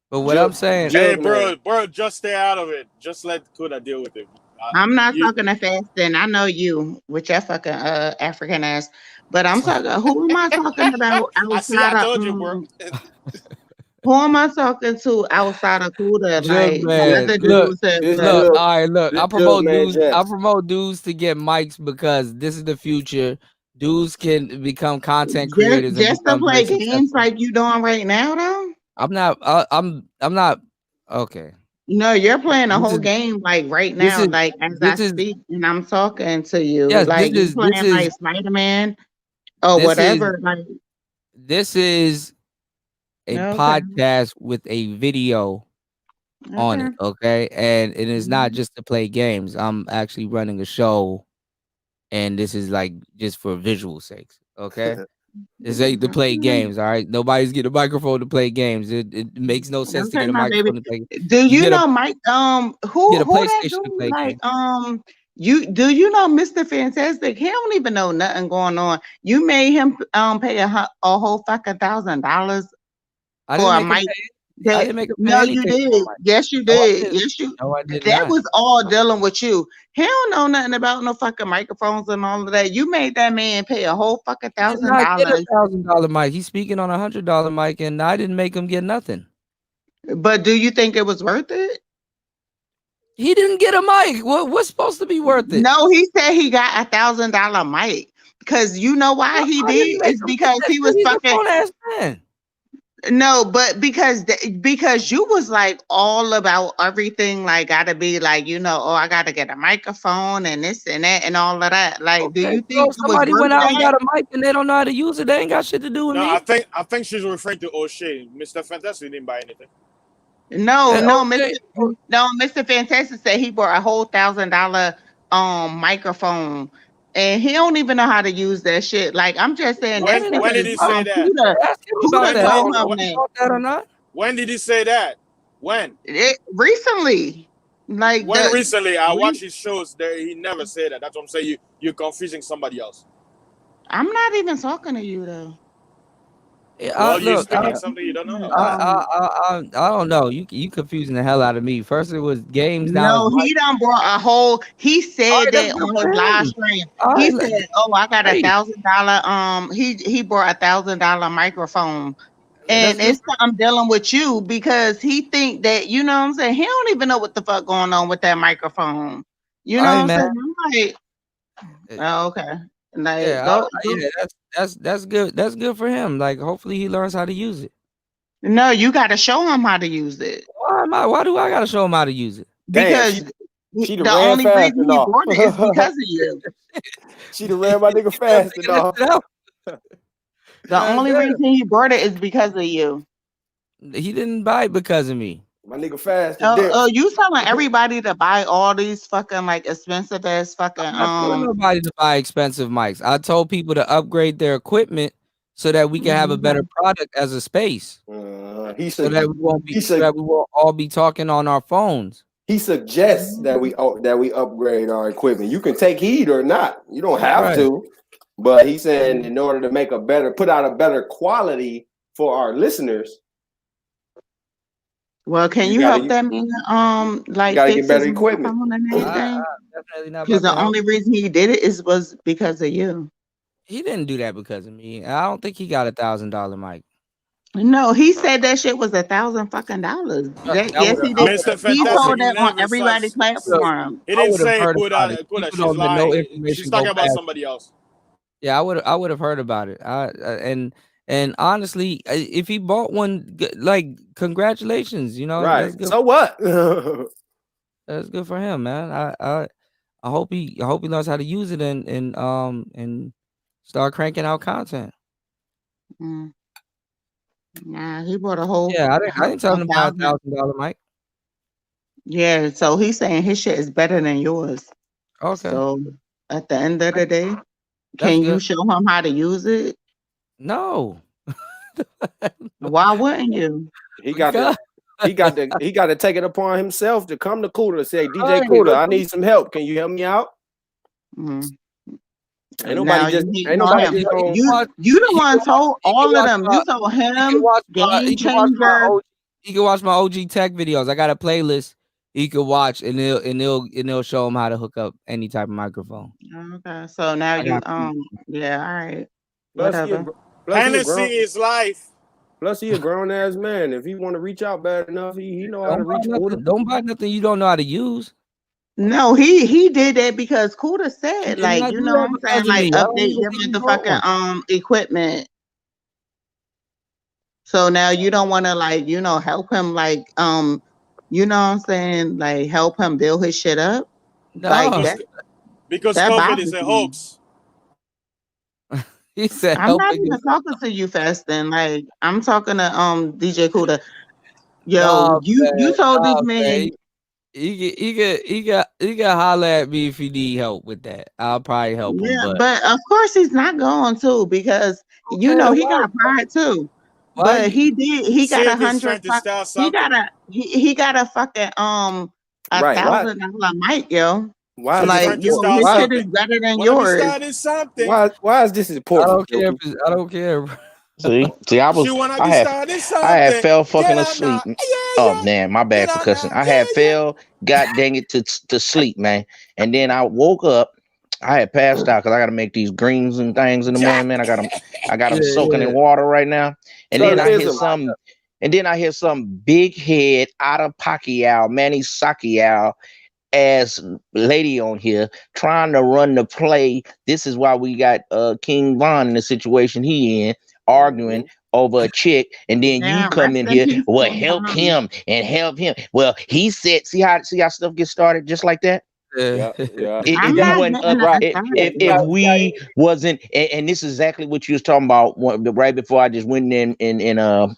But what I'm saying,
Hey, bro, just stay out of it. Just let Kuda deal with it.
I'm not talking to Fasting. I know you with your fucking African ass. But I'm talking. Who am I talking about outside
I
of?
told you, bro.
Who am I talking to outside of Kuda?
Jug
Like
man,
nothing to do
look,
with
all right, look. I promote dudes. I
Jets.
promote dudes to get mics because this is the future. Dudes can become content creators and
just to
become very
play games
successful.
like you doing right now, though.
I'm not. I'm not. Okay.
No, you're playing a
This
whole
is
game like right
this
now,
is
like as I
this is
speak, and I'm talking to you.
yes.
Like you
This
playing
is
like Spider-Man or
this is
whatever. Like
this is a
okay,
podcast with a video on it. Okay, and it is not just to play games. I'm actually running a show, and this is like just for visual sakes. Okay. This ain't to play games, all right? Nobody's getting a microphone to play games. It makes no sense to
okay,
get a
my baby.
microphone to play.
Do you
Get a
know Mike?
get a
Who that
PlayStation to
dude?
play
Like,
games.
you know Mr. Fantastic? He don't even know nothing going on. You made him pay a whole fucking $1,000
I
for
didn't
a
make him
mic.
pay. I didn't make him pay
No, you
anything for
did.
my mic.
Yes, you
No, I
did.
didn't.
Yes, you.
No, I did
That
not.
was all dealing with you. He don't know nothing about no fucking microphones and all of that. You made that man pay a whole fucking
He did not get
$1,000.
$1,000 mic. He's speaking on $100 mic, and I didn't make him get nothing.
But do you think it was worth it?
He didn't get a mic. What's supposed to be worth it?
No, he said he got $1,000 mic. Because you know why he
I
did?
didn't make
It's
him
because
get that.
he was
He's a
fucking.
grown ass man.
No, but because you was like all about everything, like gotta be like, you know, oh, I gotta get a microphone and this and that and all of that. Like, do
Okay,
you
so
think
if
it was
somebody
worth
went out and
that?
got a mic and they don't know how to use it, they ain't got shit to do with
No,
me.
I think she's referring to O'Shea. Mr. Fantastic didn't buy anything.
No,
And
Mr. Fantastic said he bought a whole $1,000 microphone. And he don't even know how to use that shit. Like, I'm just saying that's
When
because
did he say that?
Kuda told him that.
that or not.
When did he say that? When?
Recently. Like
When recently? I watch his shows there. He never said that. That's what I'm saying. You're confusing somebody else.
I'm not even talking to you though.
Well, you're speaking something you don't know.
I don't know. You confusing the hell out of me. First it was games. Now
No,
it's
he done brought a whole. He said that on his live stream. He said, "Oh, I got $1,000. He brought $1,000 microphone, and it's I'm dealing with you because he think that you know what I'm saying. He don't even know what the fuck going on with that microphone. You know what I'm saying? I'm like, oh, okay, like
yeah, that's good. That's good for him. Like hopefully he learns how to use it.
No, you got to show him how to use it.
Why do I gotta show him how to use it?
Because the only reason he brought it is because of you.
She done ran my nigga fast enough.
The only reason he brought it is because of you.
He didn't buy it because of me.
My nigga fast.
Oh, you telling everybody to buy all these fucking like expensive ass fucking
I'm not telling nobody to buy expensive mics. I told people to upgrade their equipment so that we can have a better product as a space. So that we won't all be talking on our phones.
He suggests that we upgrade our equipment. You can take heed or not. You don't have to. But he's saying in order to make put out a better quality for our listeners.
Well, can you help that man like
gotta
fix
get better
his
equipment?
microphone and everything?
Definitely not.
Because the only reason he did it was because of you.
He didn't do that because of me. I don't think he got $1,000 mic.
No, he said that shit was $1,000 fucking dollars. Yes, he did. He told that on everybody's platform.
He didn't say
Kuda,
she's lying. She's talking about somebody else.
Yeah, I would have heard about it. And honestly, if he bought one, like congratulations, you know.
Right.
That's good.
So what?
That's good for him, man. I hope he knows how to use it and start cranking out content.
Nah, he bought a whole.
Yeah, I didn't tell him to buy $1,000 mic.
Yeah, so he's saying his shit is better than yours.
Okay.
So at the end of the day,
That's
can you
good.
show him how to use it?
No.
Why wouldn't you?
He got to take it upon himself to come to Cuda and say, DJ
Right,
Cuda, I need some help. Can you help me out?
Mm.
Ain't nobody just
you the one told all of them. You told him, Game Changer.
He can watch my OG tech videos. I got a playlist he could watch, and it'll show him how to hook up any type of microphone.
Okay, so now you yeah, all right, whatever.
Hennessy is life.
Plus, he a grown ass man. If he want to reach out bad enough, he know how to reach out.
Don't buy nothing you don't know how to use.
No, he did that because Cuda said, like, you know what I'm saying, like, update your motherfucking equipment. So now you don't want to, like, you know, help him, like, you know what I'm saying, like, help him build his shit up.
No,
like
because
that
COVID is a hoax.
He said,
I'm not even talking to you, Fastin. Like, I'm talking to DJ Cuda. Yo, you told this man.
He can holler at me if he need help with that. I'll probably help him.
But of course he's not going to, because you know he got pride too. But he got 100. He got a fucking $1,000 mic, yo.
Why?
Like, his shit is better than yours.
Why is this important?
I don't care.
See, I had fell fucking asleep. Oh man, my bad for cussing. I had fell, god dang it, to sleep, man. And then I woke up. I had passed out because I got to make these greens and things in the morning, man. I got them soaking in water right now. And then I hear some big head out of Pacquiao, Manny Pacquiao ass lady on here trying to run the play. This is why we got King Von in the situation he in, arguing over a chick, and then you come in here, well, help him and help him. Well, he said, see how stuff gets started just like that. If we wasn't, and this is exactly what you was talking about right before I just went in and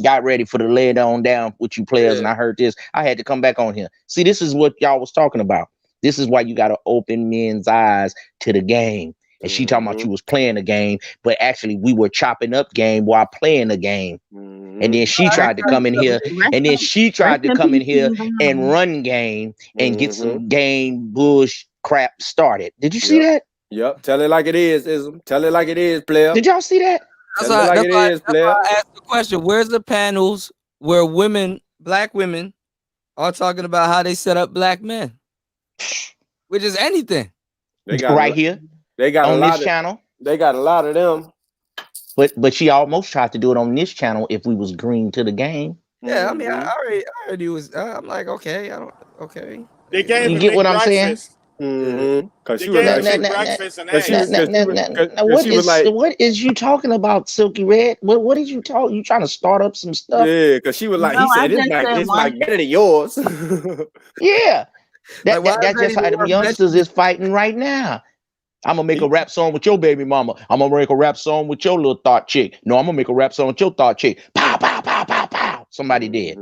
got ready for the lay it on down with you players, and I heard this, I had to come back on here. See, this is what y'all was talking about. This is why you got to open men's eyes to the game. And she talking about you was playing the game, but actually we were chopping up game while playing the game. And then she tried to come in here, and run game and get some game bush crap started. Did you see that?
Yep. Tell it like it is, Ism. Tell it like it is, player.
Did y'all see that?
That's why I asked the question. Where's the panels where black women, are talking about how they set up black men? Which is anything.
They got
here.
They got
on
a lot
this channel.
They got a lot of them.
But she almost tried to do it on this channel if we was green to the game.
Yeah, I mean, I already was. I'm like, okay, okay.
They can't
you
even
get
make
what I'm
breakfast.
saying?
Because
she was like,
what is you talking about, Silky Red? What is you talking? You trying to start up some stuff?
Yeah, because she was like, he said it's like better than yours.
Yeah, that's just how the youngsters is fighting right now. I'm gonna make a rap song with your baby mama. I'm gonna make a rap song with your little thought chick. No, I'm gonna make a rap song with your thought chick. Pow, pow, pow, pow, pow. Somebody did.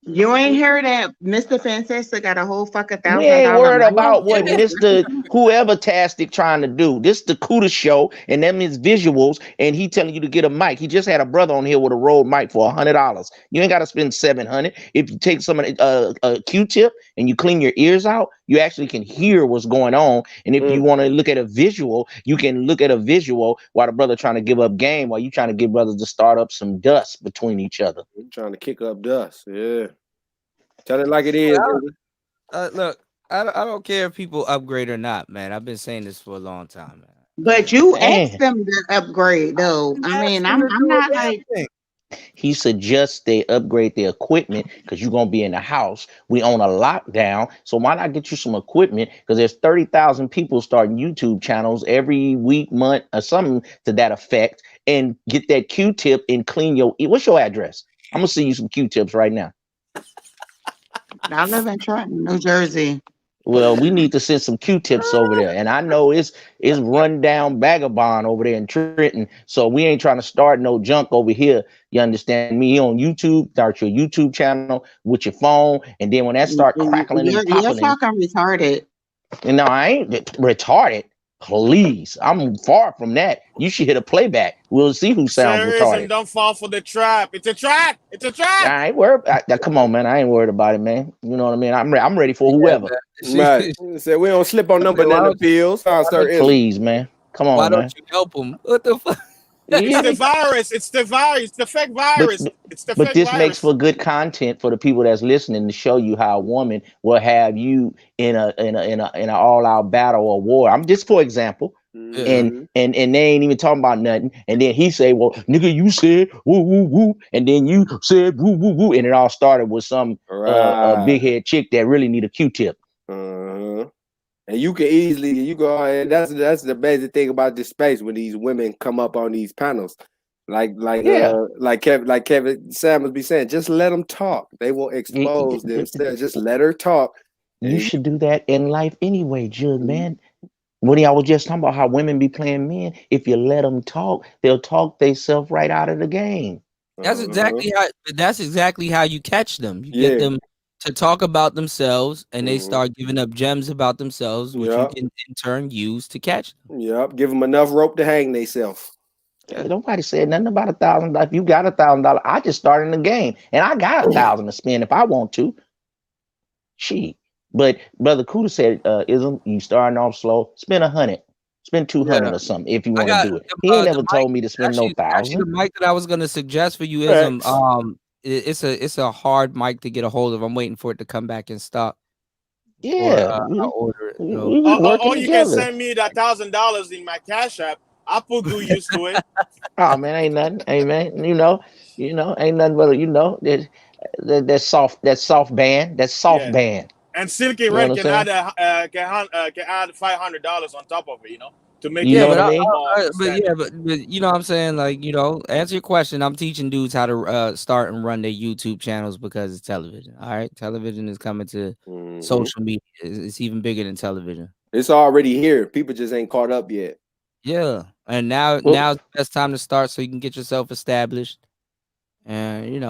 You ain't heard that Mr. Fantastic got a whole fucking $1,000.
We ain't worried about what Mr. whoever Tastic trying to do. This the Cuda show, and them his visuals, and he telling you to get a mic. He just had a brother on here with a Rode mic for $100. You ain't got to spend $700. If you take some a Q-tip and you clean your ears out, you actually can hear what's going on. And if you want to look at a visual, you can look at a visual while the brother trying to give up game, while you trying to get brothers to start up some dust between each other.
Trying to kick up dust. Yeah. Tell it like it is.
Look, I don't care if people upgrade or not, man. I've been saying this for a long time, man.
But you asked them to upgrade, though. I mean, I'm not like.
He suggests they upgrade their equipment because you're gonna be in the house. We on a lockdown, so why not get you some equipment? Because there's 30,000 people starting YouTube channels every week, month, or something to that effect, and get that Q-tip and clean your. What's your address? I'm gonna send you some Q-tips right now.
I live in Trenton, New Jersey.
Well, we need to send some Q-tips over there, and I know it's run down vagabond over there in Trenton, so we ain't trying to start no junk over here. You understand me? On YouTube, start your YouTube channel with your phone, and then when that start crackling and
You're
popping,
fucking retarded.
and no, I ain't retarded. Please, I'm far from that. You should hit a playback. We'll see who sounds
Serious, and
retarded.
don't fall for the trap. It's a trap. It's a trap.
I ain't worried. Come on, man. I ain't worried about it, man. You know what I mean? I'm ready for whoever.
Right. Say we don't slip on no banana peels.
Please, man. Come on,
Why
man.
don't you help them? What the fuck?
It's the virus. It's the virus. It's the fake virus. It's the
But
fake
this
virus.
makes for good content for the people that's listening to show you how a woman will have you in an all-out battle or war. I'm just for example. And they ain't even talking about nothing. And then he say, well, nigga, you said woo woo woo, and then you said woo woo woo, and it all started with some big head chick that really need a Q-tip.
And you can easily go ahead. That's the basic thing about this space when these women come up on these panels. Like Kevin Samuels be saying, just let them talk. They will expose themselves. Just let her talk.
You should do that in life anyway, Jug, man. What I was just talking about how women be playing men. If you let them talk, they'll talk themselves right out of the game.
That's exactly how you catch them. You get them to talk about themselves, and they start giving up gems about themselves, which you can in turn use to catch them.
Yep, give them enough rope to hang themselves.
Nobody said nothing about $1,000. If you got $1,000, I just started in the game, and I got $1,000 to spend if I want to. But Brother Kuda said, "Ism, you starting off slow. Spend 100, spend 200 or something if you want to do it." He ain't never told me to spend no $1,000.
Actually, the mic that I was going to suggest for you is it's a hard mic to get a hold of. I'm waiting for it to come back in stock. I'll order it.
Or you can send me that $1,000 in my Cash App. I'll put good use to it.
Oh man, ain't nothing. Hey man, you know, ain't nothing but that soft band.
And Silky Red can add $500 on top of it, to make
you know what I
mean. But you know what I'm saying, like, answer your question. I'm teaching dudes how to start and run their YouTube channels because it's television. All right, television is coming to social media. It's even bigger than television.
It's already here. People just ain't caught up yet.
Yeah, and now's the best time to start so you can get yourself established. And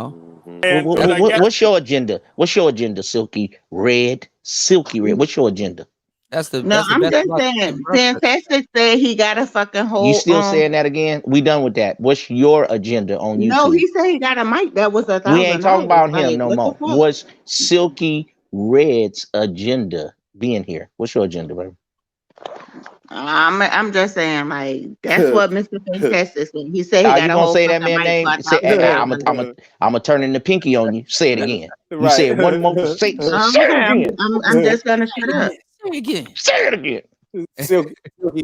what's your agenda? What's your agenda, Silky Red? Silky Red. What's your agenda?
I'm just saying. Fantastic said he got a fucking hold.
You still saying that again? We done with that. What's your agenda on YouTube?
No, he said he got a mic that was $1,000.
We ain't talking about him no more. What's Silky Red's agenda being here? What's your agenda, baby?
I'm just saying, like, that's what Mr. Fantastic said. He said he got
you
a
gonna
whole
say that man name? I'm gonna turn in the pinky on you. Say it again. You say it one more. Say it again.
I'm just gonna shut up.
Say it again.
Say it again.
Silky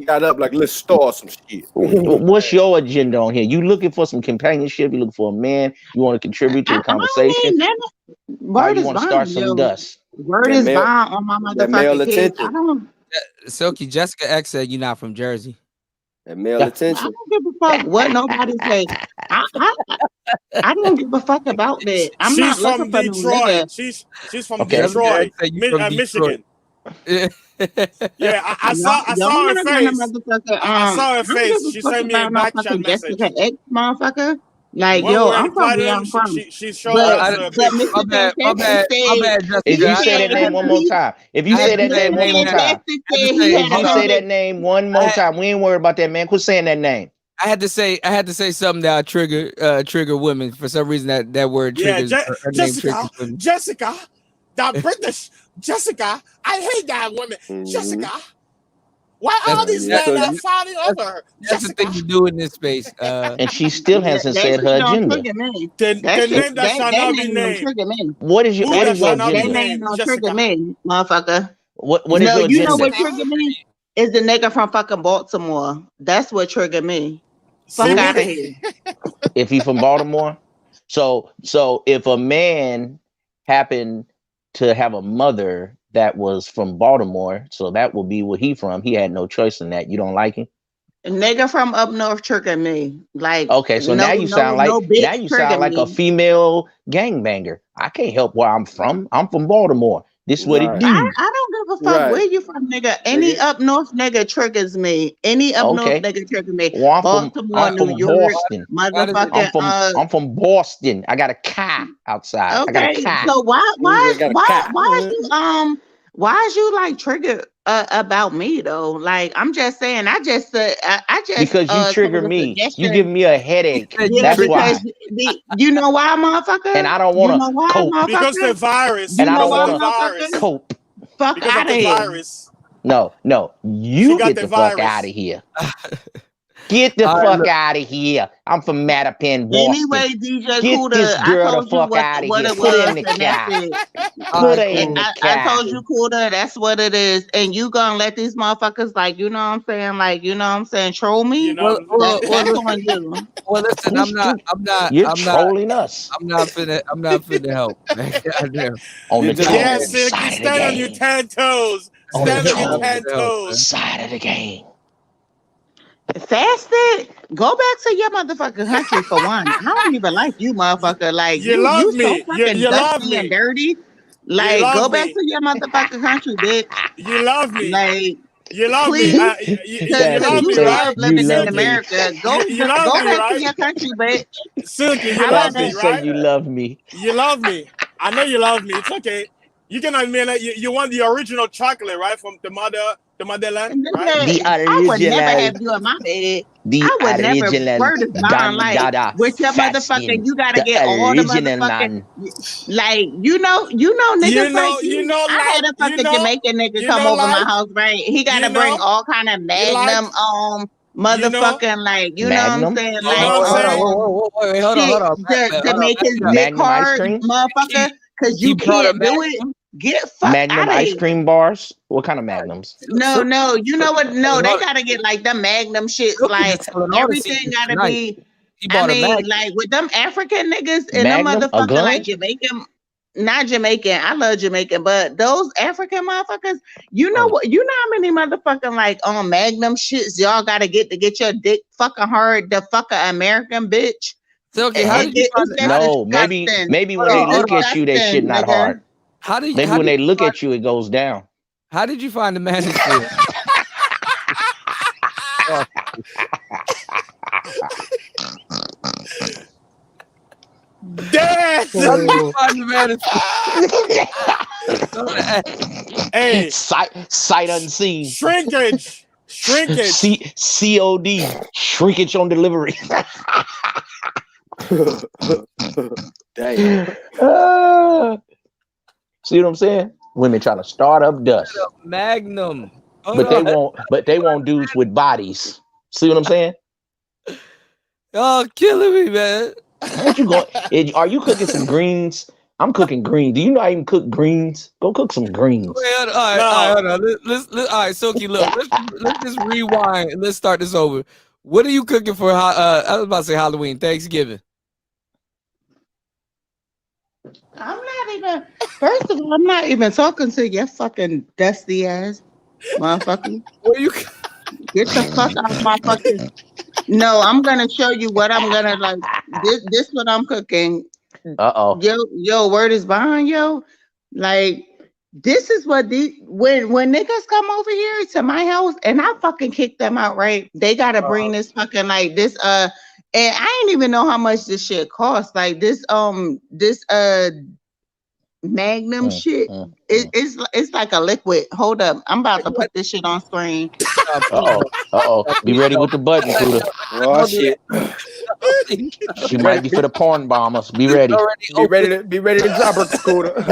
got up like, let's start some shit.
What's your agenda on here? You looking for some companionship? You looking for a man? You want to contribute to the conversation?
Word
you want to start some dust?
Word is bond on my motherfucking kids. I don't.
Silky, Jessica X said you're not from Jersey.
And male attention.
I don't give a fuck what nobody say. I don't give a fuck about that. I'm not
from Detroit. She's from Detroit, Michigan. Yeah, I saw her face. I saw her face. She sent me a back chat message.
Jessica X, motherfucker. Like,
when
I'm from where I'm from.
She showed us a picture.
My bad.
If you say that name one more time, if you say that name one more time, if you say that name one more time, we ain't worried about that, man. Quit saying that name.
I had to say something that trigger women for some reason. That word triggers.
Jessica, that British Jessica. I hate that woman, Jessica. Why all these men are fighting over her?
That's the thing to do in this space.
And she still hasn't said her agenda.
The name that shall not be named.
What is your agenda?
That name don't trigger me, motherfucker.
What is your agenda?
You know what trigger me? Is the nigga from fucking Baltimore. That's what triggered me. Fuck out of here.
If he from Baltimore? So if a man happened to have a mother that was from Baltimore, so that will be where he from. He had no choice in that. You don't like him?
A nigga from up north trigger me. Like,
okay, so now you sound like a female gangbanger. I can't help where I'm from. I'm from Baltimore. This is what it do.
I don't give a fuck where you from, nigga. Any up north nigga triggers me. Any up north nigga triggers me.
Well,
Baltimore,
I'm
New
from
York,
Boston.
motherfucking.
I'm from Boston. I got a car outside. I got a
Okay,
car.
so why is you like triggered about me though? Like I'm just saying, I just
because you trigger me. You give me a headache.
Yeah,
That's why.
You know why, motherfucker?
And I don't want to cope.
Because the virus.
And I
know
don't
why,
want to
motherfucker?
cope.
Fuck
Because
out
of the
here.
virus.
No, you
got
get
the
the fuck
virus.
out of here. Get the fuck out of here. I'm from Mattapan, Boston.
Anyway, DJ
Get
Kuda,
this girl
I told
the fuck
you
out of
what
here.
it
Put her
was,
in the
and that's
car.
it.
Put her in the
I
car.
told you, Kuda, that's what it is. And you gonna let these motherfuckers, like, you know what I'm saying? Like, you know what I'm saying? Troll me? That's on you.
Well, listen, I'm not.
You're trolling us.
I'm not finna help. Man. Goddamn.
On the
Yeah,
cold
Silky,
side of the
stand on your
game.
10 toes.
On the
Stand on your
cold
10 toes.
side of the game.
Fasted? Go back to your motherfucking country for one. I don't even like you, motherfucker. Like
You love
so
me.
fucking
You love
dusty
me.
and dirty.
You
Like,
love
go back
me.
to your motherfucking country, bitch.
You love me.
Like,
you love
please,
me. You love me,
you
right?
love living in
Silky.
America. Go
You love
go
me,
back
right?
to your country, bitch.
Silky, you
How
love
about
me,
that?
right?
You love me.
You love me. I know you love me. It's okay. You can admit it. You want the original chocolate, right? From the motherland, right?
I would never have you in my bed. I would never word is bond like with your motherfucking. You gotta get all the motherfucking. Like you know niggas like you. I had a fucking Jamaican nigga come over my house, right? He gotta bring all kind of Magnum motherfucking like you know what I'm saying, like
hold on.
to make his dick hard, motherfucker, because you can't do it. Get fuck
Magnum
out of
ice
here.
cream bars. What kind of Magnums?
No, you know what? No, they gotta get like the Magnum shits. Like everything gotta be. I mean, like with them African niggas and them motherfucking like Jamaican, not Jamaican. I love Jamaican, but those African motherfuckers, you know what? You know how many motherfucking like Magnum shits y'all gotta get to get your dick fucking hard, the fucking American bitch.
So, okay, how did you find it?
No, maybe when they look at you, they shit not hard. Maybe when they look at you, it goes down.
How did you find the manosphere?
Damn!
How did you find the manosphere?
Hey,
sight unseen.
Shrinkage.
COD. Shrinkage on delivery.
Damn.
See what I'm saying? Women trying to start up dust.
Magnum.
But they want dudes with bodies. See what I'm saying?
Oh, killing me, man.
What you going? Are you cooking some greens? I'm cooking greens. Do you know I even cook greens? Go cook some greens.
Wait, all right, hold on. Let's all right, Silky, look, let's just rewind and let's start this over. What are you cooking for? I was about to say Halloween, Thanksgiving.
I'm not even. First of all, I'm not even talking to your fucking dusty ass, motherfucker.
What you?
Get the fuck out of my fucking. No, I'm gonna show you what I'm gonna like. This what I'm cooking. Yo, word is bond, yo. Like this is what when niggas come over here to my house and I fucking kick them out, right? They gotta bring this fucking like this and I ain't even know how much this shit costs. Like this Magnum shit. It's like a liquid. Hold up. I'm about to put this shit on screen.
Be ready with the button, Kuda.
Oh shit.
She might be for the porn bombers. Be ready.
Be ready to drop her, Kuda.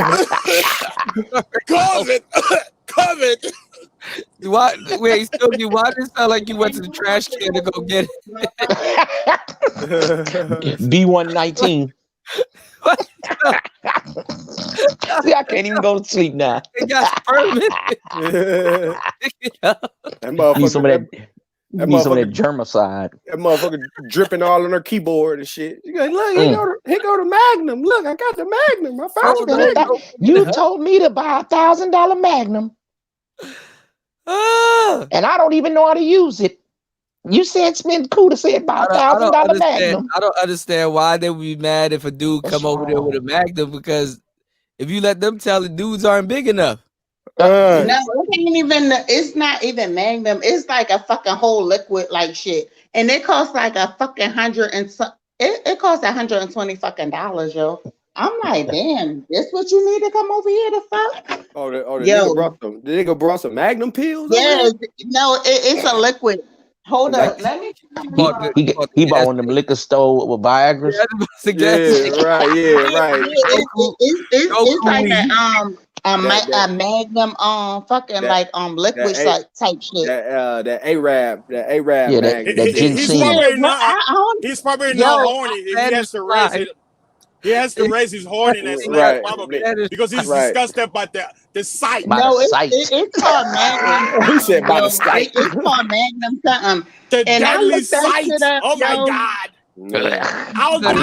COVID.
Why does it sound like you went to the trash can to go get it?
B119. See, I can't even go to sleep now.
It got permanent.
Need some of that germicide.
That motherfucker dripping all on her keyboard and shit. You like, look, here go the Magnum. Look, I got the Magnum. I found the Magnum.
You told me to buy $1,000 Magnum. And I don't even know how to use it. You said spend Kuda said buy $1,000 Magnum.
I don't understand why they would be mad if a dude come over there with a Magnum, because if you let them tell the dudes aren't big enough.
No, it ain't even. It's not even Magnum. It's like a fucking whole liquid like shit, and it costs like a fucking it costs $120 fucking dollars, yo. I'm like, damn, this what you need to come over here to fuck?
The nigga brought some Magnum pills.
Yes, no, it's a liquid. Hold up, let me.
He bought one of them liquor store with Viagra's.
It's like a Magnum fucking like liquid type shit.
That Arab
Yeah, that ginseng.
He's probably not horny. He has to raise it. He has to raise his horniness level probably because he's disgusted by the sight.
No, it's called Magnum.
He said by the sight.
It's called Magnum something.
The
and
deadly sight. Oh my God. How did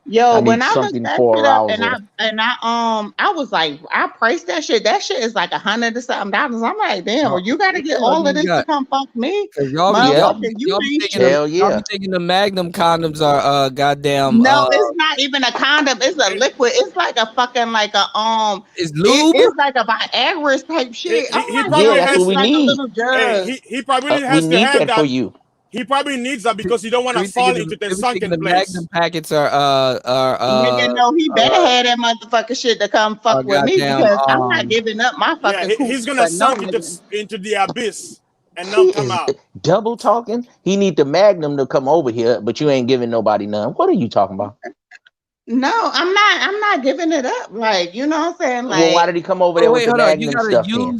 Yo, when I looked that shit up and I was like, I priced that shit. That shit is like $100 or something. I'm like, damn, well, you gotta get all of this to come fuck me.
Y'all be thinking the Magnum condoms are goddamn.
No, it's not even a condom. It's a liquid. It's like a fucking
It's lube.
It's like a Viagra type shit.
That's what we need.
He probably has to have that
for you.
He probably needs that because he don't want to fall into the sunken place.
Magnum packets are
nigga, no, he better have that motherfucking shit to come fuck with me because I'm not giving up my fucking.
He's gonna sunk into the abyss and not come out.
Double talking. He need the Magnum to come over here, but you ain't giving nobody none. What are you talking about?
No, I'm not giving it up. Like, you know what I'm saying? Like,
well, why did he come over there with the Magnum stuff?
No,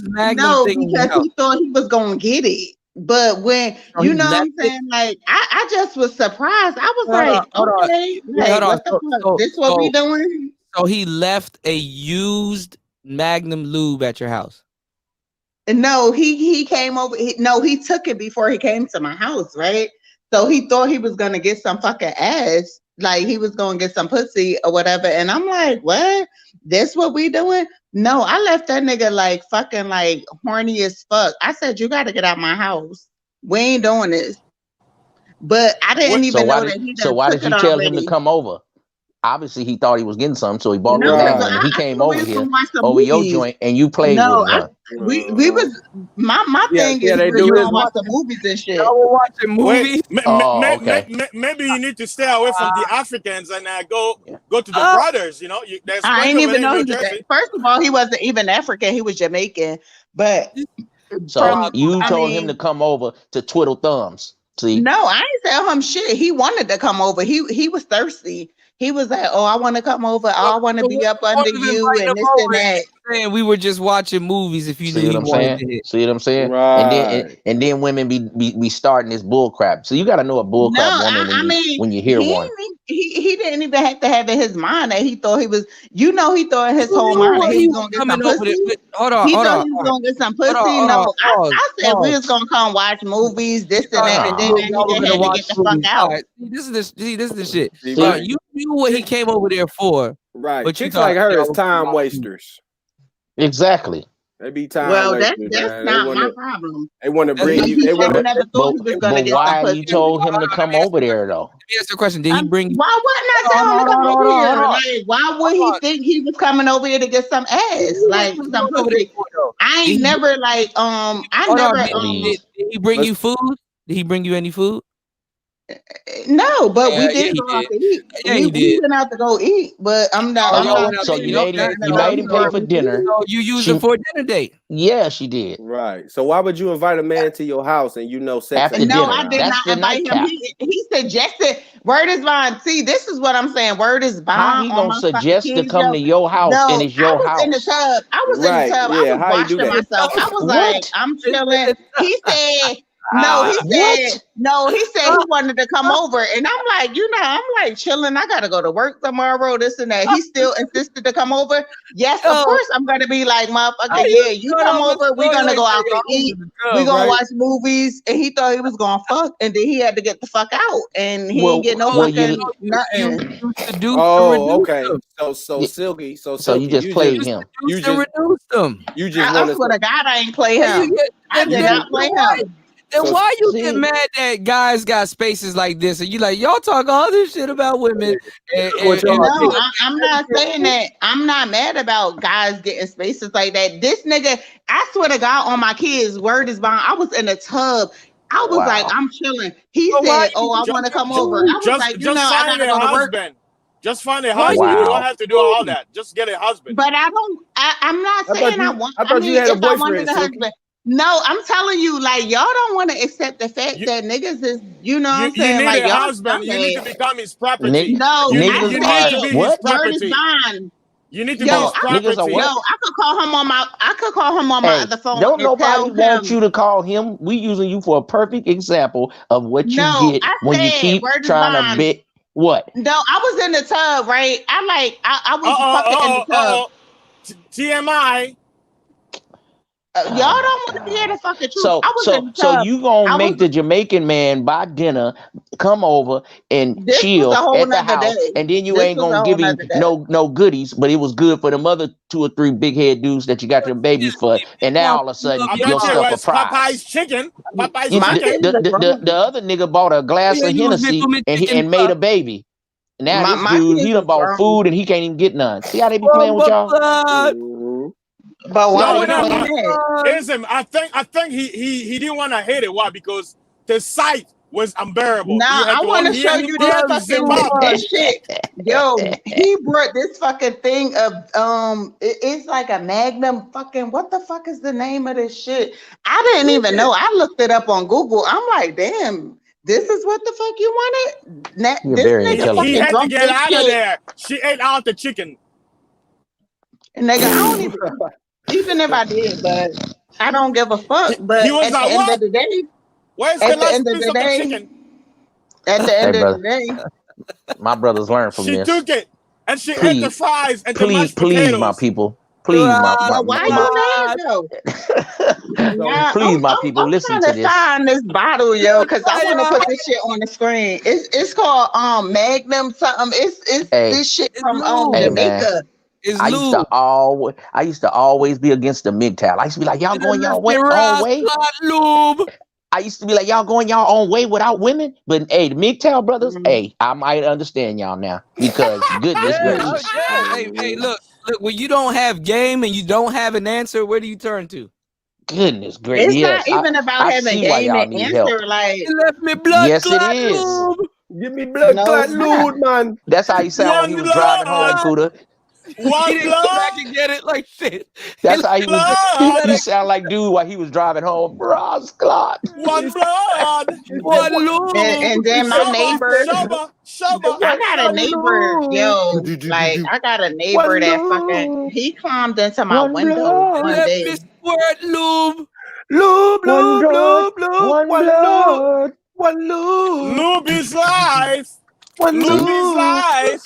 because he thought he was gonna get it. But when you know what I'm saying, like I just was surprised. I was okay, what the fuck? This what we doing?
So he left a used Magnum lube at your house.
No, he came over. He took it before he came to my house, right? So he thought he was gonna get some fucking ass, like he was gonna get some pussy or whatever. And I'm like, what? This what we doing? No, I left that nigga like fucking like horny as fuck. I said, you got to get out my house. We ain't doing this. But I didn't even know that he.
So why did you tell him to come over? Obviously, he thought he was getting something, so he bought the Magnum and he came over here over your joint, and you played with him.
We was my thing is you don't watch the movies and shit.
We're watching movies.
Maybe you need to stay away from the Africans and go to the brothers. You know,
I ain't even know he was. First of all, he wasn't even African. He was Jamaican. But
so you told him to come over to twiddle thumbs. See?
No, I ain't tell him shit. He wanted to come over. He was thirsty. He was like, "Oh, I want to come over. I want to be up under you and this and that."
Man, we were just watching movies. If you knew he wanted to hit.
See what I'm saying?
Right.
And then women be starting this bull crap. So you got to know a bull crap woman when you hear one.
He didn't even have to have in his mind that he thought he was. You know, he thought in his whole mind that he was gonna get some pussy.
Hold on.
He thought he was gonna get some pussy. No, I said we was gonna come watch movies, this and that, and then he had to get the fuck out.
This is the shit. You knew what he came over there for,
right?
But
chicks like her is time wasters.
Exactly.
They be time.
Well, that's not my problem.
They want to bring you. They want to.
But why you told him to come over there though?
Let me ask you a question. Did he bring?
Why wouldn't I tell him to come over here? Like, why would he think he was coming over here to get some ass? Like some pussy? I ain't never like I never.
Did he bring you food? Did he bring you any food?
No, but we did go out to eat. We went out to go eat, but I'm not.
So you made him pay for dinner.
You used it for a dinner date.
Yeah, she did.
Right. So why would you invite a man to your house and sex?
After dinner?
I did not invite him. He suggested. Word is bond. See, this is what I'm saying. Word is bond.
How he gonna suggest to come to your house and it's your house?
In the tub. I was in the tub. I was washing myself. I was like, I'm chilling. He said. He said he wanted to come over, and I'm like, I'm like chilling. I gotta go to work tomorrow, this and that. He still insisted to come over. Yes, of course I'm gonna be like, motherfucker, yeah, you come over. We're gonna go out to eat. We're gonna watch movies. And he thought he was gonna fuck, and then he had to get the fuck out, and he didn't get no fucking nothing.
Oh, okay. So Silky. So
you just played him.
You just reduced him.
You just.
I swear to God, I ain't play him. I did not play him.
Then why you get mad that guys got spaces like this, and you like y'all talk all this shit about women?
No, I'm not saying that. I'm not mad about guys getting spaces like that. This nigga, I swear to God, on my kids, word is bond. I was in a tub. I was like, I'm chilling. He said, "Oh, I want to come over." I was like,
just
I
find
gotta
a
go to work.
husband. Just find a husband. You don't have to do all that. Just get a husband.
But I'm not saying I want. I mean,
you had a
if I wanted
boyfriend,
a husband. No, I'm telling you, like, y'all don't want to accept the fact that niggas is, what I'm
You
saying?
need
Like,
a
y'all
husband. You need to become his property.
No,
You
I
need
said,
to be his
word is
property.
bond.
You need to be his property.
Yo, I could call him on my
Hey,
other phone
don't
and
nobody
tell
want
him.
you to call him. We using you for a perfect example of what you
No,
get
I
when you
said
keep
word is
trying to
bond.
bet. What?
No, I was in the tub, right? I was fucking in the tub.
TMI.
Y'all don't want to hear the fucking truth.
So
I was in the
so
tub.
you gonna
I
make the Jamaican man buy dinner, come over and
This was
chill
a whole
at the
nother
house,
day.
and then you
This
ain't
was a
gonna
whole
give him
nother day.
no goodies, but it was good for them other 2 or 3 big head dudes that you got your babies for, and now all of a sudden
I
your
bet you it
stuff a
was
prize.
Popeye's chicken. Popeye's
You,
chicken.
the other nigga bought a glass of Hennessy and made a baby. Now this
My
dude,
kids
he done
is
bought
grown.
food and he can't even get none. See how they be playing with y'all?
But why
No,
they
no.
playing that?
Listen, I think he didn't want to hit it. Why? Because the sight was unbearable.
Now
He had
I
to
want to
he
show
had
you this
to zip
fucking
up.
this shit. Yo, he brought this fucking thing of it's like a Magnum fucking, what the fuck is the name of this shit? I didn't even know. I looked it up on Google. I'm like, damn, this is what the fuck you wanted?
You're
This
very
nigga
intelligent.
He
fucking
had to
drunk
get
this
out of
shit.
there. She ate out the chicken.
And nigga, I don't even if I did, but I don't give a fuck. But
He was
at
like,
the end
what?
of the day,
Where's
at
the
the
last
end of
piece
the
of the
day,
chicken?
at the
Hey
end of
brother,
the day,
my brothers learn from
She
this.
took it and she ate the fries and the mashed
Please, my
potatoes.
people. Please, my
but why you mad though? Nah,
please, my people,
I'm
listen
trying
to
to
this.
sign this bottle, yo, because I want to put this shit on the screen. It's called Magnum something. It's
Hey,
this shit from
hey man.
Jamaica.
I used to always be against the MGTOW. I used to be like, y'all going y'all own way. I used to be like, y'all going y'all own way without women. But hey, the MGTOW brothers, hey, I might understand y'all now because goodness gracious.
Hey, look, when you don't have game and you don't have an answer, where do you turn to?
Goodness gracious.
It's
Yes,
not even about
I
having
see why
game
y'all
and
need help.
answer. Like,
You left me blood
Yes, it
clot
is.
lube.
Give me blood clot
it's not.
load, man.
That's how he sounded when he
One
was driving home,
blood.
Kuda.
He
One
didn't come back
blood.
and get it like shit.
That's how he was.
Blood.
You sound like dude while he was driving home. Bros clot.
One blood.
One lube.
And then my neighbor,
Shubba.
I got a neighbor, yo, like I got a neighbor that fucking he climbed into my window one
Let
day.
me squirt lube.
Lube,
One
lube,
blood,
lube, lube,
one
one
blood.
lube, one lube,
Lube is life.
one
Lube
See?
is
lube.
life.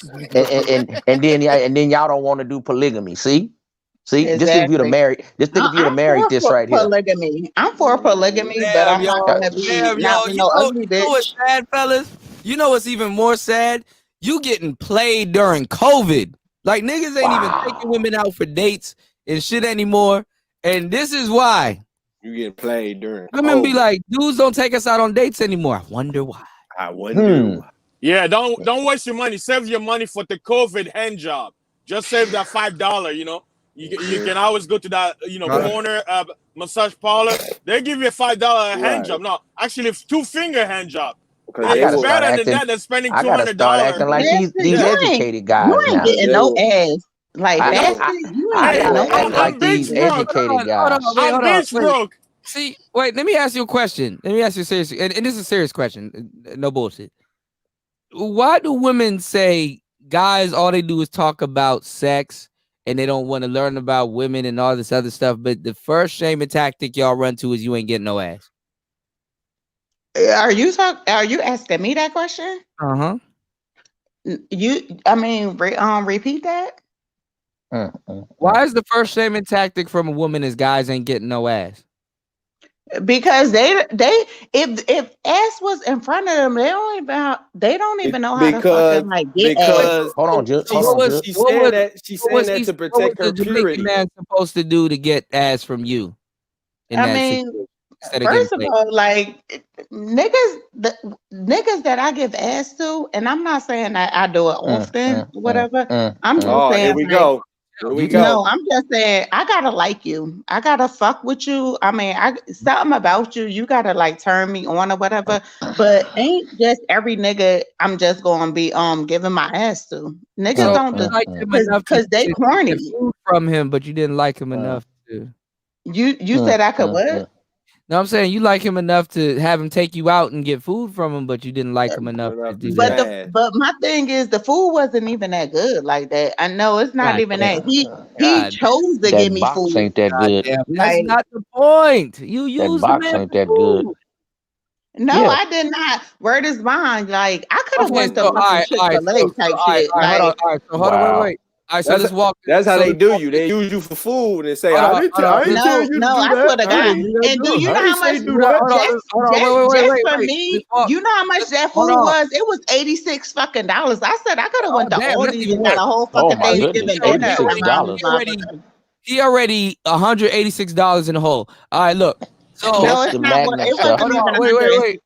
And then y'all don't want to do polygamy. See? Just think if you'd have
Exactly.
married. Just think if you'd have
I'm
married
for
this right here.
polygamy. I'm for polygamy, but
Damn,
I'm not
y'all.
gonna be
Damn,
not
y'all.
with
You
no
know
ugly
what's
bitch.
sad, fellas? You know what's even more sad? You getting played during COVID. Like niggas ain't even taking women out for dates and shit anymore. And this is why.
You get played during.
Women be like, dudes don't take us out on dates anymore. I wonder why.
I wonder why.
Yeah, don't waste your money. Save your money for the COVID hand job. Just save that $5. You know, you can always go to that corner massage parlor. They give you a $5 hand job. No, actually, 2-finger hand job. It's better than that than spending $200.
I gotta start acting like these educated guys
You ain't
now.
getting no ass. Like
I
that's
gotta
it. You ain't getting no
act
ass.
like these educated guys.
Hold on. Wait. See, wait, let me ask you a question. Let me ask you a serious, and this is a serious question. No bullshit. Why do women say guys all they do is talk about sex and they don't want to learn about women and all this other stuff, but the first shaming tactic y'all run to is you ain't getting no ass?
Are you asking me that question?
Uh-huh.
Repeat that.
Why is the first shaming tactic from a woman is guys ain't getting no ass?
Because if ass was in front of them, they don't even know how to fucking like get ass.
Hold on, Jude.
She's saying that to protect her
Jamaican
purity.
man supposed to do to get ass from you?
First of all, like niggas that I give ass to, and I'm not saying that I do it often, whatever. I'm just saying,
here we go. Here we go.
No, I'm just saying I gotta like you. I gotta fuck with you. I mean, something about you. You gotta like turn me on or whatever. But ain't just every nigga I'm just gonna be giving my ass to. Niggas don't
like him enough
because they corny.
get food from him, but you didn't like him enough to.
You said I could what?
No, I'm saying you like him enough to have him take you out and get food from him, but you didn't like him enough to do that.
But my thing is the food wasn't even that good like that. I know it's not even that. He chose to give me food.
Ain't that good.
Damn, that's not the point. You use the man
ain't
for
that
food.
good.
No, I did not. Word is bond. Like I could have went to
so,
fucking Chick-fil-A type shit.
Hold on. So hold on, wait. All right, so let's walk.
That's how
so
they
let's
do
walk-
you. They use you for food and say,
Hold
I
on,
didn't
hold on.
tell you to
No,
do
I
that.
swear to God. And do you know how much just for me? You know how much that food was? It was $86 fucking dollars. I said I could have went to Aldi's and got a whole fucking Thanksgiving dinner around this motherfucker.
He already $186 in the hole. All right, look. So
no, it's not. It wasn't even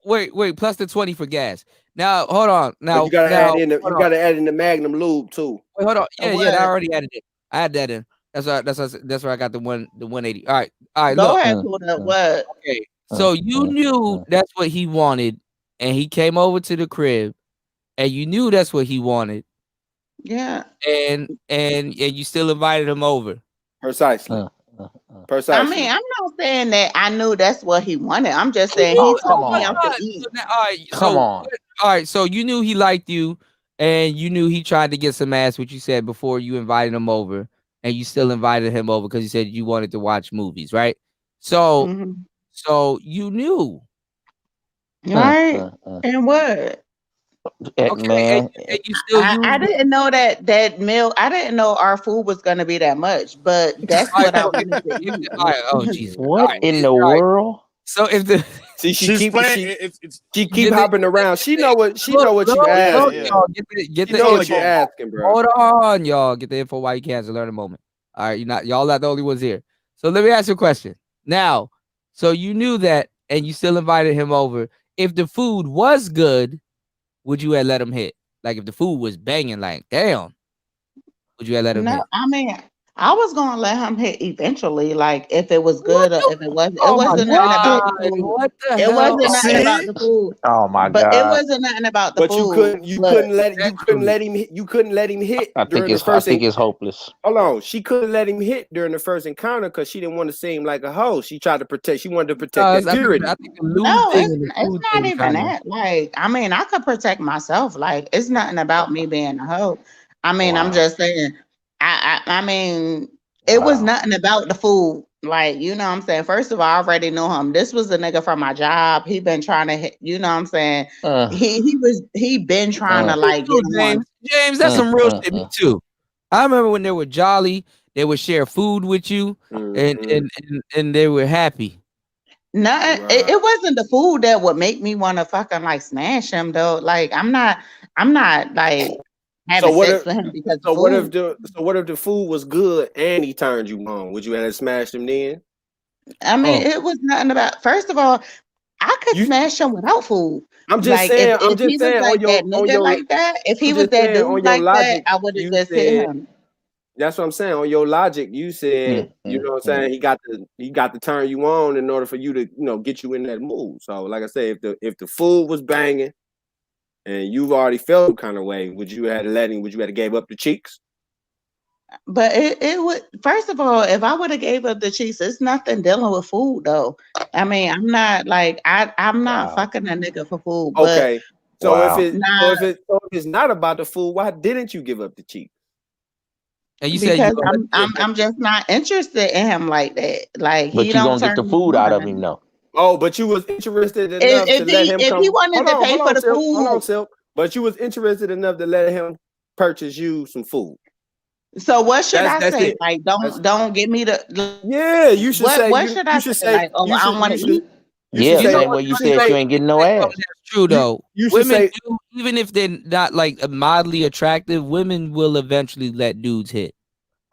Wait. Plus the 20 for gas. Now, hold on. Now
But you gotta add in the Magnum lube too.
Wait, hold on. Yeah, I already added it. I had that in. That's where I got the 180. All right.
Go
look.
ahead, Kuda. What?
Okay. So you knew that's what he wanted, and he came over to the crib, and you knew that's what he wanted.
Yeah.
And you still invited him over.
Precisely.
I mean, I'm not saying that I knew that's what he wanted. I'm just saying he told me I'm to eat.
All right. So you knew he liked you, and you knew he tried to get some ass, which you said before you invited him over, and you still invited him over because you said you wanted to watch movies, right? So, so you knew,
right? And what?
Okay,
and you still
I didn't know that meal. I didn't know our food was gonna be that much, but that's what I wanted to eat.
Oh Jesus!
What in the world?
So if the
she keep hopping around. She know what you asking.
Get the
know
info.
what you're asking, bro.
Hold on, y'all. Get the info while you can to learn a moment. All right, y'all not the only ones here. So let me ask you a question. Now, so you knew that, and you still invited him over. If the food was good, would you have let him hit? Like if the food was banging, like damn, would you have let him hit?
No, I mean, I was gonna let him hit eventually. Like if it was good or if it wasn't.
Oh
It wasn't
my
nothing about
God.
the food.
What the
It
hell?
wasn't nothing about the food.
Oh my
But
God.
it wasn't nothing about the
But
food.
you couldn't let him hit
I
during
think
the first.
it's hopeless.
Hold on, she couldn't let him hit during the first encounter because she didn't want to seem like a hoe. She tried to protect. She wanted to protect that purity.
I think the lube
No,
thing
it's
and the
not
food
even
thing kinda-
that. Like, I mean, I could protect myself. Like, it's nothing about me being a hoe. I mean, I'm just saying. I mean, it was nothing about the food. Like, you know what I'm saying? First of all, I already knew him. This was a nigga from my job. He been trying to hit, you know what I'm saying? He been trying to like get on.
James, that's some real shit. Me too. I remember when they were jolly, they would share food with you, and they were happy.
Nothing. It wasn't the food that would make me want to fucking like smash him though. Like, I'm not like having sex with him because of food.
What if the food was good and he turned you on? Would you have smashed him then?
I mean, it was nothing about. First of all, I could smash him without food.
I'm just
like,
saying.
If he was like that nigga like that, if he was that dude like that, I would have just hit him.
That's what I'm saying. On your logic, you said, you know what I'm saying, he got to turn you on in order for you to, get you in that mood. So, like I said, if the food was banging and you've already felt some kind of way, would you have gave up the cheeks?
But it would, first of all, if I would have gave up the cheeks, it's nothing dealing with food though. I mean, I'm not like I'm not fucking a nigga for food.
Okay.
But
if it's not about the food, why didn't you give up the cheeks?
And you
because
said
I'm just not interested in him like that. Like,
but
he
you
don't
gonna get the
turn
food
me
out of
on.
him though.
Oh, but you was interested enough to let him come.
If he wanted to pay for the
Silk,
food,
hold on, Silk. But you was interested enough to let him purchase you some food.
So what should I
That's
say?
it.
Like, don't give me the.
Yeah, you should say.
What should I say? Like, oh, I don't want to eat.
Yeah, same way you said you ain't getting no ass.
That's true though.
You should
Women
say,
do, even if they're not like mildly attractive, women will eventually let dudes hit.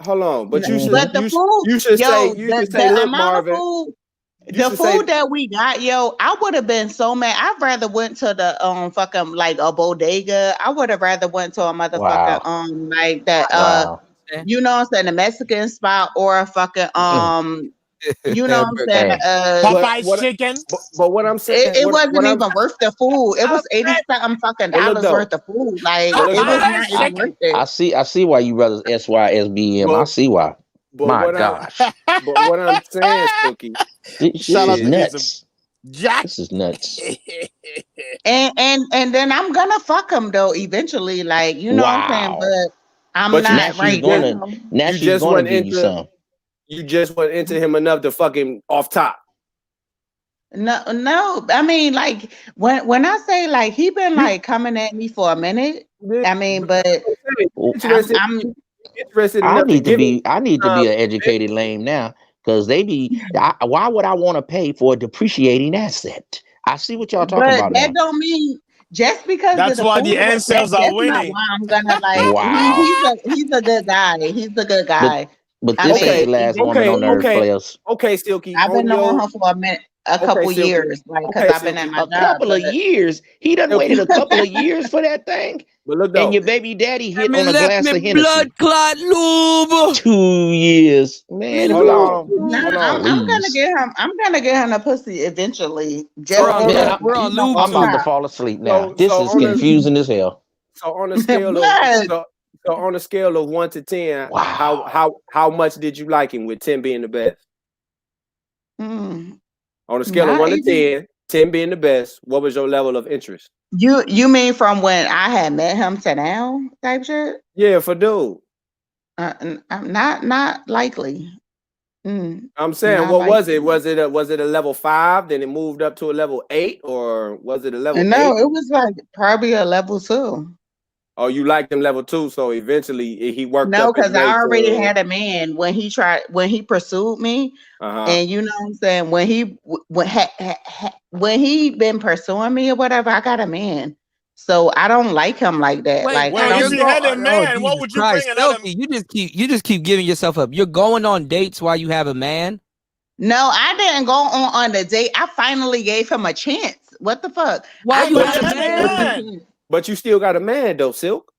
Hold on, but you should.
But the food,
you should say.
the
Look,
amount
Marvin.
of food. The food that we got, yo, I would have been so mad. I'd rather went to the fucking like a bodega. I would have rather went to a motherfucking like that you know what I'm saying, the Mexican spot or a fucking you know what I'm saying,
Popeye's chicken.
But what I'm saying,
it wasn't even worth the food. It was $80-something fucking dollars worth of food. Like it was not even worth it.
I see why you brothers SYSBM. I see why. My gosh.
But what I'm saying, Silky,
this is nuts. This is nuts.
And then I'm gonna fuck him though eventually, like you know what I'm saying, but I'm not
now
right
now. Now she's gonna give you some.
You just went into him enough to fuck him off top.
No. I mean, like when I say like he been like coming at me for a minute. I mean, but I'm
interested.
I need to be an educated lame now because they be. Why would I want to pay for a depreciating asset? I see what y'all talking about.
But that don't mean just because
that's
of the
why the
food,
incels are winning.
Why I'm gonna like.
Wow.
He's a good guy. He's a good guy.
But this ain't the last woman on Earth, players.
Okay, Silky.
I've been knowing her for a couple years, like because I've been at my job.
A couple of years. He done waited a couple of years for that thing.
But look though,
and your baby daddy hit on a glass of Hennessy.
Blood clot lube.
2 years, man.
Hold on.
I'm gonna get him. I'm gonna get him a pussy eventually.
We're on lube. I'm about to fall asleep now. This is confusing as hell.
So on a scale of so on a scale of 1 to 10, how much did you like him? With 10 being the best. On a scale of 1 to 10, 10 being the best, what was your level of interest?
You mean from when I had met him to now type shit?
Yeah, for dude.
Not likely.
I'm saying, what was it? Was it a level 5? Then it moved up to a level 8, or was it a level?
No,
8?
it was like probably a level 2.
Oh, you liked him level 2, so eventually he worked.
No, because I already had a man when he pursued me, and you know what I'm saying, when he been pursuing me or whatever, I got a man. So I don't like him like that.
Wait,
like
if you had a man, what would you bring another?
You just keep giving yourself up. You're going on dates while you have a man?
No, I didn't go on the date. I finally gave him a chance. What the fuck?
Why you had a man?
But you still got a man though, Silk.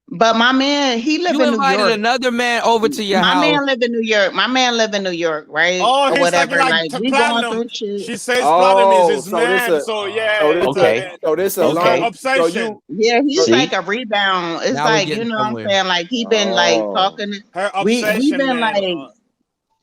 But my man, he live in New York.
You invited another man over to your house.
My man live in New York. right?
Oh,
or whatever.
Like
we
Platinum.
Going through shit.
She says Platinum is his man.
So
this
a
long obsession.
He's like a rebound. It's
now
like, you know what I'm saying? Like he been like talking.
Her obsession.
We been
man.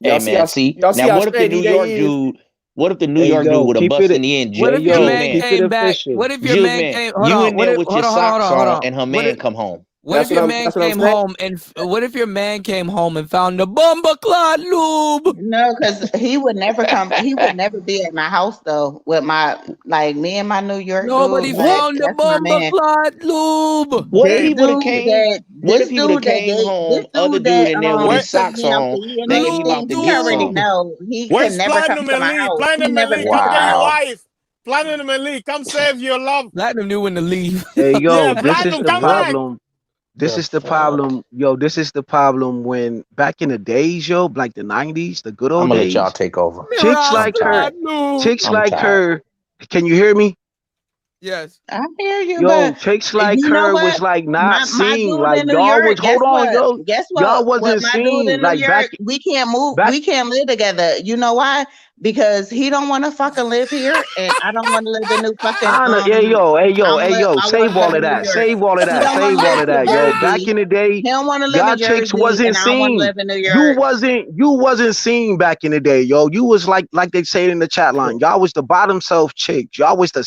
Hey man, see now what if the New York dude? What if the New York dude would have busted in?
What if your man came back? What if your man came? Hold on.
You in there with your socks on, and her man come home.
What if your man came home and what if your man came home and found the bomber clot lube?
No, because he would never come. He would never be at my house though. With my me and my New York.
Nobody
dude,
found the bomber clot lube.
What if he would have came? What if he would have came home? Other dude in there with his socks on, thinking he about to get some.
No, he
Where's
could never come to my house.
Platinum and Lee, come get your wife. Platinum and Lee, come save your love.
Platinum knew when to leave.
Hey yo,
Yeah,
this is
Platinum,
the
come
problem. This is the problem, yo. This is the problem when back in the days, yo, like the 90s, the good old
I'm gonna
days.
let y'all take over.
Chicks like her. Can you hear me?
Yes,
I hear you.
Yo,
but
chicks like
you know
her
what?
was like not seen. Like
New
y'all
York,
was hold on, yo.
Guess what?
Y'all wasn't
my dude
seen.
in
Like
New York,
back,
we can't move.
back,
We can't live together. You know why? Because he don't want to fucking live here, and I don't want to live in new fucking.
Hey yo. Save all of that. Save all of that. Yo, back in the day,
he don't want to live
y'all
in
chicks
Jersey,
wasn't
and I want to
seen.
live in New York.
You wasn't seen back in the day, yo. You was like they say in the chat line. Y'all was the bottom self chicks. Y'all was the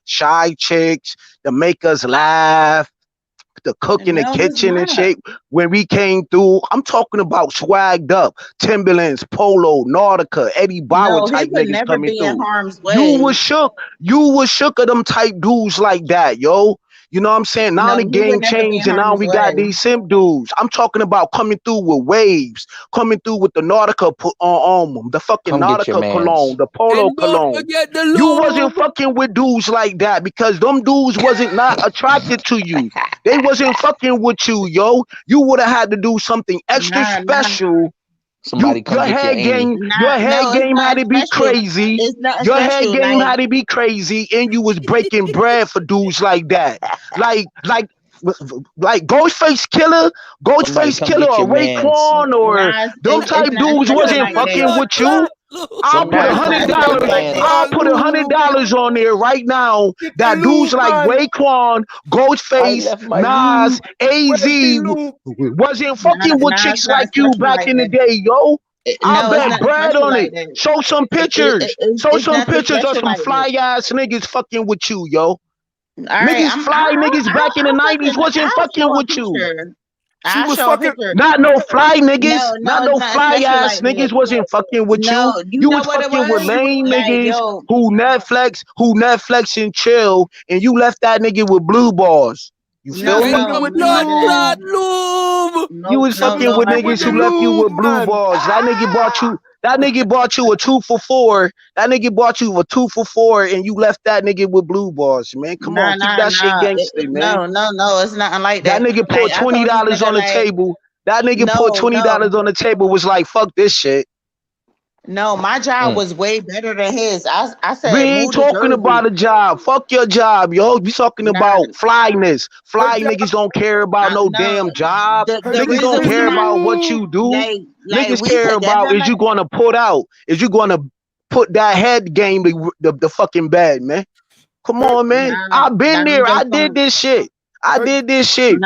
shy chicks that make us laugh. The cook in the kitchen and shit. When we came through, I'm talking about swagged up Timberlands, Polo, Nautica, Eddie Bauer type niggas coming through. You was shook. You was shook of them type dudes like that, yo. You know what I'm saying? Now the game changed and now we got these simp dudes. I'm talking about coming through with waves, coming through with the Nautica on them, the fucking Nautica cologne, the Polo cologne. You wasn't fucking with dudes like that because them dudes wasn't not attracted to you. They wasn't fucking with you, yo. You would have had to do something extra special
Somebody come
your
get your
head game,
Amy.
your head
No, it's
game
not
had to be
special.
crazy.
It's not
Your head
special.
game
Like,
had to be crazy, and you was breaking bread for dudes like that. Like Ghostface Killer,
Somebody come
or
get your mans.
Raekwon or
nah,
them
it's
type
not
dudes
special
wasn't
like
fucking
that.
with you. I'll put
Somebody come get your
$100.
mans.
I'll put $100 on there right now
Get the
that dudes
lube,
like
man.
Raekwon,
I
Ghostface,
left my
Nas,
Where's the
AZ
lube?
wasn't fucking with
Nah,
chicks
it's not
like you
special
back
like
in the
that.
day, yo. I'll
No, it's
bet
not
bread
special
on
like
it.
that.
Show some pictures. Show
It's
some
nothing
pictures of
special
some
like
fly
that.
ass niggas fucking with you, yo.
All right,
Fly niggas back in the 90s wasn't
I'll
fucking
show a
with you.
picture.
She
I'll
was
show a
fucking.
picture.
Not no fly niggas.
No,
Not
it's
no
not
fly
special
ass
like that.
niggas wasn't fucking with you.
No, you
You
know
was
what it
fucking with
was?
lame
Like,
niggas
yo,
who Netflix and chill, and you left that nigga with blue balls. You feel me?
no,
with
no, I
the
didn't.
lube.
You was fucking with
fucking with
niggas
the
who left you
lube,
with blue
man.
balls. That nigga bought you. That nigga bought you a 2 for $4. That nigga bought you a 2 for $4, and you left that nigga with blue balls, man. Come on, keep that shit gangster, man.
No, it's nothing like
That
that.
nigga
Like,
put
I told this
$20
nigga,
on the
like,
table. That nigga put
no,
$20 on the table. Was like, fuck this shit.
no, my job was way better than his. I said,
We ain't
move to
talking
Jersey.
about a job. Fuck your job, yo. We talking about flyness. Fly niggas don't care about no damn job.
The
Niggas don't
reason
care
why,
about what you do.
like
Niggas
we
care about
together,
is you gonna put out. Is you gonna put that head game the fucking bed, man. Come on, man. I've been there. I did this shit.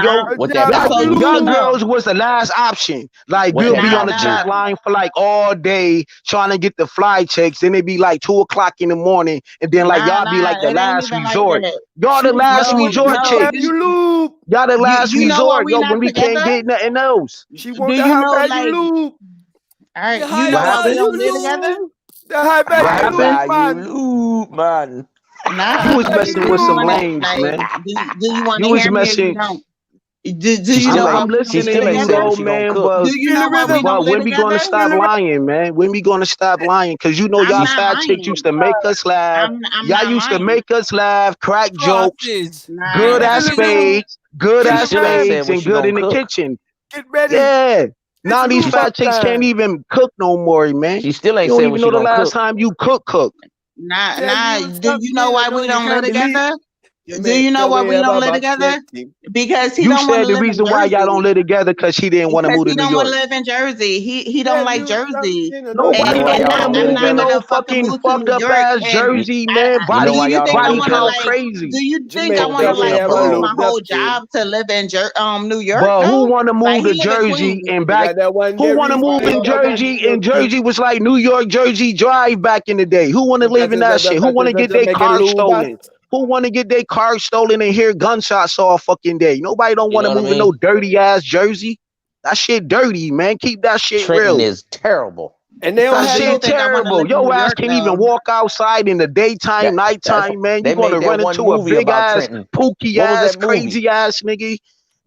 Yo.
What that
Y'all girls was the last option. Like,
What
you'll
that
be on the
pop
chat
do?
line for like all day trying to get the fly checks. Then it be like 2 o'clock in the morning. And then like y'all be like the
it ain't
last
even like
resort.
that.
Y'all the last resort chicks.
You
Y'all the last
you know why
resort,
we
yo,
not
when we can't
together?
get nothing else.
She
Do
want the
you
high
know,
value
like,
lube.
all right,
The
you know why we
happened?
don't live together?
The high value lube, man.
Lube, man.
Nah,
You was messing with some lames,
like,
man.
do you want
You
to
was
hear me or you
messing.
don't? Do you know why
I'm
we don't
listening
live
to you
together?
though, man, but
Do you know why we don't live
when we gonna
together?
stop lying, man? When we gonna stop lying? Cause you know
I'm
y'all
not
fat chicks
lying.
used to make us laugh.
I'm
Y'all
not
used to
lying.
make us laugh, crack jokes,
Nah,
good at
you know,
spades,
She still ain't said what
and
she
good
gonna
in the
cook.
kitchen.
Get ready.
Yeah. Now
It's
these
lube
fat
up
chicks can't
time.
even cook no more, man.
She still ain't
You don't
said
even
what
know
she
the
gonna
last
cook.
time you cook.
nah.
Tell you
Do you know why we
you
don't live
can't believe.
together?
You
Do
make
you know
your
why
way
we don't
about
live together?
50.
Because he
You
don't want
said
to
the
live in
reason why y'all don't
Jersey.
live together because he didn't want to
Because
move to
he
New
don't want to
York.
live in Jersey. He don't like Jersey.
You know why
Nobody
y'all
don't want
don't
to
live
move in
together?
no
Fucking
fucking
move to
fucked
New
up
York,
ass
and
Jersey, man.
You know
do
why
you
y'all
think
don't
I
live
want to
together?
crazy.
Do you think I
Jamaica,
want to
we have a
lose
lube
my whole
left too.
job to live in New York?
But who
No,
want to
like
move
he
to
live in
Jersey
Queens.
and
We
back?
got that one
Who
there.
want to move in Jersey? And Jersey was like New York, Jersey Drive back in the day. Who want to live in that shit? Who want to get their car stolen? Who want to get their car stolen and hear gunshots all fucking day? Nobody don't
You
want
know
to
what I
move in no
mean?
dirty ass Jersey. That shit dirty, man. Keep that shit
Trenton
real.
is terrible.
And they don't
So
That
do
have
you
shit
no.
think I want to
terrible.
live in
Your
New
ass
York
can't
though?
even walk outside in the daytime,
That's
nighttime, man.
they
You're gonna
made that
run
one
into a
movie
big
about
ass,
Trenton.
pooky
What was
ass,
that movie?
crazy ass nigga.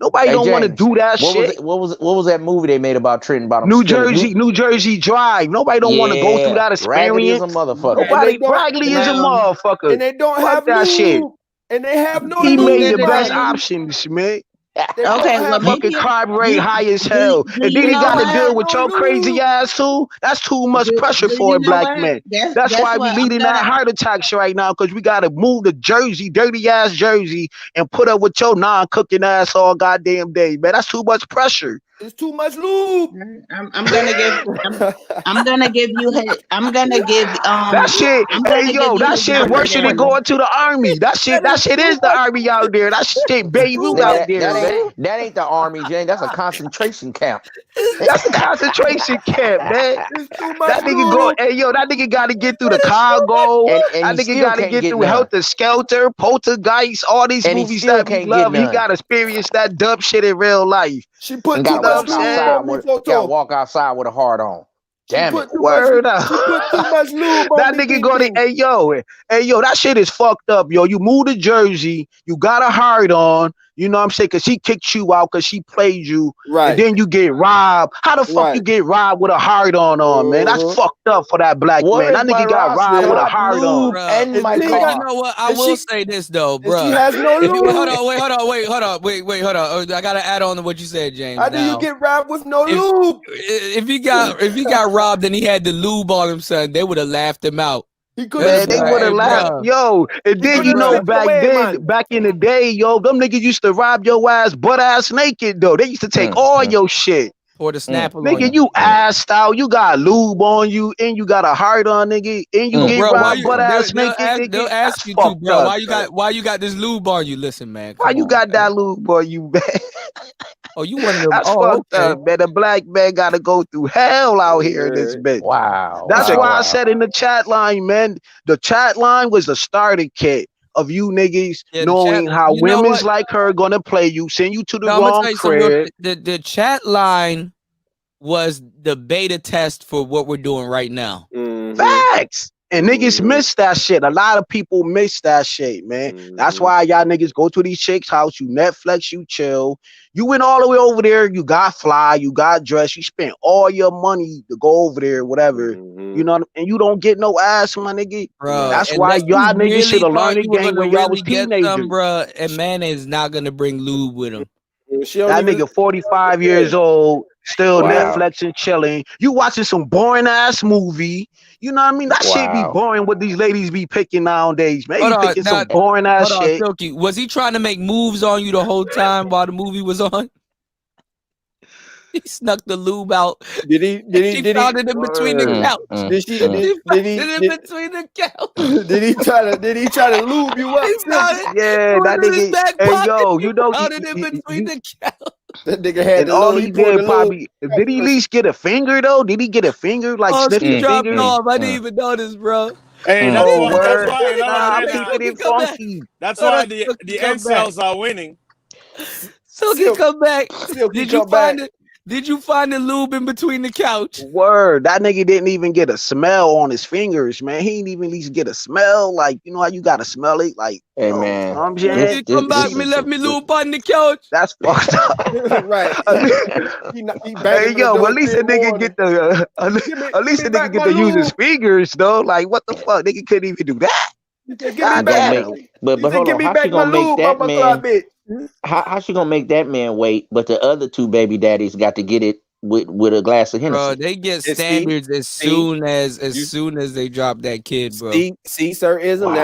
Nobody
Hey
don't want to
James,
do that
what was
shit.
it? What was that movie they made about Trenton about him stealing?
New Jersey Drive. Nobody don't want to go through
Yeah,
that
raggedy as
experience.
a motherfucker.
And they
Nobody
don't.
Raggedy
And
is
they,
a motherfucker.
and they don't
Fuck
have
that shit.
lube. And they have no
He made
lube,
the best
man.
options, man.
They don't
Okay, well
have
Fucking
maybe
crime rate high as
do
hell. And then
you
he
know
got to
don't
what?
deal
have
with
no
your crazy
lube.
ass too. That's too much pressure
Do
for
you
a
know
black
what?
man. That's
Guess
why we
what? I'm
leading
gonna.
that heart attacks right now, because we got to move to Jersey, dirty ass Jersey, and put up with your non-cooking ass all goddamn day, man. That's too much pressure.
It's too much lube.
I'm gonna give. I'm gonna give you. I'm gonna give.
That shit,
I'm
hey
gonna give
yo,
you
that
his
shit
number
worse than
then.
going to the army. That shit is the army out there. That shit Beirut out
Nigga,
there, man.
that ain't the army, Jane. That's a concentration camp.
That's a concentration camp, man.
It's too much
That nigga go,
lube.
hey yo, that nigga got to get through the Congo.
And
That
you
nigga
still
got to
can't
get
get
through
none.
Helter Skelter, Poltergeist, all these
And he
movies
still
that we
can't get
love. He
none.
got to experience that dumb shit in real life.
She put
And
too
gotta
much
walk
lube
outside
on me,
with gotta
Photo.
walk outside with a heart on. Damn it.
Word up.
She put too much lube on
That
me,
nigga go to,
BB.
hey yo, that shit is fucked up, yo. You move to Jersey, you got a heart on, You know what I'm saying? Because she kicked you out because she played you.
Right.
And then you get robbed. How the fuck you get robbed with a hard on, man? That's fucked up for that black
What
man.
if
That
my
nigga got robbed with a
drop
hard on.
lube and my
But
car?
you know what? I will say this though,
If she
bro.
has no lube.
Hold on. Wait, hold on. I gotta add on to what you said, James.
How do you get robbed with no
if,
lube?
If he got robbed and he had the lube on him, son, they would have laughed him out.
He could
Man, they would have laughed. Yo, and then you know back in the day, yo, them niggas used to rob your ass butt ass naked though. They used to take all your shit.
Pour the Snapple on
Nigga, you assed out. You got lube on you, and you got a heart on, nigga, and you get robbed butt ass naked.
They'll ask you to, bro. Why you got this lube on you? Listen, man.
Why you got that lube on you, man?
Oh, you one of them.
That's fucked up, man. The black man got to go through hell out here in this bitch.
Wow.
That's why I said in the chat line, man, the chat line was the starter kit of you niggas knowing how women's like her gonna play you, send you to the wrong crib.
The chat line was the beta test for what we're doing right now.
Facts. And niggas miss that shit. A lot of people miss that shit, man. That's why y'all niggas go to these chicks' house, you Netflix, you chill. You went all the way over there, you got fly, you got dressed, you spent all your money to go over there, whatever. You know, and you don't get no ass, my nigga.
Bro,
that's why y'all niggas should have learned the game when y'all was teenagers.
Bro, and man is not gonna bring lube with him.
That nigga 45 years old, still Netflix and chilling. You watching some boring ass movie. You know what I mean? That shit be boring what these ladies be picking nowadays. Man, he picking some boring ass shit.
Silky, was he trying to make moves on you the whole time while the movie was on? He snuck the lube out.
Did he
found it in between the couch.
Did he try to lube you up?
Yeah, that nigga. Hey yo, you know
found it in between the couch.
That nigga had
all he did probably. Did he at least get a finger though? Did he get a finger like sniffing
dropped
fingers?
off. I didn't even notice, bro.
Hey, that's why the incels are winning.
Silky, come back. Did you find the lube in between the couch?
Word, that nigga didn't even get a smell on his fingers, man. He didn't even at least get a smell. Like, you know how you gotta smell it? Like,
hey man,
I'm saying,
come back, left me lube on the couch.
That's fucked up.
Right.
Hey yo, at least a nigga get the at least a nigga get to use his fingers though. Like, what the fuck? Nigga couldn't even do that.
But hold on, how she gonna make that man? How she gonna make that man wait? But the other two baby daddies got to get it with a glass of Hennessy.
Bro, they get standards as soon as they drop that kid, bro.
See, sirism,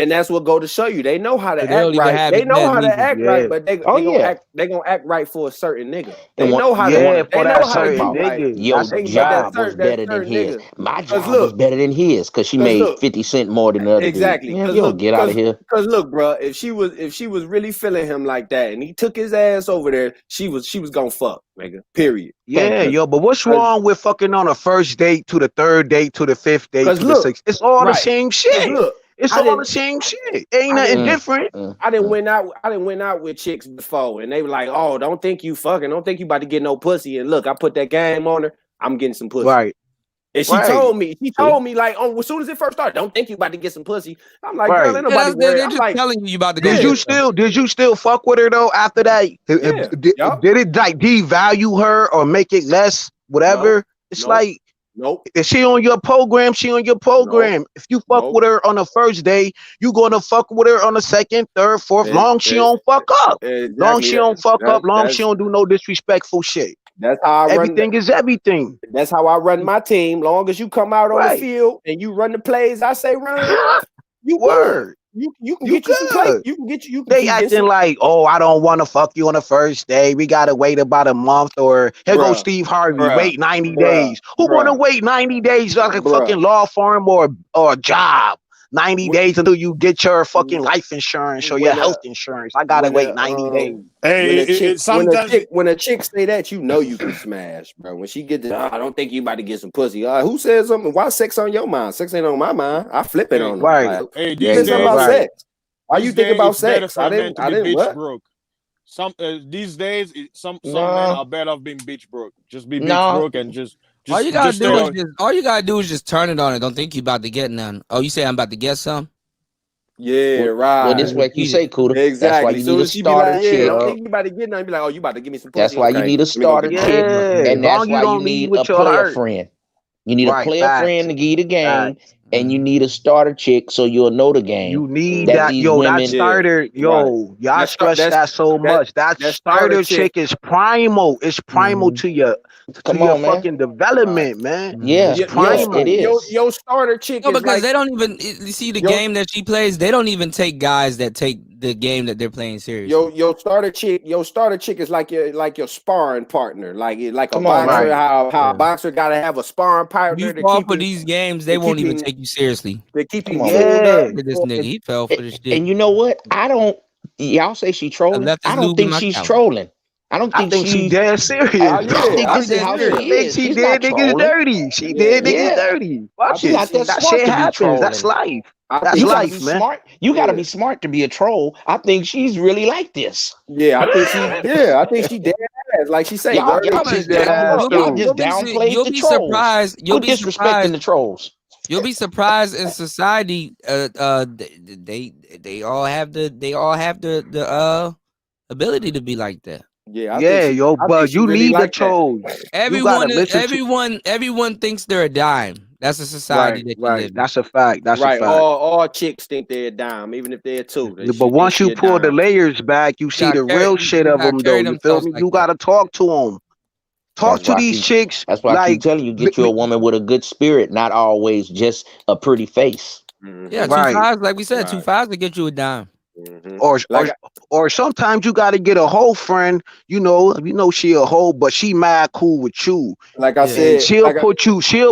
that's what go to show you. They know how to act right. They know how to act right, but they gonna act right for a certain nigga. They know how to
for that certain nigga.
Your job was better than his. My job was better than his because she made 50 cents more than the other.
Exactly.
Get out of here.
Because look, bro, if she was really feeling him like that and he took his ass over there, she was gonna fuck, nigga. Period.
Yeah, yo, but what's wrong with fucking on a first date to the third date to the fifth date to the sixth? It's all the same shit. It's all the same shit. Ain't nothing different.
I didn't went out with chicks before, and they were like, "Oh, don't think you about to get no pussy." And look, I put that game on her. I'm getting some pussy.
Right.
And she told me, like, oh, as soon as it first started, don't think you about to get some pussy. I'm like, girl, ain't nobody worried.
They're just telling you about to go.
Did you still fuck with her though after that? Did it like devalue her or make it less? Whatever. If she on your program, she on your program. If you fuck with her on the first day, you gonna fuck with her on the second, third, fourth. Long she don't fuck up. Long she don't fuck up. Long she don't do no disrespectful shit.
That's how I
everything is everything.
That's how I run my team. Long as you come out on the field and you run the plays, I say run. You word. You can get you some play. You can get you.
They acting like, oh, I don't want to fuck you on the first day. We gotta wait about a month, or here goes Steve Harvey. Wait 90 days. Who wanna wait 90 days like a fucking law firm or a job? 90 days until you get your fucking life insurance or your health insurance. I gotta wait 90 days.
Hey, when a chick say that, you know you can smash, bro. When she get I don't think you about to get some pussy. Who says something? Why sex on your mind? Sex ain't on my mind. I flip it on them.
Right.
Like,
hey, these days,
about sex. Why you think about
sex?
I didn't what?
Broke. These days, some men are better off being bitch broke. Just be bitch broke and just
all you gotta do is just turn it on and don't think you about to get none. Oh, you say I'm about to get some?
Yeah, right.
Well, this is what you say, Kuda.
Exactly.
That's why you need a
She be
starter
like,
chick.
don't think you about to get nothing. Be like, oh, you about to give me some pussy.
That's why you need a starter chick, and that's why you need a player friend. You need a player friend to give you the game, and you need a starter chick so you'll know the game.
You need
that
that,
these
yo.
women,
That starter, y'all stress that so much. That starter chick is primal. It's primal to your fucking development, man.
Yeah,
it's primal.
it is.
Your starter chick
No,
is
because
like,
they don't even you see the game that she plays. They don't even take guys that take the game that they're playing seriously.
Your starter chick is like your sparring partner, like a
Come on,
boxer.
man.
How a boxer gotta have a sparring partner
You
to
fall
keep
for
him,
these games, they
to
won't
keep
even
him-
take you seriously.
to keep
Come
him
on,
pulled up.
Look at this nigga, he fell for this shit.
And you know what? I don't. Y'all say she trolling.
left his
I don't
lube in
think
my
she's
couch.
trolling. I don't think
think she
she's
dead serious.
I think
I
this is how she
think
is.
she
She's
did
not
niggas
trolling.
dirty. She did niggas dirty. Fuck
She's
it.
not that
That
smart
shit
to be
happens. That's
trolling.
life. That's
You gotta be
life, man.
smart. You gotta be smart to be a troll. I think she's really like this.
Yeah, I think she dead ass. Like she say,
Y'all
word.
just
You'll
downplayed the
be
trolls.
surprised. You'll
Quit
be
disrespecting
surprised.
the trolls.
You'll be surprised in society. They all have the ability to be like that.
Yeah,
but you
really
need the
like that.
trolls. You gotta listen to
Everyone thinks they're a dime. That's a society that you live in.
That's a fact. That's a fact.
All chicks think they're a dime, even if they're two.
But once you pull the layers back, you see the real shit of them, though. You feel me? You gotta talk to them. Talk to these chicks.
That's why I keep telling you, get you a woman with a good spirit, not always just a pretty face.
Yeah, 2 5s, like we said, 2 5s to get you a dime.
Or sometimes you got to get a whole friend. You know she a hoe, but she mad cool with you.
Like I said,
she'll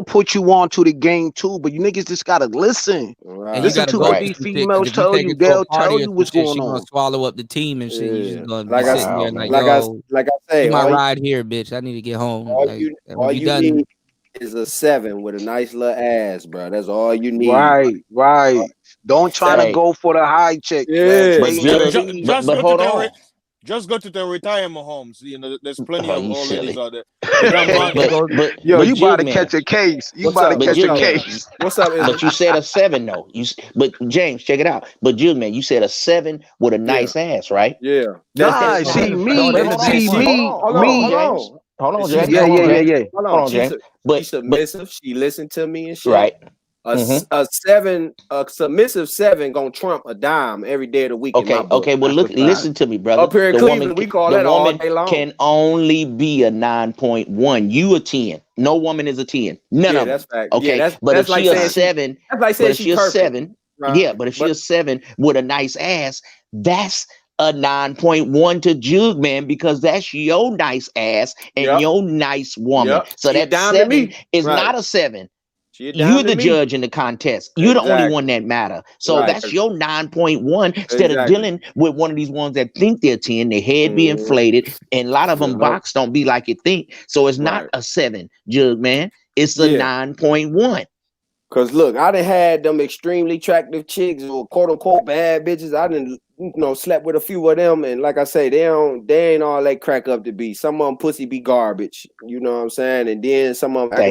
put you on to the game too. But you niggas just gotta listen.
And
Listen to what these females tell you. They'll tell you what's going
She gonna
on.
swallow up the team and shit. You just gonna
Like
be
I-
sitting there like,
like I-
yo,
like I say,
do my
all you-
ride here, bitch. I need to get home.
All
Like,
you
when you done,
need is a 7 with a nice little ass, bro. That's all you need.
Right. Don't try to go for the high chick.
Yeah.
Man.
Just go to the retirement homes. You know, there's plenty
Oh,
of
you
old
silly.
ladies out there. They got money.
Yo, you about to
Jig
catch
Man.
a case. You
What's
about
up?
to catch
Jig
a
Man.
case.
What's up?
But you said a 7 though. But James, check it out. But Jig Man, you said a 7 with a nice ass, right?
Yeah.
Nah, see me,
Hold on,
James.
Hold on, James.
Yeah.
Hold on,
Hold on,
she's
James.
she's submissive. She listened to me and shit.
Right.
A 7, a submissive 7 gonna trump a dime every day of the week.
Okay. Well, listen to me, brother.
Up here in Cleveland, we call that all day long.
Can only be a 9.1. You a 10. No woman is a 10. None of them.
That's fact.
Okay.
Yeah,
but
that's
if
like
she a
saying
7,
that's like
but
saying
if she a
perfect.
7,
Right.
but if she a 7 with a nice ass, that's a 9.1 to Jug Man, because that's your nice ass and your nice woman. So
She a
that
dime to
7
me.
is
Right.
not a 7.
She a dime
You're
to
the
me.
judge in the contest. You're the only
Exactly.
one that matter. So
Right.
that's your 9.1 instead of
Exactly.
dealing with one of these ones that think they're 10, their head be inflated, and a lot of them box don't be like you think. So it's not a 7, Jug Man. It's a 9.1.
Cause look, I done had them extremely attractive chicks or quote unquote bad bitches. I done slept with a few of them, and like I say, they ain't all they crack up to be. Some of them pussy be garbage, you know what I'm saying? And then some of them act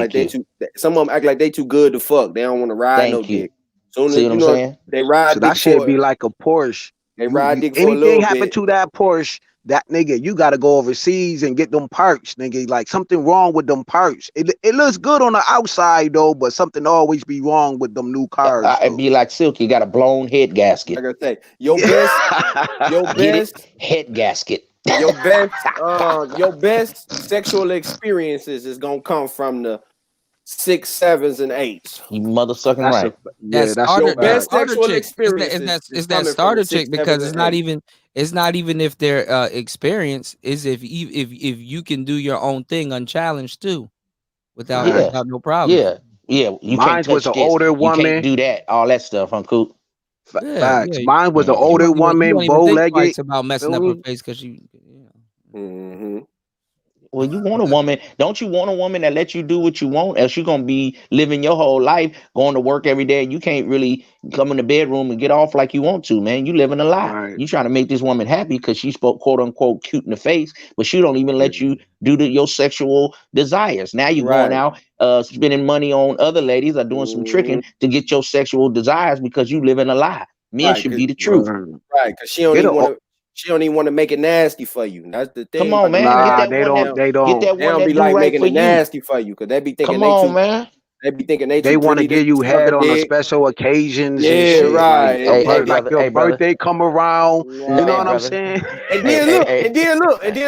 like they too good to fuck. They don't want to ride no dick. Soon
See
as
what I'm saying?
they ride
So
dick
that shit
for
be like a Porsche.
they ride dick for a little
Anything happen
bit.
to that Porsche, that nigga, you gotta go overseas and get them parts, nigga. Like something wrong with them parts. It looks good on the outside though, but something always be wrong with them new cars.
It'd be like Silk. You got a blown head gasket.
Like I say, your best
head gasket.
your best sexual experiences is gonna come from the 6, 7s, and 8s.
You mother sucking right.
That's
your best sexual
chick.
experience.
Is that starter chick, because it's not even if they're experienced. Is if you can do your own thing unchallenged too, without no problem.
Yeah. You
Mine
can't touch
was an
this.
older
You
woman.
can't do that. All that stuff, Coop.
Facts. Mine was an older woman, bow-legged.
About messing up her face because she.
Well, you want a woman. Don't you want a woman that lets you do what you want? Else you're going to be living your whole life, going to work every day, and you can't really come in the bedroom and get off like you want to, man. You living a lie. Right. You trying to make this woman happy because she's quote unquote cute in the face, but she don't even let you do your sexual desires. Now you're going out spending money on other ladies or doing some tricking to get your sexual desires because you live in a lie. Men should be the truth.
Right, because she don't even want to. She don't even want to make it nasty for you. That's the thing.
Come on, man.
Nah,
Get that one that
they
get that one
don't
that
be
do
like
right
making
for
it
you.
nasty for you because they be thinking
Come on, man.
They be thinking they
They
too
want to
pretty
give you
to suck
head
a
on the
dick.
special occasions
Yeah,
and shit.
right.
Like your birthday come around. You know what I'm saying?
And then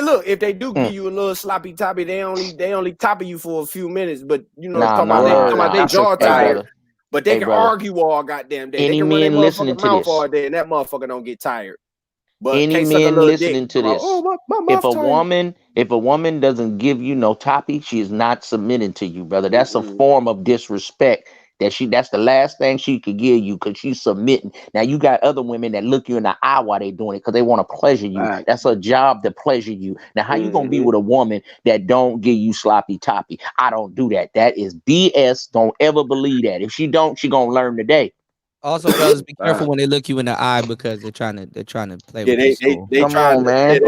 look. If they do give you a little sloppy toppy, they only topping you for a few minutes. But you know, talking about they jaw tired. But they can argue all goddamn day. They can run their motherfucking mouth all day, and that motherfucker don't get tired. But
Any
can't suck a
men
little
listening
dick.
to this,
my
if
mouth tired.
a woman doesn't give you no toppy, she is not submitting to you, brother. That's a form of disrespect. That's the last thing she could give you because she's submitting. Now you got other women that look you in the eye while they doing it because they want to pleasure you. That's a job to pleasure you. Now how you gonna be with a woman that don't give you sloppy toppy? I don't do that. That is BS. Don't ever believe that. If she don't, she gonna learn today.
Also, brothers, be careful when they look you in the eye because they're trying to play with your soul.
They
Come on, man.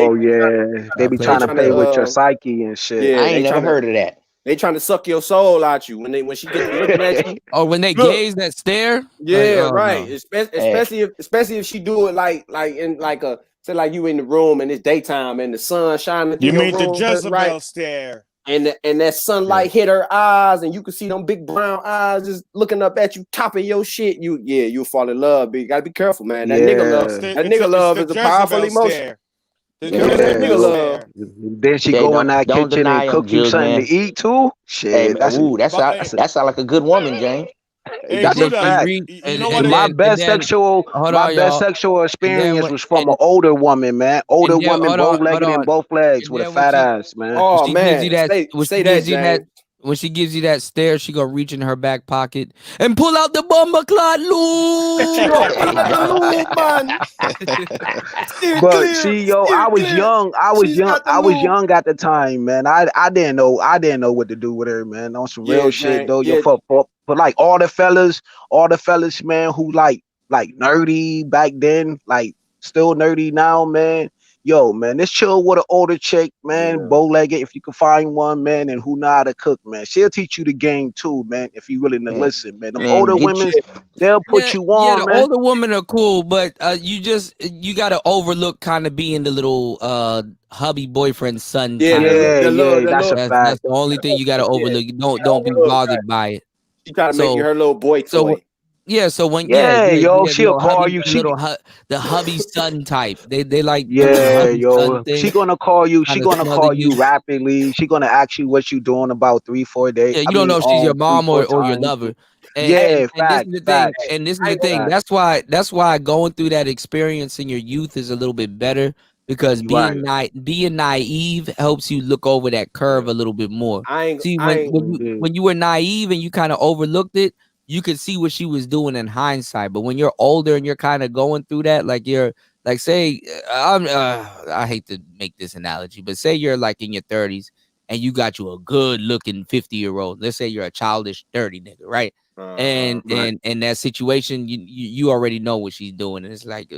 They be trying to play with your psyche and shit.
Yeah,
I ain't never heard of that.
They trying to suck your soul out you when she get to looking at you.
Or when they gaze that stare.
Yeah,
like,
right.
No.
Especially if she do it like in like a say like you in the room and it's daytime and the sun shining through
You
your
mean the
room,
Jezebel
right?
stare?
And that sunlight hit her eyes, and you can see them big brown eyes just looking up at you, topping your shit. You'll fall in love, but you gotta be careful, man. That nigga love is a powerful emotion. Nigga love.
Then she go in that kitchen and cook you something to eat too. Shit,
that sound like a good woman, James.
That's a fact. My best sexual experience was from an older woman, man. Older woman, bow-legged and both legs with a fat ass, man.
Oh man,
when she gives you that stare, she gonna reach in her back pocket and pull out the bomber clot lube.
But see, yo, I was young at the time, man. I didn't know what to do with her, man. On some real shit, though. Yo, for like all the fellas, man, who like nerdy back then, like still nerdy now, man. Yo, man, let's chill with an older chick, man, bow-legged, if you can find one, man, and who know how to cook, man. She'll teach you the game too, man, if you willing to listen, man. Them older women, they'll put you on,
the
man.
older women are cool, but you gotta overlook kind of being the little hubby boyfriend son.
That's a fact.
That's the only thing you gotta overlook. Don't be bothered by it.
She try to make you her little boy toy.
So when
she'll call you.
The hubby son type. They like
She gonna call you. She gonna call you rapidly. She gonna ask you what you doing about 3-4 days.
Yeah, you don't know if she's your mom or your lover. And this is the thing. That's why going through that experience in your youth is a little bit better because being naive helps you look over that curve a little bit more. When you were naive and you kind of overlooked it, you could see what she was doing in hindsight. But when you're older and you're kind of going through that, like you're like, say, I hate to make this analogy, but say you're like in your 30s and you got you a good looking 50-year-old. Let's say you're a childish 30 nigga, right? And that situation, you already know what she's doing. And it's like,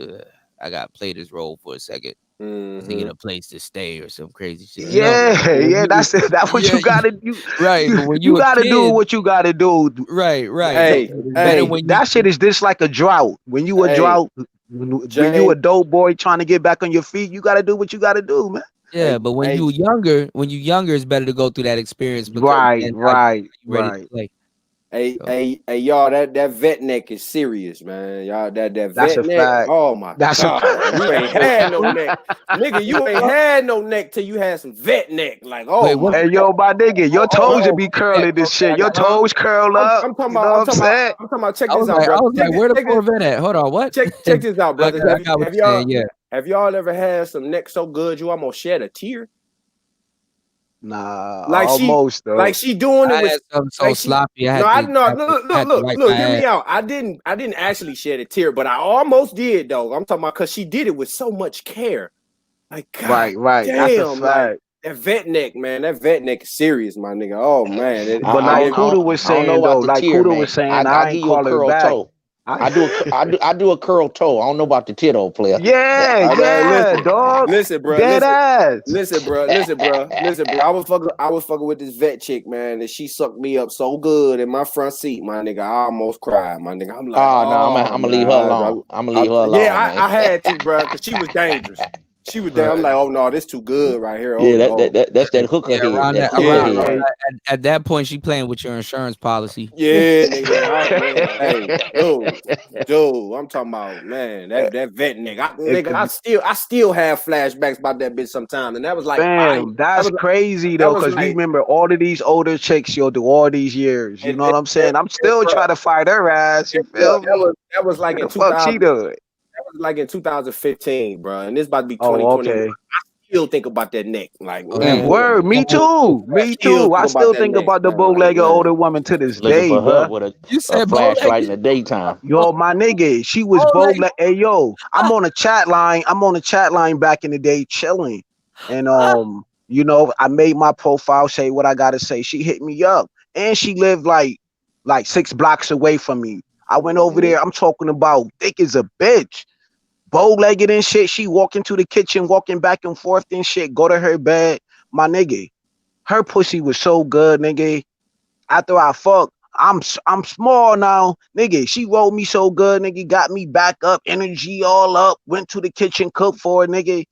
I got to play this role for a second. To get a place to stay or some crazy shit.
That's what you gotta do.
Right, but when
you gotta do what you gotta do.
Right.
That shit is just like a drought. When you a drought, when you a dope boy trying to get back on your feet, you gotta do what you gotta do, man.
Yeah, but when you younger, it's better to go through that experience.
Right.
Hey, y'all, that vet neck is serious, man. Y'all, that
That's
vet
a
neck.
fact.
Oh my God, you ain't had no neck, nigga. You ain't had no neck till you had some vet neck. Like,
hey, yo, my nigga, your toes would be curling this shit. Your toes curl up.
I'm talking about. Check this out, bro.
I was like, where the Corvette at? Hold on, what?
Check this out, brother. Have y'all ever had some neck so good you almost shed a tear?
Nah,
like
almost
though. Like she doing it with
so sloppy.
Look, hear me out. I didn't actually shed a tear, but I almost did though. I'm talking about because she did it with so much care. Like, God,
right.
Damn,
that's a fact.
Like, that vet neck, man. That vet neck is serious, my nigga. Oh man.
But like Kuda was saying though, I ain't call her back.
I do a curl toe. I don't know about the tittle player.
Yeah, dog.
Listen, bro.
Dead ass.
Listen, bro. I was fucking with this vet chick, man, and she sucked me up so good in my front seat, my nigga. I almost cried, my nigga. I'm like,
I'm gonna leave her alone. I'm gonna leave her alone.
Yeah,
man.
I had to, bro, because she was dangerous. She was there. I'm like, oh no, this too good right here.
Yeah, that's that hooker head.
Around
That
that, at that point, she playing with your insurance policy.
Yeah, nigga. Dude, I'm talking about, man, that vet nigga. I still have flashbacks about that bitch sometimes, and that was like,
fam, that's crazy though, because we remember all of these older chicks, yo, do all these years. You know what I'm saying? I'm still trying to fight her ass. You feel me?
That was like
what
in
the fuck she doing?
That was like in 2015, bro, and this about to be 2020.
Okay.
I still think about that neck, like
word. Me too. Me too. I still think about the bow-legged older woman to this day,
for
bro.
her with a flashlight in the daytime.
Yo, my nigga, she was bow-legged. Hey, yo, I'm on a chat line back in the day, chilling, and you know, I made my profile say what I gotta say. She hit me up, and she lived like 6 blocks away from me. I went over there. I'm talking about thick as a bitch, bow-legged and shit. She walking to the kitchen, walking back and forth and shit. Go to her bed, my nigga. Her pussy was so good, nigga. After I fucked, I'm small now, nigga. She rolled me so good, nigga. Got me back up, energy all up. Went to the kitchen, cooked for a nigga.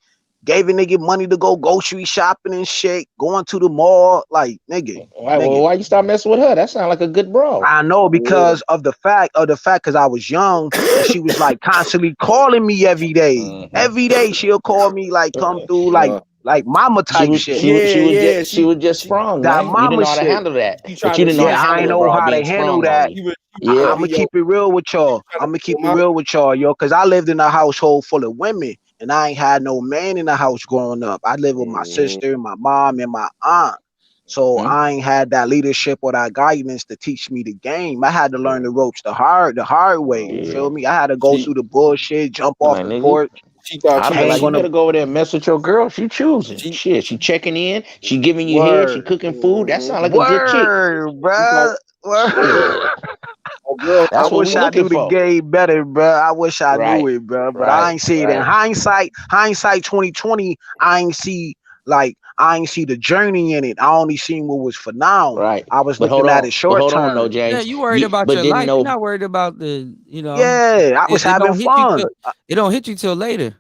Gave a nigga money to go grocery shopping and shit. Going to the mall, like nigga.
Why you stop messing with her? That sound like a good bro.
I know, because of the fact, because I was young and she was like constantly calling me every day. Every day she'll call me, like come through, like mama type shit.
She was just sprung,
that
man.
mama
You didn't know how to
shit.
handle that. But you didn't know how to handle it, bro.
I know how to
Being
handle
sprung
that.
on you.
I'm gonna keep it real with y'all. Yo, because I lived in a household full of women, and I ain't had no man in the house growing up. I lived with my sister, my mom, and my aunt. So I ain't had that leadership or that guidance to teach me the game. I had to learn the ropes the hard way. You feel me? I had to go through the bullshit, jump off the porch.
I feel like you better go over there and mess with your girl. She choosing. Shit, she checking in. She giving you head. She cooking food. That sound like a good chick.
Bro.
That's
I
what
wish
we
I
looking
knew the
for.
game better, bro. I wish I knew it, bro. But I ain't see it in hindsight. Hindsight 2020. I ain't see the journey in it. I only seen what was for now.
Right.
I was looking at it short term.
No, James.
Yeah, you worried about your life. You're not worried about the, you know.
Yeah, I was having fun.
It don't hit you till later.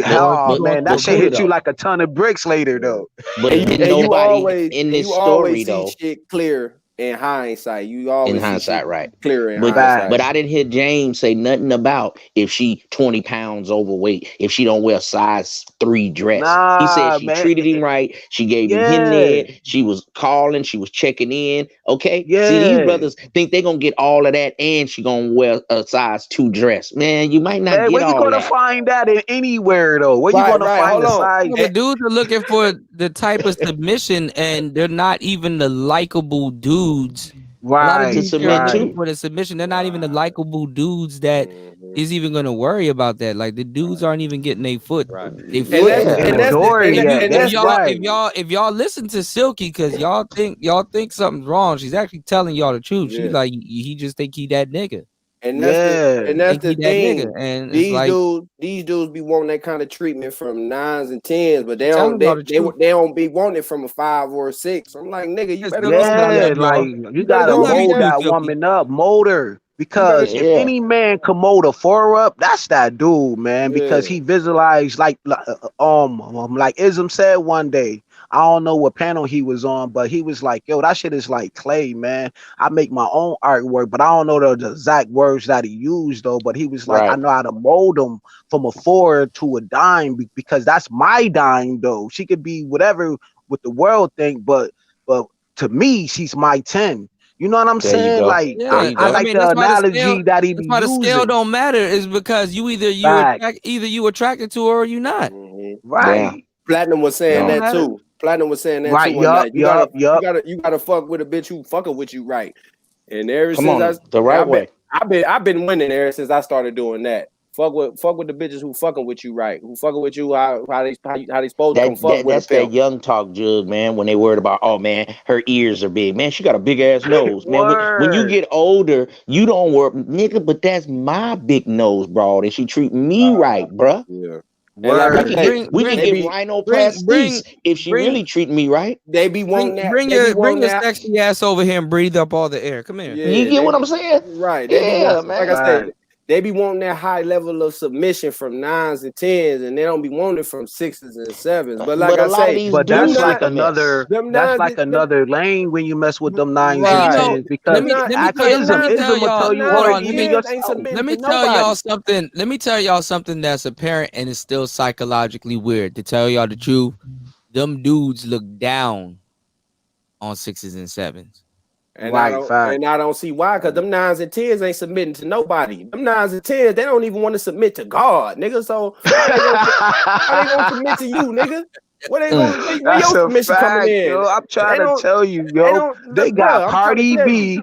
Oh man, that shit hit you like a ton of bricks later, though.
But
you always
in this
you
story,
always
though,
see shit clear in hindsight. You always
in
see
hindsight,
shit
right?
clear in hindsight.
But I didn't hear James say nothing about if she 20 pounds overweight, if she don't wear size 3 dress. He said she treated him right. She gave him head. She was calling. She was checking in. Okay.
Yeah.
See, these brothers think they're gonna get all of that, and she gonna wear a size 2 dress. Man, you might not get
where you
all
gonna
that.
find that in anywhere though? Where you gonna find the size?
The dudes are looking for the type of submission, and they're not even the likable dudes.
Right.
A lot of
To
dudes
submit
looking
to.
for the submission. They're not even the likable dudes that is even gonna worry about that. Like the dudes aren't even getting their foot. They foot if y'all listen to Silky, because y'all think something's wrong, she's actually telling y'all the truth. She's like, he just think he that nigga.
And that's the thing.
Nigga. And
these
it's like,
dudes be wanting that kind of treatment from 9s and 10s, but they don't be wanting it from a 5 or a 6. I'm like, nigga, you better
like you gotta mold that woman up, mold her. Because if any man can mold a 4 up, that's that dude, man. Because he visualized like Ism said one day. I don't know what panel he was on, but he was like, yo, that shit is like clay, man. I make my own artwork, but I don't know the exact words that he used though. But he was like, I know how to mold them from a 4 to a dime because that's my dime though. She could be whatever with the world think, but to me, she's my 10. You know what I'm saying? Like I like the analogy that he be
using. The scale don't matter is because you either you attracted to her or you not.
Right.
Platinum was saying that too. Platinum was saying that too. You gotta fuck with a bitch who fucking with you right. And ever since I've been winning ever since I started doing that. Fuck with the bitches who fucking with you right, who fucking with you how they supposed to come fuck with
That's that young talk, Jug, man. When they worried about, oh man, her ears are big, man. She got a big ass nose, man. When you get older, you don't work, nigga. But that's my big nose, bro, and she treat me right, bruh.
Yeah.
And we can get rhinoplasties if she really treat me right.
They be wanting that.
Bring your sexy ass over here and breathe up all the air. Come here.
Yeah,
you get what I'm saying?
Right.
Yeah, man.
Like I said, they be wanting that high level of submission from 9s and 10s, and they don't be wanting it from 6s and 7s. But like I say,
that's like another lane when you mess with them 9s and 10s because atheism will tell you hard even yourself.
Let me tell y'all something. Let me tell y'all something that's apparent and it's still psychologically weird. To tell y'all the truth, them dudes look down on 6s and 7s.
And I don't see why, because them 9s and 10s ain't submitting to nobody. Them 9s and 10s, they don't even want to submit to God, nigga. So how they gonna submit to you, nigga? What they gonna where your submission coming in?
Yo, I'm trying to tell you, yo. They got Cardi B.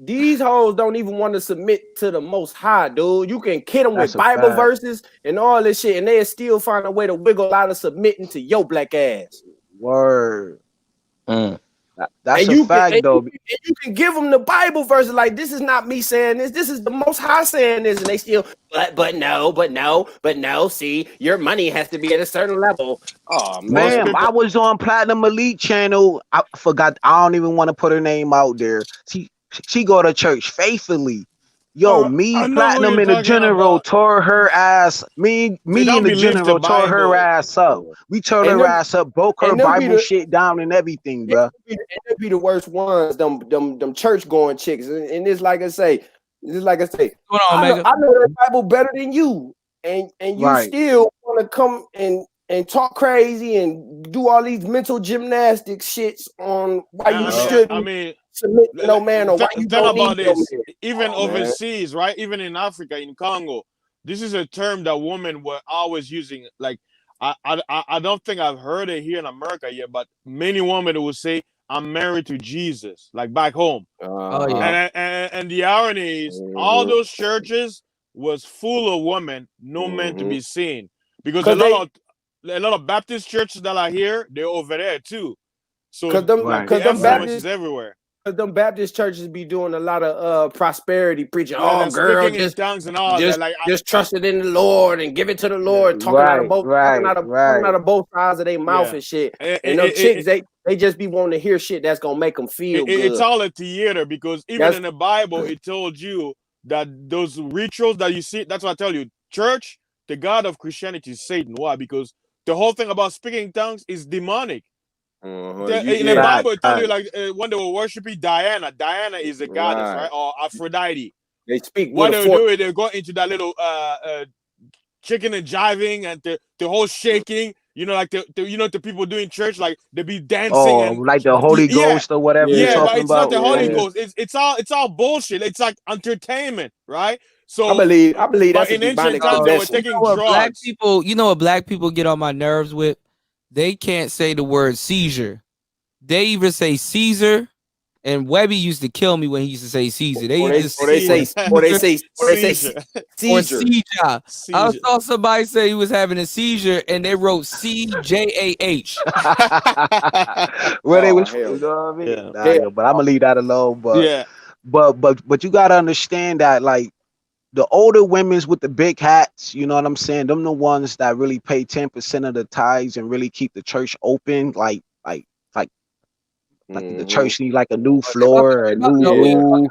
These hoes don't even want to submit to the Most High, dude. You can kid them with Bible verses and all this shit, and they still find a way to wiggle out of submitting to your black ass.
Word. That's a fact, though.
You can give them the Bible verses like, this is not me saying this. This is the Most High saying this, and they still, but no. See, your money has to be at a certain level. Oh
man, I was on Platinum Elite channel. I forgot. I don't even want to put her name out there. She go to church faithfully. Yo, Platinum in the general tore her ass. Me in the general tore her ass up. We tore her ass up, broke her Bible shit down and everything, bro.
And they be the worst ones, them church going chicks. And it's like I say, I know that Bible better than you, and you still want to come and talk crazy and do all these mental gymnastics shits on why you shouldn't submit to no man or why you don't
about
need
this.
no man.
Even overseas, right? Even in Africa, in Congo, this is a term that women were always using. Like I don't think I've heard it here in America yet, but many women will say, "I'm married to Jesus," like back home. And the irony is, all those churches was full of women, no men to be seen, because a lot of Baptist churches that are here, they're over there too. So the influence is everywhere.
Because them Baptist churches be doing a lot of prosperity preaching.
Yeah,
oh, girl,
just tongues and all
just,
that. Like,
just trust it in the Lord and give it to the Lord. Talking out of both sides of their mouth and shit. And them chicks, they just be wanting to hear shit that's gonna make them feel good.
It's all a theater, because even in the Bible, it told you that those rituals that you see. That's what I tell you. Church, the god of Christianity is Satan. Why? Because the whole thing about speaking tongues is demonic. In the Bible, it tells you, like, when they were worshiping Diana is a goddess, right? Or Aphrodite.
They speak.
What they do is they go into that little chicken and jiving and the whole shaking. You know, like the people doing church, like they be dancing.
Oh, like the Holy Ghost or whatever.
Yeah, but it's not the Holy Ghost. It's all bullshit. It's like entertainment, right? So
I believe that's
in ancient times they were taking drugs.
You know what black people get on my nerves with? They can't say the word seizure. They either say Caesar, and Webby used to kill me when he used to say Caesar. They say seizure. I saw somebody say he was having a seizure, and they wrote CJAH.
Well, they was, you know what I mean? But I'm gonna leave that alone. But you gotta understand that, like, the older women's with the big hats, you know what I'm saying? Them the ones that really pay 10% of the tithes and really keep the church open. Like the church need like a new floor, a new roof.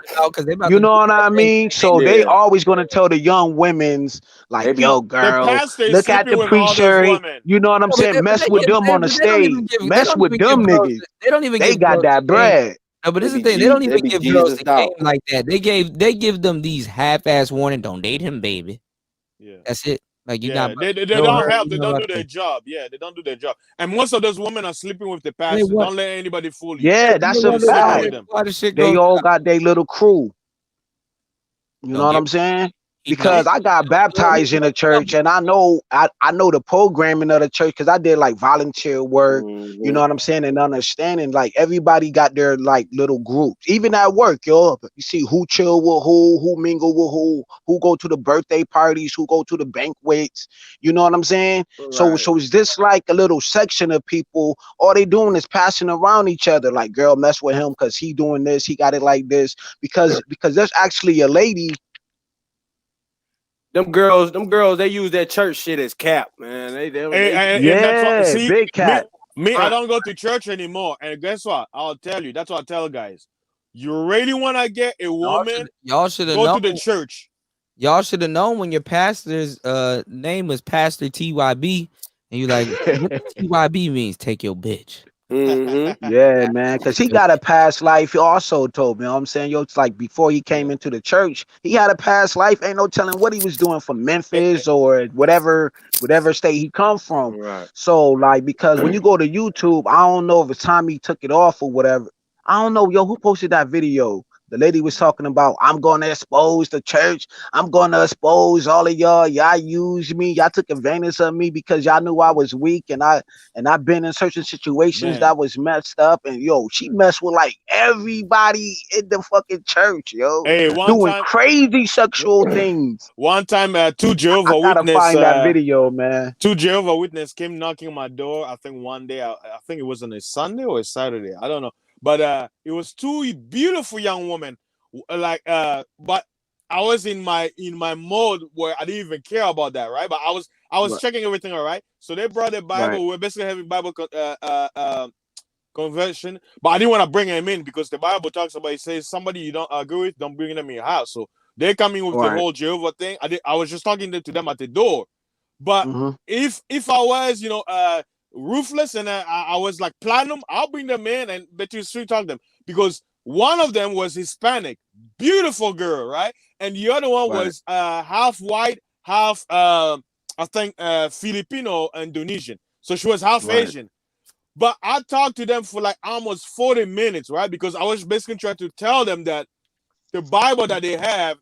You know what I mean? So they always gonna tell the young women's like, yo, girl, look at the preacher. You know what I'm saying? Mess with them on the stage. Mess with them niggas. They got that bread.
No, but this is the thing. They don't even give girls the game like that. They give them these half-ass warning. Don't date him, baby. Yeah, that's it. Like you not.
They don't help. They don't do their job. Yeah, they don't do their job. And most of those women are sleeping with the pastor. Don't let anybody fool you.
Yeah, that's a fact. They all got their little crew. You know what I'm saying? because I got baptized in a church, and I know the programming of the church because I did like volunteer work. You know what I'm saying, and understanding like everybody got their like little groups, even at work, yo. You see who chill with who mingle with who go to the birthday parties, who go to the banquets. You know what I'm saying? So is this like a little section of people? All they doing is passing around each other, like girl, mess with him because he doing this, he got it like this. Because there's actually a lady.
Them girls, they use that church shit as cap, man.
And that's what, see,
big cap.
Me, I don't go to church anymore. And guess what? I'll tell you. That's what I tell guys. You really want to get a woman?
Y'all should have
go
known.
to the church.
Y'all should have known when your pastor's name was Pastor TYB, and you like, what TYB means? Take your bitch.
Yeah, man, because he got a past life. He also told me, you know what I'm saying, yo, it's like before he came into the church, he had a past life. Ain't no telling what he was doing from Memphis or whatever state he come from. So like, because when you go to YouTube, I don't know if it's time he took it off or whatever. I don't know, yo, who posted that video? The lady was talking about, I'm going to expose the church. I'm going to expose all of y'all. Y'all used me. Y'all took advantage of me because y'all knew I was weak. And I've been in certain situations that was messed up. And yo, she messed with like everybody in the fucking church, yo.
Hey,
doing crazy sexual things.
One time, two Jehovah
I gotta
Witness.
find that video, man.
Two Jehovah Witness came knocking on my door. I think one day, I think it was on a Sunday or a Saturday. I don't know. But it was two beautiful young women, but I was in my mode where I didn't even care about that, right? But I was checking everything, all right. So they brought the Bible.
Right.
We're basically having Bible conversion, but I didn't want to bring them in because the Bible talks about, it says somebody you don't agree with, don't bring them in your house. So they come in with the whole Jehovah thing. I was just talking to them at the door. But if I was, ruthless and I was like platinum, I'll bring them in and bet you sweet talk them, because one of them was Hispanic, beautiful girl, right? And the other one was half white, half I think Filipino, Indonesian. So she was half Asian. But I talked to them for like almost 40 minutes, right? Because I was basically trying to tell them that the Bible that they have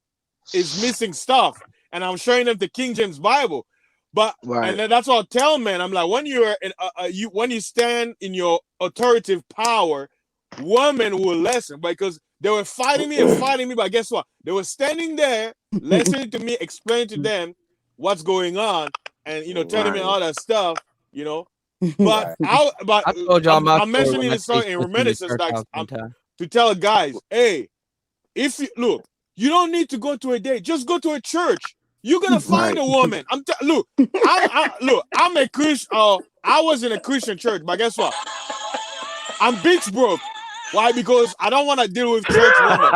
is missing stuff, and I'm showing them the King James Bible. But and then that's what I tell men. I'm like, when you're when you stand in your authoritative power, women will listen, because they were fighting me and fighting me. But guess what? They were standing there, listening to me, explaining to them what's going on, and telling me all that stuff. But I
told y'all
I'm mentioning this story in reminiscence, like to tell guys, hey, if you look, you don't need to go to a date. Just go to a church. You're gonna find a woman. I'm a Christian. I was in a Christian church, but guess what? I'm bitch broke. Why? Because I don't want to deal with church women.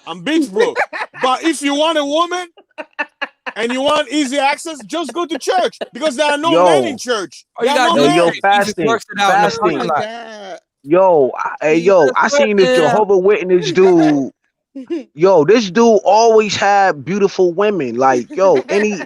I'm bitch broke. But if you want a woman and you want easy access, just go to church, because there are no men in church.
Fasting. I seen this Jehovah Witness dude. Yo, this dude always had beautiful women. Like, yo, and he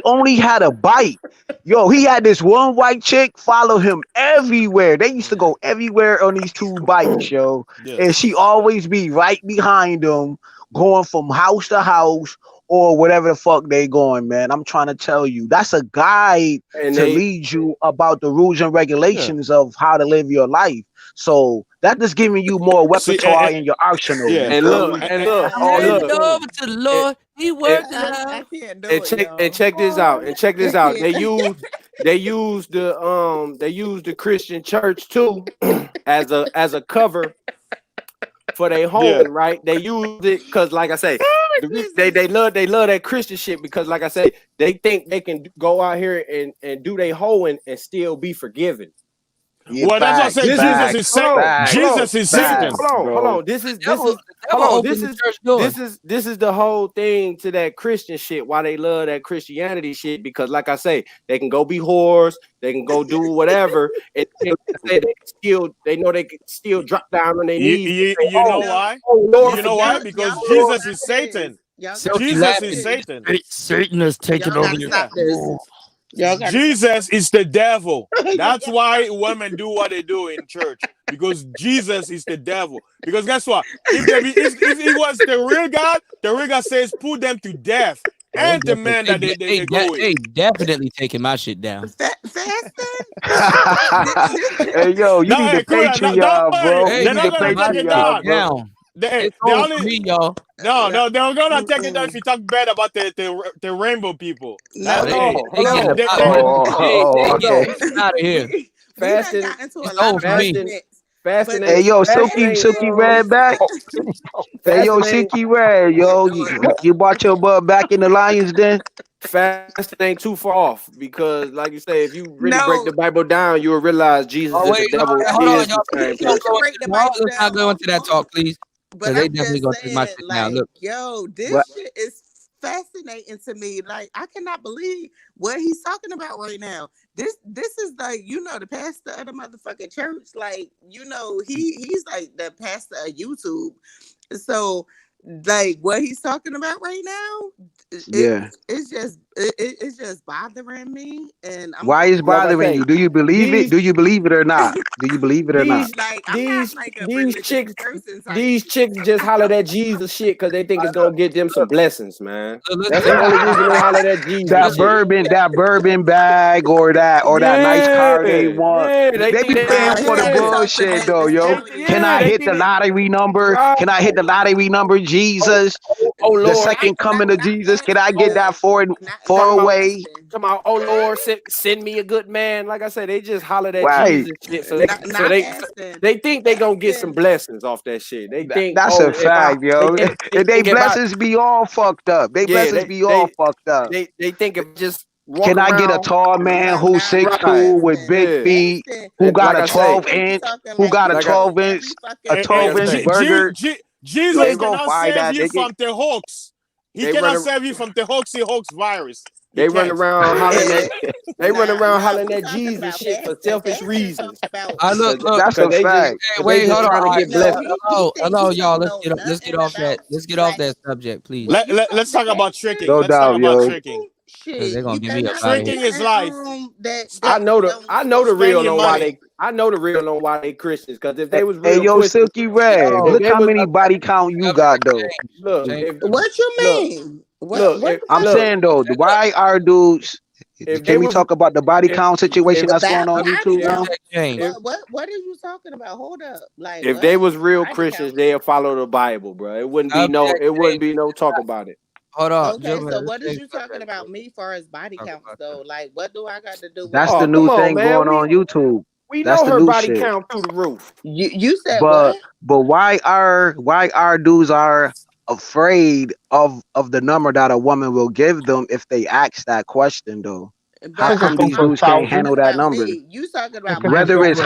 only had a bite. Yo, he had this one white chick follow him everywhere. They used to go everywhere on these two bikes, yo. And she always be right behind him, going from house to house or whatever the fuck they going, man. I'm trying to tell you, that's a guide to lead you about the rules and regulations of how to live your life. So that just giving you more repertoire in your arsenal.
And look,
over to the Lord. He worked it out.
And check this out. They use the Christian church too as a cover for their home, right? They use it because, like I say, they love that Christian shit, because, like I say, they think they can go out here and do their whole and still be forgiven.
Well, that's what I say. Jesus is Satan. Jesus is Satan.
Hold on. This is the whole thing to that Christian shit. Why they love that Christianity shit? Because, like I say, they can go be whores, they can go do whatever, and they know they can still drop down on their knees.
You know why? You know why? Because Jesus is Satan. Jesus is Satan.
Satan is taking over your.
Jesus is the devil. That's why women do what they do in church, because Jesus is the devil. Because guess what? If he was the real God says put them to death. and the man that they go with.
They definitely taking my shit down.
Hey, yo, you need the Patreon, bro.
Hey,
You need the Patreon, bro.
They
It's on
only
for me, y'all.
No, they're gonna take it down if you talk bad about the rainbow people.
No, they
okay.
out of here.
Fasting,
it's over for me.
Fasting. Hey, yo, Silky Red back. Hey, yo, Silky Red, yo, you brought your butt back in the Lions Den. Fasting ain't too far off because, like you say, if you really break the Bible down, you'll realize Jesus is the devil.
Hold on, y'all. Let's not go into that talk, please.
But
they
I'm
definitely
just
gonna take my shit
saying,
now.
like,
Look,
yo, this shit is fascinating to me. Like, I cannot believe what he's talking about right now. This is like, the pastor of the motherfucking church. Like, he's like the pastor of YouTube. So, like, what he's talking about right now, it's just bothering me. And
why is bothering you? Do you believe it? Do you believe it or not? Do you believe it or not?
Like, I'm not like a religious person.
These chicks just hollered at Jesus shit because they think it's gonna get them some blessings, man. That's the only reason they hollered at Jesus.
That bourbon bag or that nice car they want. They be paying for the bullshit though, yo. Can I hit the lottery number? Can I hit the lottery number, Jesus?
Oh Lord,
the second coming of Jesus. Can I get that four away?
Come on, oh Lord, send me a good man. Like I said, they just hollered at
Right.
Jesus shit. So they think they gonna get some blessings off that shit. They think
that's a fact, yo. They blessings be all fucked up. They blessings be all fucked up.
They think of just
can I get a tall man who's 6'2" with big feet, who got a 12-inch, who got a 12-inch burger?
Jesus cannot save you from the hoax. He cannot save you from the hoaxy hoax virus.
They run around hollering at hollering at Jesus shit for selfish reasons.
Look,
that's a fact.
Wait, hold on. Hello, y'all. Let's get off that. Let's get off that subject, please.
Let's talk about tricking.
No doubt, yo.
Tricking.
They're gonna give me a
tricking is life.
I know the real on why they. I know the real on why they Christians. Because if they was real,
hey yo, Silky Red, look how many body count you got though.
Look,
what you mean?
I'm saying though, why are dudes? Can we talk about the body count situation that's going on YouTube now?
What are you talking about? Hold up, like
if they was real Christians, they'll follow the Bible, bro. It wouldn't be no talk about it.
Hold on.
Okay, so what is you talking about me far as body counts though? Like, what do I got to do?
That's the new thing going on YouTube.
We know her body count through the roof.
You said
what? But why are dudes are afraid of the number that a woman will give them if they ask that question though? How come these dudes can't handle that number?
You talking about
whether it's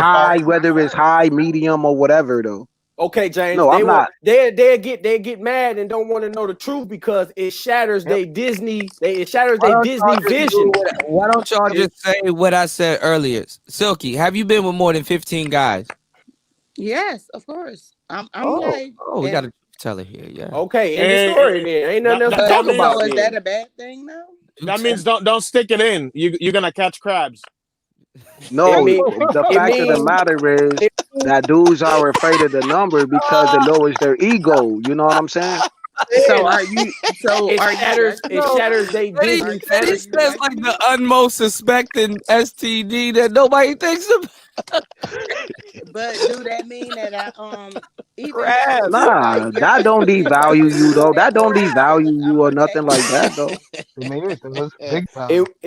high, medium, or whatever though.
Okay, James.
No, I'm not.
They get mad and don't want to know the truth because it shatters their Disney. It shatters their Disney vision.
Why don't y'all just say what I said earlier? Silky, have you been with more than 15 guys?
Yes, of course. I'm like.
Oh, we gotta tell it here. Yeah.
Okay, in the story then. Ain't nothing else to talk about.
Is that a bad thing though?
That means don't stick it in. You're gonna catch crabs.
No, the fact of the matter is that dudes are afraid of the number because it lowers their ego. You know what I'm saying?
So are you? So
it shatters their Disney fantasy.
It says like the unmost suspecting STD that nobody thinks about.
But do that mean that
nah, that don't devalue you though. That don't devalue you or nothing like that though.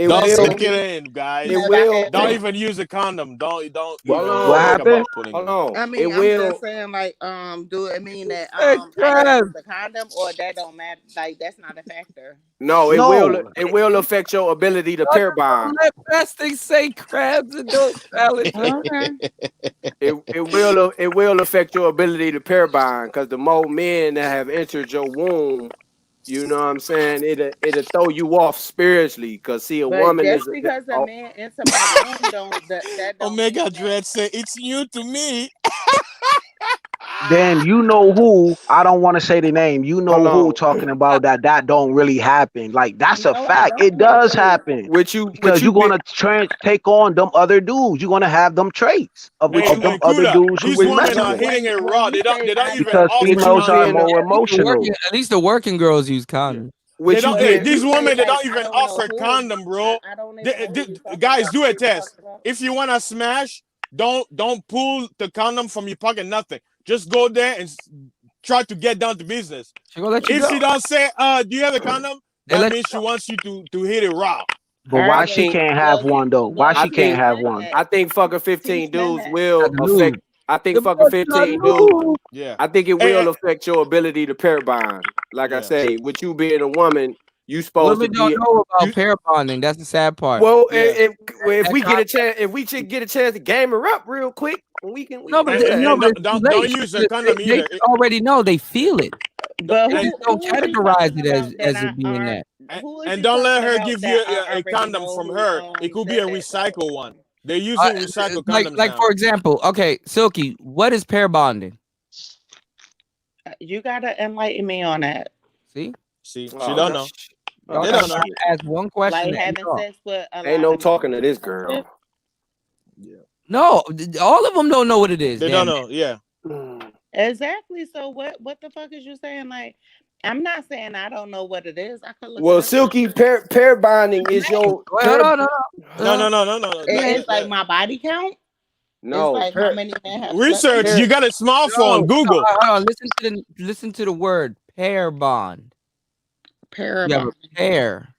Don't stick it in, guys. Don't even use a condom. Don't.
What happened?
Hold on.
I mean, I'm just saying, like, do it mean that I use the condom or that don't matter? Like, that's not a factor.
No, it will affect your ability to pair bond.
Let fasting say crabs and don't salad.
It will affect your ability to pair bond because the more men that have entered your womb, you know what I'm saying, it'll throw you off spiritually. Because see, a woman
just
is
because a man into my womb that don't
Omega Dread say it's new to me.
Then you know who, I don't want to say the name, you know who talking about that don't really happen. Like that's a fact. It does happen. Because you're gonna take on them other dudes. You're gonna have them traits of them other dudes
these
who
women are hitting it raw. They don't even
because females are more emotional.
At least the working girls use condoms.
With you
Hey,
being,
these women, they
like,
don't even offer condom, bro. Guys, do a test. If you wanna smash, don't pull the condom from your pocket. Nothing. Just go there and try to get down to business.
She gonna let you
If
go.
she don't say, "Do you have a condom?" That means she wants you to hit it raw.
But why she can't have one though? Why she can't have one?
I think fucking 15 dudes will
Got the lube.
affect. I think fucking 15 dudes.
Yeah.
I think it will affect your ability to pair bond. Like I say, with you being a woman, you supposed
Women
to
don't
be.
know about pair bonding. That's the sad part.
Well, if we get a chance, if we should get a chance to game her up real quick, we can.
No, but
don't use a condom
they
either.
already know. They feel it.
But
They just don't categorize it as it being that.
And don't let her give you a condom from her. It could be a recycle one. They're using recycled condoms
like
now.
for example, okay, Silky, what is pair bonding?
You gotta enlighten me on that.
See, she don't know.
They don't know. Ask one question.
Like having sex with
ain't no talking to this girl.
No, all of them don't know what it is.
They don't know. Yeah.
Exactly. So what the fuck is you saying? Like, I'm not saying I don't know what it is. I could look.
Well, Silky, pair bonding is your.
No.
It's like my body count.
No,
it's like how many men have
research.
sex?
You got a smartphone. Google.
Hold on. Listen to the word pair bond.
Pair
you have
bond.
a pair.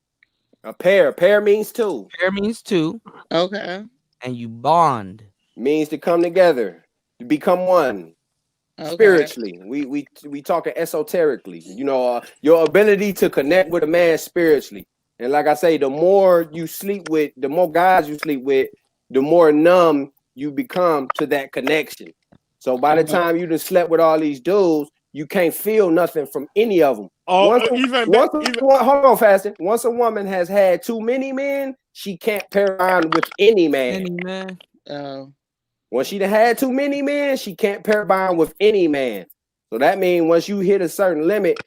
A pair. Pair means two.
Pair means two.
Okay.
And you bond
means to come together, to become one. Okay. Spiritually, we talking esoterically. You know, your ability to connect with a man spiritually. And like I say, the more you sleep with, the more guys you sleep with, the more numb you become to that connection. So by the time you done slept with all these dudes, you can't feel nothing from any of them. Hold on, Fasting. Once a woman has had too many men, she can't pair bond with any man.
Any man.
When she done had too many men, she can't pair bond with any man. So that means once you hit a certain limit,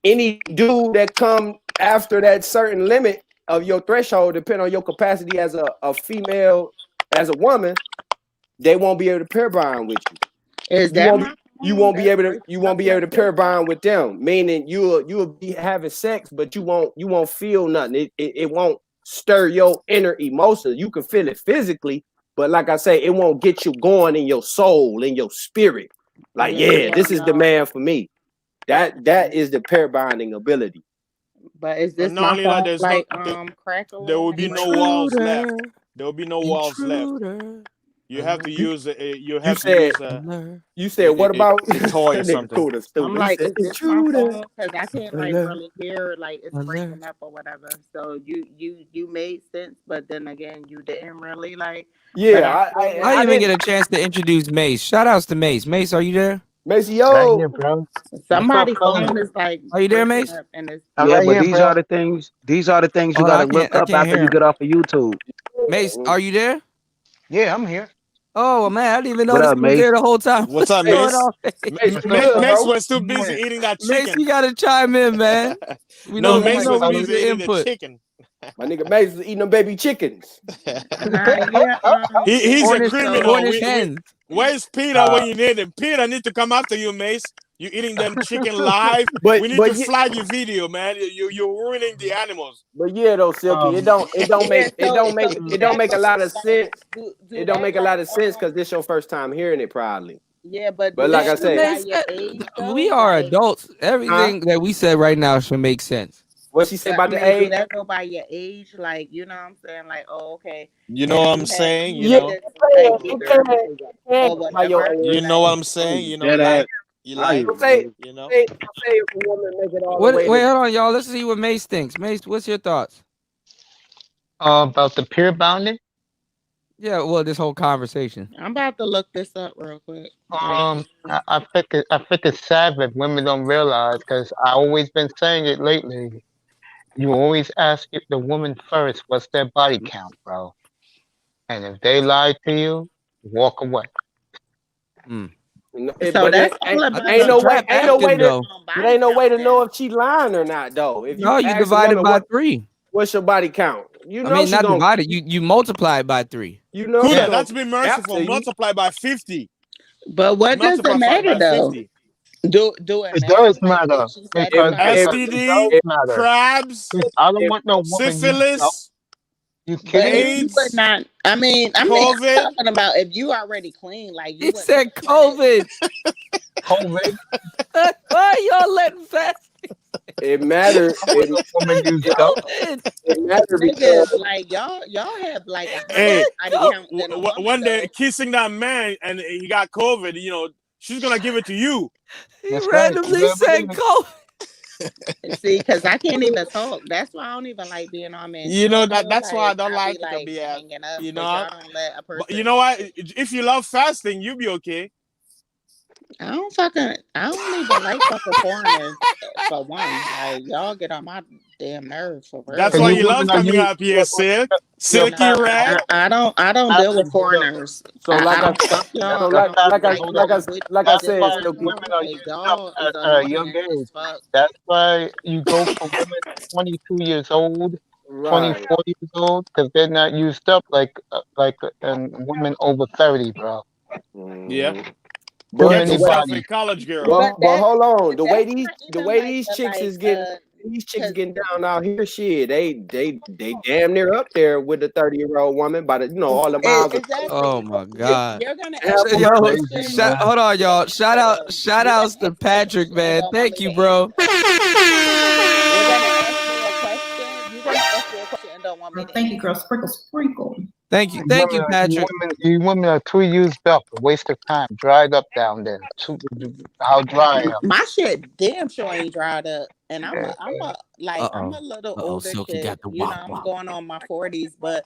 any dude that come after that certain limit of your threshold, depending on your capacity as a female, as a woman, they won't be able to pair bond with you. You won't be able to pair bond with them. Meaning you'll be having sex, but you won't feel nothing. It won't stir your inner emotions. You can feel it physically, but like I say, it won't get you going in your soul, in your spirit. Like, this is the man for me. That is the pair bonding ability.
But is this my fault? Like, crackle?
There will be no walls left. There will be no walls left. You have to use
You said what about
a toy or something?
I'm like, is this my fault? Because I can't like really hear like it's breaking up or whatever. So you made sense, but then again, you didn't really like.
Yeah, I didn't even get a chance to introduce Mace. Shout outs to Mace. Mace, are you there?
Mace, yo,
here, bro.
Somebody's phone is like.
Are you there, Mace?
Yeah, but these are the things. These are the things you gotta look up after you get off of YouTube.
Mace, are you there?
Yeah, I'm here.
Oh man, I didn't even notice you was there the whole time.
What's up, Mace? Mace was too busy eating that chicken.
Mace, you gotta chime in, man.
Mace was busy eating the chicken.
My nigga Mace is eating them baby chickens.
He's a criminal. Where's Peter when you need him? Peter need to come after you, Mace. You eating them chicken live. We need to flag your video, man. You're ruining the animals.
But yeah, though, Silky, it don't make a lot of sense. It don't make a lot of sense because this your first time hearing it, probably.
Yeah, but
like I say,
we are adults. Everything that we said right now should make sense.
What she said about the age?
That go by your age, like, you know what I'm saying? Like, oh, okay.
You know what I'm saying? You know what I'm saying? You know, like, you like, you know.
Wait, hold on, y'all. Let's see what Mace thinks. Mace, what's your thoughts?
About the peer bonding?
Yeah, well, this whole conversation.
I'm about to look this up real quick.
I think it's sad that women don't realize, because I always been saying it lately. You always ask the woman first, what's their body count, bro? And if they lie to you, walk away.
So that's ain't no way to know if she lying or not, though. If
you divide it by 3.
What's your body count? You know,
I mean, not divided. You multiply it by 3.
You know,
that's been merciful. Multiply by 50.
But what does it matter though?
50.
Do it
does
matter?
matter
She
because
satisfied.
it does
STD,
matter.
crabs,
I don't want no woman
syphilis,
You
But
kidding
if
me?
you would
AIDS,
not, I'm
COVID.
talking about if you already clean, like you
He
would.
said COVID.
COVID.
Why y'all letting fast?
It matters.
Woman use stuff.
COVID.
It matters
Niggas,
because
like y'all have like a
Hey,
higher body count than a woman
when they're
though.
kissing that man and he got COVID, she's gonna give it to you.
He
That's right. You
randomly
better
said
believe it.
COVID.
See, because I can't even talk. That's why I don't even like being on men show.
That's why I
Like
don't
I be
like it to
like
be
hanging up
you
because
know.
y'all don't let a person.
But you know what? If you love fasting, you'll be okay.
I don't even like fucking foreigners for one. Like y'all get on my damn nerves for real.
That's
So
why
you
you
women
love
are
coming
you
up here, Silky
No,
Red.
I don't deal with foreigners.
so like
I
I
don't fuck y'all.
so
I
like
don't
like I
like
like I
y'all with
like I
That's
said,
why
this.
Silky.
women are
Like
used up
y'all is
at a young
annoying
age.
as fuck.
That's why you go for women 22 years old,
Right.
24 years old, because they're not used up and women over 30, bro.
Yeah.
Mhm.
Too
But
Get
the
many
way,
yourself a
bodies.
college girl.
But
but hold on,
that's not even like
these
the
chicks
like
is getting getting down out here. Shit, they damn near up there with the 30-year-old woman by the all the miles of
exactly.
Oh my God.
You're gonna
have
ask me a
Yo,
question.
hold on, y'all. Shout
You're
outs
gonna
to
ask me a
Patrick,
question and
man.
don't want
Thank
me
you,
to answer.
bro.
You're gonna ask me a question. You're gonna ask me a question and don't want me to
Thank you,
answer.
girl. Sprinkle, sprinkle.
Thank you, Patrick.
You women are too used up. A waste of time. Dried up down there. How dry I am.
My shit damn sure ain't dried up. And I'm
Yeah.
a little older
Silky
chick.
got the
You know,
wop
I'm
wop.
going on my 40s, but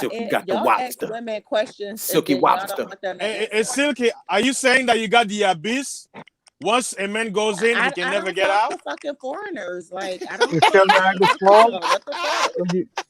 Silky got the
y'all ask
wobster.
women questions and
Silky
then y'all don't
wobster.
want them to
Hey,
answer.
Silky, are you saying that you got the abyss? Once a man goes in, he can
I
never
don't
get
talk
out?
to fucking foreigners. Like I don't
You
talk
still
to
Niagara
fuck
Falls?
y'all. What the fuck?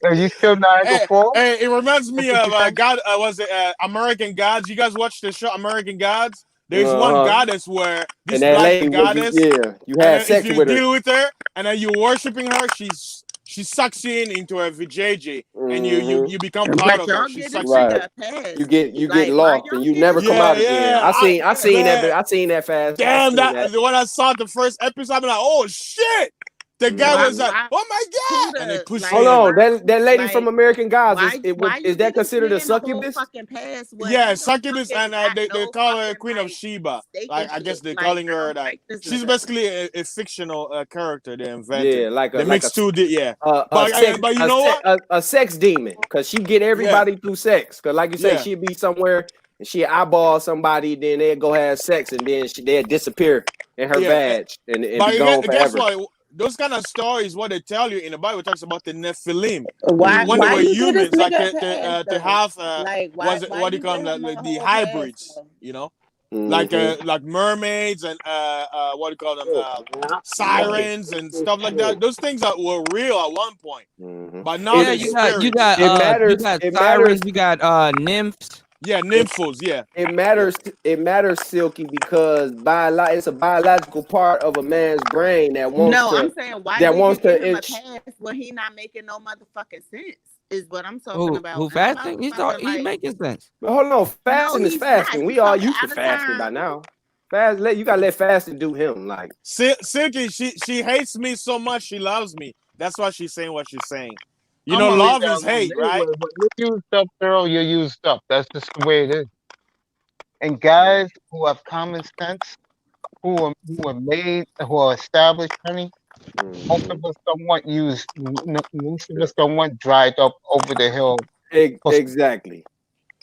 Are you still Niagara Falls?
Hey, it reminds
That's
me
what
of
you think?
God. Was it American Gods? You guys watch the show American Gods? There's one
Uh-huh.
goddess where
And
this
that
black
lady was
goddess,
you
and
had
then if
sex
you
with her.
deal with her and then you're worshiping her, she sucks you into her vajayjay, and you become part
But
of her.
y'all
She
get it
sucks you
to
in.
Right.
the past.
You get
Like why
lost and
y'all
you
get
never
it to
come
Yeah,
out
the
again.
yeah.
I seen
Man,
that fast. I
damn
seen that.
that. When I saw the first episode, I'm like, oh shit. The guy was like,
why
oh my god, and they push you
Hold
like
in.
why
on, that lady from
like
American Gods
why
is
you
that
get
considered a
explain the whole
succubus?
fucking past when
Yeah,
ain't no
succubus,
fucking
and
got
they
no
call her
fucking
Queen of
like
Sheba.
stake
Like
and
I guess
shit.
they're
Like
calling
I
her
don't
that.
like this
She's
nigga.
basically a fictional character they invented.
Yeah, like
They
a
mixed two. Yeah,
a sex
but you know what?
a sex demon because she get
Yeah,
everybody through sex. Because like you say,
yeah,
she'd be somewhere and she eyeball somebody, then they'd go have sex, and then they'd disappear in her
yeah.
vag and
But
be gone
guess
forever.
what? Those kind of stories, what they tell you in the Bible, talks about the Nephilim when they
Why
were
you get this
humans, like
nigga a pass
to
though?
have
Like
was it
why
what do you
you
call
give
them,
him a
the
whole pass
hybrids,
though?
like mermaids and what do you call them,
Right.
sirens and stuff like that. Those things were real at one point, but now
Yeah,
they're
you
spirits.
got sirens, you got nymphs.
Yeah, nymphos. Yeah,
It matters, Silky, because it's a biological part of a man's brain that wants
No, I'm
to
saying why did you give him a pass when he not making no motherfucking sense? Is what I'm talking about.
Who
And I'm not
fasting? He's
fucking
making sense.
But hold on,
no,
fasting is
he's not.
fasting.
He's
We all
talking
used to
out of
fasting by
time.
now. You gotta let fasting do him. Like
Silky, she hates me so much she loves me. That's why she's saying what she's saying. You
I'm
know,
gonna leave
love
that
is
alone.
hate, right?
Anyway, when you're used up, girl, you're used up. That's just the way it is. And guys who have common sense, who are established, honey, most of us don't want used. Most of us don't want dried up over the hill.
exactly.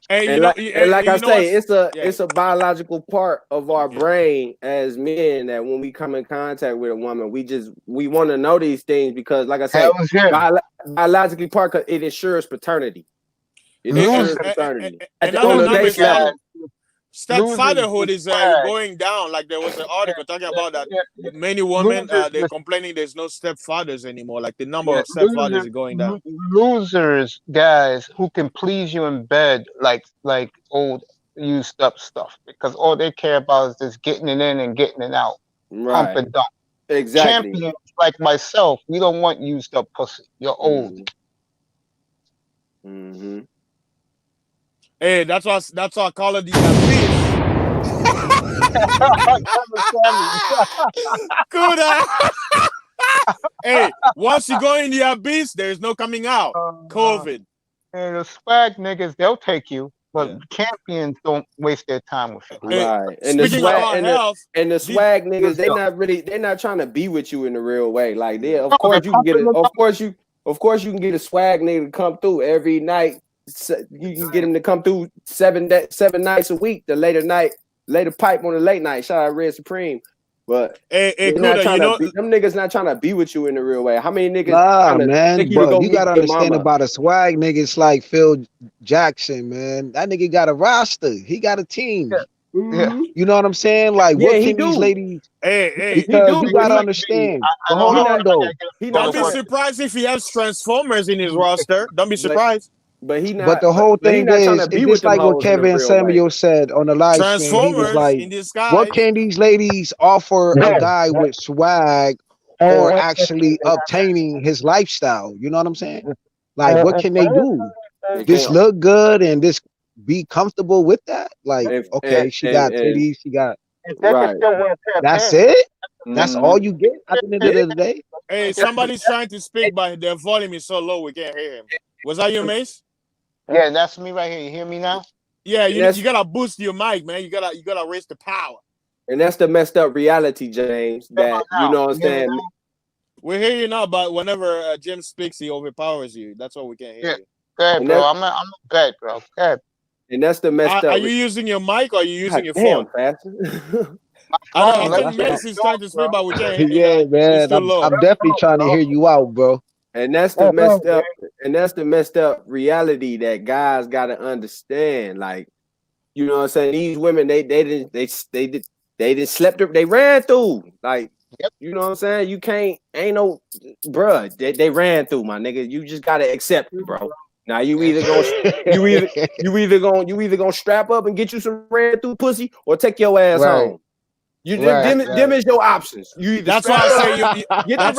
Hey,
And like I say,
what's
it's a biological part of our brain as men that when we come in contact with a woman, we want to know these things because, like I say, biologically part, cause it ensures paternity. It ensures paternity.
Another thing is
level.
stepfatherhood is going down. Like there was an article talking about that many women they're complaining there's no stepfathers anymore. Like the number of stepfathers is going down.
Losers, guys who can please you in bed like old used up stuff because all they care about is just getting it in and getting it out. Pump
Right.
and dump.
Exactly.
Champions like myself, we don't want used up pussy. You're old.
Hey, that's why I call it the abyss. Kuda. Hey, once you go in the abyss, there's no coming out. COVID.
And the swag niggas, they'll take you, but champions don't waste their time with you.
Right. And the swag and the swag niggas, they're not trying to be with you in the real way. Like of course you can get of course you can get a swag nigga to come through every night. You can get him to come through 7 nights a week, the later pipe on the late night. Shout out Red Supreme. But Kuda, them niggas not trying to be with you in the real way. How many niggas?
Nah, man, but you gotta understand about a swag niggas like Phil Jackson, man. That nigga got a roster. He got a team.
Yeah.
You know what I'm saying? Like, what can these ladies? Because you gotta understand. Hold on, though.
Don't be surprised if he has Transformers in his roster. Don't be surprised.
But he not.
But the whole thing is, it's just like what Kevin Samuel said on the live stream. He was like, "What can these ladies offer a guy with swag or actually obtaining his lifestyle?" You know what I'm saying? Like, what can they do? Just look good and just be comfortable with that. Like, okay, she got titties, she got. Right. That's it. That's all you get at the end of the day.
Hey, somebody's trying to speak, but their volume is so low we can't hear him. Was that you, Mace?
Yeah, that's me right here. You hear me now?
Yeah, you gotta boost your mic, man. You gotta raise the power.
And that's the messed up reality, James. That you know what I'm saying.
We hear you now, but whenever Jim speaks, he overpowers you. That's why we can't hear you.
Good, bro. I'm a bad, bro. Good.
And that's the messed up.
Are you using your mic or are you using your phone? I think Mace is trying to speak, but we can't hear you.
Yeah, man. I'm definitely trying to hear you out, bro.
And that's the messed up, and that's the messed up reality that guys gotta understand. Like, you know what I'm saying? These women, they didn't slept, they ran through. Like, you know what I'm saying? You can't, ain't no, bruh, they ran through, my nigga. You just gotta accept it, bro. Now you either gonna strap up and get you some ran through pussy or take your ass home. Them is your options.
That's why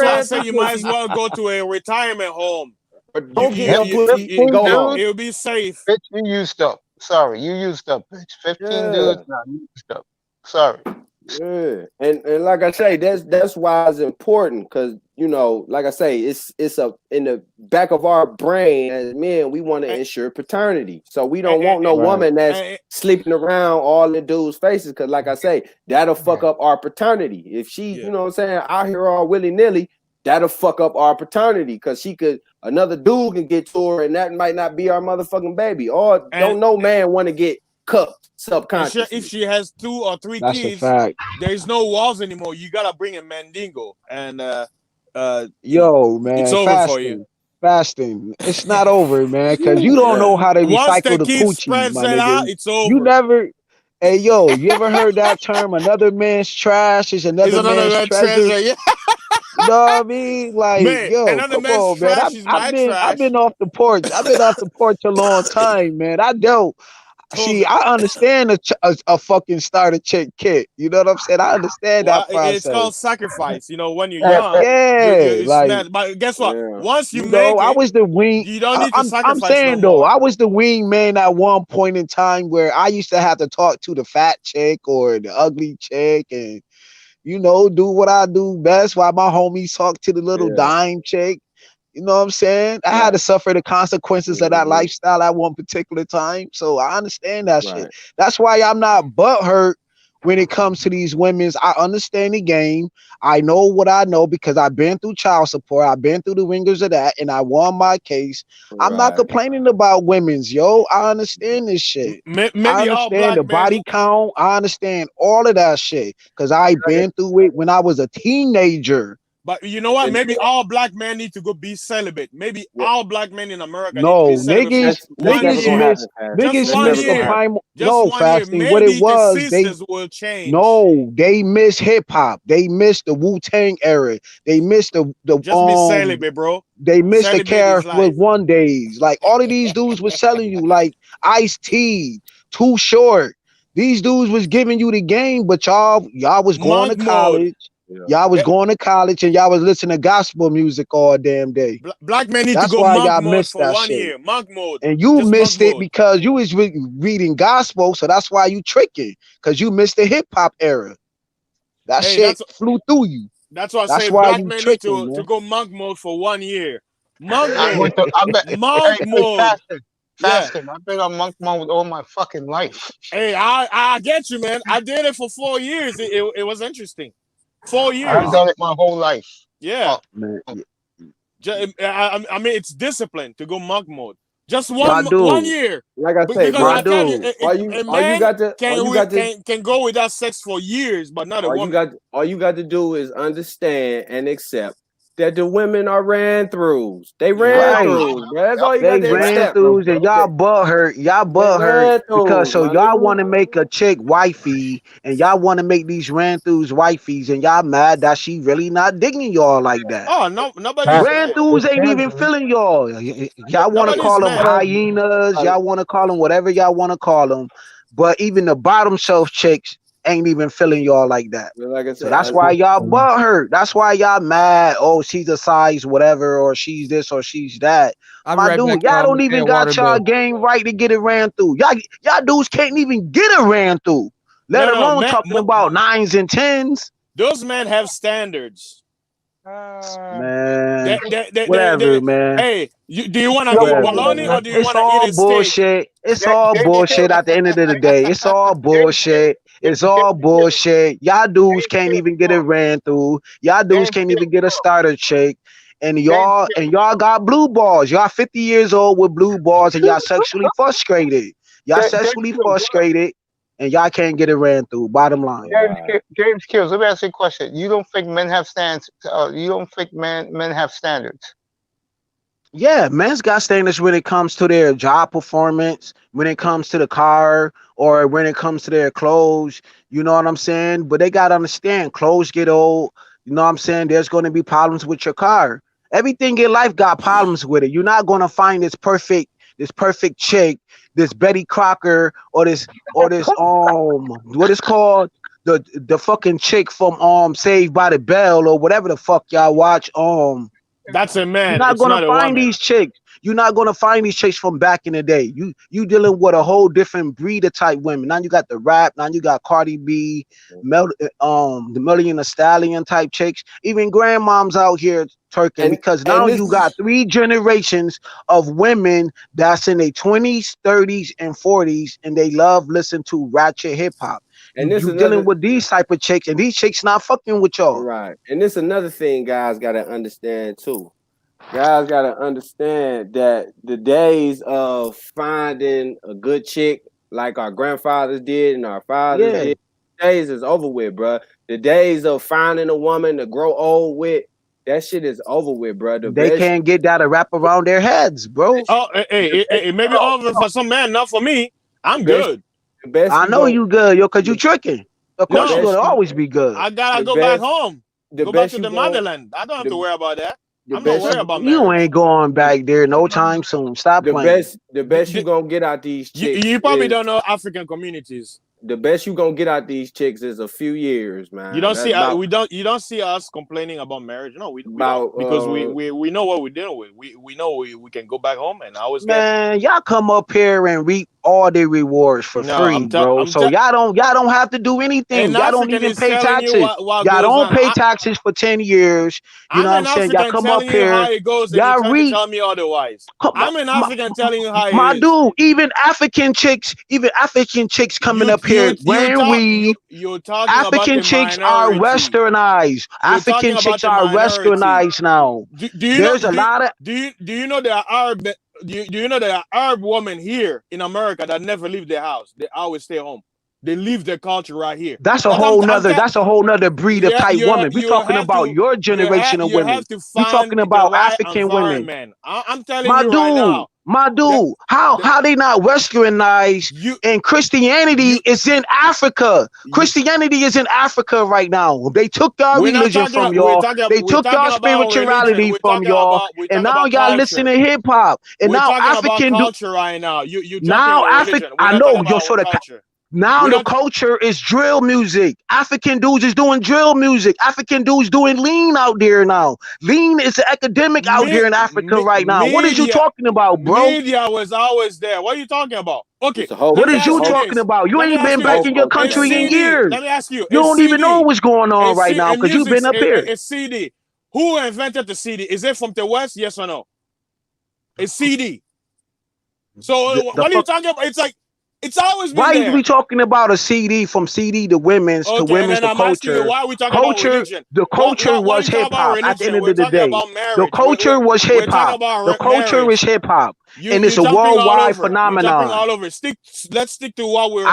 I say you might as well go to a retirement home.
Don't get your pussy and go home.
It'll be safe.
Bitch, you used up. Sorry, you used up, bitch. 15 dudes, nah, you used up. Sorry.
Yeah, and like I say, that's why it's important, because you know, like I say, it's in the back of our brain as men, we want to ensure paternity, so we don't want no woman that's sleeping around all the dudes' faces, because like I say, that'll fuck up our paternity. If she, you know what I'm saying, out here all willy nilly, that'll fuck up our paternity, because another dude can get to her, and that might not be our motherfucking baby. Or don't no man want to get cupped subconsciously.
If she has 2 or 3
That's
kids,
a fact.
there's no walls anymore. You gotta bring a mandingo, and
yo, man,
it's over for you.
Fasting, it's not over, man, because you don't know how to recycle the coochie, my nigga.
Out, it's over.
You never. Hey, yo, you ever heard that term? Another man's trash is another man's treasure. Yeah. You know what I mean? Like, man, yo, come on, man. I've been off the porch. I've been off the porch a long time, man. See, I understand a fucking starter chick kit. You know what I'm saying? I understand that process.
It's called sacrifice. You know, when you're young. But guess what? Once you make it,
I was the wing.
You don't need to sacrifice.
I'm saying though, I was the wing man at one point in time where I used to have to talk to the fat chick or the ugly chick, and you know, do what I do best while my homies talk to the little dime chick. You know what I'm saying? I had to suffer the consequences of that lifestyle at one particular time. So I understand that shit. That's why I'm not butthurt when it comes to these women's. I understand the game. I know what I know because I've been through child support. I've been through the ringers of that, and I won my case. I'm not complaining about women's, yo. I understand this shit. I understand the body count. I understand all of that shit because I've been through it when I was a teenager.
But you know what? Maybe all black men need to go be celibate. Maybe all black men in America
no,
need to be celibate.
Niggas missed the prime. No, fasting. What it was, they missed hip hop. They missed the Wu-Tang era. They missed the
just be celibate, bro.
They missed the Cash with One Days. Like all of these dudes was selling you like Ice-T, Too Short. These dudes was giving you the game, but y'all was going to college. Y'all was going to college and y'all was listening to gospel music all damn day.
Black men need to
That's
go
why
monk
y'all
mode
missed
for
that
1
shit.
year. Monk mode.
And you
Just
missed
monk
it
mode.
because you was reading gospel, so that's why you tricking. Because you missed the hip hop era. That shit flew through you.
That's why I
That's
say
why
black
you
men need
tricking,
to
man.
go monk mode for 1 year. Monk
I
mode.
went to. I bet.
Monk
Hey,
mode.
fasting. I've been on monk mode all my fucking life.
Hey, I get you, man. I did it for 4 years. It was interesting. 4 years.
I've done it my whole life.
Yeah.
Man.
I mean, it's discipline to go monk mode. Just
My dude,
1 year.
like I say,
Because
my
I tell you,
dude,
a man
can
can go without sex for years, but not a woman.
all you got to do is understand and accept that the women are ran throughs. They ran throughs, bro. That's all you
They
got to
ran
accept,
throughs
bro.
and y'all butt hurt. Y'all butt hurt because so y'all want to make a chick wifey and y'all want to make these ran throughs wifeys and y'all mad that she really not digging y'all like that.
Oh no, nobody's
Ran throughs ain't even feeling y'all. Y'all want to call them hyenas. Y'all want to call them whatever y'all want to call them. But even the bottom shelf chicks ain't even feeling y'all like that.
Like I
So
said,
that's why y'all butt hurt. That's why y'all mad. Oh, she's a size whatever, or she's this, or she's that.
I'll be
My
right
dude,
back,
y'all
y'all.
don't even got y'all game right to get it ran through. Y'all dudes can't even get it ran through. Let alone talking about 9s and 10s.
Those men have standards.
Man, whatever, man.
Hey, do you want to eat bologna or do you want to eat a steak?
Bullshit. It's all bullshit at the end of the day. It's all bullshit. It's all bullshit. Y'all dudes can't even get it ran through. Y'all dudes can't even get a starter chick. And y'all got blue balls. Y'all 50 years old with blue balls and y'all sexually frustrated. Y'all sexually frustrated and y'all can't get it ran through. Bottom line.
James Kills, let me ask you a question. You don't think men have stands? You don't think men have standards?
Yeah, men's got standards when it comes to their job performance, when it comes to the car, or when it comes to their clothes. You know what I'm saying? But they gotta understand, clothes get old. You know what I'm saying? There's going to be problems with your car. Everything in life got problems with it. You're not going to find this perfect chick, this Betty Crocker, or this what is called the fucking chick from Saved by the Bell or whatever the fuck y'all watch.
That's a man.
You're not
it's
gonna
not
find
a
these chicks. You're not gonna find these chicks from back in the day. You dealing with a whole different breed of type women. Now you got the rap. Now you got Cardi B, the Million Thee Stallion type chicks. Even grandmoms out here twerking because now you got 3 generations of women that's in their 20s, 30s, and 40s, and they love listen to ratchet hip hop.
And
you dealing with these type of chicks, and these chicks not fucking with y'all.
Right. And this another thing guys gotta understand too. Guys gotta understand that the days of finding a good chick like our grandfathers did and our fathers did, days is over with, bro. The days of finding a woman to grow old with, that shit is over with, bro.
They can't get that to wrap around their heads, bro.
Oh, hey, maybe over for some man, not for me. I'm good.
I know you good, yo, because you tricking. Of course you're going to always be good.
I got to go back home. Go back to the motherland. I don't have to worry about that. I'm not worried about marriage.
You ain't going back there no time soon. Stop playing.
The best you going to get out these chicks.
You probably don't know African communities.
The best you gonna get out these chicks is a few years, man.
You don't you don't see us complaining about marriage. No, we don't, because we know what we're dealing with. We know we can go back home and always
y'all come up here and reap all the rewards for free, bro. So y'all don't have to do anything. Y'all don't even pay taxes. Y'all don't pay taxes for 10 years. You know what I'm saying? Y'all come up here.
How it goes, and
y'all
you tell me otherwise. I'm an African telling you how it is.
My dude, even African chicks coming up here wearing weave.
You're talking
African
about
chicks are westernized. African chicks are westernized now.
Do you know there are Arab? Do you know there are Arab women here in America that never leave their house? They always stay home. They leave their culture right here.
That's a whole nother breed of type woman. We're talking about your generation of women. We're talking about African women.
I'm telling you right now.
My dude, how they not westernized? And Christianity is in Africa. Christianity is in Africa right now. They took our religion from y'all. They took our spirituality from y'all. And now y'all listen to hip hop. And now African
culture right now. You
now African. I know. Yo, so Now the culture is drill music. African dudes is doing drill music. African dudes doing lean out there now. Lean is an academic out there in Africa right now. What is you talking about, bro?
Media was always there. What are you talking about? Okay,
what is you talking about? You ain't been back in your country in years.
Let me ask you.
You don't even know what's going on right now because you've been up here.
A CD. Who invented the CD? Is it from the West? Yes or no? A CD. So what are you talking about? It's like it's always been
why
there.
are we talking about a CD from CD to women's to women's to culture?
You, why are we talking about religion?
The culture was hip hop. At the end of the day, the culture was hip hop. The culture is hip hop, and it's a worldwide phenomenon.
All over. Let's stick to what we're.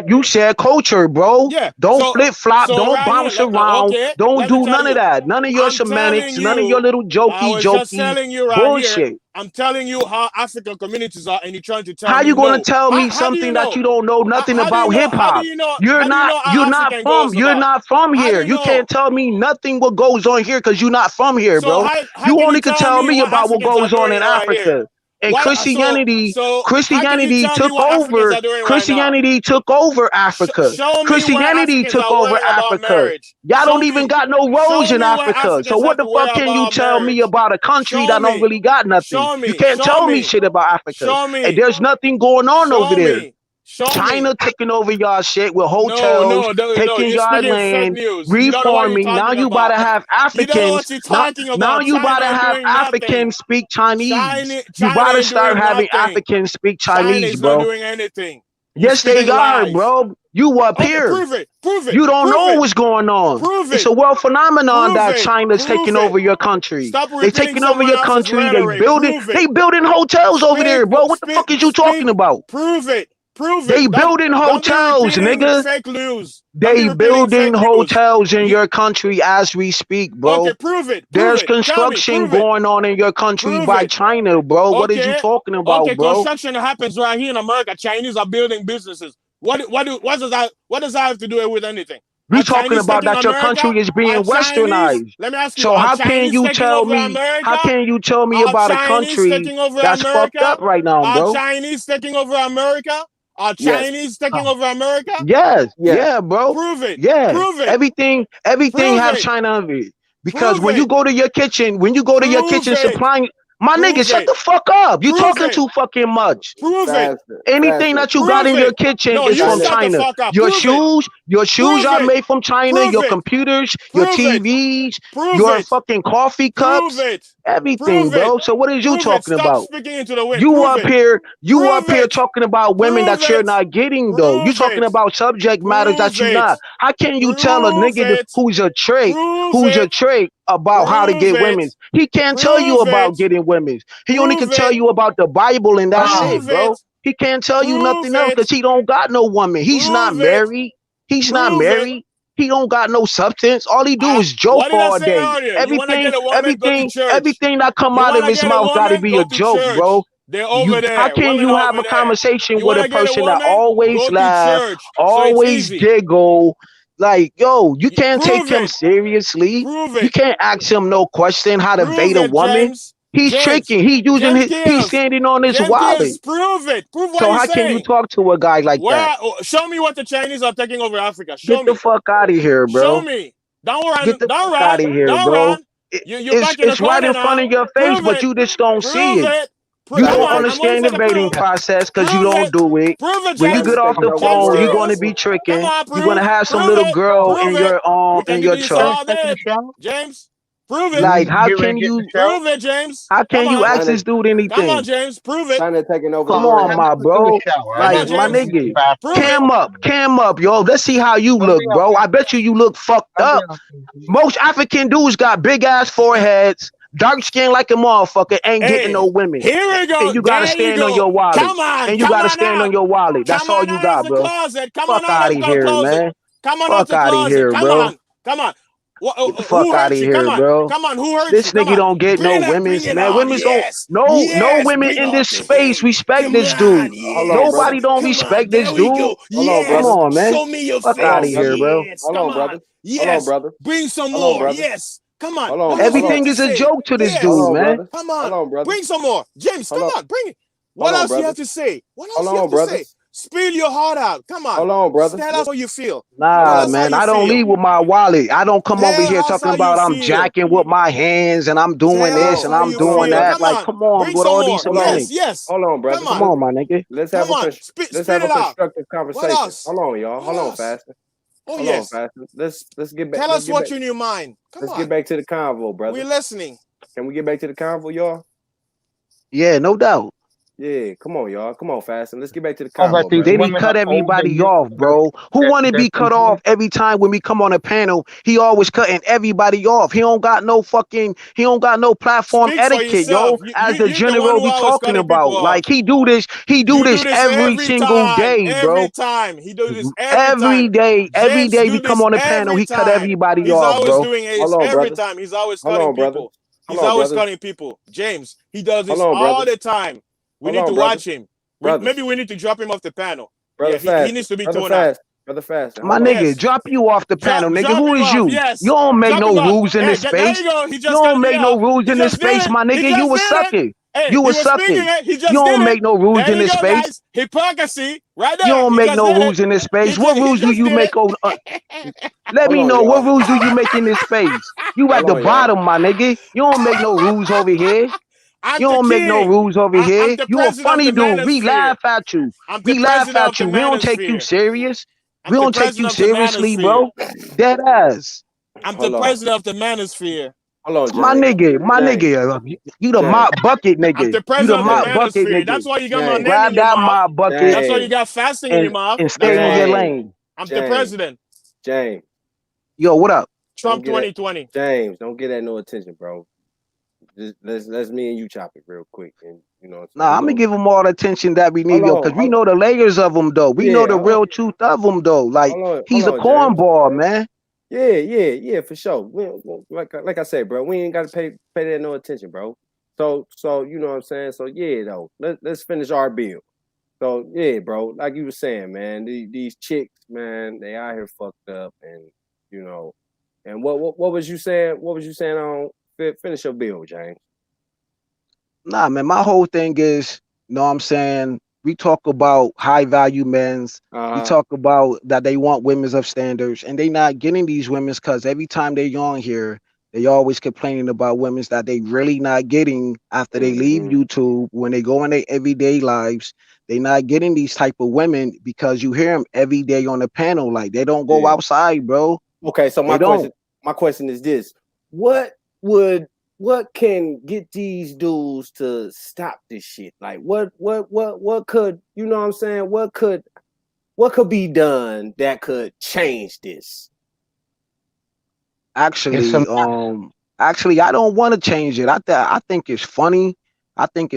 You said culture, bro.
Yeah.
Don't flip flop. Don't bounce around. Don't do none of that. None of your semantics. None of your little jokey bullshit.
I'm telling you how African communities are, and you're trying to tell me.
How you gonna tell me something that you don't know nothing about hip hop? You're not from here. You can't tell me nothing what goes on here because you're not from here, bro. You only can tell me about what goes on in Africa. And Christianity took over. Christianity took over Africa. Christianity took over Africa. Y'all don't even got no roads in Africa. So what the fuck can you tell me about a country that don't really got nothing? You can't tell me shit about Africa. And there's nothing going on over there. China taking over y'all shit with hotels, taking y'all land, reforming. Now you about to have Africans. Now you about to have Africans speak Chinese. You about to start having Africans speak Chinese, bro.
Not doing anything.
Yes, they are, bro. You up here.
Prove it.
You don't know what's going on. It's a world phenomenon that China's taking over your country. They taking over your country. They building hotels over there, bro. What the fuck is you talking about?
Prove it.
They building hotels, nigga.
Fake news.
They building hotels in your country as we speak, bro.
Okay, prove it.
There's construction going on in your country by China, bro. What are you talking about, bro?
Construction happens right here in America. Chinese are building businesses. What does that have to do with anything?
We talking about that your country is being westernized.
Let me ask you.
So how can you tell me? How can you tell me about a country that's fucked up right now, bro?
Are Chinese taking over America? Are Chinese taking over America?
Yes. Yeah, bro.
Prove it.
Yeah.
Prove it.
Everything has China of it. Because when you go to your kitchen, supplying. My nigga, shut the fuck up. You talking too fucking much.
Prove it.
Anything that you got in your kitchen is from China. Your shoes are made from China. Your computers, your TVs, your fucking coffee cups, everything, bro. So what is you talking about? You up here talking about women that you're not getting though. You talking about subject matters that you're not. How can you tell a nigga who's a trick about how to get women? He can't tell you about getting women. He only can tell you about the Bible and that's it, bro. He can't tell you nothing else because he don't got no woman. He's not married. He's not married. He don't got no substance. All he do is joke all day. Everything that come out of his mouth got to be a joke, bro. How can you have a conversation with a person that always laugh, always giggle? Like, yo, you can't take him seriously. You can't ask him no question how to bait a woman. He's tricking. He's using he's standing on his wallet.
Prove it. Prove what
so how can you talk to a guy like that?
Show me what the Chinese are taking over Africa.
Get the fuck out of here, bro.
Show me. Don't run.
Get the fuck out of here, bro. It's right in front of your face, but you just don't see it. You don't understand the debating process because you don't do it. When you get off the phone, you're going to be tricking. You're going to have some little girl in your truck.
James, prove it.
Like, how can you
prove it, James?
How can you ask this dude anything?
Come on, James, prove it.
Come on, my bro. Like, my nigga. Cam up, yo. Let's see how you look, bro. I bet you look fucked up. Most African dudes got big ass foreheads. Dark skin like a motherfucker, ain't getting no women.
Here we go.
And you gotta stand on your wallet.
Come on.
And you gotta stand on your wallet. That's all you got, bro. Fuck out of here, man. Fuck out of here, bro.
Come on.
Get the fuck out of here, bro.
Come on, who hurt you?
This nigga don't get no women's, man. Women's don't. No women in this space respect this dude. Nobody don't respect this dude. Come on, man.
Show me your
fuck out of here, bro.
Hold on, brother. Yes. Bring some more. Yes. Come on.
Everything is a joke to this dude, man.
Come on. Bring some more. James, come on. Bring it. What else you have to say? What else you have to say? Spill your heart out. Come on.
Hold on, brother.
Tell us how you feel.
Nah, man, I don't leave with my wallet. I don't come over
Tell
here
us
talking
how you
about I'm
feel.
jacking with my hands and I'm doing
Tell
this
us
and
how
I'm
you
doing
feel.
that.
Come
Like,
on.
come on
Bring
with
some
all
more.
these
Yes,
emotions.
yes.
Hold on, brother.
Come
Come on, my nigga.
Let's
Come
have
on.
a
Spit
a
it out.
constructive
What
conversation.
else?
Hold on, y'all. Hold on, Faster.
Oh,
Hold on,
yes.
Faster. Let's get back.
Tell
Let's
us
get
what's
back.
in your mind. Come
Let's
on.
get back to the convo, brother.
We're listening.
Can we get back to the convo, y'all?
Yeah, no doubt.
Yeah, come on, y'all. Come on, Faster. Let's get back to the
Sounds like
convo,
these
brother.
Then he
women
cut
are old and
everybody off,
useless.
bro. Who want to be cut off every time when we come on a panel? He always cutting everybody off. He don't got no platform
Speak for
etiquette, yo.
yourself.
As the
You're the one
general
who
be
always
talking
cutting people
about.
off.
Like he do this
You do this
every
every
single
time.
day,
Every
bro.
time. He does this
Every day
James
we
do
come
this
on the panel,
every
he cut
time.
everybody
He's
off,
always
bro.
doing it
Hold on,
every
brother.
time. He's always
Hold
cutting
on, brother.
people. He's
Hold on,
always
brother.
cutting people. James, he does this
Hold on,
all
brother.
the time. We
Hold
need
on,
to
brother.
watch him.
Brothers.
Maybe we need to drop him off the panel.
Brother
Yeah, he
Fast.
needs to be
Brother
torn out.
Fast. Brother Fast.
My
Hold on.
nigga, drop you off the panel, nigga.
Drop
Who
him
is
off.
you?
Yes.
You don't make
Drop him
no
off.
rules in
Hey,
this
there
space.
you go. He
You
just
don't
cut me
make no
off.
rules
He
in this
just did
space,
it.
my
He
nigga. You
just
was
did it.
sucking.
Hey,
You
he
was
was speaking
sucking.
it. He
You
just
don't
did it.
make no rules
There
in
you
this
go,
space.
guys. Hypocrisy. Right
You
there.
don't
He
make
just
no
did
rules in this space. What
he
rules do
just
you
did
make? Let
Hold
me
on,
know. What
y'all.
rules do you make in this space? You at
Hold
the
on, y'all.
bottom, my nigga. You don't make no rules over here.
I'm
You
the
don't make no
king.
rules over
I'm
here.
the
You a
president of
funny
the
dude. We
manosphere.
laugh at you.
I'm the
We laugh
president of
at
the
you. We don't take you
manosphere.
serious.
I'm
We
the
don't take you
president of the
seriously,
manosphere.
bro. Dead ass.
I'm the
Hold on.
president of the manosphere.
Hold on,
My
James.
nigga, you the
James.
mop bucket
I'm
nigga.
the
You the
president of the
mop bucket
manosphere. That's
nigga.
why you got my
James.
name in
Grab
your
that
mouth.
mop bucket
That's why you
James.
got fasting in your mouth.
and
That's
stay in your
why.
James.
lane.
I'm the
James.
president.
James.
Yo, what up?
Trump
Don't get
2020.
James, don't get that no attention, bro. Just let's me and you chop it real quick, and you know. So
Nah, I'm gonna give him all the attention that we need, yo, because we
hold
know the layers of him, though. We know the real truth of him, though. Like, he's a
hold on, James.
cornball, man.
Yeah, for sure. Like I said, bro, we ain't got to pay that no attention, bro. So you know what I'm saying. So yeah, though, let's finish our bill. So yeah, bro, like you were saying, man, these chicks, man, they out here fucked up, and you know, and what was you saying? What was you saying on finish your bill, James?
Nah, man, my whole thing is, you know what I'm saying? We talk about high value men's. We talk about that they want women's of standards, and they not getting these women's because every time they on here, they always complaining about women's that they really not getting after they leave YouTube. When they go in their everyday lives, they not getting these type of women because you hear them every day on the panel. Like they don't go outside, bro.
Okay, so my question is this: what can get these dudes to stop this shit? Like what could, you know what I'm saying? What could be done that could change this?
Actually, I don't want to change it. I think it's funny. I think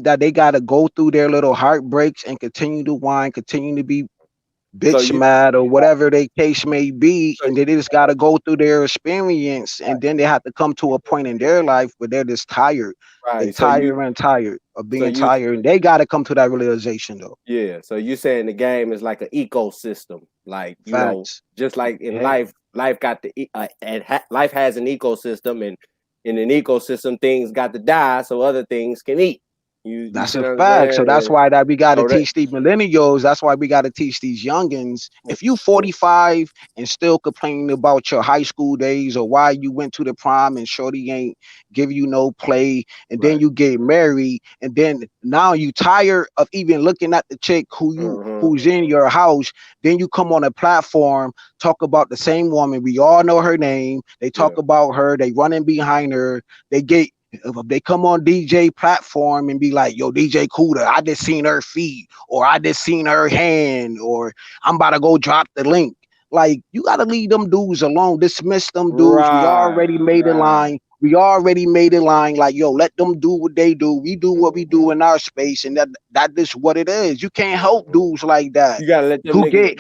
that they gotta go through their little heartbreaks and continue to whine, continue to be bitch mad or whatever their case may be, and they just got to go through their experience, and then they have to come to a point in their life where they're just tired. They tired of being tired, and they got to come to that realization, though.
Yeah, so you're saying the game is like an ecosystem, like you know, just like in life got life has an ecosystem, and in an ecosystem, things got to die so other things can eat.
That's a fact. So that's why we got to teach these millennials. That's why we got to teach these youngins. If you 45 and still complaining about your high school days or why you went to the prom and shorty ain't give you no play, and then you get married, and then now you tired of even looking at the chick who's in your house, then you come on a platform, talk about the same woman. We all know her name. They talk about her. They running behind her. They come on DJ platform and be like, yo, DJ Kuda, I just seen her feet, or I just seen her hand, or I'm about to go drop the link. Like, you got to leave them dudes alone. Dismiss them dudes. We already made a line. Like, yo, let them do what they do. We do what we do in our space, and that is what it is. You can't help dudes like that.
You gotta let them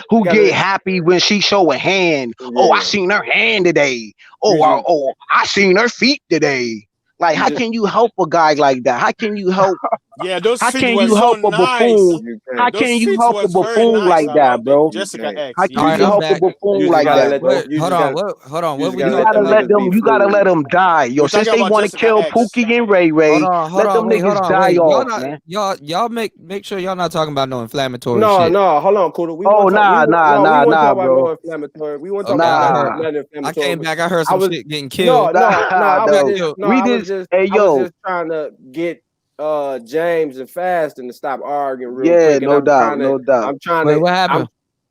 who get happy when she show a hand. Oh, I seen her hand today. I seen her feet today. Like, how can you help a guy like that? How can you help
Yeah, those
How
feet
can
were
you
so
help a
nice.
buffoon? How
Those
can you
feet
help a
was very
buffoon
nice.
like
I
that,
love it.
bro?
Jessica X.
How
You
All
can
right,
you
I'm
help a
back.
buffoon
You just
like
gotta
that,
let
bro?
them.
Hold on. Hold on.
You
What
just
we
gotta
You
let
talking
gotta
them
about?
let
niggas be
them. You gotta let
free.
them die, yo.
We're
Since
talking
they
about
want to
Jessica
kill
X.
Pookie and Ray
Hold
Ray,
on.
let them
Hold
niggas
on.
die
Wait. Y'all
off,
not.
man.
Y'all make sure y'all not talking about no inflammatory
No,
shit.
no, hold on, Kuda. We
Oh,
want to talk. We
nah,
want
nah,
no. We
nah,
want to
nah,
talk about no
bro.
inflammatory. We want to talk
Okay,
about
I
Nah,
heard.
nothing
I
inflammatory.
came back. I heard
I
some
was
shit getting
no,
killed.
no, no.
nah,
I was
though.
just no.
We
I was
just,
just.
hey,
I was
yo,
just trying to get James and Fasting to stop arguing real
yeah,
quick, and
no
I'm
doubt,
trying to.
no doubt.
I'm trying
Wait,
to.
what
I'm.
happened?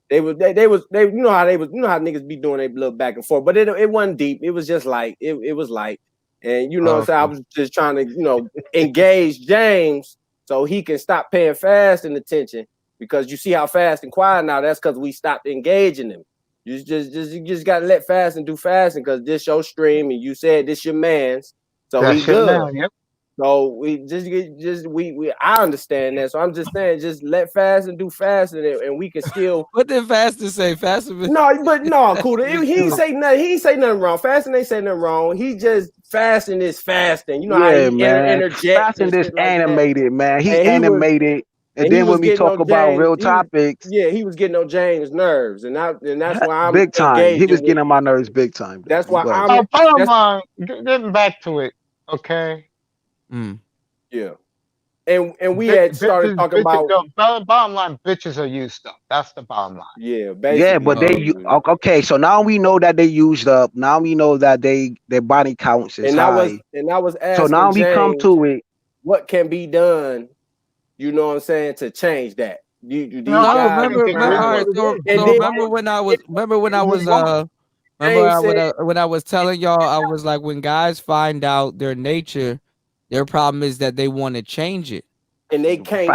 They. You know how they was. You know how niggas be doing. They little back and forth, but it wasn't deep. It was just like it was light, and you know what I'm saying. I was just trying to engage James so he can stop paying Fasting attention. Because you see how fast and quiet now, that's because we stopped engaging them. You just gotta let Fasting do Fasting because this your stream and you said this your man's, so
That's
he
shit
good.
now. Yep.
So we I understand that. So I'm just saying, just let Fasting do Fasting and we can still.
What did Fasting say? Fasting.
No, but no, cool. He ain't say nothing. He ain't say nothing wrong. Fasting ain't say nothing wrong. He just Fasting is fasting. You know how
Yeah,
he
man.
interject
Fasting
and
this
shit like that.
animated, man. He
And he was.
animated. And
And he
then
was
when we
getting
talk
on
about
James.
real topics,
He was getting on James' nerves, and that's why I'm
big time. He was
engaging with.
getting on my nerves big time, though.
That's why
Go ahead.
I'm.
Bottom
That's
line, getting back to it, okay?
yeah. And we had started talking
Bitches,
about
the bottom line, bitches are used up. That's the bottom line.
yeah,
Yeah,
basically.
but okay. So now we know that they used up. Now we know that their body counts is
And I
high.
was
So now
asking
we come
James
to it.
what can be done. You know what I'm saying to change that. These
No,
guys.
remember. All right. So remember when I was.
James said,
When I was telling y'all, I was like, when guys find out their nature, their problem is that they want to change it.
and they can't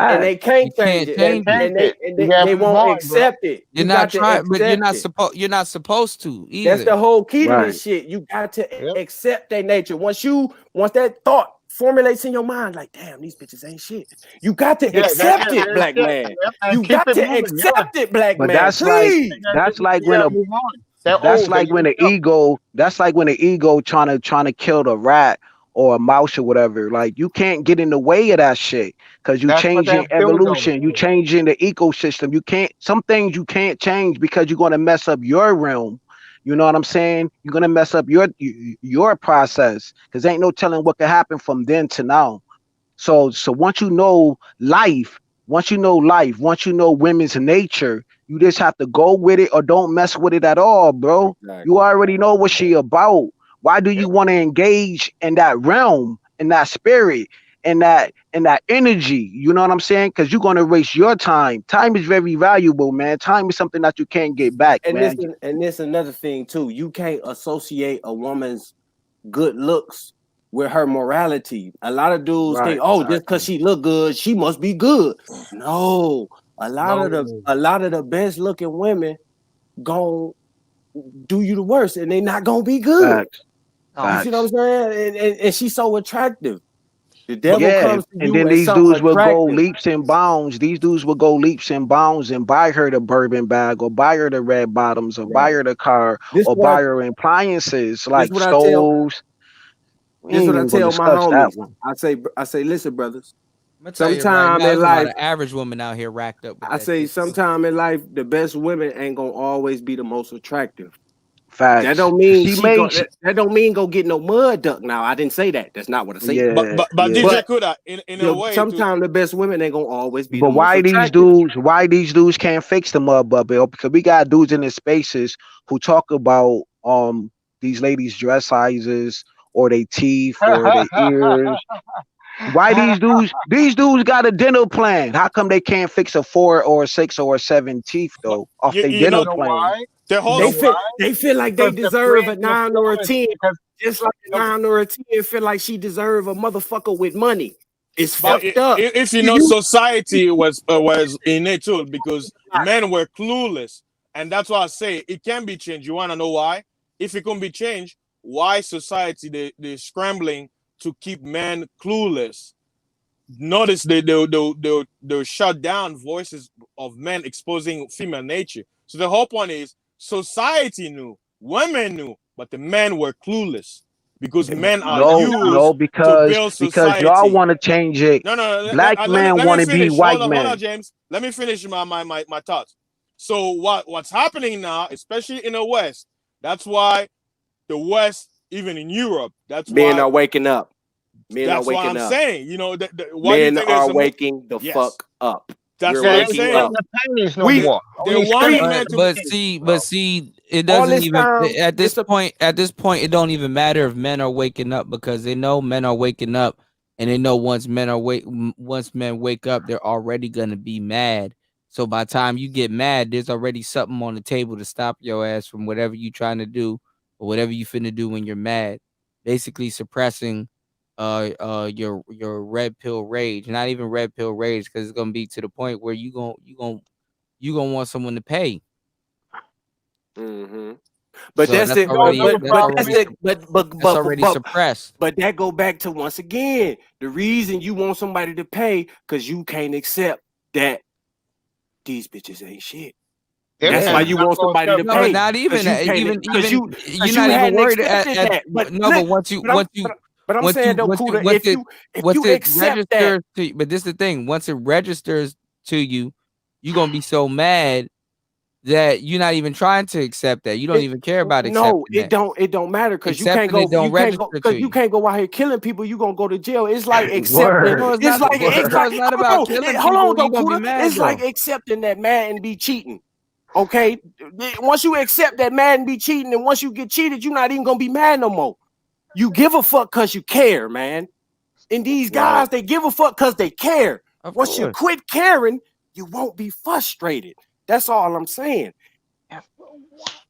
You
change
can't
it,
change it.
and they won't accept it.
You're
You
not
got to
trying, but
accept it.
you're not supposed to
That's
either.
the whole key to this
Right.
shit. You got to accept their nature. Once that thought formulates in your mind, like, damn, these bitches ain't shit. You got to accept it, black man.
And
You
keep
got
it
to
moving. Yeah.
accept it, black
But
man.
that's like
Please.
when a
Move on. They're
that's
old. They're
like when
used
the
up.
ego that's like when the ego trying to kill the rat or a mouse or whatever. Like you can't get in the way of that shit because you
That's what
changing
that bulldozer
evolution, you
is.
changing the ecosystem. You can't some things you can't change because you're gonna mess up your realm. You know what I'm saying? You're gonna mess up your process because ain't no telling what could happen from then to now. So once you know life, once you know women's nature, you just have to go with it or don't mess with it at all, bro. You already know what she about. Why do you want to engage in that realm, in that spirit, in that energy? You know what I'm saying? Because you're gonna waste your time. Time is very valuable, man. Time is something that you can't get back,
And
man.
this another thing too. You can't associate a woman's good looks with her morality. A lot of dudes think, oh, just because she look good, she must be good. No, a lot of the best looking women gon' do you the worst, and they not gonna be good.
Facts.
You see what I'm saying? And she's so attractive. The
But
devil
yeah,
comes to
and
you
then
as
these
something
dudes will go
attractive.
leaps and bounds. These dudes will go leaps and bounds and buy her the bourbon bag or buy her the red bottoms or buy her the car or buy her appliances like
What I tell.
stoves. We
This
ain't
what I
even gonna
tell my
discuss
homies.
that one.
I say, listen, brothers.
I'm gonna tell you right
Sometime
now,
in
there's a lot
life,
of average women out here racked up with
I
that
say,
shit.
sometime in life, the best women ain't gonna always be the most attractive. That
Facts.
don't mean
That
don't mean go get no mud duck. Now I didn't say that. That's not what I said.
But DJ Kuda, in a way,
sometimes the best women ain't gonna always be
But
the most attractive.
why these dudes can't fix the mud bubble? Because we got dudes in the spaces who talk about these ladies' dress sizes or their teeth or their ears. Why these dudes got a dental plan? How come they can't fix a 4 or a 6 or a 7 teeth though off their
You
dental
know
plan?
why?
They feel like they
Because the
deserve a
brain, the
9 or a 10,
because
just like a 9 or a 10 feel like she deserve a motherfucker with money. It's
But
fucked up.
if you know, society was innate too, because men were clueless, and that's why I say it can be changed. You want to know why? If it can be changed, why society they're scrambling to keep men clueless? Notice they'll shut down voices of men exposing female nature. So the whole point is society knew, women knew, but the men were clueless because men are
No,
used to build
because y'all
society.
want to change it.
No.
Black men
Let
want
me
to be
finish.
white
Hold
men.
on, James. Let me finish my thoughts. So what's happening now, especially in the West, that's why the West, even in Europe, that's
Men
why
are waking up. Men are
that's what
waking
I'm
up.
saying. You know, why do you
Men
think there's
are
a
waking the
yes.
fuck up.
That's
We're
what I'm
waking
saying.
up.
The pennies no
We
more.
They're
Only
wanting
spending
men to
But see, it
all
doesn't
this
even
time.
at this point. At this point, it don't even matter if men are waking up because they know men are waking up, and they know once men wake up, they're already gonna be mad. So by the time you get mad, there's already something on the table to stop your ass from whatever you trying to do or whatever you finna do when you're mad. Basically suppressing your red pill rage. Not even red pill rage, because it's gonna be to the point where you gonna want someone to pay.
Mm-hmm. But
So
that's
that's
it.
already
That's
already suppressed.
But that go back to, once again, the reason you want somebody to pay because you can't accept that these bitches ain't shit. That's why you want somebody to
No, but
pay.
not even
Because
you're not even
hadn't
worried
accepted
at
that.
but once you
But I'm saying though, Kuda, if you accept that,
registers to you, but this is the thing, once it registers to you, you're gonna be so mad that you're not even trying to accept that. You don't even care about accepting
it
that.
don't matter because you can't
Accepting it
go
don't register to
because you
you.
can't go out here killing people. You gonna go to jail. It's like accepting.
No, it's
It's
not.
like
It's not about killing
hold on
people.
though,
You're gonna be
Kuda.
mad
It's like
though.
accepting that Madden be cheating. Okay, once you accept that Madden be cheating, and once you get cheated, you're not even gonna be mad no more. You give a fuck because you care, man. And these guys, they give a fuck because they care. Once you quit caring, you won't be frustrated. That's all I'm saying.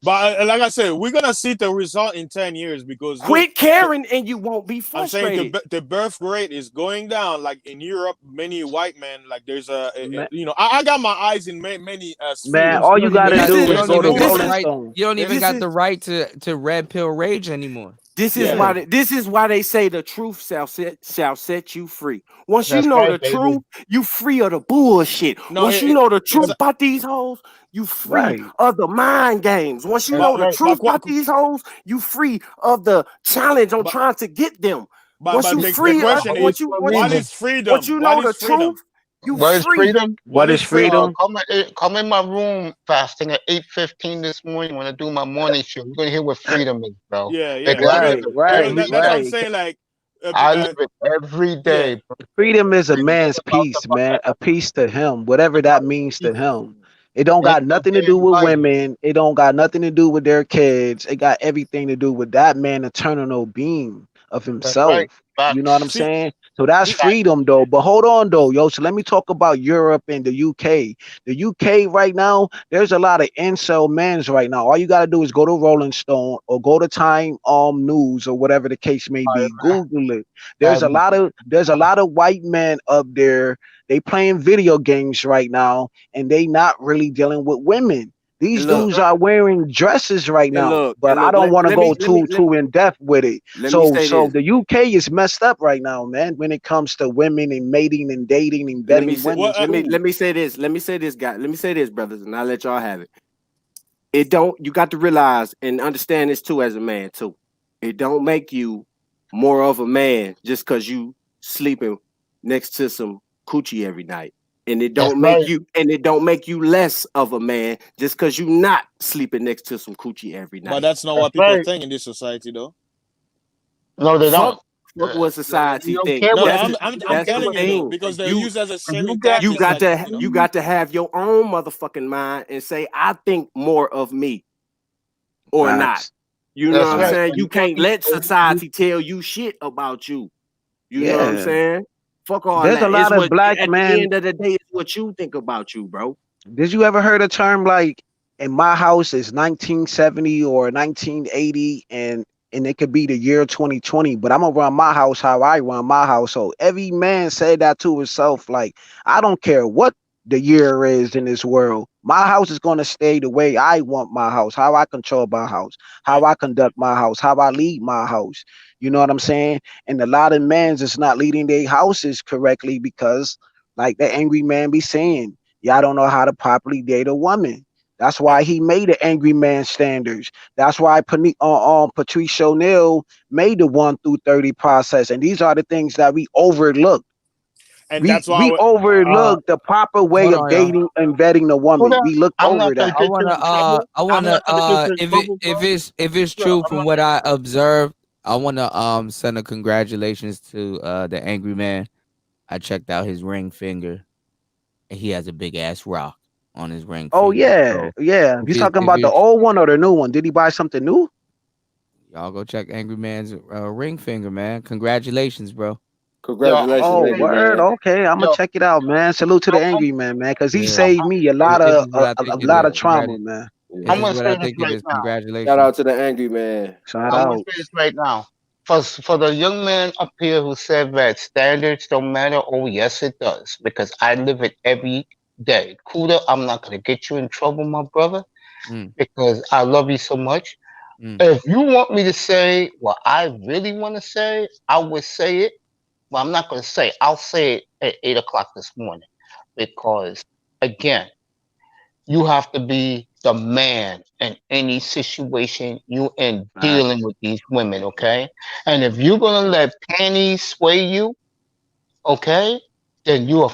But like I said, we're gonna see the result in 10 years because
quit caring and you won't be frustrated.
I'm saying the birth rate is going down. Like in Europe, many white men, like there's I got my eyes in many spheres.
Man, all you gotta do is go to Rolling Stone.
You don't even got the right to red pill rage anymore.
This is why they say the truth shall set you free. Once you know the truth, you free of the bullshit. Once you know the truth about these hoes, you free of the mind games. Once you know the truth about these hoes, you free of the challenge on trying to get them. Once you free,
the question is, what is freedom?
Once you know the truth, you
what is
free.
freedom?
What is freedom?
Come in my room fasting at 8:15 this morning when I do my morning show. You're gonna hear what freedom is, bro.
Yeah.
That's
what I'm saying. Like
I live it every day.
Yeah.
Freedom is a man's peace, man. A peace to him, whatever that means to him. It don't got nothing to do with women. It don't got nothing to do with their kids. It got everything to do with that man eternal being of himself. You know what I'm saying? So that's freedom though. But hold on though, yo. So let me talk about Europe and the UK. The UK right now, there's a lot of incel men's right now. All you gotta do is go to Rolling Stone or go to Time News or whatever the case may be. Google it. There's a lot of white men up there. They playing video games right now and they not really dealing with women. These dudes are wearing dresses right now, but I don't want to go too in depth with it. So the UK is messed up right now, man, when it comes to women and mating and dating and betting women.
Let me say this, guy. Let me say this, brothers, and I'll let y'all have it. You got to realize and understand this too as a man too. It don't make you more of a man just because you sleeping next to some coochie every night. And it don't make you less of a man just because you not sleeping next to some coochie every night.
But that's not what people think in this society, though.
No, they don't.
Look what society thinks.
No, I'm telling you though, because they're used as a shaming tactic.
You got to have your own motherfucking mind and say, I think more of me or not. You know what I'm saying? You can't let society tell you shit about you. You know what I'm saying? Fuck all
There's
that.
a lot of black
at
men.
the end of the day, it's what you think about you, bro.
Did you ever heard a term like in my house is 1970 or 1980 and it could be the year 2020, but I'm gonna run my house how I run my household. Every man said that to himself, like, I don't care what the year is in this world. My house is gonna stay the way I want my house, how I control my house, how I conduct my house, how I lead my house. You know what I'm saying? And a lot of men is not leading their houses correctly because, like the angry man be saying, y'all don't know how to properly date a woman. That's why he made the angry man standards. That's why Patrice O'Neal made the 1 through 30 process. And these are the things that we overlook.
And
We
that's why
overlook the proper way
hold
of
on, y'all.
dating and vetting the woman. We looked over that.
I wanna if it's true from what I observed, I wanna send a congratulations to the angry man. I checked out his ring finger, and he has a big ass rock on his ring
Oh
finger.
yeah,
So
yeah. You talking
if
about the
it's
old one or the new one? Did he buy something new?
y'all go check Angry Man's ring finger, man. Congratulations, bro.
Congratulations,
Oh,
angry
word.
man.
Okay, I'm gonna check it out, man. Salute to the angry man, because he
Yeah.
saved me a
If
lot
it's
of
what I think it is,
trauma, man.
if it's what I think it is,
Shout
congratulations.
out to the angry man.
Shout
I'm gonna
out.
say this right now. For the young man up here who said that standards don't matter, oh yes it does, because I live it every day. Kuda, I'm not gonna get you in trouble, my brother, because I love you so much. If you want me to say what I really want to say, I would say it. Well, I'm not gonna say it. I'll say it at 8 o'clock this morning, because again, you have to be the man in any situation you in dealing with these women, okay? And if you're gonna let panties sway you, okay, then you're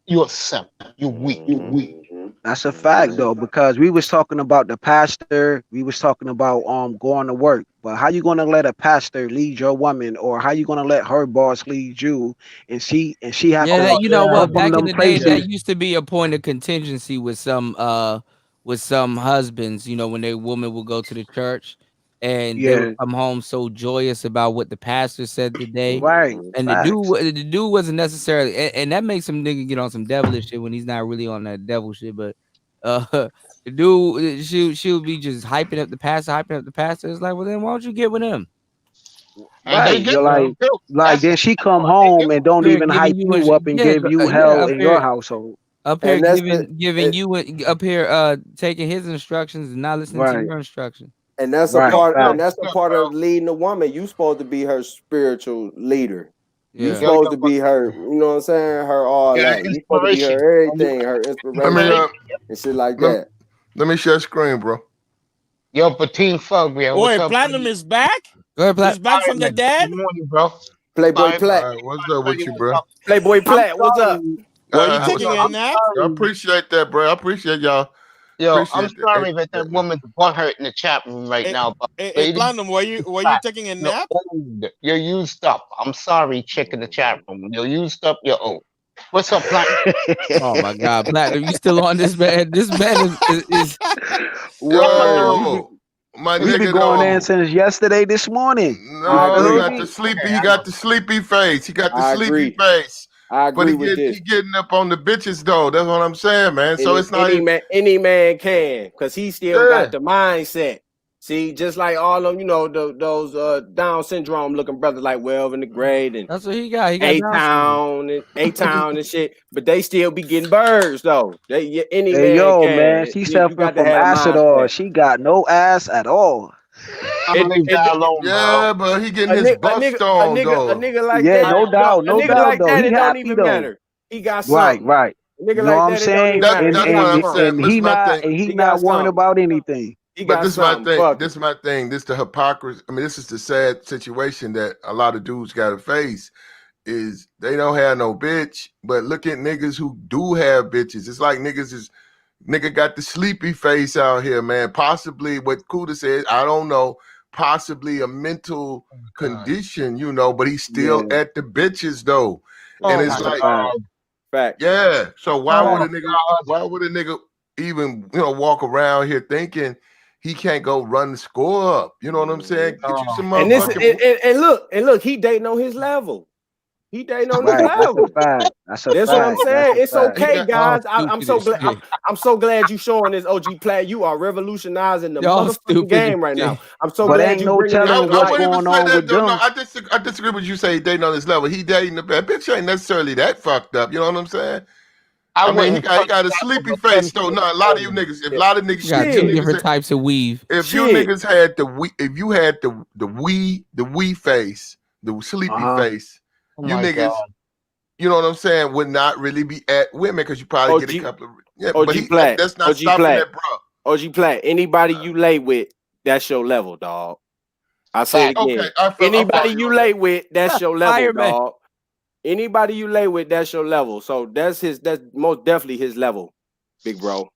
a simp. You weak.
That's a fact though, because we was talking about the pastor, we was talking about going to work. But how you gonna let a pastor lead your woman, or how you gonna let her boss lead you, and she have
Yeah,
to
you know
go
what?
from
Back in
them
the day, that
places?
used to be a point of contingency with some husbands. You know, when their woman would go to the church, and they would
Yeah,
come home so joyous about what the pastor said today,
right.
and
Facts.
the dude wasn't necessarily, and that makes some nigga get on some devilish shit when he's not really on that devil shit. But the dude, she would be just hyping up the pastor. It's like, well, then why don't you get with him?
And they
Right.
get
You're
with them too.
like then she come
They get
home and don't
Here
even hype
giving you
you up and give you hell
up
in your
here.
household.
Up here
And that's
giving you up here taking his instructions and not listening to
Right.
your instruction.
And that's a
Right.
part, and
Facts.
that's a part of leading a woman. You supposed to be her spiritual leader. You
Yeah.
supposed to be her, you know what I'm saying? Her all
Yeah,
that. You supposed to be her
inspiration.
everything, her
Let me
inspiration and shit like that.
let me share screen, bro.
Yo, Patine Fug, man. What's
Wait,
up,
Platinum
buddy?
is back?
Go ahead,
He's
Plat.
back from the
Man.
dead?
Good morning, bro.
Playboy
Sorry,
Platt.
All right, what's up with you,
what's
bro?
up?
Playboy
I'm
Platt, what's up?
sorry.
Were you
What's
taking
up?
a
I'm
nap?
I
sorry.
appreciate that, bro. I appreciate y'all.
Yo, I'm
Appreciate
sorry that
that.
woman's butt hurt in the chat room right now, but lady,
Platinum, were you taking a
you're
nap?
old. You're used up. I'm sorry, chick in the chat room. You're used up. You're old. What's up, Platinum?
Oh my God, Platinum, you still on this man? This man is
Word.
Yo, my
He been
nigga
going in
though.
since yesterday this morning.
I
No, he
agree.
got the sleepy. He got the sleepy face. He got the
I
sleepy
agree.
face.
I
But
agree with this.
he getting up on the bitches though. That's what I'm saying, man. So it's not even.
Any man can, because he still
Yeah.
got the mindset. See, just like all of those Down syndrome looking brothers like Welv and the Great and
that's what he got. He got
A Town and shit, but they still be getting birds though. Any
Hey
man
yo, man,
can.
she
You
suffering
got to
from
have a
acidor.
mindset.
She got no ass at all.
Leave that alone, bro.
Yeah, but he getting his bust on
A
though.
nigga like
Yeah,
that,
no doubt,
a
no
nigga
doubt
like
though.
that,
He
it don't
happy
even
though.
matter. He got
Right,
something.
right.
A nigga
You know
like
what I'm
that, it don't
saying?
even matter.
That's
He
what
got
I'm
something.
saying.
And
This is
he
my
not
thing.
and he
He
not
got
worrying
something.
about anything.
He
But
got
this is my
something.
thing.
Fuck
This
it.
is my thing. This the hypocrisy. I mean, this is the sad situation that a lot of dudes got to face. Is they don't have no bitch, but look at niggas who do have bitches. It's like nigga got the sleepy face out here, man. Possibly what Kuda said, I don't know. Possibly a mental condition, you know, but he's still
Yeah,
at the bitches though. And
Oh
it's
my
that's a
like,
fact.
god.
Fact.
yeah. So why
Oh
would
my
a nigga
god.
even, walk around here thinking he can't go run the score up? You know what I'm saying? Get you some
And this
motherfucking
and look, he dating on his level. He dating on his
Right. That's a
level.
fact. That's a
That's what I'm
fact. That's
saying.
a
It's
fact.
okay,
y'all
guys. I'm
stupid
so
as
glad.
shit.
I'm so glad you showing this OG Platt. You are revolutionizing the
Y'all
motherfucking
stupid as
game right now.
shit.
I'm so
But
glad
ain't
you
no
bringing this
I,
telling
to
I
what's
light.
wouldn't even
going
say
on
that
with
though. No,
them.
I disagree with you say he dating on this level. He dating the bad bitch ain't necessarily that fucked up. You know what I'm saying?
I
I mean, he
wouldn't
got
touch
a
that
sleepy
with a
face
10-foot
though. No, a lot of you
pole.
niggas, if a lot of niggas,
Got
if you
two
Shit.
different
niggas,
types of weave.
if you
Shit.
niggas had if you had the wee face, the sleepy
Uh-huh.
face,
Oh
you
my god.
niggas, you know what I'm saying, would not really be at women because you probably get a couple of, yeah. But
OG Platt.
that's not
OG
stopping
Platt.
that, bro.
OG Platt, anybody you lay with, that's your level, dog. I say it again. Anybody you lay with, that's your level, dog. Anybody you lay with, that's your level. So that's most definitely his level, big bro.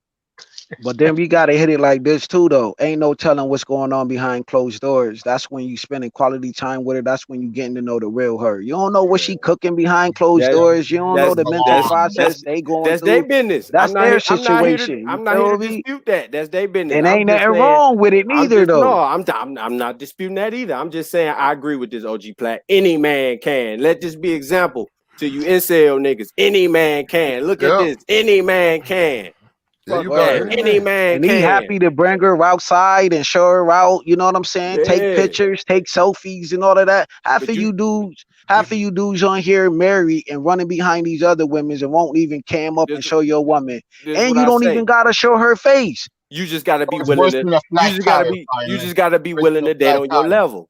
But then we gotta hit it like this too, though. Ain't no telling what's going on behind closed doors. That's when you spending quality time with her. That's when you getting to know the real her. You don't know what she cooking behind closed doors. You don't know the mental process they going
that's
through.
their business.
That's their
I'm
situation.
not here to dispute that. That's their business.
And ain't nothing wrong with it neither, though.
No, I'm not disputing that either. I'm just saying I agree with this OG Platt. Any man can. Let this be example to you incel niggas. Any man can. Look at this. Any man can. Fuck that. Any man can.
And he happy to bring her outside and show her out. You know what I'm saying? Take pictures, take selfies, and all of that. Half of you dudes on here married and running behind these other women and won't even cam up and show your woman. And you don't even gotta show her face.
You just gotta be willing to. You just gotta be willing to date on your level.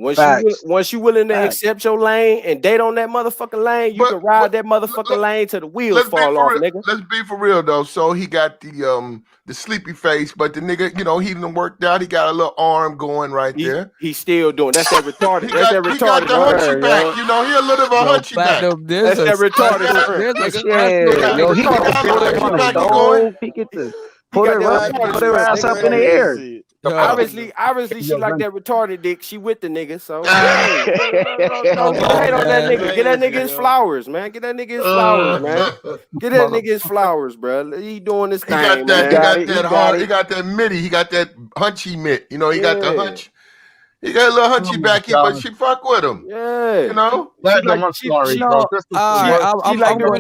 Once you willing to accept your lane and date on that motherfucking lane, you can ride that motherfucking lane till the wheels fall off, nigga.
Let's be for real though. So he got the sleepy face, but the nigga, you know, he done worked out. He got a little arm going right there.
He's still doing. That's that retarded.
He got the hunchy back. You know, he a little bit of a hunchy back.
That's that retarded.
Yo, he can put it on the stove. He get to put her ass up in the air.
Obviously, she like that retarded dick. She with the nigga, so don't hate on that nigga. Get that nigga his flowers, man. Get that nigga his flowers, man. Get that nigga his flowers, bro. He doing this thing, man.
He got that mitty. He got that hunchy mitt. You know, he got the hunch. He got a little hunchy back here, but she fuck with him.
Yeah,
you know.
I'm
going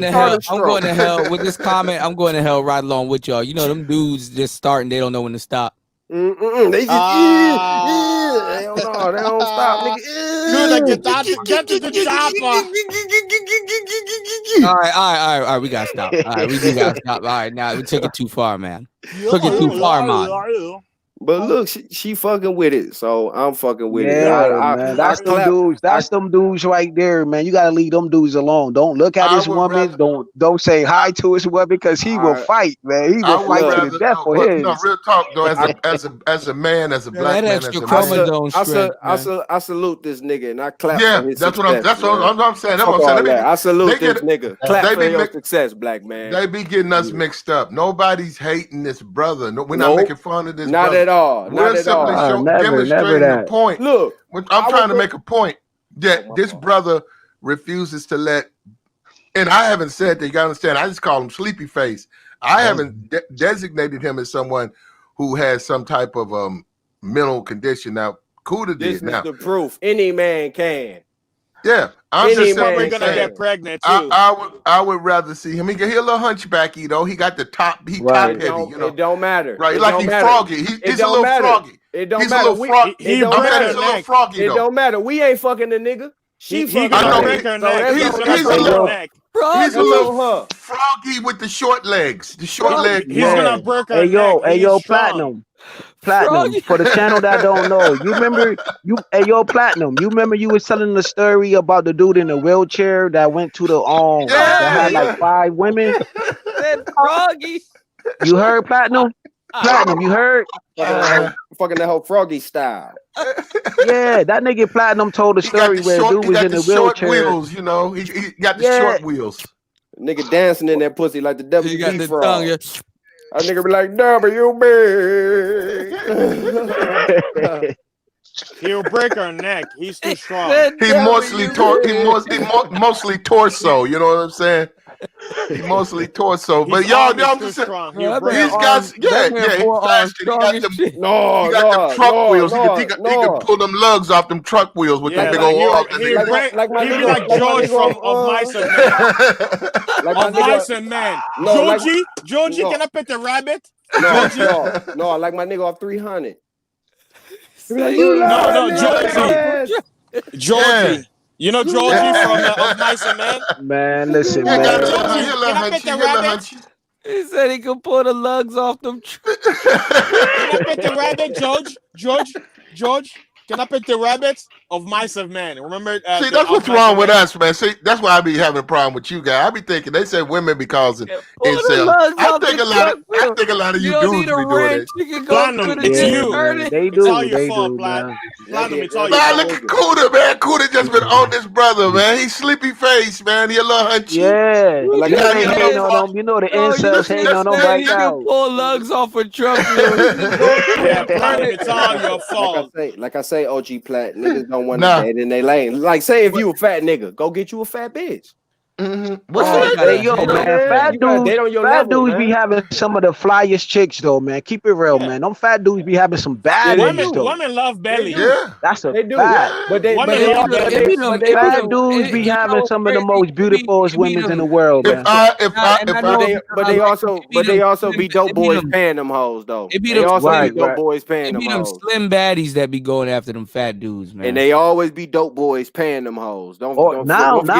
to hell. I'm going to hell with this comment. I'm going to hell right along with y'all. You know, them dudes just starting. They don't know when to stop.
They just they don't stop, nigga.
Get to the chopper.
All right. We gotta stop. All right, we do gotta stop. All right, now we took it too far, man. Took it too far, man.
But look, she fucking with it, so I'm fucking with it.
Man. That's them dudes. That's them dudes right there, man. You gotta leave them dudes alone. Don't look at his woman. Don't say hi to his woman because he will fight, man. He will fight to the death for his.
No, real talk though. As a man, as a black man,
I salute this nigga and I clap.
Yeah,
for his
that's
success,
what I'm saying. That's what I'm saying.
I salute this nigga. Clap for your success, black man.
They be getting us mixed up. Nobody's hating this brother. No, we're not making fun of this.
Not at all.
We're simply demonstrating the point.
Look,
I'm trying to make a point that this brother refuses to let, and I haven't said that. You gotta understand. I just call him Sleepy Face. I haven't designated him as someone who has some type of mental condition. Now, Kuda did.
This is the proof. Any man can.
Yeah, I'm just
probably gonna get pregnant too.
I would rather see him. He a little hunchbacky though. He got the top. He top heavy. You know,
it don't matter.
Right, he's froggy. He's a little froggy.
It don't
he's
matter.
A little froggy. He's a little froggy.
It don't matter. We ain't fucking the nigga. She fucking.
Break her neck.
He's a little froggy with the short legs. The short legs.
He's gonna break her neck.
Hey yo, Platinum. For the channel that don't know, you remember Platinum, you remember you was telling the story about the dude in the wheelchair that went to the that had like 5 women.
That froggy.
You heard Platinum? Platinum, you heard?
Fucking that whole froggy style.
Yeah, that nigga Platinum told a story where dude was in the wheelchair.
Wheels, you know, he got the short wheels.
Nigga dancing in that pussy like the WB
He got the
frog.
tongue.
A nigga be like WB.
He'll break her neck. He's too strong.
He mostly torso. You know what I'm saying? He mostly torso. But y'all, I'm just saying, these guys, he got them truck wheels. He can pull them lugs off them truck wheels with them big old arms.
He'd be like George from Of Mice and Men. Of Mice and Men. Georgie, can I pet the rabbit?
No, like my nigga off 300.
Georgie. You know Georgie from Of Mice and Men?
Man, listen, man.
Can I pet the rabbit?
He said he could pull the lugs off them.
Can I pet the rabbit, George? Can I pick the rabbits of mice of men? Remember?
See, that's what's wrong with us, man. See, that's why I be having a problem with you guys. I be thinking they say women be causing incels. I think a lot of you dudes be doing it.
Platinum, it's you.
They
It's all
do.
your
They
fault,
do,
Plat.
man.
Platinum, it's all your
Man,
fault.
look at Cuda, man. Cuda just been on this brother, man. He's sleepy face, man. He a little hunchy.
Yeah.
Like
You know
I
they
get
hating
no
on them. You know the incels hating on them
Man,
right
he can
now.
pull lugs off a truck.
Yeah, Platinum, it's all your fault.
Like I say, OG Plat, niggas don't want to date in their lane. Like, say if you a fat nigga, go get you a fat bitch.
Hey, yo, man, fat dudes be having some of the flyest chicks though, man. Keep it real, man. Them fat dudes be having some bad ones though.
Women love belly.
That's a
They do.
fact.
But they
fat dudes be having some of the most beautifulest women in the world, man.
But they also be dope boys paying them hoes though. They also be dope boys paying them
It be them
hoes.
slim baddies that be going after them fat dudes, man.
And they always be dope boys paying them hoes. Don't forget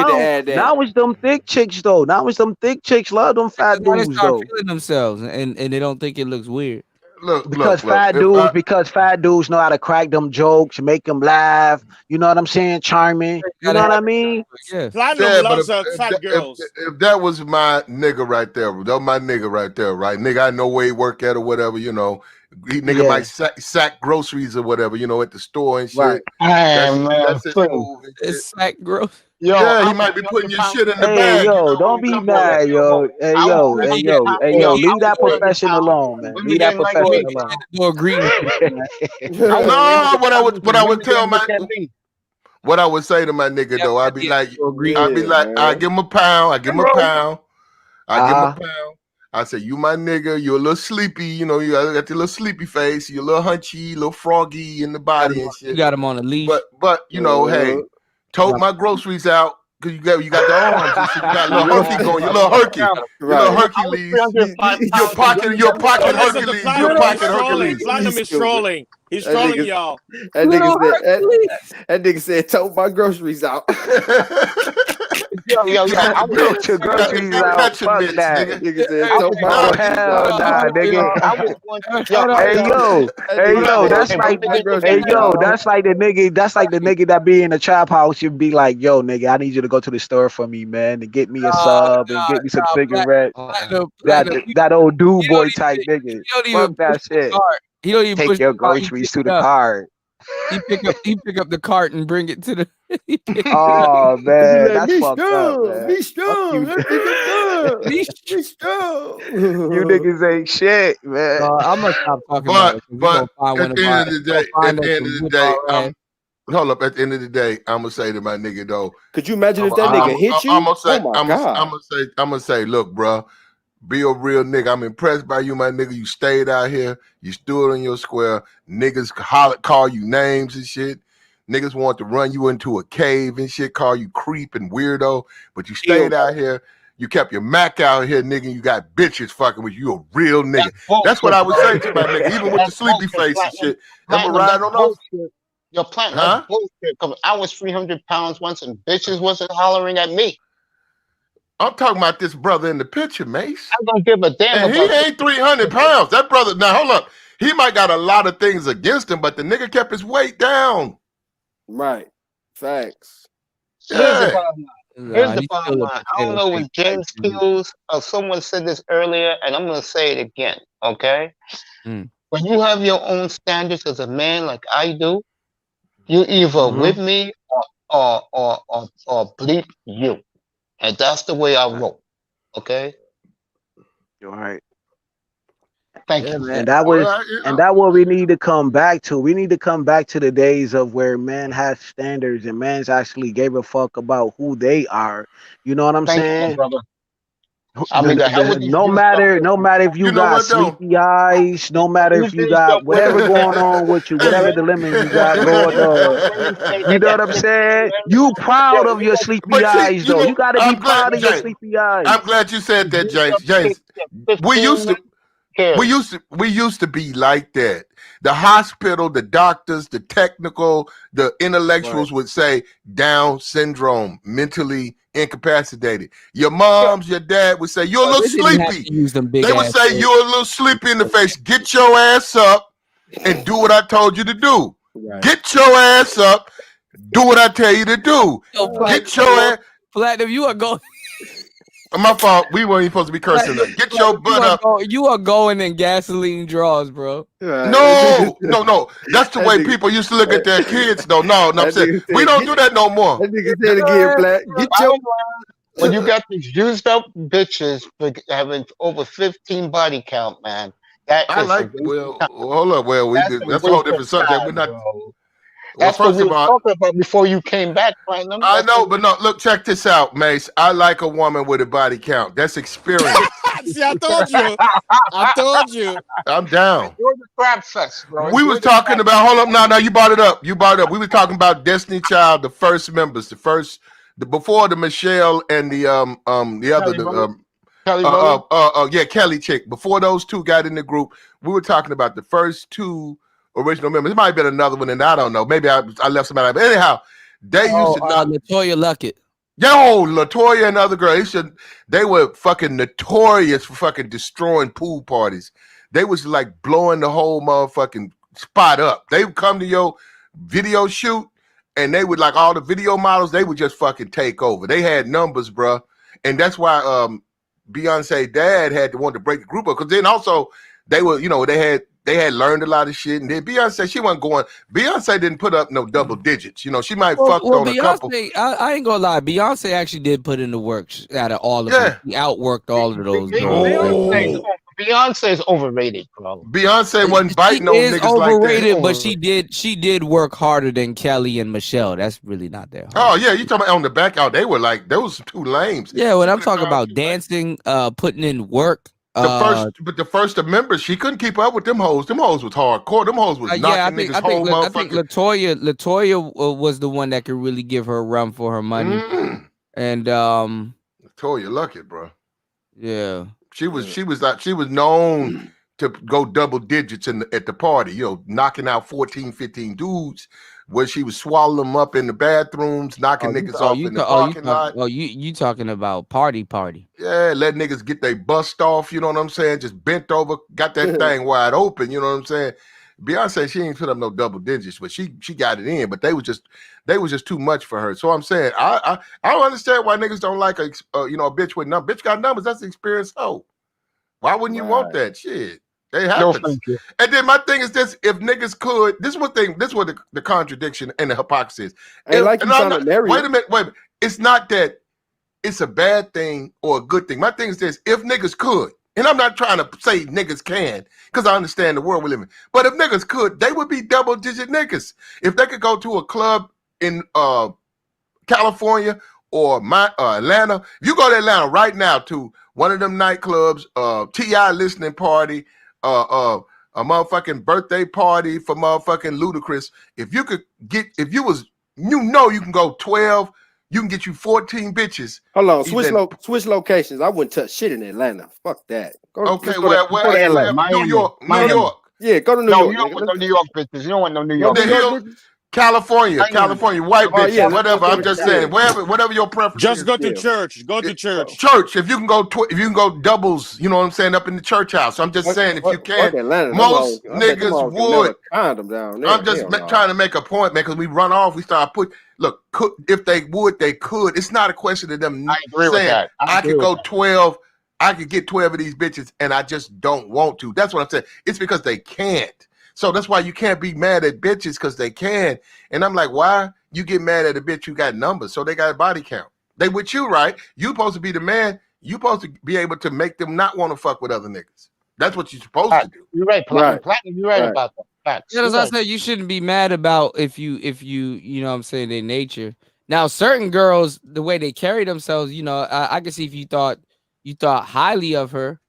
to add that.
Now it's them thick chicks though. Now it's them thick chicks love them fat
Now they
dudes
start
though.
feeling themselves and they don't think it looks weird.
Because fat dudes know how to crack them jokes, make them laugh. You know what I'm saying? Charming. You know what I mean?
Platinum loves fat girls.
If that was my nigga right there, that was my nigga right there, right? Nigga, I know where he work at or whatever, you know. Nigga might sack groceries or whatever, you know, at the store and shit.
Right.
That's his move.
It's sack groceries.
Yeah, he might be putting your shit in the bag.
Yo, don't be mad, yo. Hey, yo, leave that profession alone, man. Leave that profession alone.
No, what I would say to my nigga though, I'd be like, I give him a pound, I give him a pound. I say, you my nigga, you're a little sleepy, you know, you got your little sleepy face, you're a little hunchy, a little froggy in the body and shit.
You got him on a leash.
But you know, hey, tote my groceries out. Cause you got the arms and shit. You got a little herky going. You're a little herky. You're a little Hercules. Your pocket Hercules. Your pocket Hercules.
Platinum is trolling. He's trolling y'all.
That nigga said, tote my groceries out.
Yo, I'm going to groceries out. Fuck that.
Nigga said, tote my groceries out.
Nah, nigga. Hey, yo, that's like the nigga that be in the trap house. You'd be like, yo, nigga, I need you to go to the store for me, man, and get me a sub and get me some cigarettes. That old dude boy type nigga. Fuck that shit.
He don't even
take your groceries to the cart.
He pick up the cart and bring it to the.
Oh man, that's fucked up, man.
Be strong.
Be strong.
You niggas ain't shit, man.
I'm gonna stop talking about it.
But at the end of the day, hold up. At the end of the day, I'm gonna say to my nigga though.
Could you imagine if that nigga hit you?
I'm gonna say, look, bro. Be a real nigga. I'm impressed by you, my nigga. You stayed out here. You stood on your square. Niggas call you names and shit. Niggas want to run you into a cave and shit, call you creep and weirdo. But you stayed out here. You kept your Mac out here, nigga. You got bitches fucking with you. You a real nigga. That's what I would say to my nigga, even with the sleepy face and shit. I'm riding on those.
Your plan, that's bullshit. I was 300 pounds once, and bitches wasn't hollering at me.
I'm talking about this brother in the picture, Mace.
I don't give a damn.
And he ain't 300 pounds. That brother, now hold up. He might got a lot of things against him, but the nigga kept his weight down.
Right. Facts.
Here's the bottom line. Here's the bottom line. I don't know what James Hughes or someone said this earlier, and I'm gonna say it again. Okay. When you have your own standards as a man, like I do, you either with me or bleep you. And that's the way I roll. Okay.
You're right.
Thank you.
And that was that's what we need to come back to. We need to come back to the days of where man has standards and man's actually gave a fuck about who they are. You know what I'm saying?
You, brother. I mean,
no matter if you got sleepy eyes, no matter if you got whatever going on with you, whatever the limit you got going on. You know what I'm saying? You proud of your sleepy eyes, though. You got to be proud of your sleepy eyes.
I'm glad you said that, James. James, we used to be like that. The hospital, the doctors, the technical, the intellectuals would say Down syndrome, mentally incapacitated. Your moms, your dad would say you're a little sleepy. They would say you're a little sleepy in the face. Get your ass up and do what I told you to do. Get your ass up. Do what I tell you to do. Get your ass.
Platinum, you are going.
My fault. We weren't even supposed to be cursing. Get your butt up.
You are going in gasoline draws, bro.
No. That's the way people used to look at their kids, though. No, I'm saying we don't do that no more.
That nigga said again, Black. Get your.
When you got these used up bitches having over 15 body count, man.
I like. Well, hold up. Well, that's a whole different subject. We're not.
That's what we were talking about before you came back, Platinum.
I know, but no. Look, check this out, Mace. I like a woman with a body count. That's experience.
See, I told you.
I'm down.
You're the crap fest, bro.
We was talking about. Hold up, now you brought it up. We were talking about Destiny Child, the first members, before the Michelle and the other
Kelly
Kelly chick. Before those two got in the group, we were talking about the first two original members. It might have been another one, and I don't know. Maybe I left somebody out. But anyhow, they used to not.
LaToya Luckett.
Yo, LaToya and other girls. They were fucking notorious for fucking destroying pool parties. They was like blowing the whole motherfucking spot up. They would come to your video shoot, and they would, like, all the video models, they would just fucking take over. They had numbers, bro. And that's why Beyonce dad had to want to break the group up, because then also they were, they had learned a lot of shit. And then Beyonce, she wasn't going. Beyonce didn't put up no double digits. She might fuck on
Beyonce,
a couple.
I ain't gonna lie. Beyonce actually did put in the work out of all of them. He outworked all of those girls.
Beyonce is overrated, bro.
Beyonce wasn't biting on niggas
overrated,
like that.
but she did work harder than Kelly and Michelle. That's really not there.
Oh yeah, you talking about on the back out? They were like those two lames.
Yeah, when I'm talking about dancing, putting in work.
The first members, she couldn't keep up with them hoes. Them hoes was hardcore. Them hoes was knocking niggas whole motherfucker.
I think LaToya was the one that could really give her a run for her money. And
LaToya Luckett, bro.
Yeah.
She was known to go double digits at the party, knocking out 14, 15 dudes, where she was swallowing them up in the bathrooms, knocking niggas off in the parking lot.
Oh, you talking about party?
Yeah, let niggas get their bust off, you know what I'm saying? Just bent over, got that thing wide open, you know what I'm saying? Beyonce, she ain't put up no double digits, but she got it in. But they was just too much for her. So I'm saying I don't understand why niggas don't like a bitch with numbers. Bitch got numbers. That's the experience. Oh, why wouldn't you want that shit? It happens. No, and then my thing is this: if niggas could, this is what the contradiction and the hypocrisy is. Wait a minute. It's not that it's a bad thing or a good thing. My thing is this: if niggas could. And I'm not trying to say niggas can, because I understand the world we live in. But if niggas could, they would be double-digit niggas. If they could go to a club in California or Atlanta, if you go to Atlanta right now to one of them nightclubs, T.I. listening party, a motherfucking birthday party for motherfucking Ludacris, if you can go 12. You can get you 14 bitches.
Hold on, switch locations. I wouldn't touch shit in Atlanta. Fuck that.
Where? New York.
Yeah, go to New York.
You don't want no New York bitches. You don't want no New York
bitches. California, white bitches, whatever. I'm just saying, whatever your preference.
Just go to church. Go to church.
Church. If you can go doubles, you know what I'm saying, up in the church house. I'm just saying, if you can, most niggas would. I'm just trying to make a point, man, because we run off. We start look. If they would, they could. It's not a question of them saying I could go 12. I could get 12 of these bitches, and I just don't want to. That's what I'm saying. It's because they can't. So that's why you can't be mad at bitches, because they can. And I'm like, why you get mad at a bitch who got numbers? So they got a body count. They with you, right? You supposed to be the man. You supposed to be able to make them not want to fuck with other niggas. That's what you're supposed to do.
You're right, Platinum. You're right about that. Facts.
Yeah, as I said, you shouldn't be mad about if you you know what I'm saying, their nature. Now, certain girls, the way they carry themselves, I can see if you thought highly of her.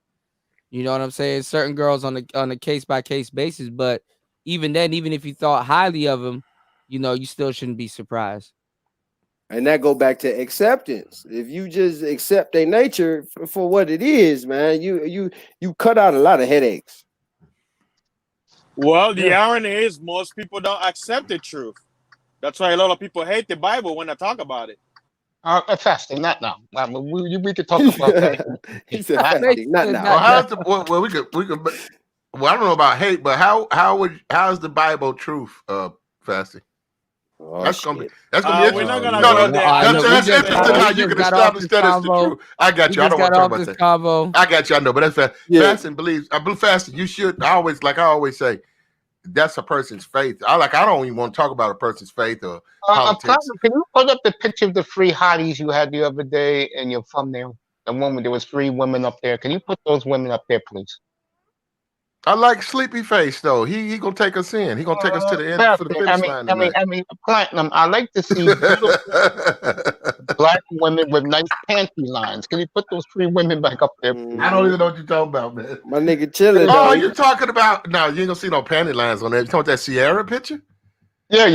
You know what I'm saying? Certain girls on a case-by-case basis, but even then, even if you thought highly of them, you still shouldn't be surprised.
And that go back to acceptance. If you just accept their nature for what it is, man, you cut out a lot of headaches.
Well, the irony is most people don't accept the truth. That's why a lot of people hate the Bible when I talk about it.
Fasting, not now. We could talk about that.
He said fasting, not now.
Well, we could. Well, I don't know about hate, but how's the Bible truth Fasty.
Oh,
that's gonna be
We're
interesting.
not gonna
No,
go there.
that's interesting how you can establish that as the truth. I got you. I don't want to talk about that.
Convo.
I got you. I know, but that's fast.
Yeah.
Fasting believes. I believe fasting. You should. I always say, that's a person's faith. I don't even want to talk about a person's faith or politics.
Can you put up the picture of the 3 hotties you had the other day in your thumbnail? The one where there was 3 women up there. Can you put those women up there, please?
I like Sleepy Face though. He gonna take us in. He gonna take us to the end for the finish line tonight.
I mean, Platinum. I like to see beautiful black women with nice panty lines. Can you put those 3 women back up there, please?
I don't even know what you're talking about, man.
My nigga chilling.
Oh, you're talking about? No, you ain't gonna see no panty lines on there. You talking about that Sierra picture?
Yeah.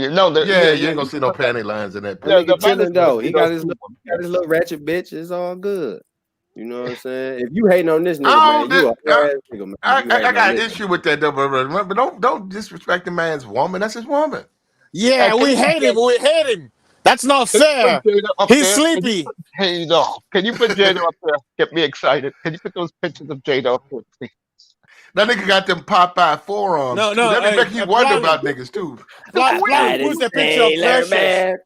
No,
you ain't gonna see no panty lines in that
picture.
picture.
Nigga chilling though. He got his little ratchet bitch. It's all good. You know what I'm saying? If you hating on this nigga, man, you a ass nigga, man.
I got an issue with that though, but don't disrespect the man's woman. That's his woman.
Yeah, we hate him. We hate him. That's not fair. He's sleepy.
Hey, no. Can you put Jada up there? Get me excited. Can you put those pictures of Jada up there, please?
That nigga got them Popeye forearms.
No.
That make you wonder about niggas too.
Who's the picture of Precious?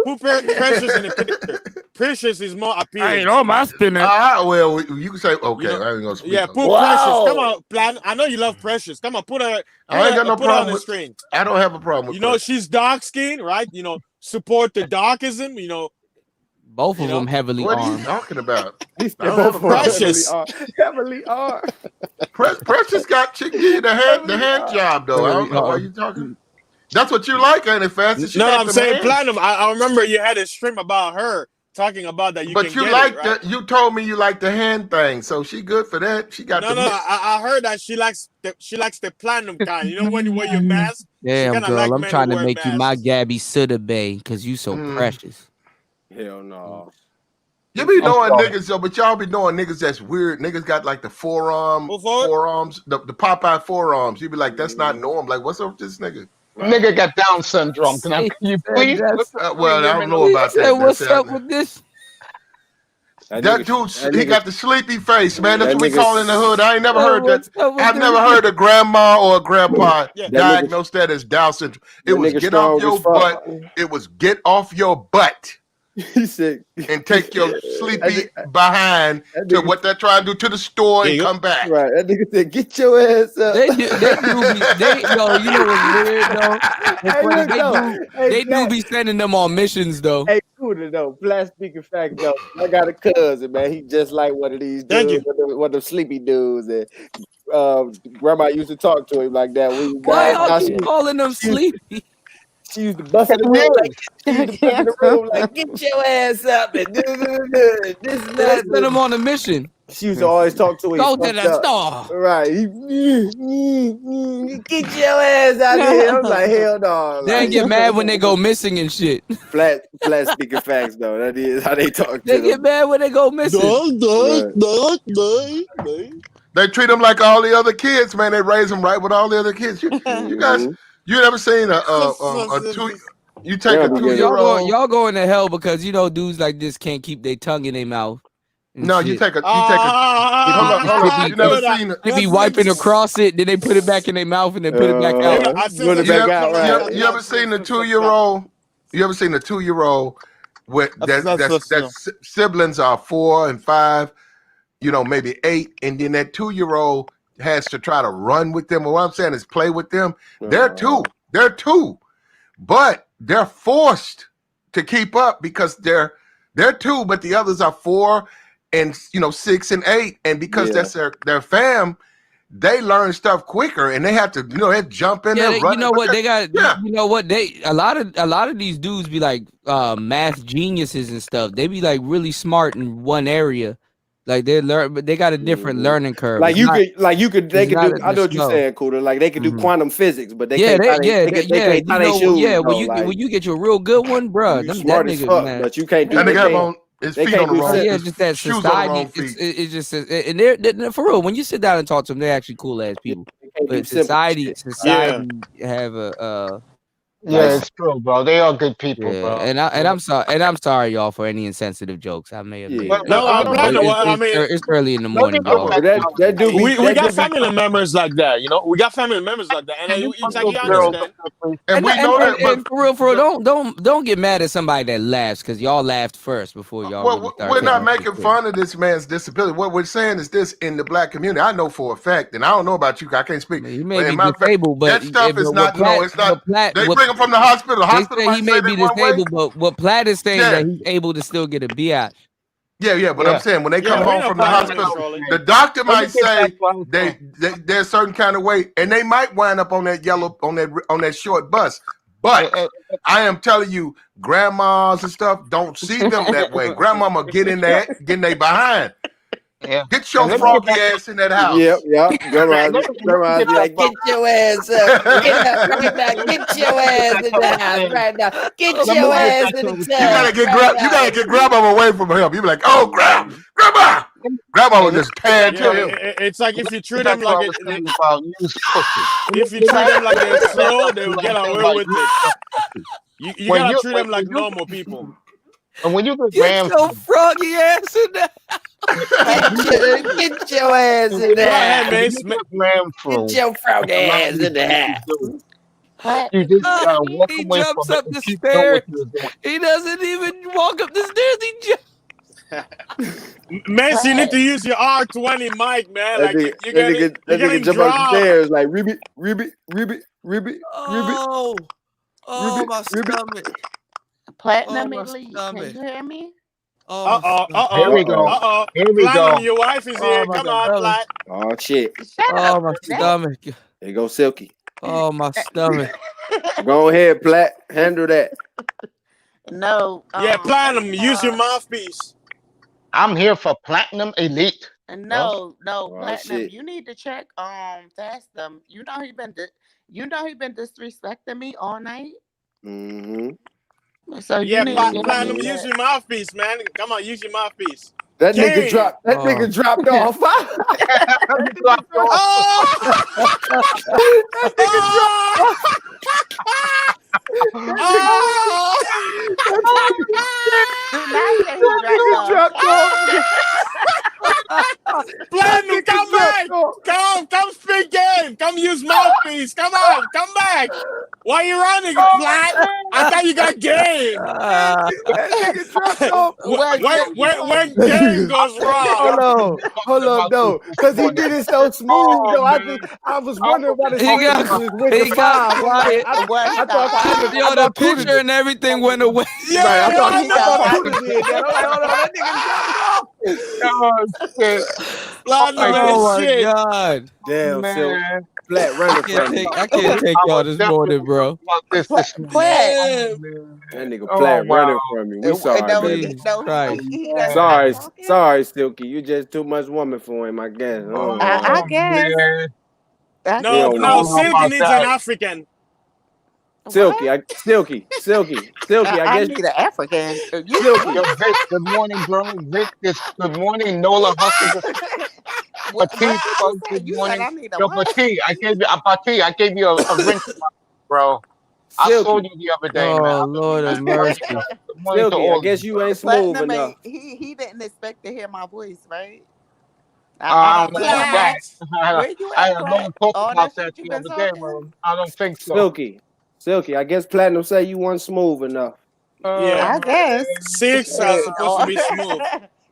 Who Precious in the picture? Precious is more appealing.
I ain't on my spinner.
Well, you can say okay. I ain't gonna speak.
Yeah, put Precious. Come on, Plan. I know you love Precious. Come on, put her.
I ain't got no problem
on the
with
screen.
I don't have a problem with.
You know, she's dark skinned, right? You know, support the darkism. You know.
Both of them heavily
armed.
What
are you talking about?
Both Precious.
Heavily armed.
Precious got chicken the hand job though. I don't know why you talking. That's what you like, ain't it, Fast?
No, I'm saying Platinum. I remember you had a stream about her talking about that.
But you like that. You told me you like the hand thing, so she good for that. She got
no. I heard that she likes the platinum kind. You know when you wear your mask.
Damn, girl, I'm trying to make you my Gabby Sutter Bay because you so precious.
Hell no.
You be knowing niggas though, but y'all be knowing niggas that's weird. Niggas got like the forearms, the Popeye forearms. You be like, that's not normal. Like, what's up with this nigga?
Nigga got Down syndrome. Can you please?
Well, I don't know about that.
What's up with this?
That dude, he got the sleepy face, man. That's what we call in the hood. I ain't never heard that. I've never heard a grandma or a grandpa diagnose that as Down syndrome. It was get off your butt. It was get off your butt.
He said,
and take your sleepy behind to what they're trying to do to the store and come back.
Right. That nigga said, get your ass up.
You know what's weird though? They do be sending them on missions though.
Hey, cool though. Flash speaking fact though. I got a cousin, man. He just like one of these dudes, one of them sleepy dudes. And grandma used to talk to him like that.
Why are you calling them sleepy?
She used to bust in the room like, get your ass up and
Send them on a mission.
She used to always talk to him.
Go to the store.
Right. Get your ass out of here. I'm like, hell no.
They ain't get mad when they go missing and shit.
Flat speaking facts though. That is how they talk.
They get mad when they go missing.
They treat them like all the other kids, man. They raise them right with all the other kids. You guys. You never seen a 2? You take a 2-year-old.
Y'all going to hell because dudes like this can't keep their tongue in their mouth.
No,
shit.
you take a. Hold on. You never seen it.
They be wiping across it, then they put it back in their mouth and then put it back out.
You ever seen the 2-year-old? You ever seen a 2-year-old with that siblings are 4 and 5, maybe 8, and then that 2-year-old has to try to run with them. Or what I'm saying is play with them. They're 2, but they're forced to keep up because they're 2, but the others are 4 and 6 and 8, and because that's their fam, they learn stuff quicker, and they have to they jump in there.
You know what they got? Yeah. You know what a lot of these dudes be like math geniuses and stuff. They be like really smart in one area. Like they learn, but they got a different learning curve.
They could do. I know what you're saying, Cooter. Like they could do quantum physics, but they can't.
When you get your real good one, bro,
you smart as fuck, man. But you can't do.
And they have on his feet on the wrong.
Yeah, just that society. It's just and they're for real. When you sit down and talk to them, they're actually cool ass people. But society have a
Yeah, it's true, bro. They are good people,
Yeah,
bro.
I'm sorry, y'all, for any insensitive jokes I may have made.
No, Platinum. I mean,
It's early in the morning, y'all.
we got family members like that, you know. We got family members like that, and it's like you understand.
And we know that, but
for real, don't get mad at somebody that laughs because y'all laughed first before y'all really started.
We're not making fun of this man's disability. What we're saying is this: in the black community, I know for a fact, and I don't know about you, I can't speak.
He may be disabled, but
that stuff is not. It's not. They bring him from the hospital. The hospital
say
might
he may be disabled, but what Platt is saying that he's able to still get a biatch.
Yeah, but I'm saying when they come home from the hospital, the doctor might say they're a certain kind of way, and they might wind up on that on that short bus. But I am telling you, grandmas and stuff don't see them that way. Grandmama getting their behind.
Yeah.
Get your froggy ass in that house.
Yep. Grandma's like, get your ass up. Get up right now. Get your ass in the house right now. Get your ass in the tub.
You gotta get grandma away from him. You be like, oh, grandma. Grandma will just pan to him.
It's like if you treat them like if you treat them like they're slow, they will get away with it. You gotta treat them like normal people.
And when you
get your froggy ass in there.
Get your ass in there. Get your froggy ass in there.
You just walk
He
away
jumps
from
up
it
the
and keep doing
stairs.
what you're doing.
He doesn't even walk up the stairs. He jumps.
Man, you need to use your R20 mic, man. Like you're getting
jump up the stairs like ribbit.
Oh, my stomach.
Platinum Elite. Can you hear me?
Here we go. Here we
Platinum,
go.
your wife is here. Come on, Plat.
Oh shit.
Shut up.
My stomach.
There you go, Silky.
Oh, my stomach.
Go ahead, Platt. Handle that.
No.
Yeah, Platinum, use your mouthpiece.
I'm here for Platinum Elite.
No, Platinum.
Shit.
You need to check Fastum. You know he been disrespecting me all night.
Mm-hmm.
So
yeah,
you
Platinum, use your mouthpiece, man. Come on, use your mouthpiece.
That nigga dropped. That nigga dropped off. That nigga dropped
Platinum, come back! Come speak in! Come use mouthpiece! Come on, come back! Why are you running, Plat? I thought you got game. When game goes wrong.
Hold on, though, because he did it so smooth. Though I was wondering why the shit went to five.
Quiet.
I thought
the picture and everything went away.
Yeah, I thought Kuda did that. I'm like, hold on, that nigga dropped off.
Oh my god!
Damn, Silk. Flat running from me.
I can't take y'all this morning, bro.
That nigga Flat running from me. We sorry, baby. Sorry, Silky. You just too much woman for him, I guess.
I guess.
No, Silky needs an African.
Silky, I guess.
I need an African.
Yo, Vic, good morning, bro. Vic, good morning, Nola Hustle. Good morning. Yo, Pati, I gave you a ring, bro. I saw you the other day, man.
Oh, Lord have mercy.
Silky, I guess you ain't smooth enough.
He didn't expect to hear my voice, right?
I don't know about that.
Where you
I
at,
had a
Flat?
long talk
All
about
that
that
shit
the
you
other
been
day,
talking?
bro. I don't think so.
Silky, I guess Platinum say you weren't smooth enough.
Yeah,
I guess.
6 are supposed to be smooth.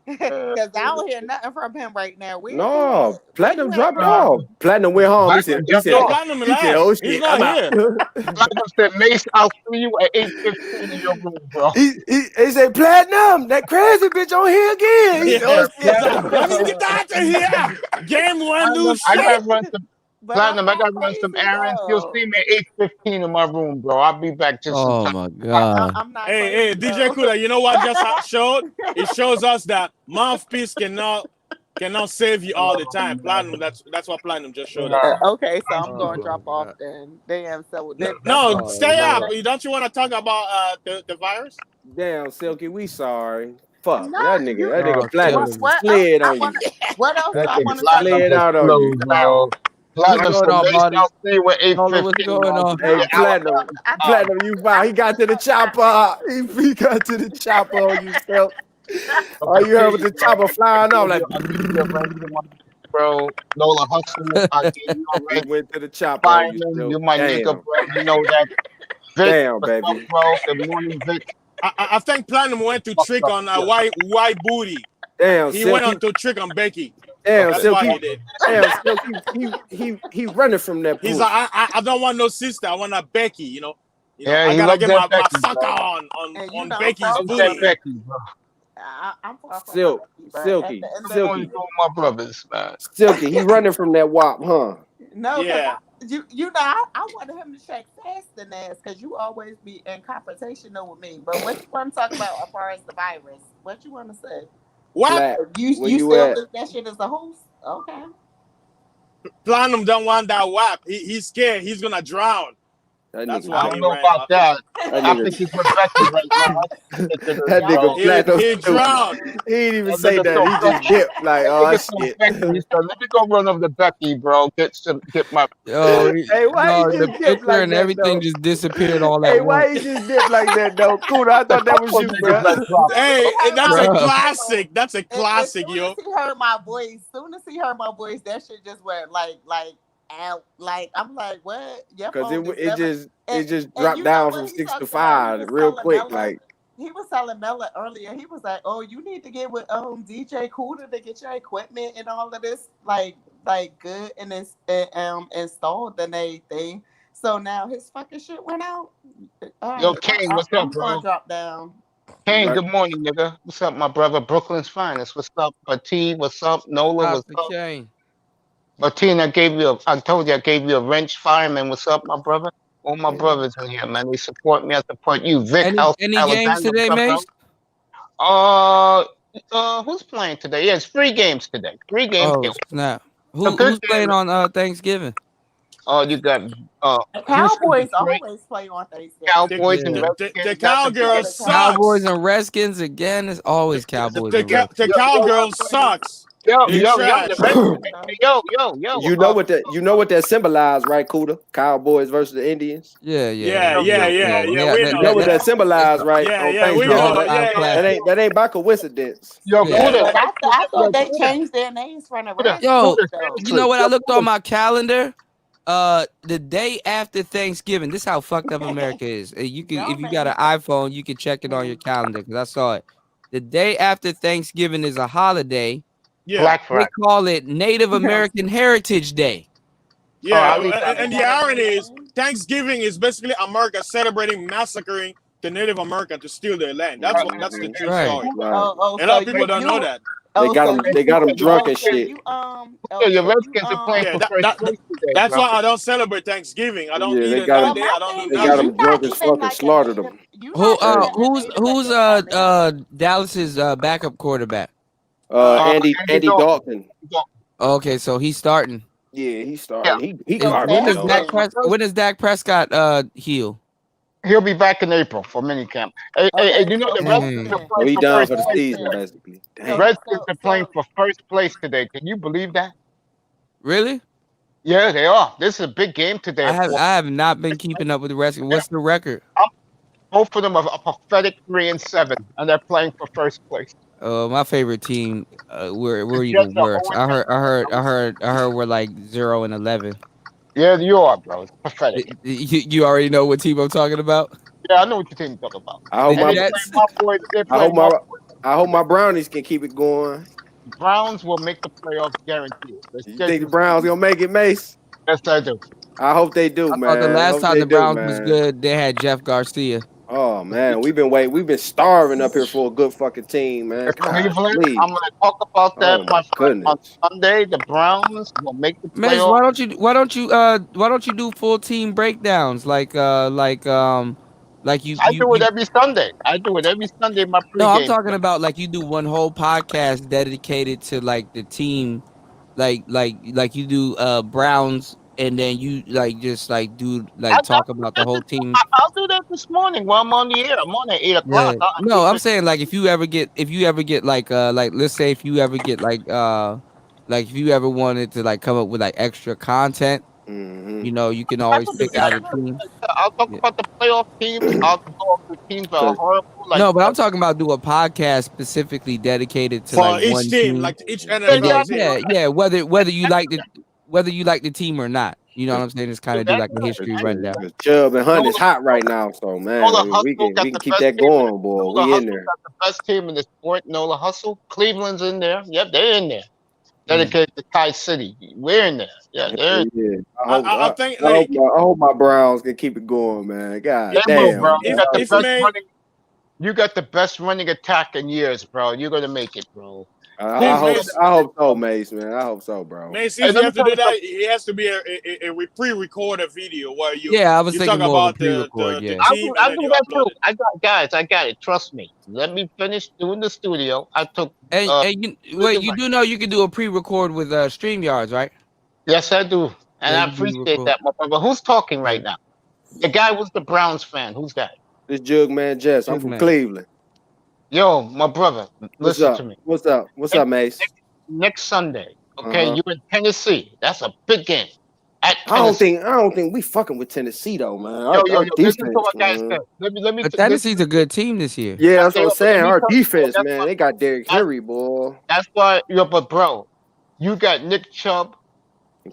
Because I don't hear nothing from him right now. Where
No, Platinum
you at,
dropped
bro?
off. Platinum went home. He said,
Platinum left.
oh
He's
shit,
not
I'm
here.
out.
Platinum said, Mace, I'll see you at 8:15 in your room, bro.
He said, Platinum, that crazy bitch on here again. He said, oh shit.
Let me get out of here. Game 1, lose
I
shit.
gotta run some Platinum. I gotta run some errands. You'll see me at 8:15 in my room, bro. I'll be back just in time.
Oh my god!
I'm not
Hey, DJ Kuda, you know what just showed? It shows us that mouthpiece cannot save you all the time. Platinum, that's what Platinum just showed us.
Okay, so I'm going to drop off then. Damn, so
No, stay up. Don't you want to talk about the virus?
Damn, Silky, we sorry. Fuck,
No,
that nigga Platinum
what
slid
else
on you.
What else do I want to
Slid out on you.
Bro.
What's going on, Marty?
With
What's going on?
Hey, Platinum, you wow. He got to the chopper. He got to the chopper on you, Silk. Oh, you heard with the chopper flying off like.
Bro, Lola Hustle, I gave you a
He
red.
went to the chopper on you,
Fireman,
Silk.
you my nigga,
Damn.
bro. You know that. Vic,
Damn,
what's up,
baby.
bro? Good morning, Vic.
I think Platinum went to trick on white booty.
Damn,
He
Silk,
went on to trick on Becky.
Damn,
That's
Silk,
why he did.
Damn, Silk, he running from that
He's
pussy.
like, I don't want no sister. I want a Becky. You know,
Yeah,
I
he
gotta
loves
get
that
my
Becky,
sucker
bro.
on Becky's
Loves
booty.
that Becky, bro.
I'm far from
Silk,
Becky, but
Silky,
at the end of
Silky,
You know my brothers, man.
Silky. He running from that wop, huh?
No,
Yeah.
you know, I wanted him to shake fast and ass because you always be in confrontational with me. But what you want to talk about as far as the virus? What you want to say?
What?
Flat.
You
Where you
still
at?
think that shit is a host? Okay.
Platinum don't want that whap. He's scared. He's gonna drown. That's why
I don't
he
know
ran
about
off.
that.
That
I
nigga-
think he's with Becky right now.
That nigga Platinum.
He drowned.
He didn't even
That
say
nigga
that.
told
He just
Becky.
dipped like,
That
oh
nigga told
shit.
Becky, he said, let me go run over to Becky, bro. Get my.
Yo,
Hey, why
no,
he
the
just dipped
picture
like
and
that
everything
though?
just disappeared all
Hey,
at once.
why he just dipped like that though? Cool, I thought that was you, bro.
Hey, that's a
Bruh.
classic. That's a classic,
As soon
yo.
as he heard my voice, that shit just went like out. Like I'm like, what? Your
Because
phone is
it
never.
just
And,
dropped
you know
down
what
from
he
6 to
talked about? He
5
was
real
telling
quick.
Mella.
Like,
He was telling Mella earlier. He was like, "Oh, you need to get with DJ Cooter to get your equipment and all of this like good and it's installed and everything." So now his fucking shit went out.
Yo, Kane, what's up,
I'm
bro?
gonna drop down.
Kane, good morning, nigga. What's up, my brother? Brooklyn's finest. What's up, Pati? What's up, Nola?
Stop
What's
the
up?
chain.
Martina, I told you I gave you a wrench. Fireman, what's up, my brother? All my brothers in here, man. They support me. I support you. Vic,
Any games
Alexander,
today,
what's up,
Mace?
bro? Who's playing today? Yeah, it's 3 games today. 3 games.
Oh snap!
A good
Who's playing
game.
on Thanksgiving?
Oh, you got
The
Houston,
Cowboys
Detroit,
always play on Thanksgiving.
Cowboys and
Yeah.
Redskins.
The
That's a good
cowgirl
game.
sucks.
Cowboys and Redskins again. It's always Cowboys and Redskins.
The cowgirl sucks.
Yo,
They
yo, yo,
trash.
the Redskins. Yo.
you know what that symbolized, right, Cuda? Cowboys versus the Indians.
Yeah.
We
We know.
know what that symbolized, right?
Yeah,
on
yeah, we
Thanksgiving.
know. Yeah.
That ain't by coincidence.
Yo,
Yeah.
Buddha,
But I thought they changed their names from the Redskins.
Yo,
though.
you know what? I looked on my calendar. The day after Thanksgiving. This is how fucked up America is. You can, if you got an iPhone, you can check it on your calendar because I saw it. The day after Thanksgiving is a holiday.
Yeah.
Black
They
Friday.
call it Native American Heritage Day.
Yeah, and the irony is Thanksgiving is basically America celebrating massacring the Native American to steal their land. That's the true story.
Right.
A lot of people don't know that.
They got them drunk and shit.
Your Redskins are playing for first place today,
That's
bro.
why I don't celebrate Thanksgiving. I don't
Yeah,
eat
they
it
got
that day. I don't do
They got
nothing.
them drunk as fuck and slaughtered them.
Who's Dallas's backup quarterback?
Andy Dalton.
Okay, so he's starting.
Yeah, he's starting. He
When does Dak Prescott heal?
He'll be back in April for minicamp. Hey, you know the Redskins are
So
playing
he
for
done
first
for the
place
season,
today.
basically.
The Redskins are playing for first place today. Can you believe that?
Really?
Yeah, they are. This is a big game today.
I have not been keeping up with the Redskins. What's the record?
Both of them are a pathetic 3-7, and they're playing for first place.
My favorite team, we're even worse. I heard we're like 0-11.
Yeah, you are, bro. It's pathetic.
You already know what team I'm talking about.
Yeah, I know what your team's talking about.
I hope
I
hope my Brownies can keep it going.
Browns will make the playoffs guaranteed.
You think the Browns gonna make it, Mace?
Yes, I do.
I hope they do, man.
The last
Hope
time
they
the
do,
Browns was
man.
good, they had Jeff Garcia.
Oh man, we've been starving up here for a good fucking team, man.
Cleveland, I'm going to talk about that, my friend. On Sunday, the Browns will make the
Mace,
playoffs.
why don't you do full team breakdowns like you
I do it every Sunday. My pregame.
No, I'm talking about like you do one whole podcast dedicated to like the team, like you do Browns, and then you like do talk about the whole team.
I'll do that this morning while I'm on the air. I'm on at 8 o'clock.
Yeah. No, I'm saying like if you ever get like let's say if you ever get like Like if you ever wanted to like come up with like extra content, you know, you can always pick out a team.
I'll talk about the playoff teams. I'll go off the teams that are horrible. Like
no, but I'm talking about do a podcast specifically dedicated to
for
like
each
one
team,
team.
like each
And
NFL
then,
team.
yeah, whether you like the team or not. You know what I'm saying? Just kind of do like a history rundown.
Chubb and Hunt is hot right now, so man,
Nola
we
Hustle
can keep that going, boy.
Nola
We in
Hustle
there.
got the best team in the sport. Nola Hustle. Cleveland's in there. Yep, they're in there. Dedicated to Kai City. We're in there. Yeah, they're.
Yeah.
I think
I hope my Browns can keep it going, man. God
They will,
damn,
bro.
man.
You got the best running attack in years, bro. You're gonna make it, bro.
I hope so, Mace, man. I hope so, bro.
Mace, if you have to do that, it has to be a pre-recorded video where you
I was
you
thinking
talk
more of a
about
pre-record,
the
yeah.
team
I'll
and then
do
you
that
upload
too. I got it. Trust me. Let me finish doing the studio. I took.
And you do know you can do a pre-record with StreamYards, right?
Yes, I do, and
Yeah,
I
you do
appreciate
record.
that, motherfucker. Who's talking right now? The guy was the Browns fan. Who's that?
This Jugman Jess. I'm from Cleveland.
Yo, my brother,
What's
listen
up?
to me.
What's up? What's up, Mace?
Next Sunday, okay? You in Tennessee. That's a big game. At
I
Tennessee.
don't think we fucking with Tennessee though, man. Our
Yo,
defense,
listen to what guys
man.
said. Let me
But Tennessee's a good team this year.
Yeah, that's what I'm saying. Our
tell you,
defense,
that's
man, they got Derrick Henry, boy.
That's why, but bro, you got Nick Chubb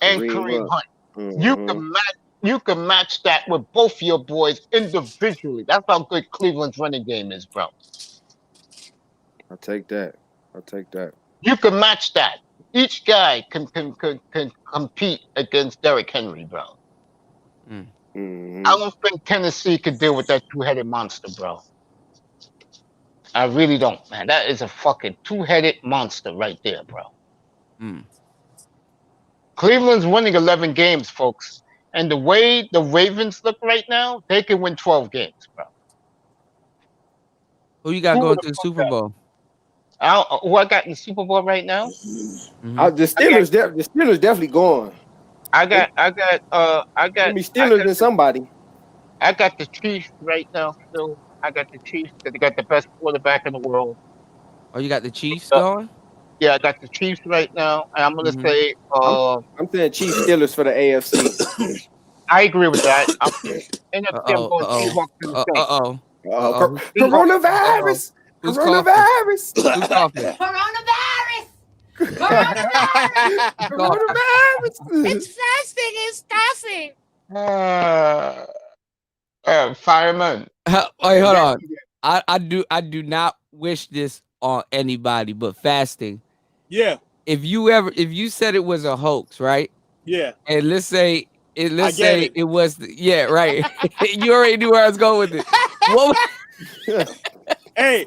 and
Kareem
Kareem Hunt.
Mm-hmm.
You can match that with both your boys individually. That's how good Cleveland's running game is, bro.
I'll take that.
You can match that. Each guy can compete against Derrick Henry, bro.
Mm-hmm.
I don't think Tennessee could deal with that two-headed monster, bro. I really don't, man. That is a fucking two-headed monster right there, bro. Cleveland's winning 11 games, folks. And the way the Ravens look right now, they can win 12 games, bro.
Who you got going to the Super Bowl?
Who I got in the Super Bowl right now?
The Steelers definitely going.
I got
me Steelers than somebody.
I got the Chiefs right now, Phil. I got the Chiefs because they got the best quarterback in the world.
Oh, you got the Chiefs going?
Yeah, I got the Chiefs right now. And I'm gonna say
I'm saying Chiefs Steelers for the AFC.
I agree with that. NFC, I'm going Seahawks and the Saints.
Coronavirus.
Who's
Coronavirus.
Who's coughing?
Coronavirus.
It's fasting. It's coughing.
Fireman.
Wait, hold on. I do not wish this on anybody, but fasting.
Yeah.
If you said it was a hoax, right?
Yeah.
And let's say it was yeah, right. You already knew where I was going with it.
Hey,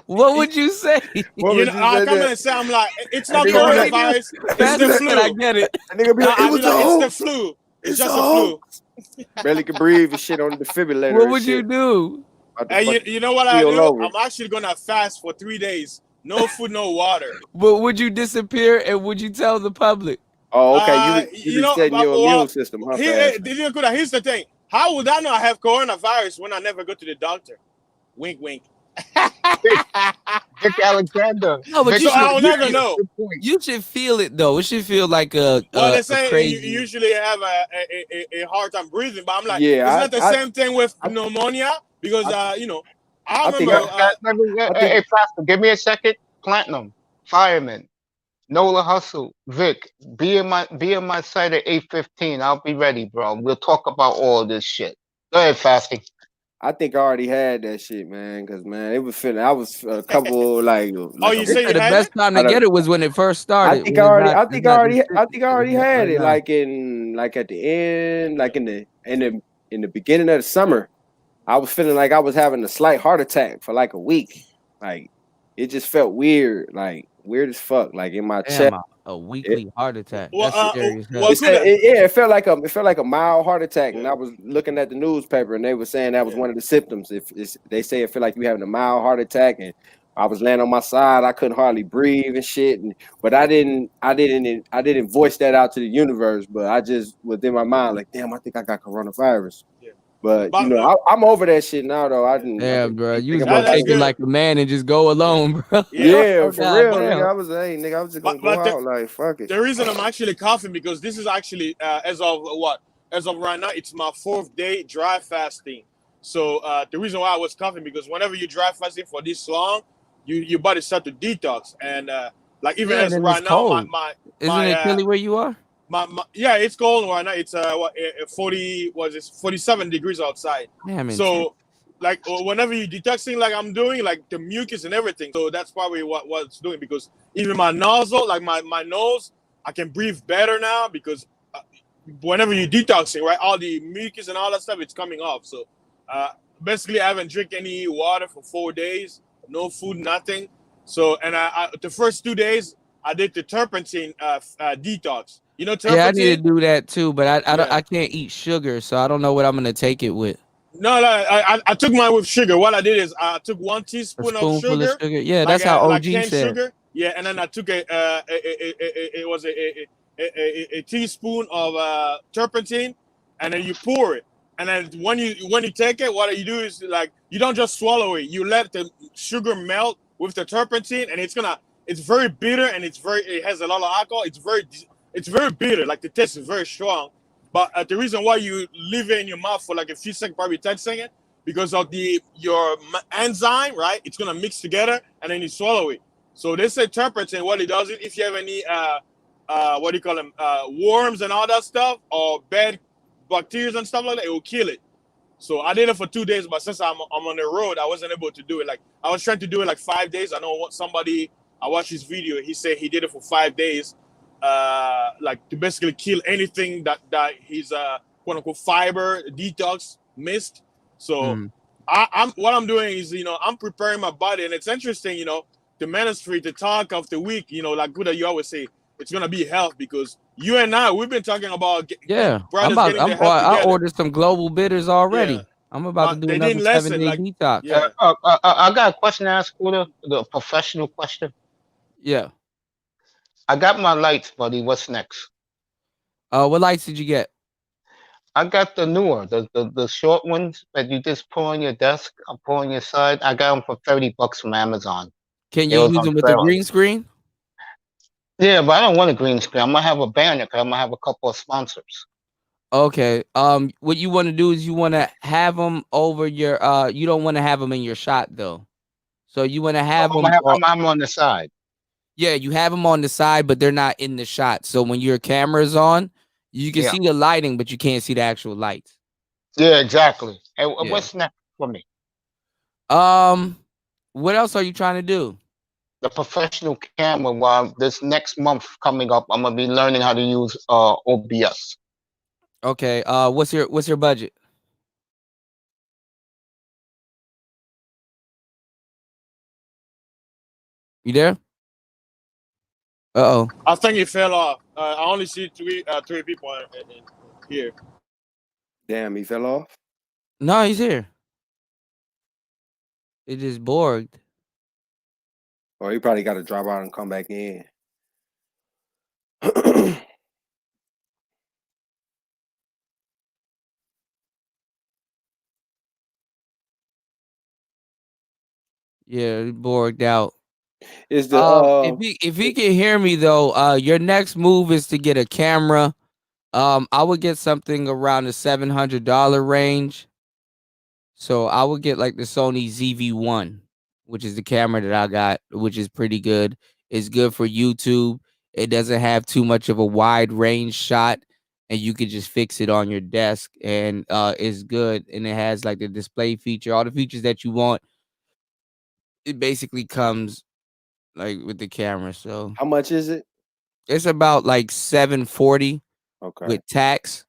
what would you say?
I'll come in and say, I'm like, it's not coronavirus, it's the flu.
I get it.
It's the flu. It's just a flu.
Barely can breathe and shit on the defibrillator.
What would you do?
Hey, you know what I do? I'm actually gonna fast for 3 days. No food, no water.
But would you disappear and would you tell the public?
Oh, okay. You resetting your immune system.
Here's the thing. How would I know I have coronavirus when I never go to the doctor? Wink, wink.
Dick Alexander.
No, but
I'll never know.
You should feel it though. It should feel like
they say
crazy.
you usually have a hard time breathing, but I'm like,
yeah,
it's not the same thing with pneumonia because I remember.
Hey, Pastor, give me a second. Platinum, Fireman, Nola Hustle, Vic, be in my site at 8:15. I'll be ready, bro. We'll talk about all this shit. Go ahead, Fasting.
I think I already had that shit, man. Because man, it was feeling. I was a couple like.
You say
the best time to get it was when it first started.
I think I already had it. Like at the end, like in the beginning of the summer, I was feeling like I was having a slight heart attack for like a week. Like it just felt weird, like weird as fuck, like in my chest.
A weekly heart attack.
Well,
That's
it felt like a mild heart attack, and I was looking at the newspaper, and they were saying that was one of the symptoms. They say it feel like you having a mild heart attack, and I was laying on my side, I couldn't hardly breathe and shit. But I didn't voice that out to the universe, but I just was in my mind like, damn, I think I got coronavirus. Yeah. But you know, I'm over that shit now, though. I didn't.
Yeah, bro. You was
about
gonna take it
taking
like a man and just go alone, bro.
Yeah,
Oh,
for
God
real,
damn.
nigga. I was just gonna go out like fuck it.
The reason I'm actually coughing because this is actually as of right now, it's my 4th day dry fasting. So the reason why I was coughing because whenever you dry fasting for this long, your body start to detox, and like even as
then
right
it's
now,
cold. Isn't it chilly where you are?
my yeah, it's cold right now. It's 47 degrees outside.
Damn,
So like whenever you detoxing like I'm doing, like the mucus and everything. So that's probably what it's doing because even my nozzle, like my nose, I can breathe better now because whenever you're detoxing, right, all the mucus and all that stuff, it's coming off. So basically, I haven't drank any water for 4 days, no food, nothing. So and I the first 2 days I did the turpentine detox. You know turpentine?
Yeah, I need to do that too, but
Yeah.
I can't eat sugar, so I don't know what I'm gonna take it with.
No, I took mine with sugar. What I did is I took 1
A
teaspoon of
spoonful
sugar.
of sugar. Yeah,
like
that's how OG
like canned
said.
sugar. Yeah, and then I took it was a teaspoon of turpentine, and then you pour it. And then when you take it, what you do is like you don't just swallow it. You let the sugar melt with the turpentine, and it's very bitter and it has a lot of alcohol. It's very bitter. Like the taste is very strong. But the reason why you leave it in your mouth for like a few seconds, probably 10 seconds, because of your enzyme, right? It's gonna mix together, and then you swallow it. So they say turpentine. What it does is, if you have any what do you call them, worms and all that stuff, or bad bacteria and stuff like that, it will kill it. So I did it for 2 days, but since I'm on the road, I wasn't able to do it. Like I was trying to do it like 5 days. I know what somebody. I watched his video. He said he did it for 5 days. Like to basically kill anything that his quote unquote fiber detox missed. So I'm what I'm doing is I'm preparing my body, and it's interesting the manosphere, the talk of the week, like Buddha, you always say it's gonna be health because you and I we've been talking about brothers getting their health
I
together.
ordered some global bitters already.
Yeah.
I'm about to do
They
another
didn't listen,
7-day
like
detox.
yeah.
I got a question to ask, Scooter, the professional question.
Yeah.
I got my lights, buddy. What's next?
What lights did you get?
I got the newer, the short ones that you just put on your desk, put on your side. I got them for $30 from Amazon.
Can you use them with the green screen?
Yeah, but I don't want a green screen. I'm gonna have a banner because I'm gonna have a couple of sponsors.
Okay. What you want to do is you want to have them over your. You don't want to have them in your shot though. So you want to have them.
I'm on the side.
Yeah, you have them on the side, but they're not in the shot. So when your camera's on, you can see the lighting, but you can't see the actual lights.
Yeah, exactly. Hey, what's next for me?
What else are you trying to do?
The professional camera. While this next month coming up, I'm gonna be learning how to use OBS.
Okay. What's your budget? You there? Uh-oh.
I think it fell off. I only see three people in here.
Damn, he fell off.
No, he's here. It just borged.
Or he probably got to drop out and come back in.
Yeah, it borged out.
Is the
if he can hear me though, your next move is to get a camera. I would get something around the $700 range. So I would get like the Sony ZV-1, which is the camera that I got, which is pretty good. It's good for YouTube. It doesn't have too much of a wide range shot, and you can just fix it on your desk, and it's good. And it has like the display feature, all the features that you want. It basically comes like with the camera. So
how much is it?
It's about like $740 with tax.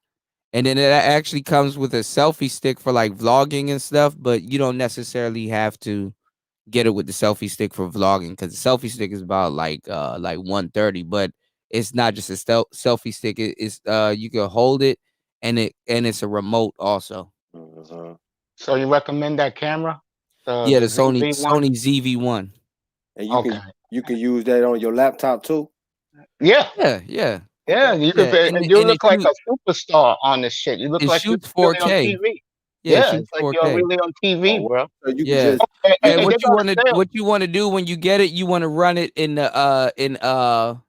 And then it actually comes with a selfie stick for like vlogging and stuff, but you don't necessarily have to get it with the selfie stick for vlogging because the selfie stick is about like $130, but it's not just a selfie stick. It's you can hold it and it's a remote also.
So you recommend that camera?
Yeah, the Sony
ZV-1?
ZV-1.
And you can use that on your laptop too.
Yeah.
Yeah.
Yeah, you could. You look like a superstar on this shit. You look
it
like you're
shoots
really on
4K.
TV. Yeah, it's like you're really on TV, bro.
So you can just and what you want to do when you get it, you want to run it in the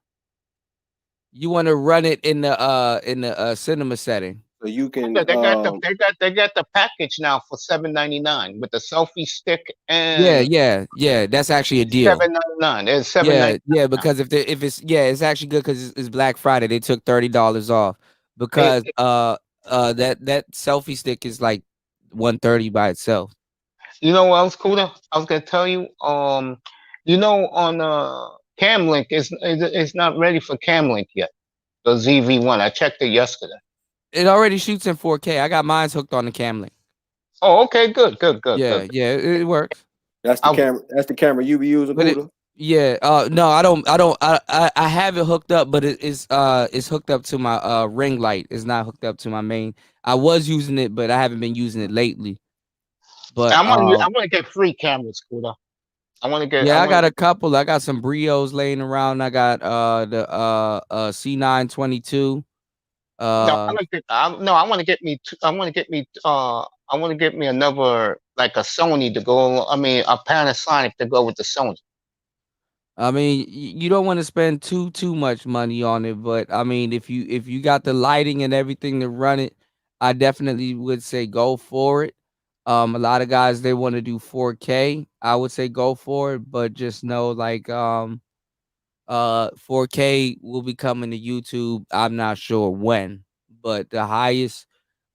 you want to run it in the cinema setting.
So you can
they got the package now for $7.99 with the selfie stick and
Yeah. That's actually a deal.
$7.99. It's $7.99.
Yeah, because if it's actually good because it's Black Friday. They took $30 off because that selfie stick is like $130 by itself.
You know what else, Kuda? I was gonna tell you. You know, on Camlink it's not ready for Camlink yet. The ZV1. I checked it yesterday.
It already shoots in 4K. I got mine hooked on the Camlink.
Oh, okay, good.
Yeah, it works.
That's the camera. That's the camera you be using, Kuda.
No, I don't. I have it hooked up, but it's hooked up to my ring light. It's not hooked up to my main. I was using it, but I haven't been using it lately. But
I want to get free cameras, Kuda. I want to get.
Yeah, I got a couple. I got some Brios laying around. I got the C922.
I want to get me. I want to get me another like a Sony to go. I mean, a Panasonic to go with the Sony.
I mean, you don't want to spend too much money on it, but I mean, if you got the lighting and everything to run it, I definitely would say go for it. A lot of guys they want to do 4K. I would say go for it, but just know 4K will be coming to YouTube. I'm not sure when, but the highest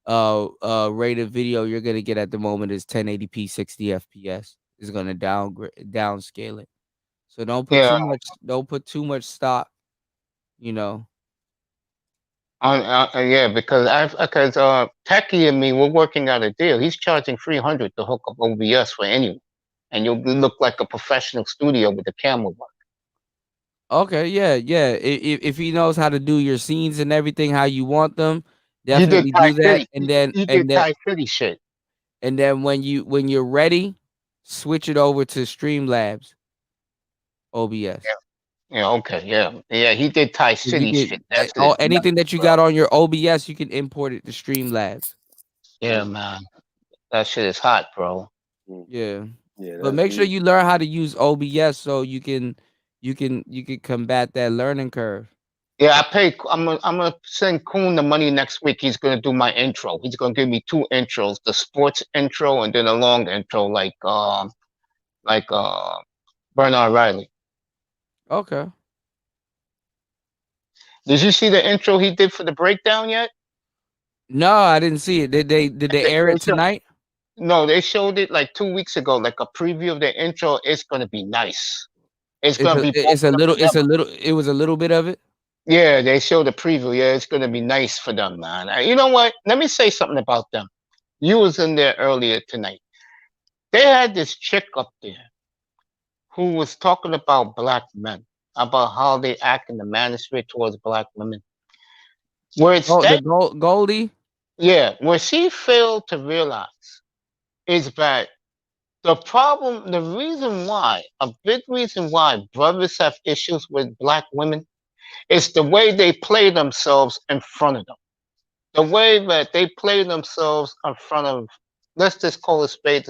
rated video you're gonna get at the moment is 1080p 60 FPS. Is gonna downscale it. So don't put too much stock, you know.
Yeah, because Techie and me, we're working out a deal. He's charging $300 to hook up OBS for anyone, and you'll look like a professional studio with the camera work.
Okay, yeah. If he knows how to do your scenes and everything how you want them, definitely do that. And then
Thai City shit.
And then when you're ready, switch it over to Streamlabs OBS.
Yeah. Okay. Yeah. He did Thai City shit. That's it.
Anything that you got on your OBS, you can import it to Streamlabs.
Yeah, man. That shit is hot, bro.
Yeah. But make sure you learn how to use OBS so you can combat that learning curve.
Yeah, I'm gonna send Kuhn the money next week. He's gonna do my intro. He's gonna give me 2 intros: the sports intro and then a long intro, like Bernard Riley.
Okay.
Did you see the intro he did for the breakdown yet?
No, I didn't see it. Did they air it tonight?
No, they showed it like 2 weeks ago, like a preview of the intro. It's gonna be nice. It was a
little bit of it.
Yeah, they showed the preview. Yeah, it's gonna be nice for them, man. You know what? Let me say something about them. You was in there earlier tonight. They had this chick up there who was talking about black men, about how they act in the manosphere towards black women. Where it's
Goldie?
Yeah, where she failed to realize is that the problem, a big reason why brothers have issues with black women is the way they play themselves in front of them. The way that they play themselves in front of, let's just call a spade,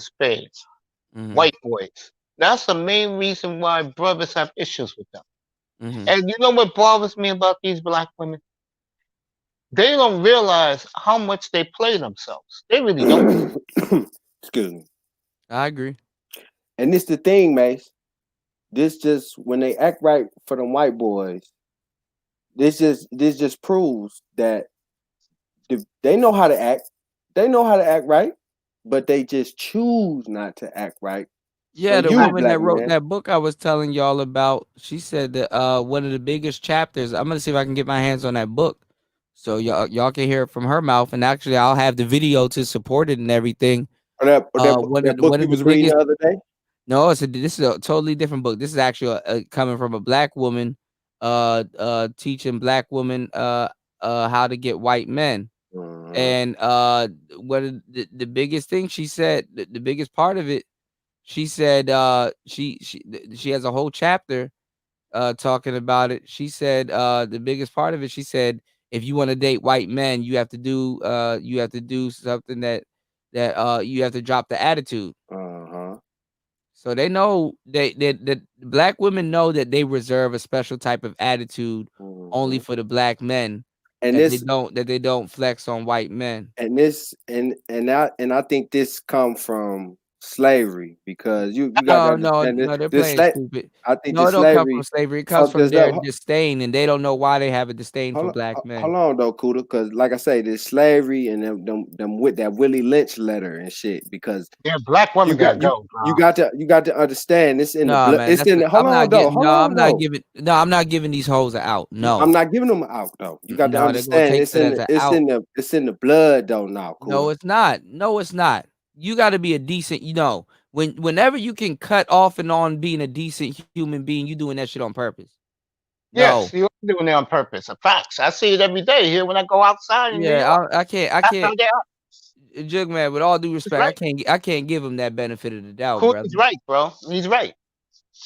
white boys. That's the main reason why brothers have issues with them. And you know what bothers me about these black women? They don't realize how much they play themselves. They really don't.
Excuse me.
I agree.
And this the thing, Mace. This just when they act right for them white boys. This just proves that they know how to act. They know how to act right, but they just choose not to act right.
Yeah, the woman that wrote that book I was telling y'all about, she said that one of the biggest chapters. I'm gonna see if I can get my hands on that book, so y'all can hear it from her mouth. And actually, I'll have the video to support it and everything.
That book you was reading the other day?
No, this is a totally different book. This is actually coming from a black woman, teaching black women how to get white men. And one of the biggest thing she said, the biggest part of it, she said she has a whole chapter talking about it. She said the biggest part of it, she said, if you want to date white men, you have to do something that that you have to drop the attitude.
Uh-huh.
So they know that black women know that they reserve a special type of attitude only for the black men,
and
that they don't flex on white men.
And I think this come from slavery, because you got to understand
No, they're
this
playing stupid.
I think
No,
the
it don't come from
slavery.
slavery. It comes
So
from
does
their
that
disdain, and they don't know why they have a disdain for black men.
hold on though, Kuda, because like I say, there's slavery and them with that Willie Lynch letter and shit. Because
black women got go, bro.
you got to understand this in the
No,
blood.
man,
It's in the hold on though. Hold on though.
I'm not giving these hoes an out. No,
I'm not giving them out though. You got to
no, they're gonna
understand
take
it's
that
in
as
the,
an
it's
out.
in the it's in the blood though now, Kuda.
No, it's not. No, it's not. You got to be a decent. Whenever you can cut off and on being a decent human being, you doing that shit on purpose.
Yes, you're doing it on purpose. Facts. I see it every day here when I go outside in New York.
Yeah, I can't. Jugman, with all due respect, I can't give him that benefit of the doubt,
Cool,
brother.
he's right, bro. He's right.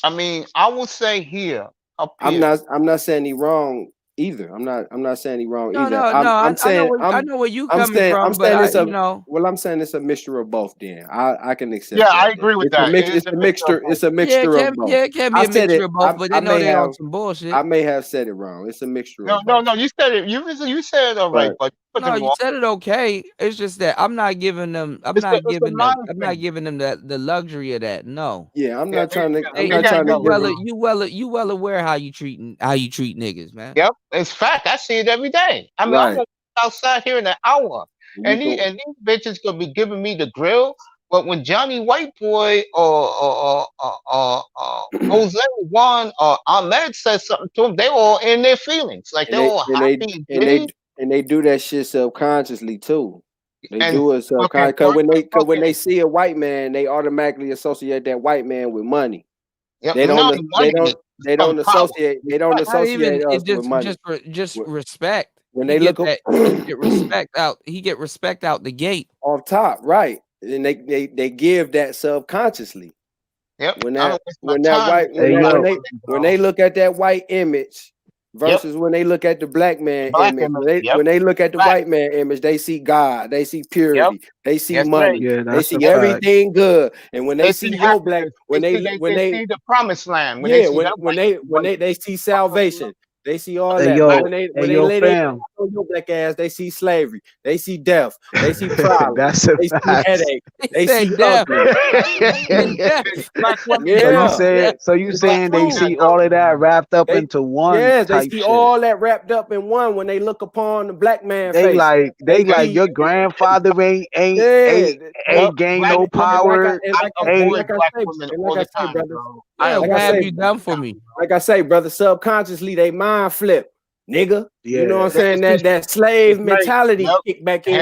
I mean, I will say here, up here.
I'm not saying he wrong either. I'm not saying he wrong
No,
either.
no, no.
I'm saying
I know where you
I'm
coming
saying
from,
I'm saying
but
it's a
know.
well, I'm saying it's a mixture of both. Then I can accept.
Yeah,
that.
I agree with
It's
that.
A mix,
It is
it's
a
a
mixture of
mixture.
both.
It's a mixture of both.
It can be
I
a
said
mixture
it.
of both, but they know they on some bullshit.
I may have said it wrong. It's a mixture
No,
of both.
no. You said it. You said it all right, but
No, you said it okay. It's just that I'm not giving them. I'm not giving them the luxury of that. No.
Yeah, I'm not trying to.
You well aware how you treat niggas, man.
Yep, it's fact. I see it every day. I mean, I'm gonna be outside here in an hour, and these bitches gonna be giving me the grill. But when Johnny White Boy or Jose Juan or Ahmed says something to them, they all in their feelings, like they're all happy
and they do that shit subconsciously too. They
And-
do it subconsciously
okay,
because when they see a white man, they automatically associate that white man with money.
Yep,
They don't.
money
They don't associate. They don't associate us with money.
Just respect.
When they look up,
he get respect out. He get respect out the gate
off top, right? And they give that subconsciously.
Yep.
When they look at that white image versus when they look at the black man image, when they look at the white man image, they see God, they see purity, they see money, they see everything good. And when they see your black, when they
see the promised land,
when they see salvation. They see all that. When they lay on your black ass, they see slavery. They see death. They see problems. They see headache. They see death.
So you saying they see all of that wrapped up into one?
Yes, they
type
see
shit.
all that wrapped up in one when they look upon the black man
They
face.
like your grandfather ain't gain no power.
Like I say, brother.
What have you done for me?
Like I say, brother, subconsciously they mind flip, nigga. You know what I'm saying? That slave mentality kick back in.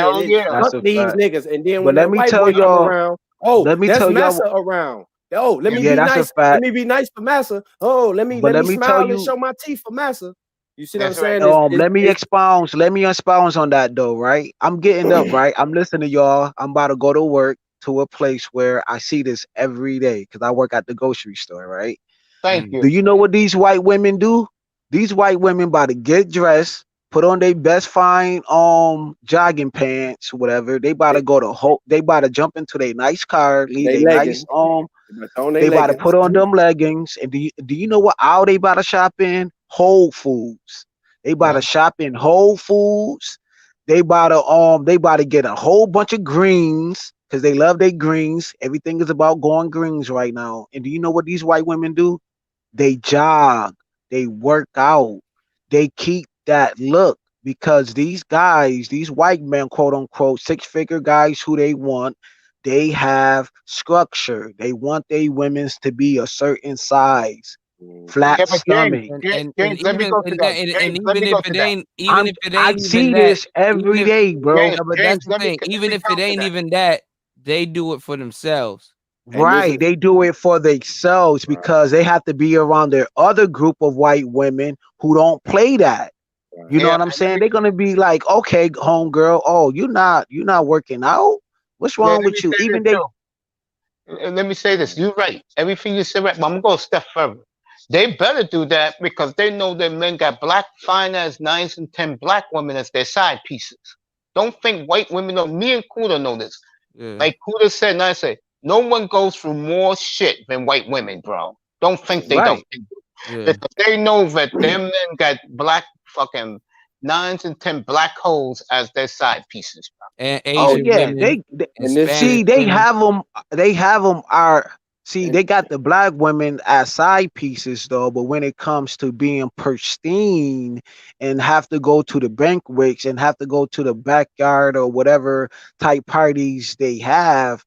Fuck these niggas, and then when that white boy come around, that's Massa around. Oh, let me be nice. Let me be nice for Massa. Oh, let me smile and show my teeth for Massa. You see what I'm saying?
Let me expound on that though, right? I'm getting up, right? I'm listening to y'all. I'm about to go to work to a place where I see this every day because I work at the grocery store, right?
Thank you.
Do you know what these white women do? These white women about to get dressed, put on their best fine jogging pants, whatever. They about to go to they about to jump into their nice car, leave their nice they about to put on them leggings. And do you know what aisle they about to shop in? Whole Foods. They about to shop in Whole Foods. They about to get a whole bunch of greens because they love their greens. Everything is about going greens right now. And do you know what these white women do? They jog, they work out, they keep that look because these guys, these white men, quote unquote, 6-figure guys who they want, they have structure. They want their women's to be a certain size, flat stomach.
And even if it ain't
I see this every day, bro.
No, but that's the thing. Even if it ain't even that, they do it for themselves.
Right, they do it for themselves because they have to be around their other group of white women who don't play that. You know what I'm saying? They're gonna be like, okay, homegirl, oh, you're not working out. What's wrong with you? Even they.
Let me say this. You're right. Everything you said right, but I'm gonna go a step further. They better do that because they know that men got black fine as 9 and 10 black women as their side pieces. Don't think white women know. Me and Kuda know this. Like Kuda said, and I say, no one goes through more shit than white women, bro. Don't think they don't. Because they know that their men got black fucking 9s and 10 black holes as their side pieces, bro.
And
Oh
Asian
yeah,
women,
see
Hispanic
they
women.
have them. They have them. They got the black women as side pieces though. But when it comes to being pristine and have to go to the banquets and have to go to the backyard or whatever type parties they have,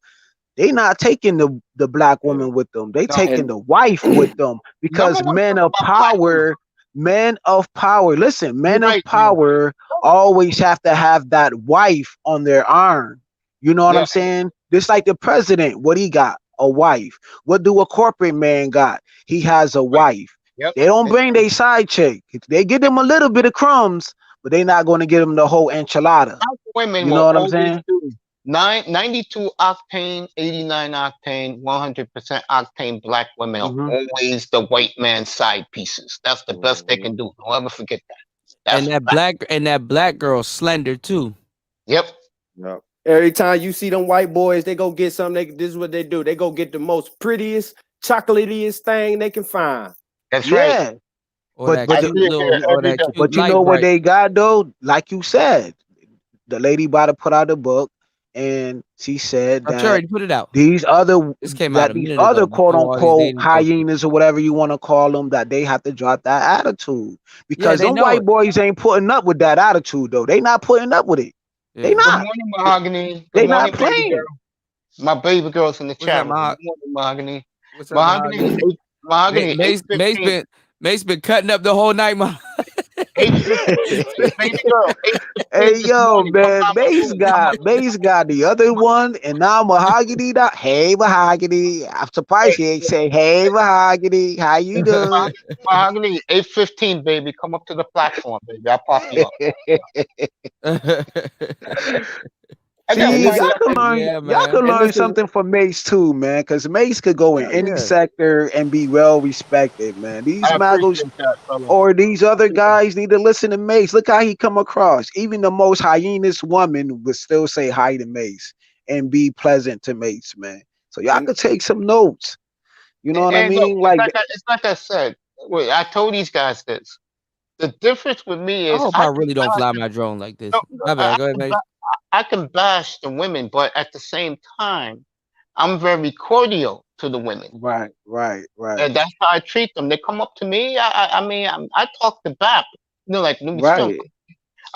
they not taking the black woman with them. They taking the wife with them because men of power. Listen, men of power always have to have that wife on their arm. You know what I'm saying? Just like the president, what he got? A wife. What do a corporate man got? He has a wife. They don't bring their side chick. They give them a little bit of crumbs, but they're not going to give them the whole enchilada.
Women
You
will
know what I'm
always
saying?
do 92 octane, 89 octane, 100% octane black women are always the white man's side pieces. That's the best they can do. Don't ever forget that.
And that black girl slender too.
Yep.
Every time you see them white boys, they go get something. This is what they do. They go get the most prettiest, chocolatiest thing they can find.
That's
right. But you know what they got though? Like you said, the lady about to put out a book, and she said
She
that
already put it out.
these other
This came out a
these
minute
other
ago,
quote
before all these
unquote
dating coaches.
hyenas or whatever you want to call them, that they have to drop that attitude because
they
them
know
white
it.
boys ain't putting up with that attitude though. They not putting up with it. They
Good
not.
morning, Mahogany.
They
Good
not
morning, baby
playing.
girl. My baby girl's in the
What's
chat
up,
room. Good morning, Mahogany.
What's up,
Mahogany, Mahogany,
Mace
8:15.
been cutting up the whole night, man.
8:15. Baby girl, 8:15
Hey
this
yo,
morning. Come
man,
by my room.
Mace got the other one, and now Mahogany. Hey Mahogany, I'm surprised he ain't say hey Mahogany. How you doing?
Mahogany, 8:15, baby. Come up to the platform, baby. I'll pop you up.
See, y'all can learn.
Yeah,
Y'all can
man.
learn something from Mace too, man. Because Mace could go in any sector and be well respected, man. These
I
magos
appreciate that, fella.
or these other guys need to listen to Mace. Look how he come across. Even the most hyenas woman would still say hi to Mace and be pleasant to Mace, man. So y'all could take some notes. You know what I
And look,
mean? Like,
it's like I said. Wait, I told these guys this. The difference with me
I
is
hope I really don't fly my drone like this. My bad. Go ahead, Mace.
I can bash the women, but at the same time, I'm very cordial to the women.
Right.
And that's how I treat them. They come up to me. I mean, I talk to BAP. You know, like
right.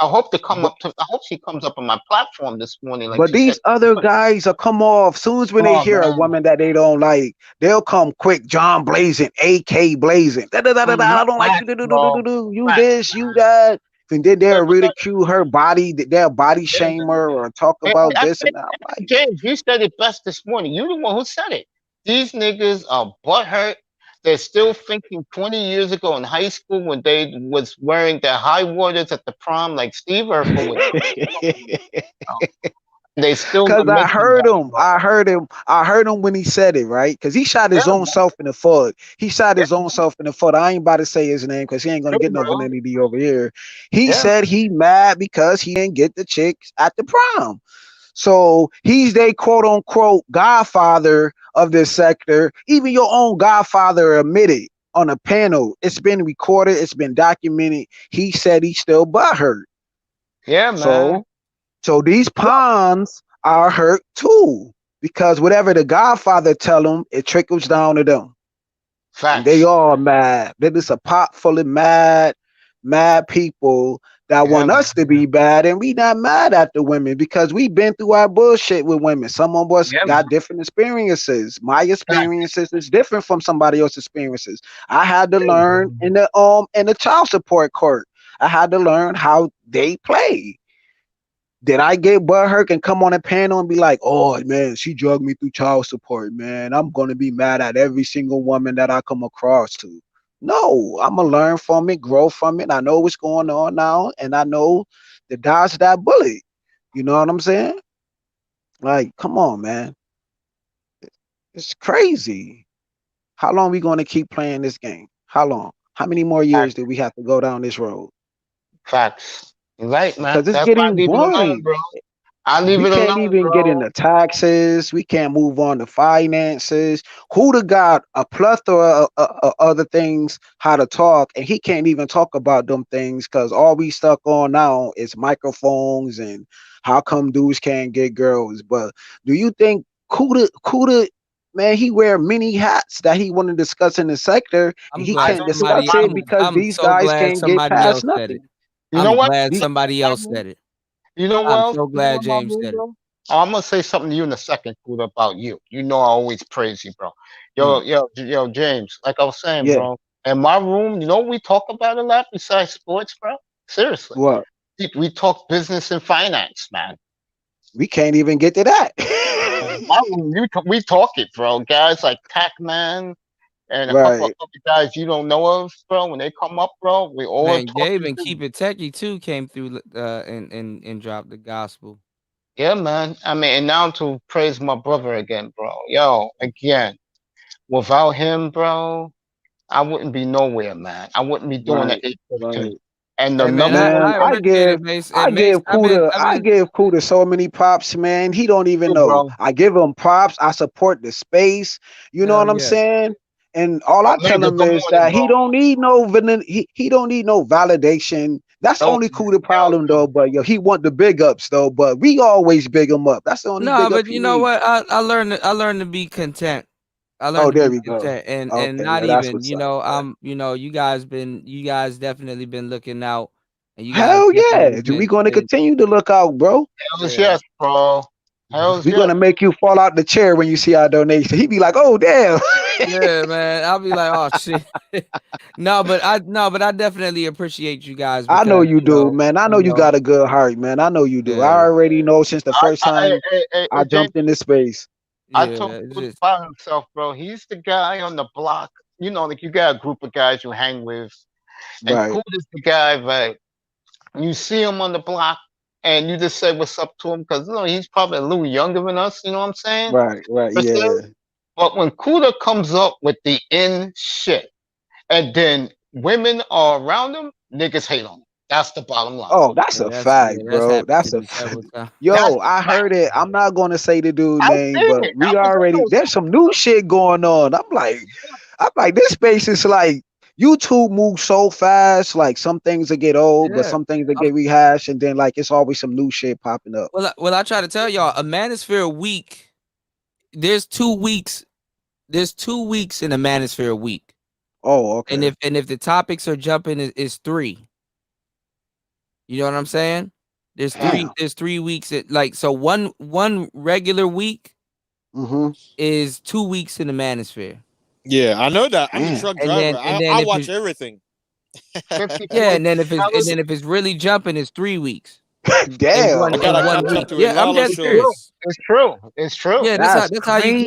I hope to come up to. I hope she comes up on my platform this morning. Like
But
she said.
these other guys will come off soon as when they hear a woman that they don't like, they'll come quick, John blazing, AK blazing. I don't like you. You this, you that. And then they'll ridicule her body, they'll body shame her or talk about this and that. Like,
James, you said it best this morning. You the one who said it. These niggas are butthurt. They're still thinking 20 years ago in high school when they was wearing their high waters at the prom like Steve Urkel was. They still
because I heard him when he said it, right? Because he shot his own self in the foot. He shot his own self in the foot. I ain't about to say his name because he ain't gonna get no validity over here. He said he mad because he didn't get the chicks at the prom. So he's they quote unquote godfather of this sector. Even your own godfather admitted on a panel. It's been recorded. It's been documented. He said he's still butthurt.
Yeah, man.
So these pawns are hurt too, because whatever the Godfather tell them, it trickles down to them. And they all mad. There is a pot full of mad people that want us to be bad, and we not mad at the women because we've been through our bullshit with women. Some of us got different experiences. My experiences is different from somebody else's experiences. I had to learn in the child support court. I had to learn how they play. Did I get butthurt and come on a panel and be like, oh man, she drugged me through child support, man. I'm gonna be mad at every single woman that I come across to. No, I'm gonna learn from it, grow from it. I know what's going on now, and I know to dodge that bullet. You know what I'm saying? Like, come on, man. It's crazy. How long we gonna keep playing this game? How long? How many more years do we have to go down this road?
Facts. You're right, man.
Because it's
That's why I
getting
leave it alone,
boring.
bro. I leave
We
it
can't
alone,
even get
bro.
into taxes. We can't move on to finances. Huda got a plethora of other things how to talk, and he can't even talk about them things because all we stuck on now is microphones and how come dudes can't get girls. But do you think Kuda, man, he wear many hats that he want to discuss in the sector, and
I'm
he
glad
can't discuss it because
I'm
these
so
guys
glad
can't get
somebody
past
else said it.
nothing.
You know
I'm
what?
glad
You know
somebody
what,
else
man?
said it.
You know what
I'm
else?
so
You know
glad
about
James
me,
said it.
bro? I'm gonna say something to you in a second, Kuda, about you. You know I always praise you, bro.
Hmm.
Yo, James. Like I was saying,
Yeah.
bro. In my room, you know what we talk about a lot besides sports, bro? Seriously,
What?
we talk business and finance, man.
We can't even get to that.
My room, we talk it, bro. Guys like Pac-Man and a couple of
Right.
other guys you don't know of, bro. When they come up, bro, we all
Man,
talk
Gabe
this
and
shit.
Keep It Techie too came through and dropped the gospel.
Yeah, man. I mean, and now to praise my brother again, bro. Yo, again, without him, bro, I wouldn't be nowhere, man. I wouldn't be doing the
Right.
815.
Right.
And the
Hey man,
number one
Man,
I
thing,
appreciate it, Mace. And Mace, I've
I
been
give Kuda so many props, man. He don't even
too,
know.
bro.
I give him props. I support the space. You know
hell
what I'm
yeah.
saying? And all I tell
Leader,
him
good
is
morning,
that
bro.
he don't need no he don't need no validation. That's
No,
only Kuda
hell
problem
no.
though. But yo, he want the big ups though. But we always big him up. That's the only
No,
big up
but
he
you know
need.
what? I learned to be content. I learned
Oh,
to
there
be
we go.
content and
Okay,
not
yeah, that's
even,
what's up.
you guys definitely been looking out and you guys
Hell
definitely
yeah. We gonna
been
continue to look out, bro.
Hell's
yeah.
yes, bro. Hell's
We're
yes.
gonna make you fall out the chair when you see our donation. He be like, "Oh damn."
Yeah, man. I'll be like, oh shit. No, but I definitely appreciate you guys
I know
because,
you do, man. I know you got a good heart, man. I know you do. I
yeah,
already know since the first time I
James,
jumped in this space.
I
yeah,
told
it's
Kuda
just
about himself, bro. He's the guy on the block. You know, like you got a group of guys you hang with, and
Right,
Kuda's the guy that you see him on the block and you just say what's up to him because he's probably a little younger than us, you know what I'm saying?
right,
Per se.
yeah.
But when Kuda comes up with the in shit and then women are around him, niggas hate on him. That's the bottom line.
Oh, that's a fact,
that's
bro.
happened to
That's a
me several times.
That's
yo.
the
I
fact.
heard it. I'm not gonna say the dude
I
name,
seen
but
it.
we
I was
already there's some new shit going on. I'm like, this space is like YouTube moves so fast. Like some things that get old, but
Yeah.
some things that get rehashed, and then like it's always some new shit popping up.
Well, I try to tell y'all, a manosphere week, there's 2 weeks. There's 2 weeks in a manosphere week.
Oh, okay.
And if the topics are jumping is 3. You know what I'm saying?
Damn.
There's 3 weeks so one regular week
Mm-hmm.
is 2 weeks in the manosphere.
Yeah, I know that. I'm a
Damn.
truck
And
driver.
then
I
if
watch
it's
everything.
50
yeah,
King
and then if
fellas.
it's really jumping, it's 3 weeks
Damn.
I
in
gotta
one
catch
week.
up to a
Yeah, I'm
lot of
dead
It's true.
serious.
shows.
It's true. It's true.
Yeah,
That's
that's how
crazy.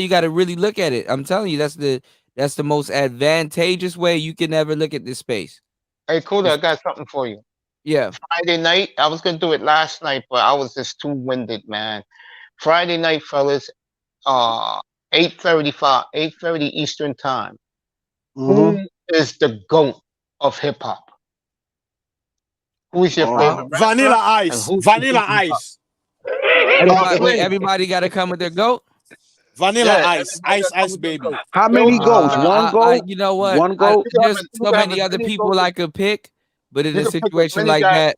you gotta really look at it. I'm telling you, that's the most advantageous way you can ever look at this space.
Hey, Kuda, I
It's-
got something for you.
yeah.
Friday night, I was gonna do it last night, but I was just too winded, man. Friday night, fellas, 8:30 Eastern time.
Mm-hmm.
Who is the GOAT of hip hop? Who is your favorite
Vanilla
rapper? And
Ice.
who's the
Vanilla
GOAT of hip hop?
Ice.
Please.
Everybody got to come with their goat.
Vanilla
Yeah,
Ice.
everybody
Ice
got come
Ice
with their
baby.
GOAT.
How
Yo,
many goals? One goal?
You know what?
One goal?
There's
you
so
can have
many
as
other
many
people
goats.
I could pick, but in
You
a
can pick as
situation
many
like
guys.
that,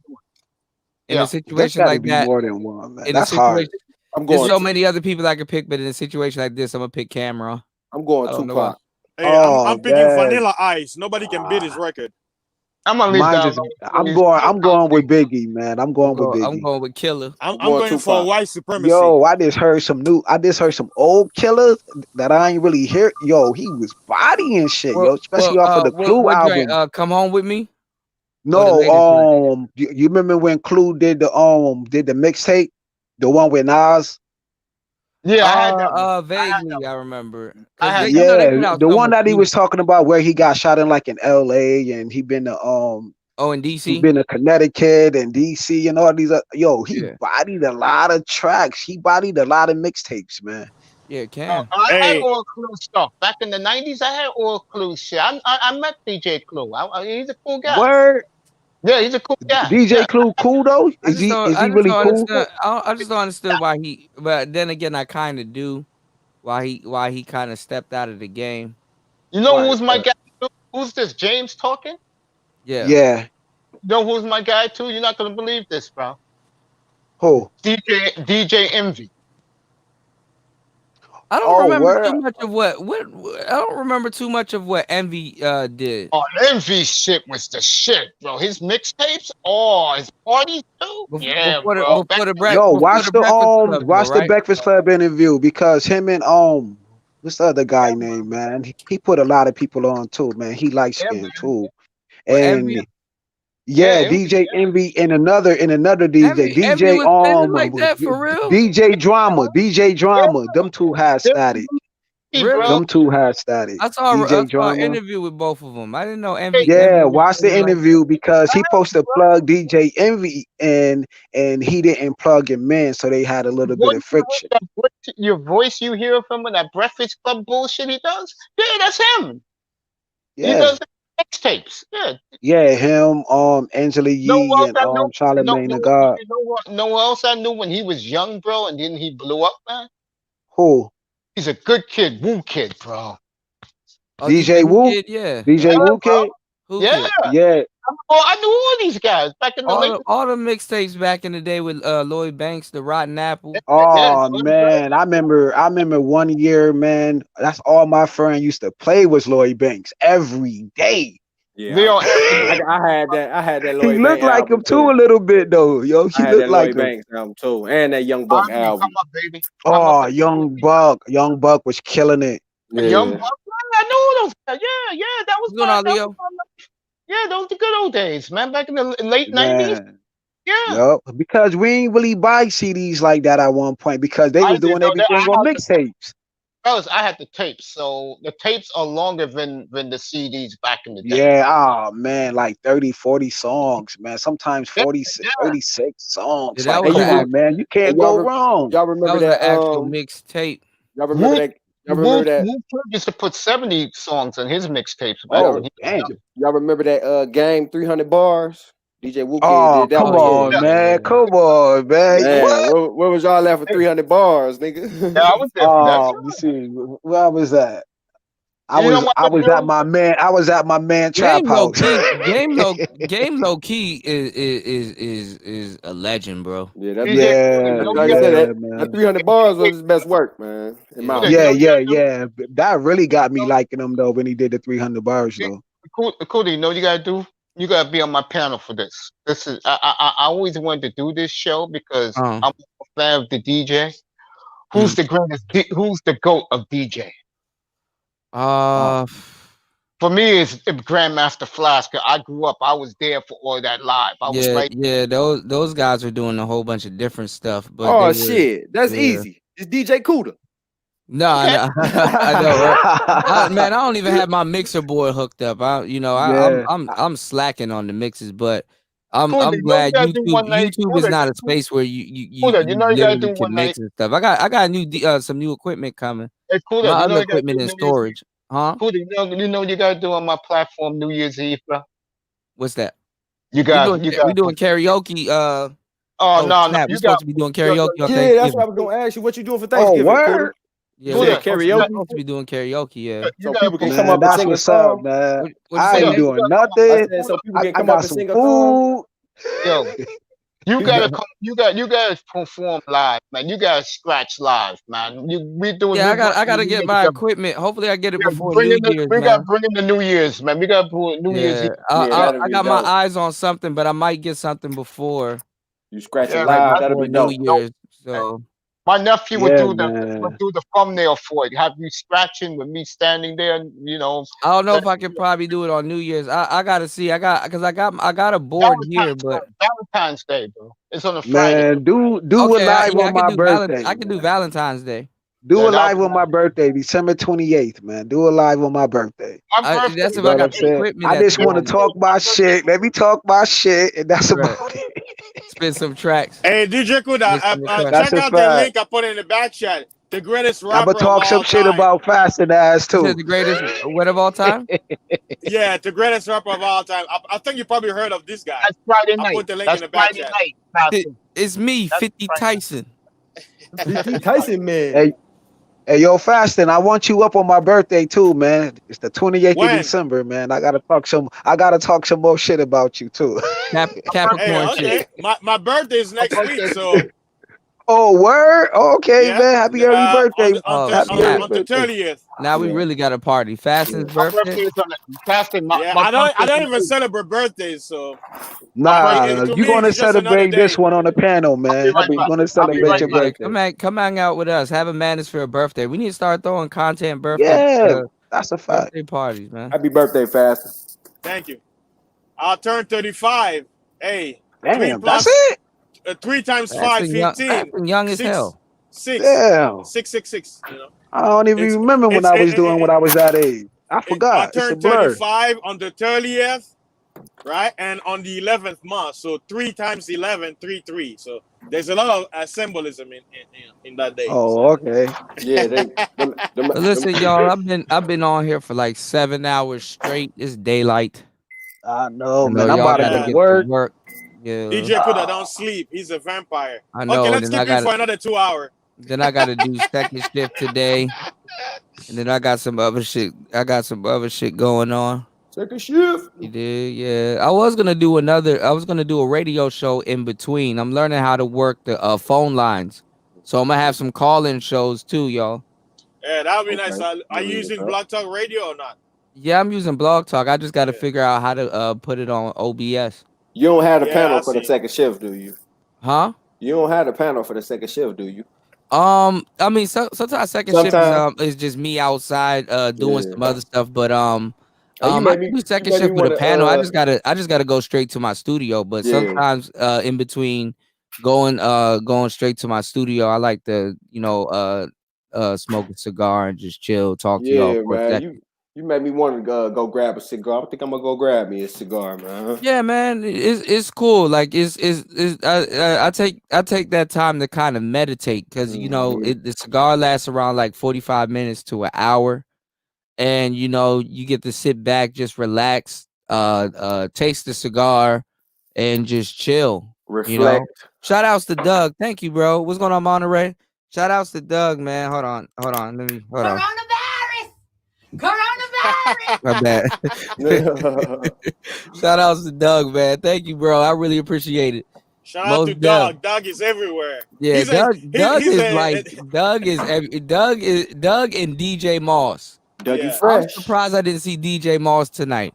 in a
Yeah.
There's
situation
got to
like
be
that,
more than one, man.
in a
That's hard.
situation,
I'm
there's
going.
so many other people I could pick, but in a situation like this, I'm gonna pick Camera.
I'm going
I don't know why.
Tupac.
Hey,
Oh,
I'm picking
man.
Vanilla Ice. Nobody can beat his record.
I'm gonna leave
Mine
that
just
alone. Please.
I'm going with Biggie, man. I'm going with
I'm
Biggie.
going with Killer.
I'm
I'm
going
going for
Tupac.
white supremacy.
Yo, I just heard some old killers that I ain't really hear. Yo, he was bodying shit, yo, especially off of the Clue
What joint?
album.
Come home with me. Or the
No,
latest joint?
you remember when Clue did the mixtape, the one with Nas?
Yeah, I had that one.
Vaguely I remember
I
because
had that one.
they
Yeah,
put out
the
so
one
much
that he
music.
was talking about where he got shot in like in LA and he been to
In
he
DC.
been to Connecticut and DC and all these yo, he
Yeah,
bodied a lot of tracks. He bodied a lot of mixtapes, man.
yeah, Cam.
I had
Hey,
all Clue stuff back in the '90s. I had all Clue shit. I met DJ Clue. He's a cool guy.
Word.
Yeah, he's a cool guy.
DJ Clue cool though?
I
Is
just
he
don't
really cool?
understand. I just don't understand why he. But then again, I kind of do. Why he kind of stepped out of the game.
You know who's my guy? Who's this? James talking?
Yeah.
Yeah.
You know who's my guy too? You're not gonna believe this, bro.
Who?
DJ Envy.
I don't remember too much of what I don't remember too much of what Envy did.
Oh, Envy shit was the shit, bro. His mixtapes, his parties too. Yeah, bro.
Yo, watch the
Breakfast Club,
Breakfast Club interview because him and what's the other guy name, man? He put a lot of people on too, man. He light skinned too. And DJ Envy and another DJ.
Envy was spending like that for real?
DJ Drama. Them two had static.
Really?
Them two had static.
I saw an interview with both of them. I didn't know Envy.
Yeah, watch the interview because he supposed to plug DJ Envy and he didn't plug him in, so they had a little bit of friction.
Your voice you hear from him, that Breakfast Club bullshit he does? Yeah, that's him.
Yeah.
He does mixtapes. Yeah.
Yeah, him, Angela Yee and Charlamagne the God.
You know what else I knew when he was young, bro, and then he blew up, man?
Who?
He's a good kid, Woo Kid, bro.
DJ Woo?
Kid, yeah.
DJ Woo Kid?
Yeah.
Yeah.
I knew all these guys back in the late.
All the mixtapes back in the day with Lloyd Banks, the Rotten Apple.
Oh man, I remember 1 year, man. That's all my friend used to play was Lloyd Banks every day.
Yeah, I had that. Lloyd
He looked
Banks
like
album
him too a little bit though, yo. He
I had
looked
that
like
Lloyd
him.
Banks album too, and that Young Buck album.
Come on, baby.
Oh, Young Buck was killing it.
Young Buck, I know those guys. Yeah, that was
going on, Leo?
Yeah, those were the good old days, man. Back in the late 90s. Yeah.
Yup, because we ain't really buy CDs like that at one point because they was doing everything on mixtapes.
Fellas, I had the tapes, so the tapes are longer than the CDs back in the day.
Yeah, oh man, like 30, 40 songs, man. Sometimes 36 songs.
Yeah,
like, come on, man. You can't go wrong.
Y'all remember that
actual mixtape?
Y'all remember that? Y'all remember that?
Woo used to put 70 songs in his mixtapes.
Damn.
Y'all remember that game 300 bars? DJ Woo
Oh,
did that
come
one.
on, man. Come on, man.
Man, where was y'all at for 300 bars, nigga?
Yeah, I was there for that.
You see, where was that? I was at my man trap house.
Game low key is a legend, bro.
Yeah, like I said, that 300 bars was his best work, man.
Yeah. That really got me liking him though when he did the 300 bars though.
Cool, you know what you gotta do? You gotta be on my panel for this. This is I always wanted to do this show because I'm a fan of the DJ. Who's the greatest? Who's the GOAT of DJ? For me, it's Grandmaster Flash. I grew up. I was there for all that live. I was right.
Yeah. Those guys were doing a whole bunch of different stuff. But
shit, that's easy. It's DJ Cuda.
No, I know, right? Man, I don't even have my mixer board hooked up. I'm slacking on the mixes, but I'm glad YouTube is not a space where you literally can mix and stuff. I got some new equipment coming.
Hey, Cuda,
my other equipment in storage, huh?
Cuda, you know you gotta do on my platform New Year's Eve, bro.
What's that?
We doing
karaoke.
No,
you're supposed to be doing karaoke.
Yeah, that's what I was gonna ask you. What you doing for Thanksgiving?
Word?
Yeah,
karaoke.
We're supposed to be doing karaoke. Yeah,
so people can come up and sing a song.
Man. I ain't doing nothing.
So people can
I
come up
got
and
some
sing a
food.
Yo, you gotta perform live, man. You gotta scratch live, man. We doing.
Yeah, I gotta get my equipment. Hopefully, I get it before New Year's.
We gotta bring in the New Year's, man. We gotta put New Year's.
I got my eyes on something, but I might get something before.
You scratch it live. That'll be
New Year's. So.
My nephew would do the thumbnail for it. Have you scratching with me standing there? You know.
I don't know if I could probably do it on New Year's. I gotta see. I got a board here, but
Valentine's Day, bro. It's on a Friday.
Man, do a live on my birthday.
I can do Valentine's Day.
Do a live on my birthday, December 28th, man. Do a live on my birthday.
That's if I got the equipment.
I just want to talk my shit. Let me talk my shit, and that's about it.
Spin some tracks.
Hey, DJ Kuda, check out the link I put in the back chat. The greatest
I'ma
rapper of
talk some
all
shit
time.
about fasting ass
You said
too.
the greatest what of all time?
Yeah, the greatest rapper of all time. I think you probably heard of this guy.
That's Friday
I
night.
put the link in
That's
the back
Friday
chat.
night, Pastor.
It's me,
That's
50
Friday
Tyson.
50 Tyson man.
Hey, yo, fasting. I want you up on my birthday too, man. It's the 28th of
When?
December, man. I gotta talk some more shit about you too.
Capricorn
Hey, okay.
shit.
My birthday is next week, so
Oh, word? Okay,
yeah.
man. Happy early birthday.
Oh
Happy early
snap!
On the
birthday.
30th.
Now we really got a party. Fasting's
My
birthday.
birthday is on the fasting.
Yeah,
My
I
birthday
don't
is on
even
the
celebrate birthdays, so
Nah,
to
you're
me
gonna
it's just another
celebrate this
day.
one on the panel, man.
right
You're
back.
gonna
I'll be
celebrate
right
your
back.
birthday.
Come hang out with us. Have a Manosphere birthday. We need to start throwing content
Yeah, that's a fact.
birthday parties, man.
Happy birthday, Fasting.
Thank you. I'll turn 35. Hey,
Damn, that's it?
3 times 5,
Fasting young,
15.
fasting young as
6,
hell.
6,
Damn.
666. You know,
I don't even remember when
it's
I was doing when I was that age. I
I
forgot. It's a
turned
blur.
35 on the 30th, right, and on the 11th month. So 3 times 11, 3. So there's a lot of symbolism in that day.
Oh, okay.
Yeah, they.
But listen, y'all, I've been on here for like 7 hours straight. It's daylight.
I know,
I know
man. I'm
y'all
about to
gotta
go to
get to
work.
work. Yeah.
DJ Kuda don't sleep. He's a vampire.
I know.
Okay,
And
let's
then I
keep him
got
for another 2 hours.
then I gotta do second shift today. And then I got some other shit. I got some other shit going on.
Second shift.
You did, yeah. I was gonna do a radio show in between. I'm learning how to work the phone lines. So I'm gonna have some call-in shows too, y'all.
Yeah, that would be nice. Are you using Blog Talk Radio or not?
Yeah, I'm using Blog Talk. I just gotta figure out how to put it on OBS.
You don't have the
Yeah,
panel
I
for the
see.
second shift, do you?
Huh?
You don't have the panel for the second shift, do you?
I mean, sometimes second shift
Sometimes.
is just me outside doing
Yeah.
some other stuff, but
Hey, you
I
made
can
me.
do
You
second
made me
shift with a
want
panel. I
to.
just gotta go straight to my studio. But
Yeah.
sometimes in between going straight to my studio, I like to smoke a cigar and just chill, talk to y'all
Yeah,
for a
man.
second.
You made me want to go grab a cigar. I think I'm gonna go grab me a cigar, man.
Yeah, man, it's cool. Like I take that time to kind of meditate because the cigar lasts around like 45 minutes to an hour. And you get to sit back, just relax, taste the cigar, and just chill.
Reflect.
Shout outs to Doug. Thank you, bro. What's going on, Monterey? Shout outs to Doug, man. Hold on. Hold on.
Coronavirus!
My bad. Shout outs to Doug, man. Thank you, bro. I really appreciate it.
Shout out to Doug. Doug is everywhere.
Yeah,
He's
Doug
and
DJ Moss.
Dougie
I'm
Fresh.
surprised I didn't see DJ Moss tonight.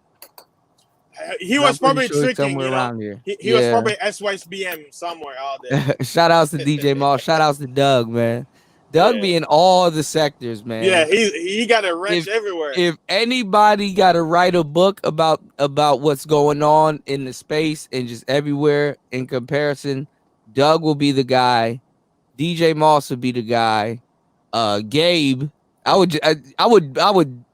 He was probably
sure
tricking,
somewhere around here.
He was probably SYSBM somewhere out there.
Shout outs to DJ Moss. Shout outs to Doug, man. Doug be in all the sectors, man.
Yeah, he got a wrench everywhere.
If anybody got to write a book about what's going on in the space and just everywhere in comparison, Doug will be the guy. DJ Moss would be the guy. Gabe, I would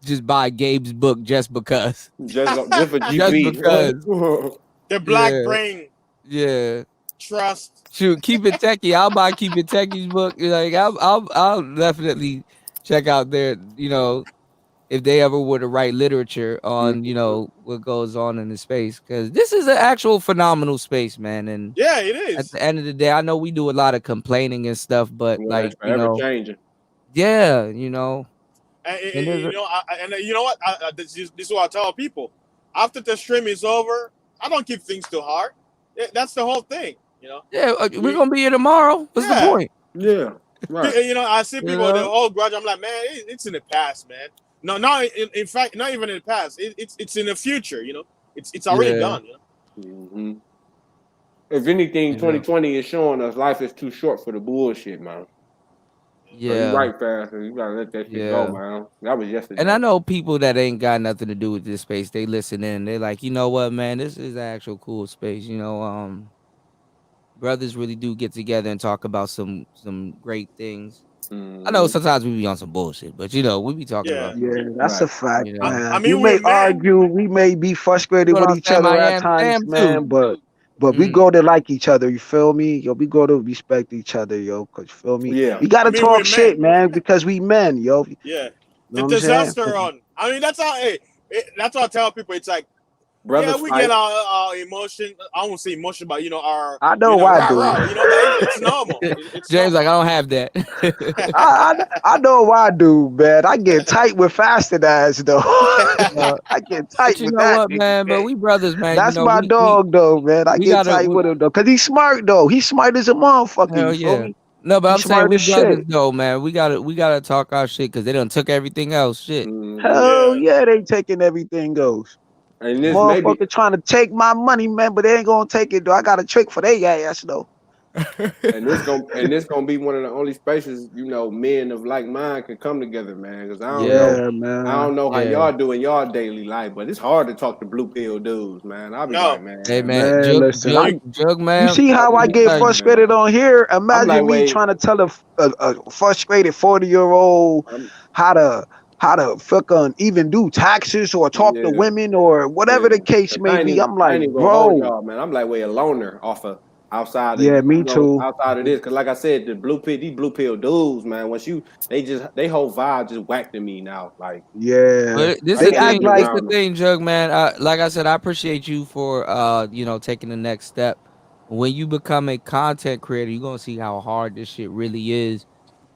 just buy Gabe's book just because.
Just for GP.
Just because.
The Black Brain.
Yeah.
Trust.
Shoot, Keep It Techie. I'll buy Keep It Techie's book. Like I'll definitely check out their, if they ever were to write literature on, what goes on in the space, because this is an actual phenomenal space, man. And
yeah, it is.
At the end of the day, I know we do a lot of complaining and stuff, but
It's forever changing.
Yeah,
And you know what? This is what I tell people. After the stream is over, I don't keep things too hard. That's the whole thing,
Yeah, we're gonna be here tomorrow. What's the point?
Yeah, right.
I see people with the whole grudge. I'm like, man, it's in the past, man. No, in fact, not even in the past. It's in the future. It's already done.
Mm-hmm. If anything, 2020 is showing us life is too short for the bullshit, man.
Yeah,
so you right, fast. You gotta let that shit go, man. That was yesterday.
And I know people that ain't got nothing to do with this space. They listen in. They're like, you know what, man, this is an actual cool space. Brothers really do get together and talk about some great things. I know sometimes we be on some bullshit, but we be talking about.
Yeah, that's a fact, man.
I mean,
we may argue, we may be frustrated with each other at times, man, but But we go to like each other, you feel me? Yo, we go to respect each other, yo, cause you feel me?
Yeah.
We gotta
I mean,
talk
we're men.
shit, man, because we men, yo. You
Yeah.
know
The
what I'm saying?
testosterone. I mean, that's how. Hey, that's what I tell people. It's like,
Brothers
yeah, we
fight.
get our emotion. I won't say emotion, but our.
I know why, dude.
Rah, but it's normal. It's
James,
normal.
like, I don't have that.
I know why, dude, man. I get tight with fasted ass though. I get tight
But you
with
know
that
what,
nigga.
man? But we brothers, man.
That's
You know,
my dog though, man. I
we
get
gotta
tight with him though, cause he's smart though. He's smart as a motherfucker.
hell
You feel
yeah.
me?
No, but
He's
I'm saying
smart
we
as
brothers
shit.
though, man. We gotta talk our shit because they done took everything else. Shit.
Hell yeah, they taking everything goes.
And this
Motherfucker trying to take my money, man, but they ain't gonna take it though. I got a trick for they ass though.
and this gonna be one of the only spaces, men of like mind can come together, man. Because I don't know,
man.
I don't know how
Yeah.
y'all do in y'all daily life, but it's hard to talk to blue pill dudes, man. I'll be like, man.
Hey
Man,
Jug,
listen,
Jug, man.
you see how I get frustrated on here? Imagine
like,
me
wait.
trying to tell a frustrated 40-year-old how to fucking even do taxes or talk to women or whatever the case may be. I'm
I
like,
ain't even gonna hold
bro.
y'all, man. I'm like, a loner off of outside of
Yeah, me too.
outside of this, because like I said, these blue pill dudes, man. They whole vibe just whacked to me now. Like,
yeah,
But this
they
the
act
thing.
like
This the thing, Jug, man. Like I said, I appreciate you for taking the next step. When you become a content creator, you're gonna see how hard this shit really is.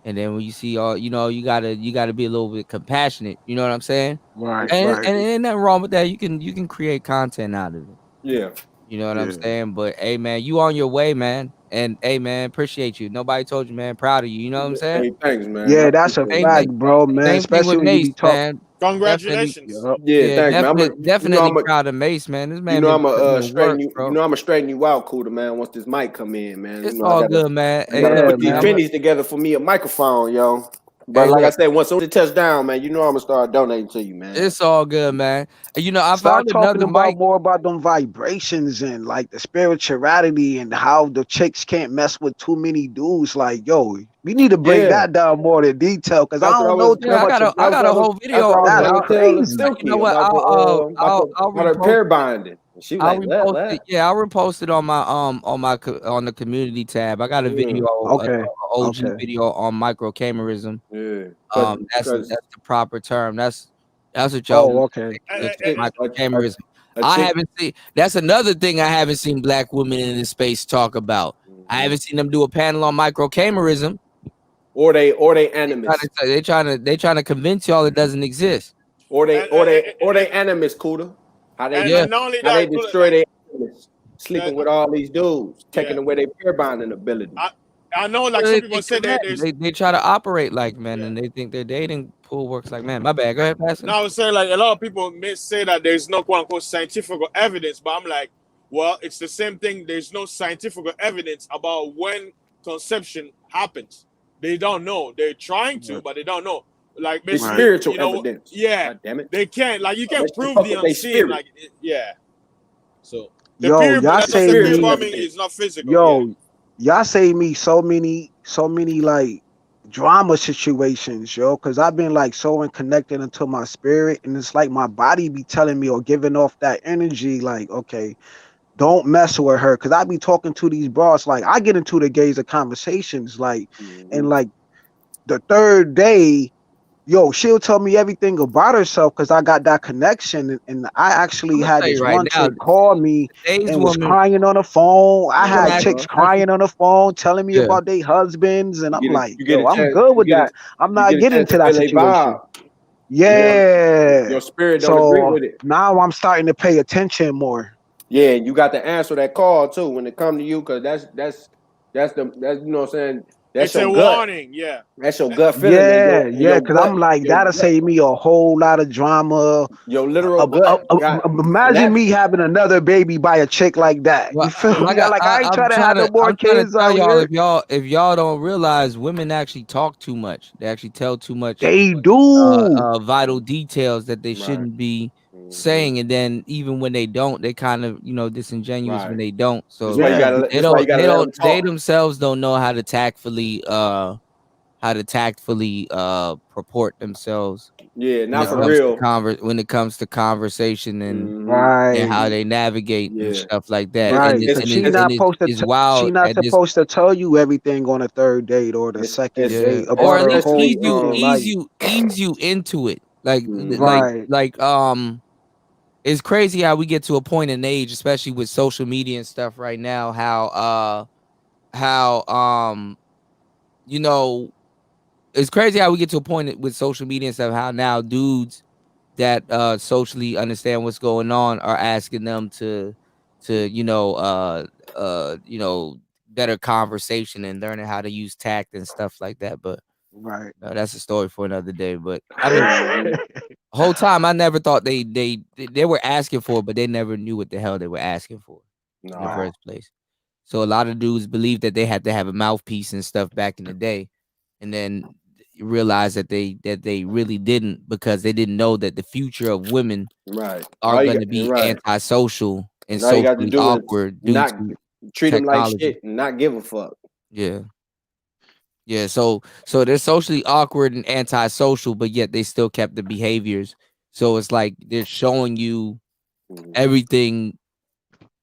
And then when you see all, you gotta be a little bit compassionate. You know what I'm saying?
Right.
And ain't nothing wrong with that. You can create content out of it.
Yeah.
You know what I'm saying? But hey, man, you on your way, man. And hey, man, appreciate you. Nobody told you, man. Proud of you. You know what I'm saying?
Hey, thanks, man.
Yeah, that's a fact, bro, man.
Same thing
Especially
with
when you
Mace,
be talking.
man.
Congratulations.
Yeah, thanks, man.
Definitely proud of Mace, man. This man been
I'm
putting
a
in
straighten
work,
you.
bro.
I'm gonna straighten you out, Cooler, man. Once this mic come in, man.
It's
I
all
gotta,
good, man.
I gotta put these
man,
pennies together for me a microphone, yo. But
Hey,
like
look.
I said, once it touch down, man, I'm gonna start donating to you, man.
It's all good, man. And I
Start
found
talking
another
about
mic.
more about them vibrations and like the spirituality and how the chicks can't mess with too many dudes. Like, yo, we need to break that down more in detail because I
That's what
don't know too
Yeah,
much about
I got a whole video
That's what I was
on it.
trying to tell the
crazy.
You
Silky
know what?
about
I'll
her
repost
pair
it.
binding. She was
I'll
like,
repost it.
what?
Yeah, I'll repost it on my on the community tab. I got a video,
Okay.
OG
Okay.
video on microcamerism.
Yeah.
That's the proper term. That's what y'all
Oh,
want
okay.
to look at,
A
microcamerism. I
chick.
haven't seen. That's another thing I haven't seen black women in this space talk about. I haven't seen them do a panel on microcamerism.
Or they animus.
They trying to convince y'all it doesn't exist.
Or they animus, Cooler. How they
And not only
how they
that,
destroy their animus, sleeping with all these dudes, taking away their pair binding ability.
I know, like some people say that there's.
They try to operate like men, and they think their dating pool works like men. My bad. Go ahead, Pastor.
No, I would say like a lot of people may say that there's no quote unquote scientific evidence, but I'm like, well, it's the same thing. There's no scientific evidence about when conception happens. They don't know. They're trying to, but they don't know. Like
It's
basically,
spiritual evidence.
Yeah,
God damn it.
they can't. Like you can't
Let's
prove
fuck
the
with they
unseen.
spirit.
Like yeah. So the
Yo,
period,
y'all
that's
say
the period
me.
bombing is not physical.
Yo, y'all say me so many like drama situations, yo, because I've been like so connected into my spirit, and it's like my body be telling me or giving off that energy, like, okay, don't mess with her, because I be talking to these bros, like I get into the gays of conversations, like, and like the third day, yo, she'll tell me everything about herself because I got that connection. And I actually
I'm gonna
had
tell
this
you right
one
now,
chick call me
today's
and was
woman.
crying on the phone. I
I'm gonna
had
ask
chicks
you-
crying on the phone telling me
Yeah.
about their husbands. And I'm like,
You get
yo,
a
I'm
chance.
good with that. I'm not getting
chance
into
to
that
feel a
situation.
vibe.
Yeah.
Your spirit don't agree
So
with it.
now I'm starting to pay attention more.
Yeah, and you got to answer that call too when it come to you, because that's you know what I'm saying. That's
It's a
your gut.
warning. Yeah.
That's your gut feeling.
Yeah,
And
yeah,
your
because
gut,
I'm like, that'll save me a whole lot of drama.
your literal gut.
Imagine me having another baby by a chick like that.
Well,
You feel me?
like
Like I ain't
I'm
trying to have no more
I'm trying to
kids
tell
out
y'all,
here.
if y'all don't realize, women actually talk too much. They actually tell too much.
They do.
Vital details that they shouldn't be saying, and then even when they don't, they kind of disingenuous when they don't. So
That's why you gotta.
they
That's why you gotta let them
they
talk.
themselves don't know how to tactfully how to tactfully purport themselves.
Yeah, not for
When it comes to conversation and how they navigate and stuff like that.
Right,
And
because she not supposed to.
it's
She
wild
not
at this.
supposed to tell you everything on the third date or the second date
Or
about
at
her
least
whole
ease
life.
you into it.
Right.
It's crazy how we get to a point in age, especially with social media and stuff right now, it's crazy how we get to a point with social media and stuff, how now dudes that socially understand what's going on are asking them to better conversation and learning how to use tact and stuff like that. But
right,
that's a story for another day. But I mean, the whole time I never thought they were asking for it, but they never knew what the hell they were asking for in the first place. So a lot of dudes believe that they had to have a mouthpiece and stuff back in the day, and then realize that they really didn't, because they didn't know that the future of women are going to be antisocial and
All you got to
socially
do is
awkward due
not
to
treat them like
technology.
shit and not give a fuck.
Yeah. So they're socially awkward and antisocial, but yet they still kept the behaviors. So it's like they're showing you everything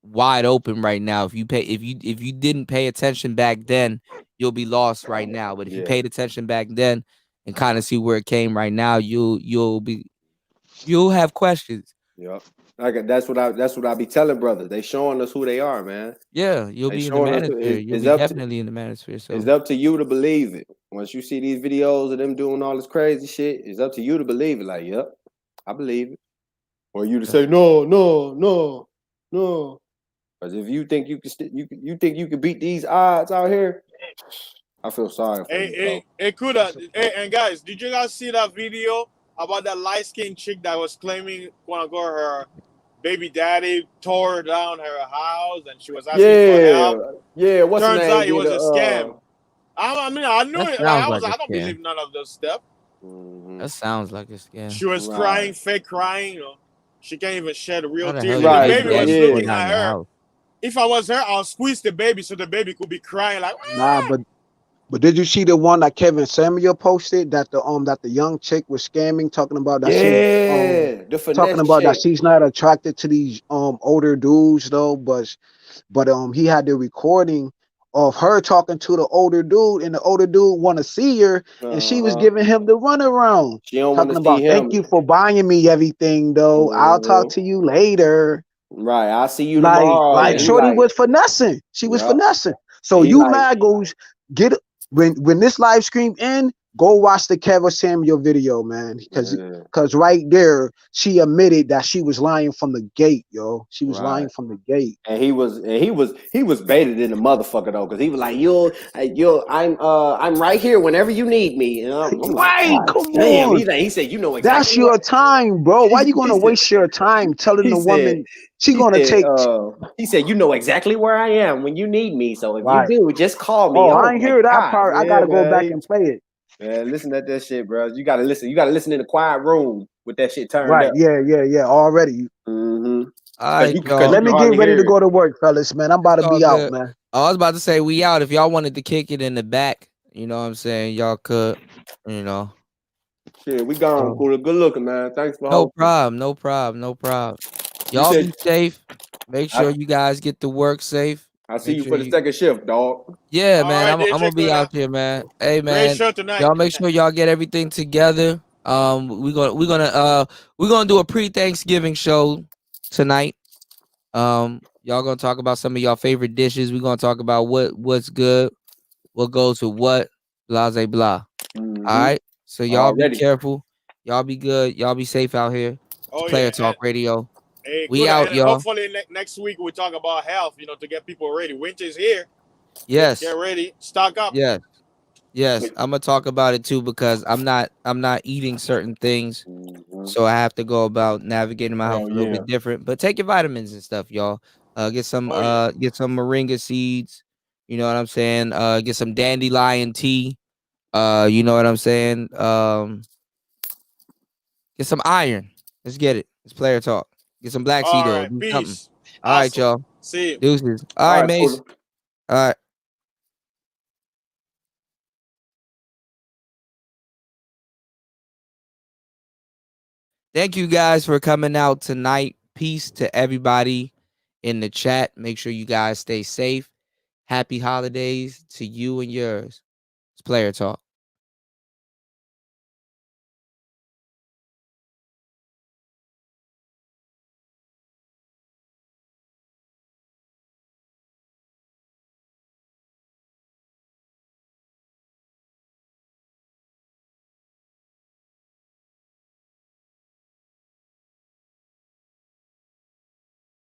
wide open right now. If you didn't pay attention back then, you'll be lost right now. But if you paid attention back then and kind of see where it came right now, you'll have questions.
Yep. That's what I be telling brothers. They showing us who they are, man.
Yeah, you'll be in the manosphere. You'll be definitely in the manosphere. So
it's up to you to believe it. Once you see these videos of them doing all this crazy shit, it's up to you to believe it. Like, yep, I believe it. Or you to say no. Because if you think you can beat these odds out here, I feel sorry for you.
Hey, Kuda. Hey, and guys, did you guys see that video about that light-skinned chick that was claiming, quote unquote, her baby daddy tore down her house and she was asking for help?
Yeah. What's the
Turns
name?
out it was a scam. I mean, I knew
that
it.
sounds
Like,
like
I
a
don't
scam.
believe none of those stuff.
That sounds like a scam.
She was crying, fake crying. She can't even shed real
How the
tears.
hell
The
your
baby was
daddy tore
looking
down
at
your
her.
house?
If I was her, I'll squeeze the baby so the baby could be crying like.
Nah, but did you see the one that Kevin Samuel posted that the young chick was scamming, talking about that
the finesse
talking about that
chick.
she's not attracted to these older dudes though, but he had the recording of her talking to the older dude, and the older dude want to see her, and she was giving him the runaround.
She don't want
Talking
to see
about,
him.
thank you for buying me everything though. I'll talk to you later.
Right, I'll see you tomorrow.
Like Shorty was finessing. She was finessing. So
He
you
like-
magos get when this live stream end, go watch the Kevin Samuel video, man. Because right there, she admitted that she was lying from the gate, yo. She was lying from the gate.
And he was baited in the motherfucker though, because he was like, I'm right here whenever you need me. And I'm
Right,
like,
come
damn.
on.
He said, you know exactly.
That's your time, bro. Why you gonna waste your time telling the woman she gonna take?
He said, you know exactly where I am when you need me. So if
Right.
you do, just call me.
Oh, I ain't hear that part. I gotta go back and play it.
Man, listen to that shit, bro. You gotta listen. You gotta listen in a quiet room with that shit turned
Right.
up.
Yeah. Already.
Mm-hmm.
All right, y'all.
Let me get ready to go to work, fellas, man. I'm about to be out, man.
I was about to say we out. If y'all wanted to kick it in the back, you know what I'm saying, y'all could, you know.
Shit, we gone. Cool. Good looking, man. Thanks for
No problem. Y'all be safe. Make sure you guys get to work safe.
I'll see you for the second shift, dog.
Yeah, man.
right,
I'm
DJ
gonna be
Kuda.
out there, man. Hey,
Great
man.
show tonight.
Y'all make sure y'all get everything together. We're gonna do a pre-Thanksgiving show tonight. Y'all gonna talk about some of y'all favorite dishes. We're gonna talk about what's good, what goes with what, blah blah blah.
Mm-hmm.
All right. So y'all be careful. Y'all be good. Y'all be safe out here. It's Player Talk Radio.
Hey,
We
Kuda,
out,
and
y'all.
hopefully next week we talk about health. To get people ready. Winter's here.
Yes.
Get ready. Stock up.
Yes. I'm gonna talk about it too, because I'm not eating certain things. So I have to go about navigating my health a little bit different. But take your vitamins and stuff, y'all. Get some moringa seeds. You know what I'm saying? Get some dandelion tea. You know what I'm saying? Get some iron. Let's get it. It's Player Talk. Get some black seed
All
oil.
right.
Do something.
Peace.
All right, y'all.
See you.
Deuces. All right, Mace.
Cool.
All right. Thank you guys for coming out tonight. Peace to everybody in the chat. Make sure you guys stay safe. Happy holidays to you and yours. It's Player Talk.